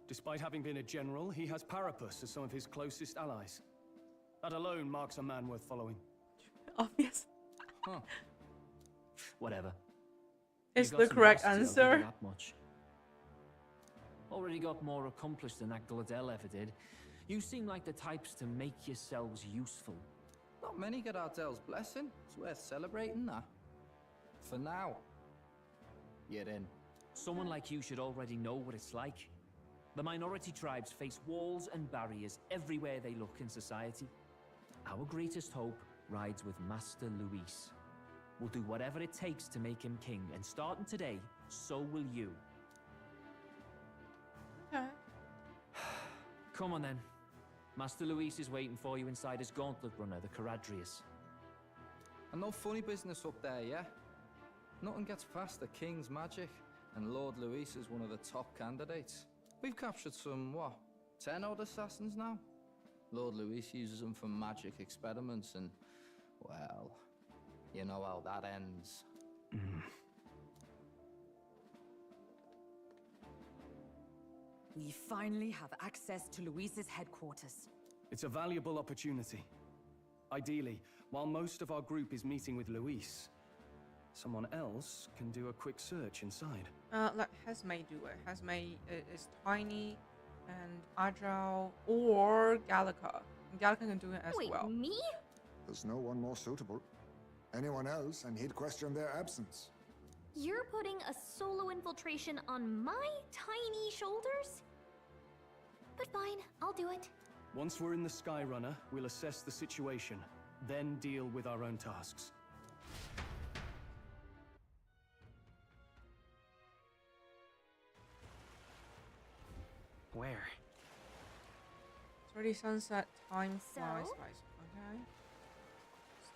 Despite having been a general, he has Parapus as some of his closest allies. That alone marks a man worth following. Obvious. Huh. Whatever. Is You've got the some correct lost, I'll give you answer. that much. Already got more accomplished than Agdaladel ever did. You seem like the types to make yourselves useful. Not many get Ardel's blessing. It's worth celebrating that. For now. You're in. Someone like you should already know what it's like. The minority tribes face walls and barriers everywhere they look in society. Our greatest hope rides with Master Luis. We'll do whatever it takes to make him king, and starting today, so will you. Okay. Come on then. Master Luis is waiting for you inside his gauntlet runner, the Caradrius. And no funny business up there, yeah? Nothing gets past the king's magic And Lord Luis is one of the top candidates. We've captured some, what, 10 odd assassins now? Lord Luis uses them for magic experiments and, well, you know how that ends. We finally have access to Luis's headquarters. It's a valuable opportunity. Ideally, while most of our group is meeting with Luis, someone else can do a quick search inside. Let Hesme do it. Hesme is tiny and agile, or Gallica. Gallica can do it as well. Wait, me? There's no one more suitable. Anyone else, and he'd question their absence. You're putting a solo infiltration on my tiny shoulders? But fine, I'll do it. Once we're in the Skyrunner, we'll assess the situation, then deal with our own tasks. Where? It's already sunset. Time flies. So? Okay.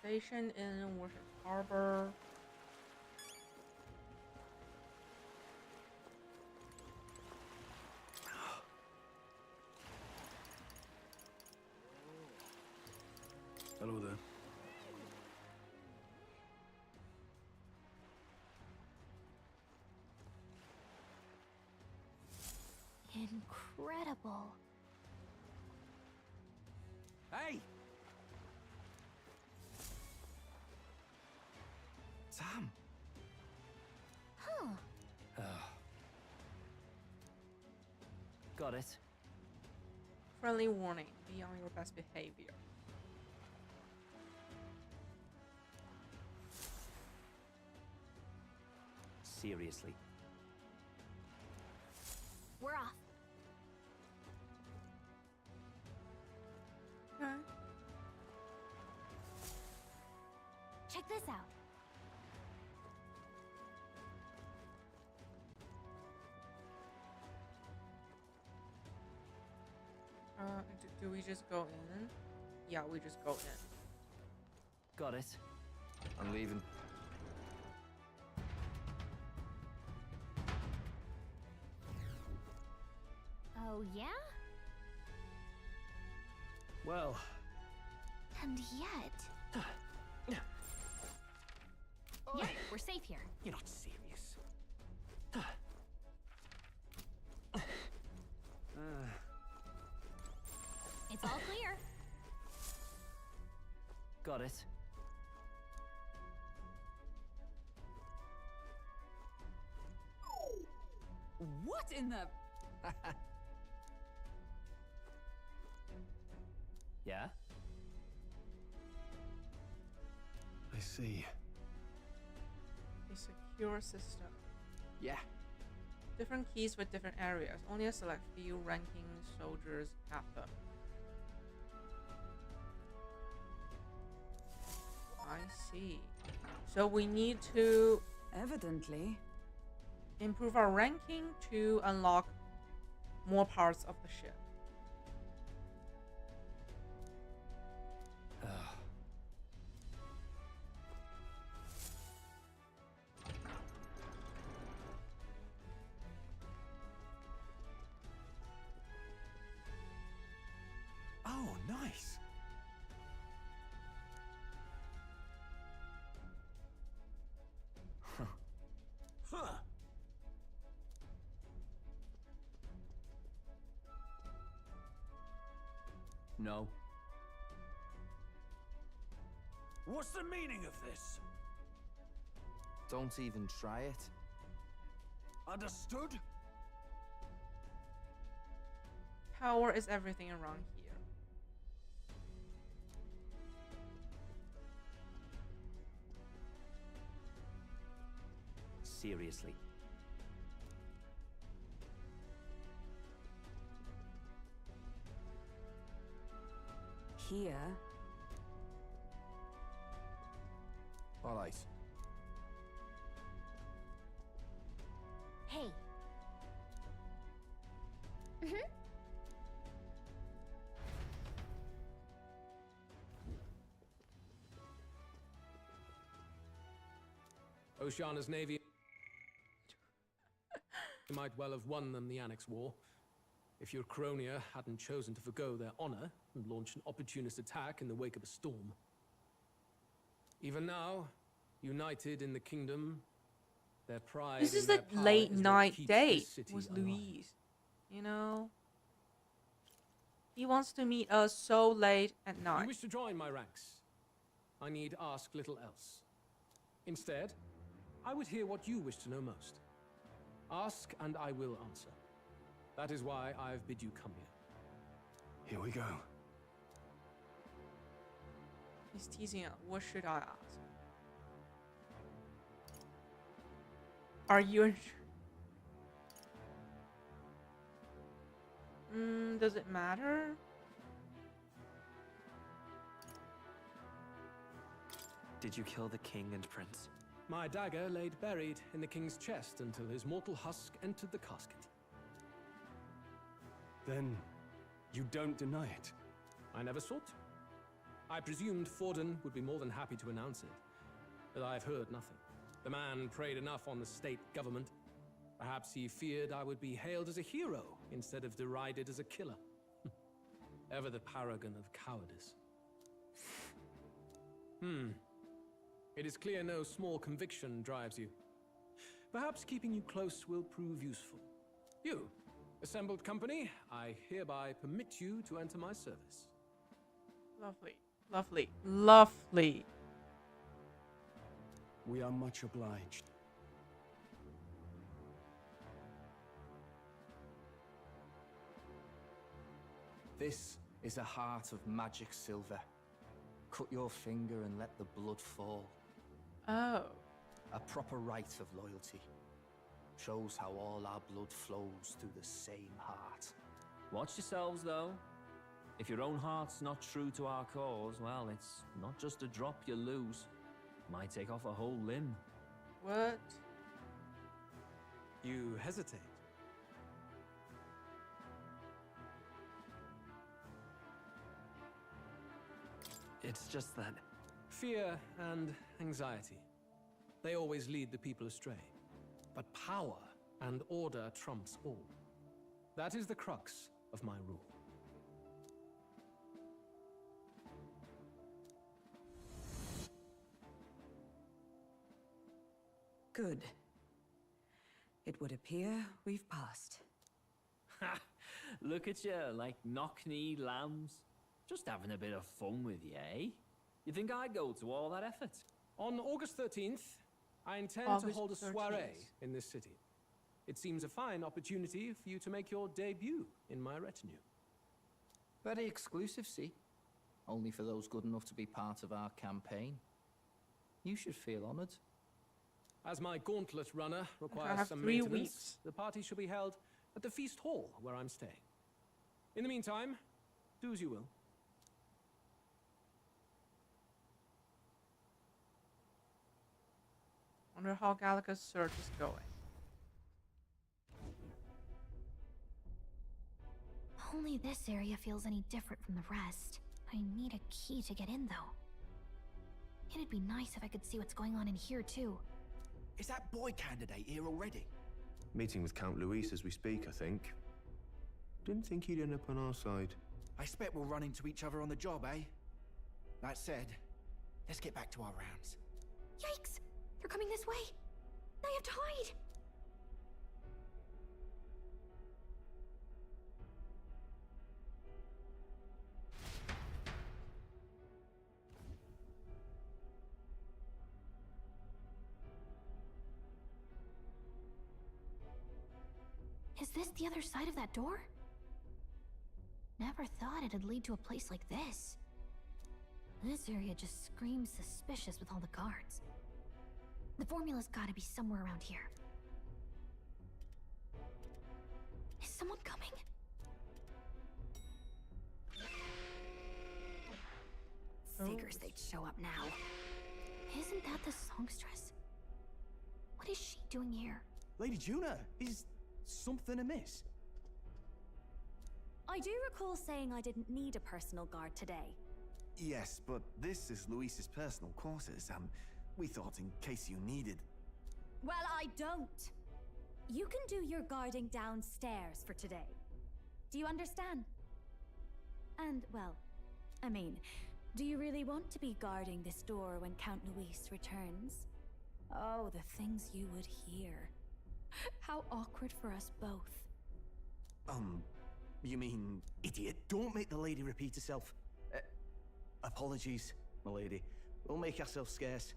Station in Worship Harbor. Hello there. Incredible. Hey! Sam! Huh. Got it. Friendly warning. Be on your best behavior. Seriously. We're off. Okay. Check this out. Do we just go in? Yeah, we just go in. Got it. I'm leaving. Oh, yeah? Well... And yet... Yeah, we're safe here. You're not serious. It's all clear. Got it. What in the... Yeah? I see. A secure system. Yeah. Different keys for different areas. Only a select few ranking soldiers have them. I see. So we need to Evidently. improve our ranking to unlock more parts of the ship. Oh, nice. Huh. No. What's the meaning of this? Don't even try it. Understood? Power is everything around here. Seriously. Here. All right. Hey. Oceana's Navy. might well have won them the Annex War, if your Cronia hadn't chosen to forgo their honor and launch an opportunist attack in the wake of a storm. Even now, united in the kingdom, their pride This is in their the power late is what night keeps date this city with alive. Louise. You know? He wants to meet us so late at You night. wish to join my ranks? I need ask little else. Instead, I would hear what you wish to know most. Ask and I will answer. That is why I have bid you come here. Here we go. He's teasing us. What should I ask? Are you... does it matter? Did you kill the king and prince? My dagger laid buried in the king's chest until his mortal husk entered the casket. Then, you don't deny it? I never sought to. I presumed Forden would be more than happy to announce it, but I've heard nothing. The man preyed enough on the state government. Perhaps he feared I would be hailed as a hero instead of derided as a killer. Ever the paragon of cowardice. It is clear no small conviction drives you. Perhaps keeping you close will prove useful. You, assembled company, I hereby permit you to enter my service. Lovely. Lovely. Lovely. We are much obliged. This is a heart of magic silver. Cut your finger and let the blood fall. Oh. A proper rite of loyalty. Shows how all our blood flows through the same heart. Watch yourselves, though. If your own heart's not true to our cause, well, it's not just a drop you lose. Might take off a whole limb. What? You hesitate. It's just that... Fear and anxiety. They always lead the people astray. But power and order trumps all. That is the crux of my rule. Good. It would appear we've passed. Ha! Look at you, like knock-kneed lambs. Just having a bit of fun with you, eh? You think I'd go to all that effort? On August 13th, I intend to hold a soiree in this city. It seems a fine opportunity for you to make your debut in my retinue. Very exclusive, see? Only for those good enough to be part of our campaign. You should feel honored. As my gauntlet runner requires have some 3 maintenance, weeks. the party shall be held at the feast hall where I'm staying. In the meantime, do as you will. Wonder how Gallica's search is going. Only this area feels any different from the rest. I need a key to get in, though. It'd be nice if I could see what's going on in here, too. Is that boy candidate here already? Meeting with Count Luis as we speak, I think. Didn't think he'd end up on our side. I expect we'll run into each other on the job, eh? That said, let's get back to our rounds. Yikes! They're coming this way! I have to hide! Is this the other side of that door? Never thought it'd lead to a place like this. This area just screams suspicious with all the guards. The formula's gotta be somewhere around here. Is someone coming? Figures they'd show up now. Isn't that the songstress? What is she doing here? Lady Juna, is something amiss? I do recall saying I didn't need a personal guard today. Yes, but this is Luis's personal quarters, and we thought in case you needed... Well, I don't. You can do your guarding downstairs for today. Do you understand? And, well, I mean, do you really want to be guarding this door when Count Luis returns? Oh, the things you would hear. How awkward for us both. You mean idiot? Don't make the lady repeat herself. Apologies, my lady. We'll make ourselves scarce.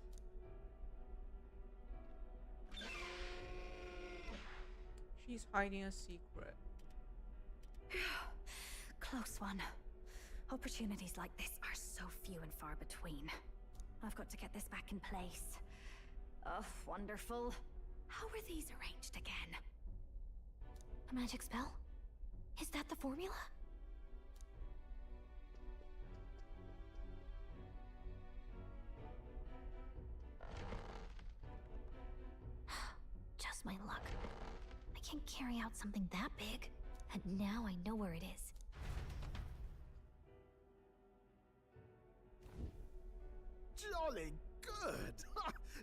She's hiding a secret. Close one. Opportunities like this are so few and far between. I've got to get this back in place. Oh, wonderful. How were these arranged again? A magic spell? Is that the formula? Just my luck. I can't carry out something that big, and now I know where it is. Jolly good!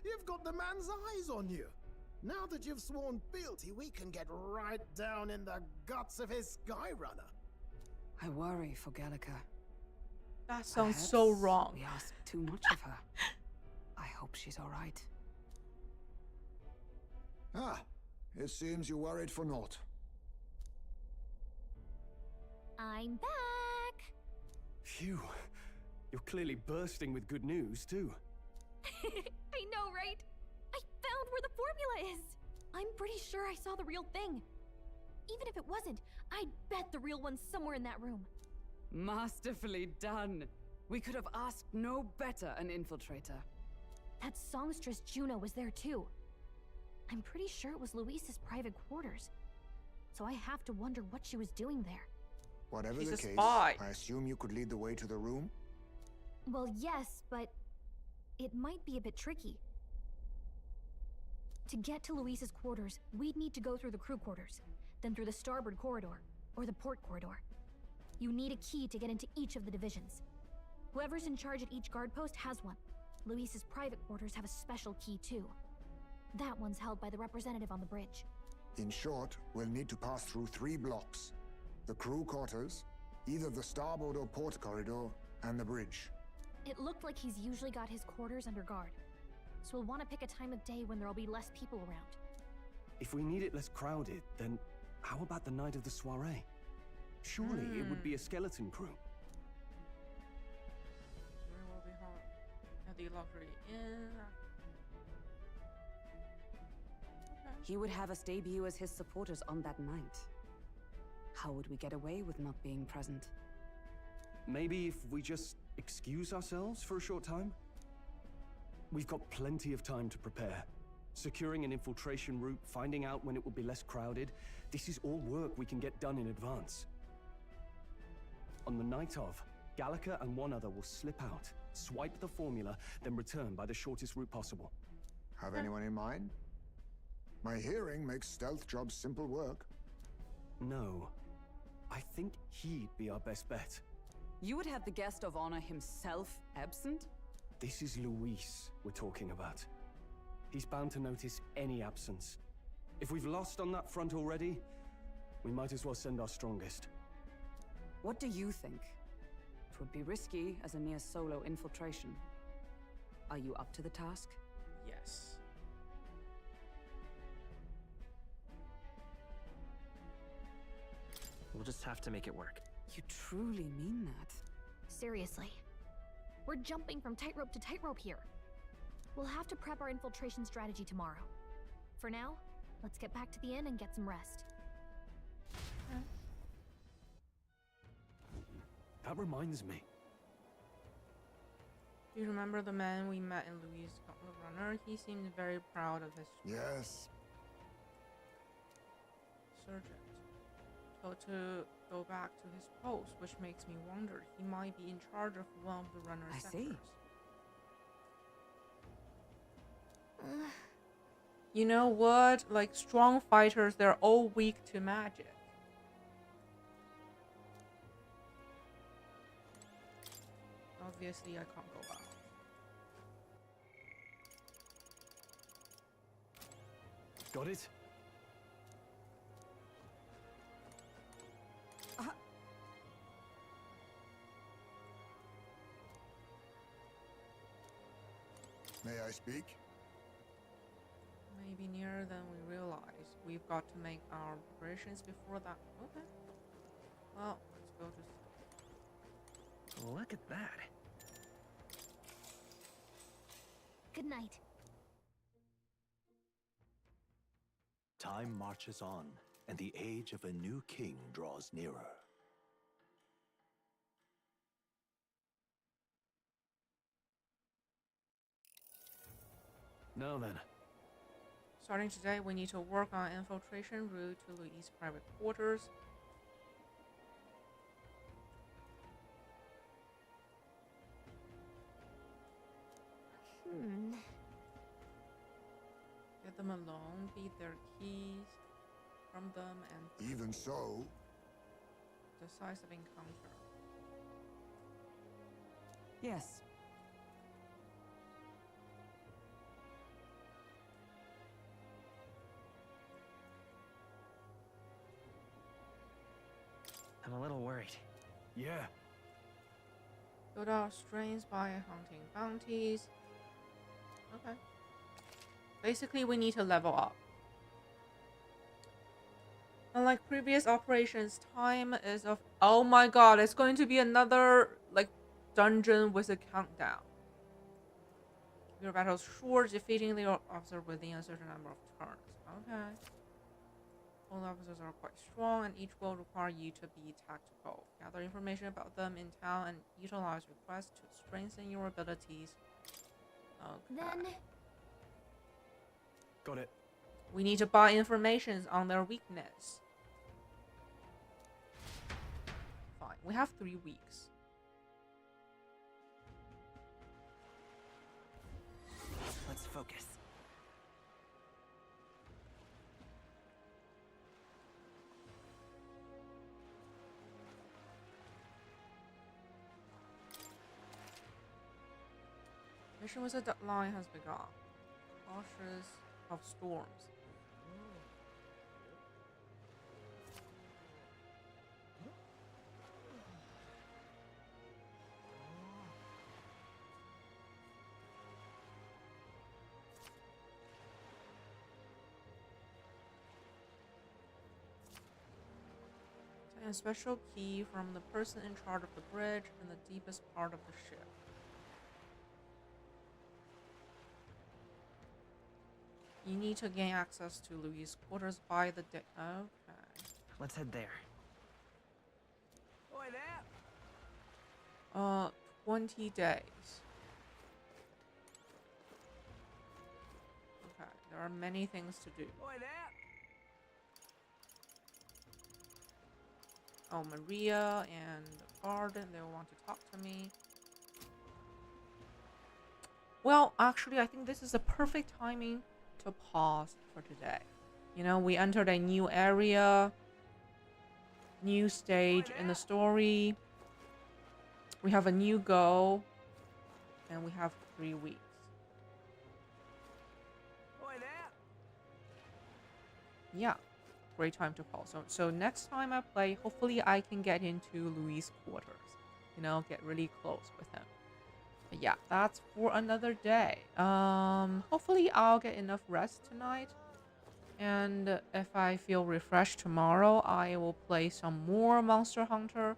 You've got the man's eyes on you. Now that you've sworn fealty, we can get right down in the guts of his Skyrunner. I worry for Gallica. That sounds so wrong. We asked too much of her. I hope she's all right. Ah, it seems you worried for naught. I'm back! Phew. You're clearly bursting with good news, too. I know, right? I found where the formula is! I'm pretty sure I saw the real thing. Even if it wasn't, I'd bet the real one's somewhere in that room. Masterfully done. We could have asked no better an infiltrator. That songstress Juno was there too. I'm pretty sure it was Luis's private quarters. So I have to wonder what she was doing there. Whatever She's the a case, spy. I assume you could lead the way to the room? Well, yes, but it might be a bit tricky. To get to Luis's quarters, we'd need to go through the crew quarters, then through the starboard corridor, or the port corridor. You need a key to get into each of the divisions. Whoever's in charge at each guard post has one. Luis's private quarters have a special key too. That one's held by the representative on the bridge. In short, we'll need to pass through 3 blocks. The crew quarters, either the starboard or port corridor, and the bridge. It looked like he's usually got his quarters under guard. So we'll want to pick a time of day when there'll be less people around. If we need it less crowded, then how about the night of the soiree? Surely it would be a skeleton crew. Where will be held at the luxury inn. He would have us debut as his supporters on that night. How would we get away with not being present? Maybe if we just excuse ourselves for a short time? We've got plenty of time to prepare. Securing an infiltration route, finding out when it will be less crowded, this is all work we can get done in advance. On the night of, Gallica and one other will slip out, swipe the formula, then return by the shortest route possible. Have anyone in mind? My hearing makes stealth jobs simple work. No. I think he'd be our best bet. You would have the guest of honor himself absent? This is Luis we're talking about. He's bound to notice any absence. If we've lost on that front already, we might as well send our strongest. What do you think? It would be risky as a mere solo infiltration. Are you up to the task? Yes. We'll just have to make it work. You truly mean that? Seriously. We're jumping from tightrope to tightrope here. We'll have to prep our infiltration strategy tomorrow. For now, let's get back to the inn and get some rest. That reminds me. Do you remember the man we met in Luis Gauntlet Runner? He seemed very proud of his Yes. sergeant. Told to go back to his post, which makes me wonder he might be in charge of one of the runner sectors. You know what? Like strong fighters, they're all weak to magic. Obviously, I can't go out. Got it? May I speak? Maybe nearer than we realize. We've got to make our preparations before that. Okay. Well, let's go to sleep. Look at that. Good night. Time marches on, and the age of a new king draws nearer. Now then. Starting today, we need to work on infiltration route to Louis' private quarters. Get them alone, beat their keys from them, and even so, decisive encounter. Yes. I'm a little worried. Yeah. Build our strengths by hunting bounties. Okay. Basically, we need to level up. Unlike previous operations, time is of... Oh my god, it's going to be another, like, dungeon with a countdown. Your battle is short, defeating the officer within a certain number of turns. Okay. All officers are quite strong, and each will require you to be tactical. Gather information about them in town and utilize requests to strengthen your abilities. Okay. Then... Got it. We need to buy information on their weakness. Fine. We have 3 weeks. Let's focus. Mission with a deadline has begun. Cautious of storms. Take a special key from the person in charge of the bridge in the deepest part of the ship. You need to gain access to Louis' quarters by the day. Okay. Let's head there. 20 days. Okay, there are many things to do. Oh, Maria and the garden, they want to talk to me. Well, actually, I think this is a perfect timing to pause for today. You know, we entered a new area, new stage in the story. We have a new goal, and we have 3 weeks. Yeah, great time to pause. So next time I play, hopefully I can get into Louis' quarters. You know, get really close with him. But yeah, that's for another day. Hopefully I'll get enough rest tonight. And if I feel refreshed tomorrow, I will play some more Monster Hunter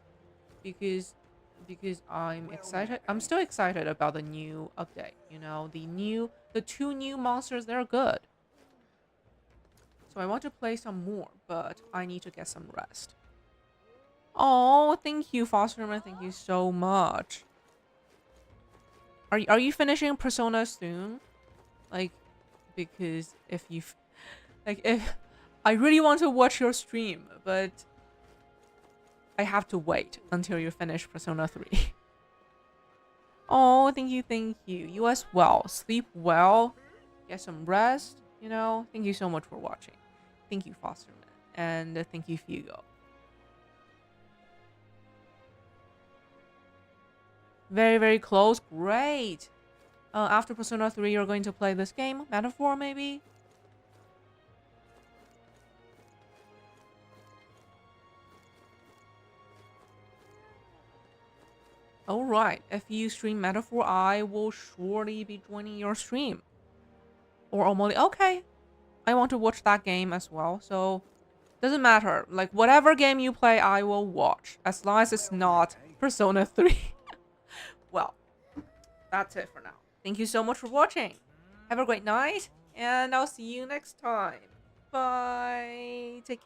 because I'm excited. I'm still excited about the new update. You know, the 2 new monsters, they're good. So I want to play some more, but I need to get some rest. Oh, thank you, Fosterman. Thank you so much. Are you finishing Persona soon? Like, because if I really want to watch your stream, but I have to wait until you finish Persona 3. Oh, thank you, thank you. You as well. Sleep well. Get some rest. You know, thank you so much for watching. Thank you, Fosterman. And thank you, Figo. Very, very close. Great. After Persona 3, you're going to play this game? Metaphor, maybe? Alright, if you stream Metaphor, I will surely be joining your stream. Or Omoli. Okay. I want to watch that game as well, so doesn't matter. Like, whatever game you play, I will watch. As long as it's not Persona 3. Well, that's it for now. Thank you so much for watching. Have a great night, and I'll see you next time. Bye. Take care.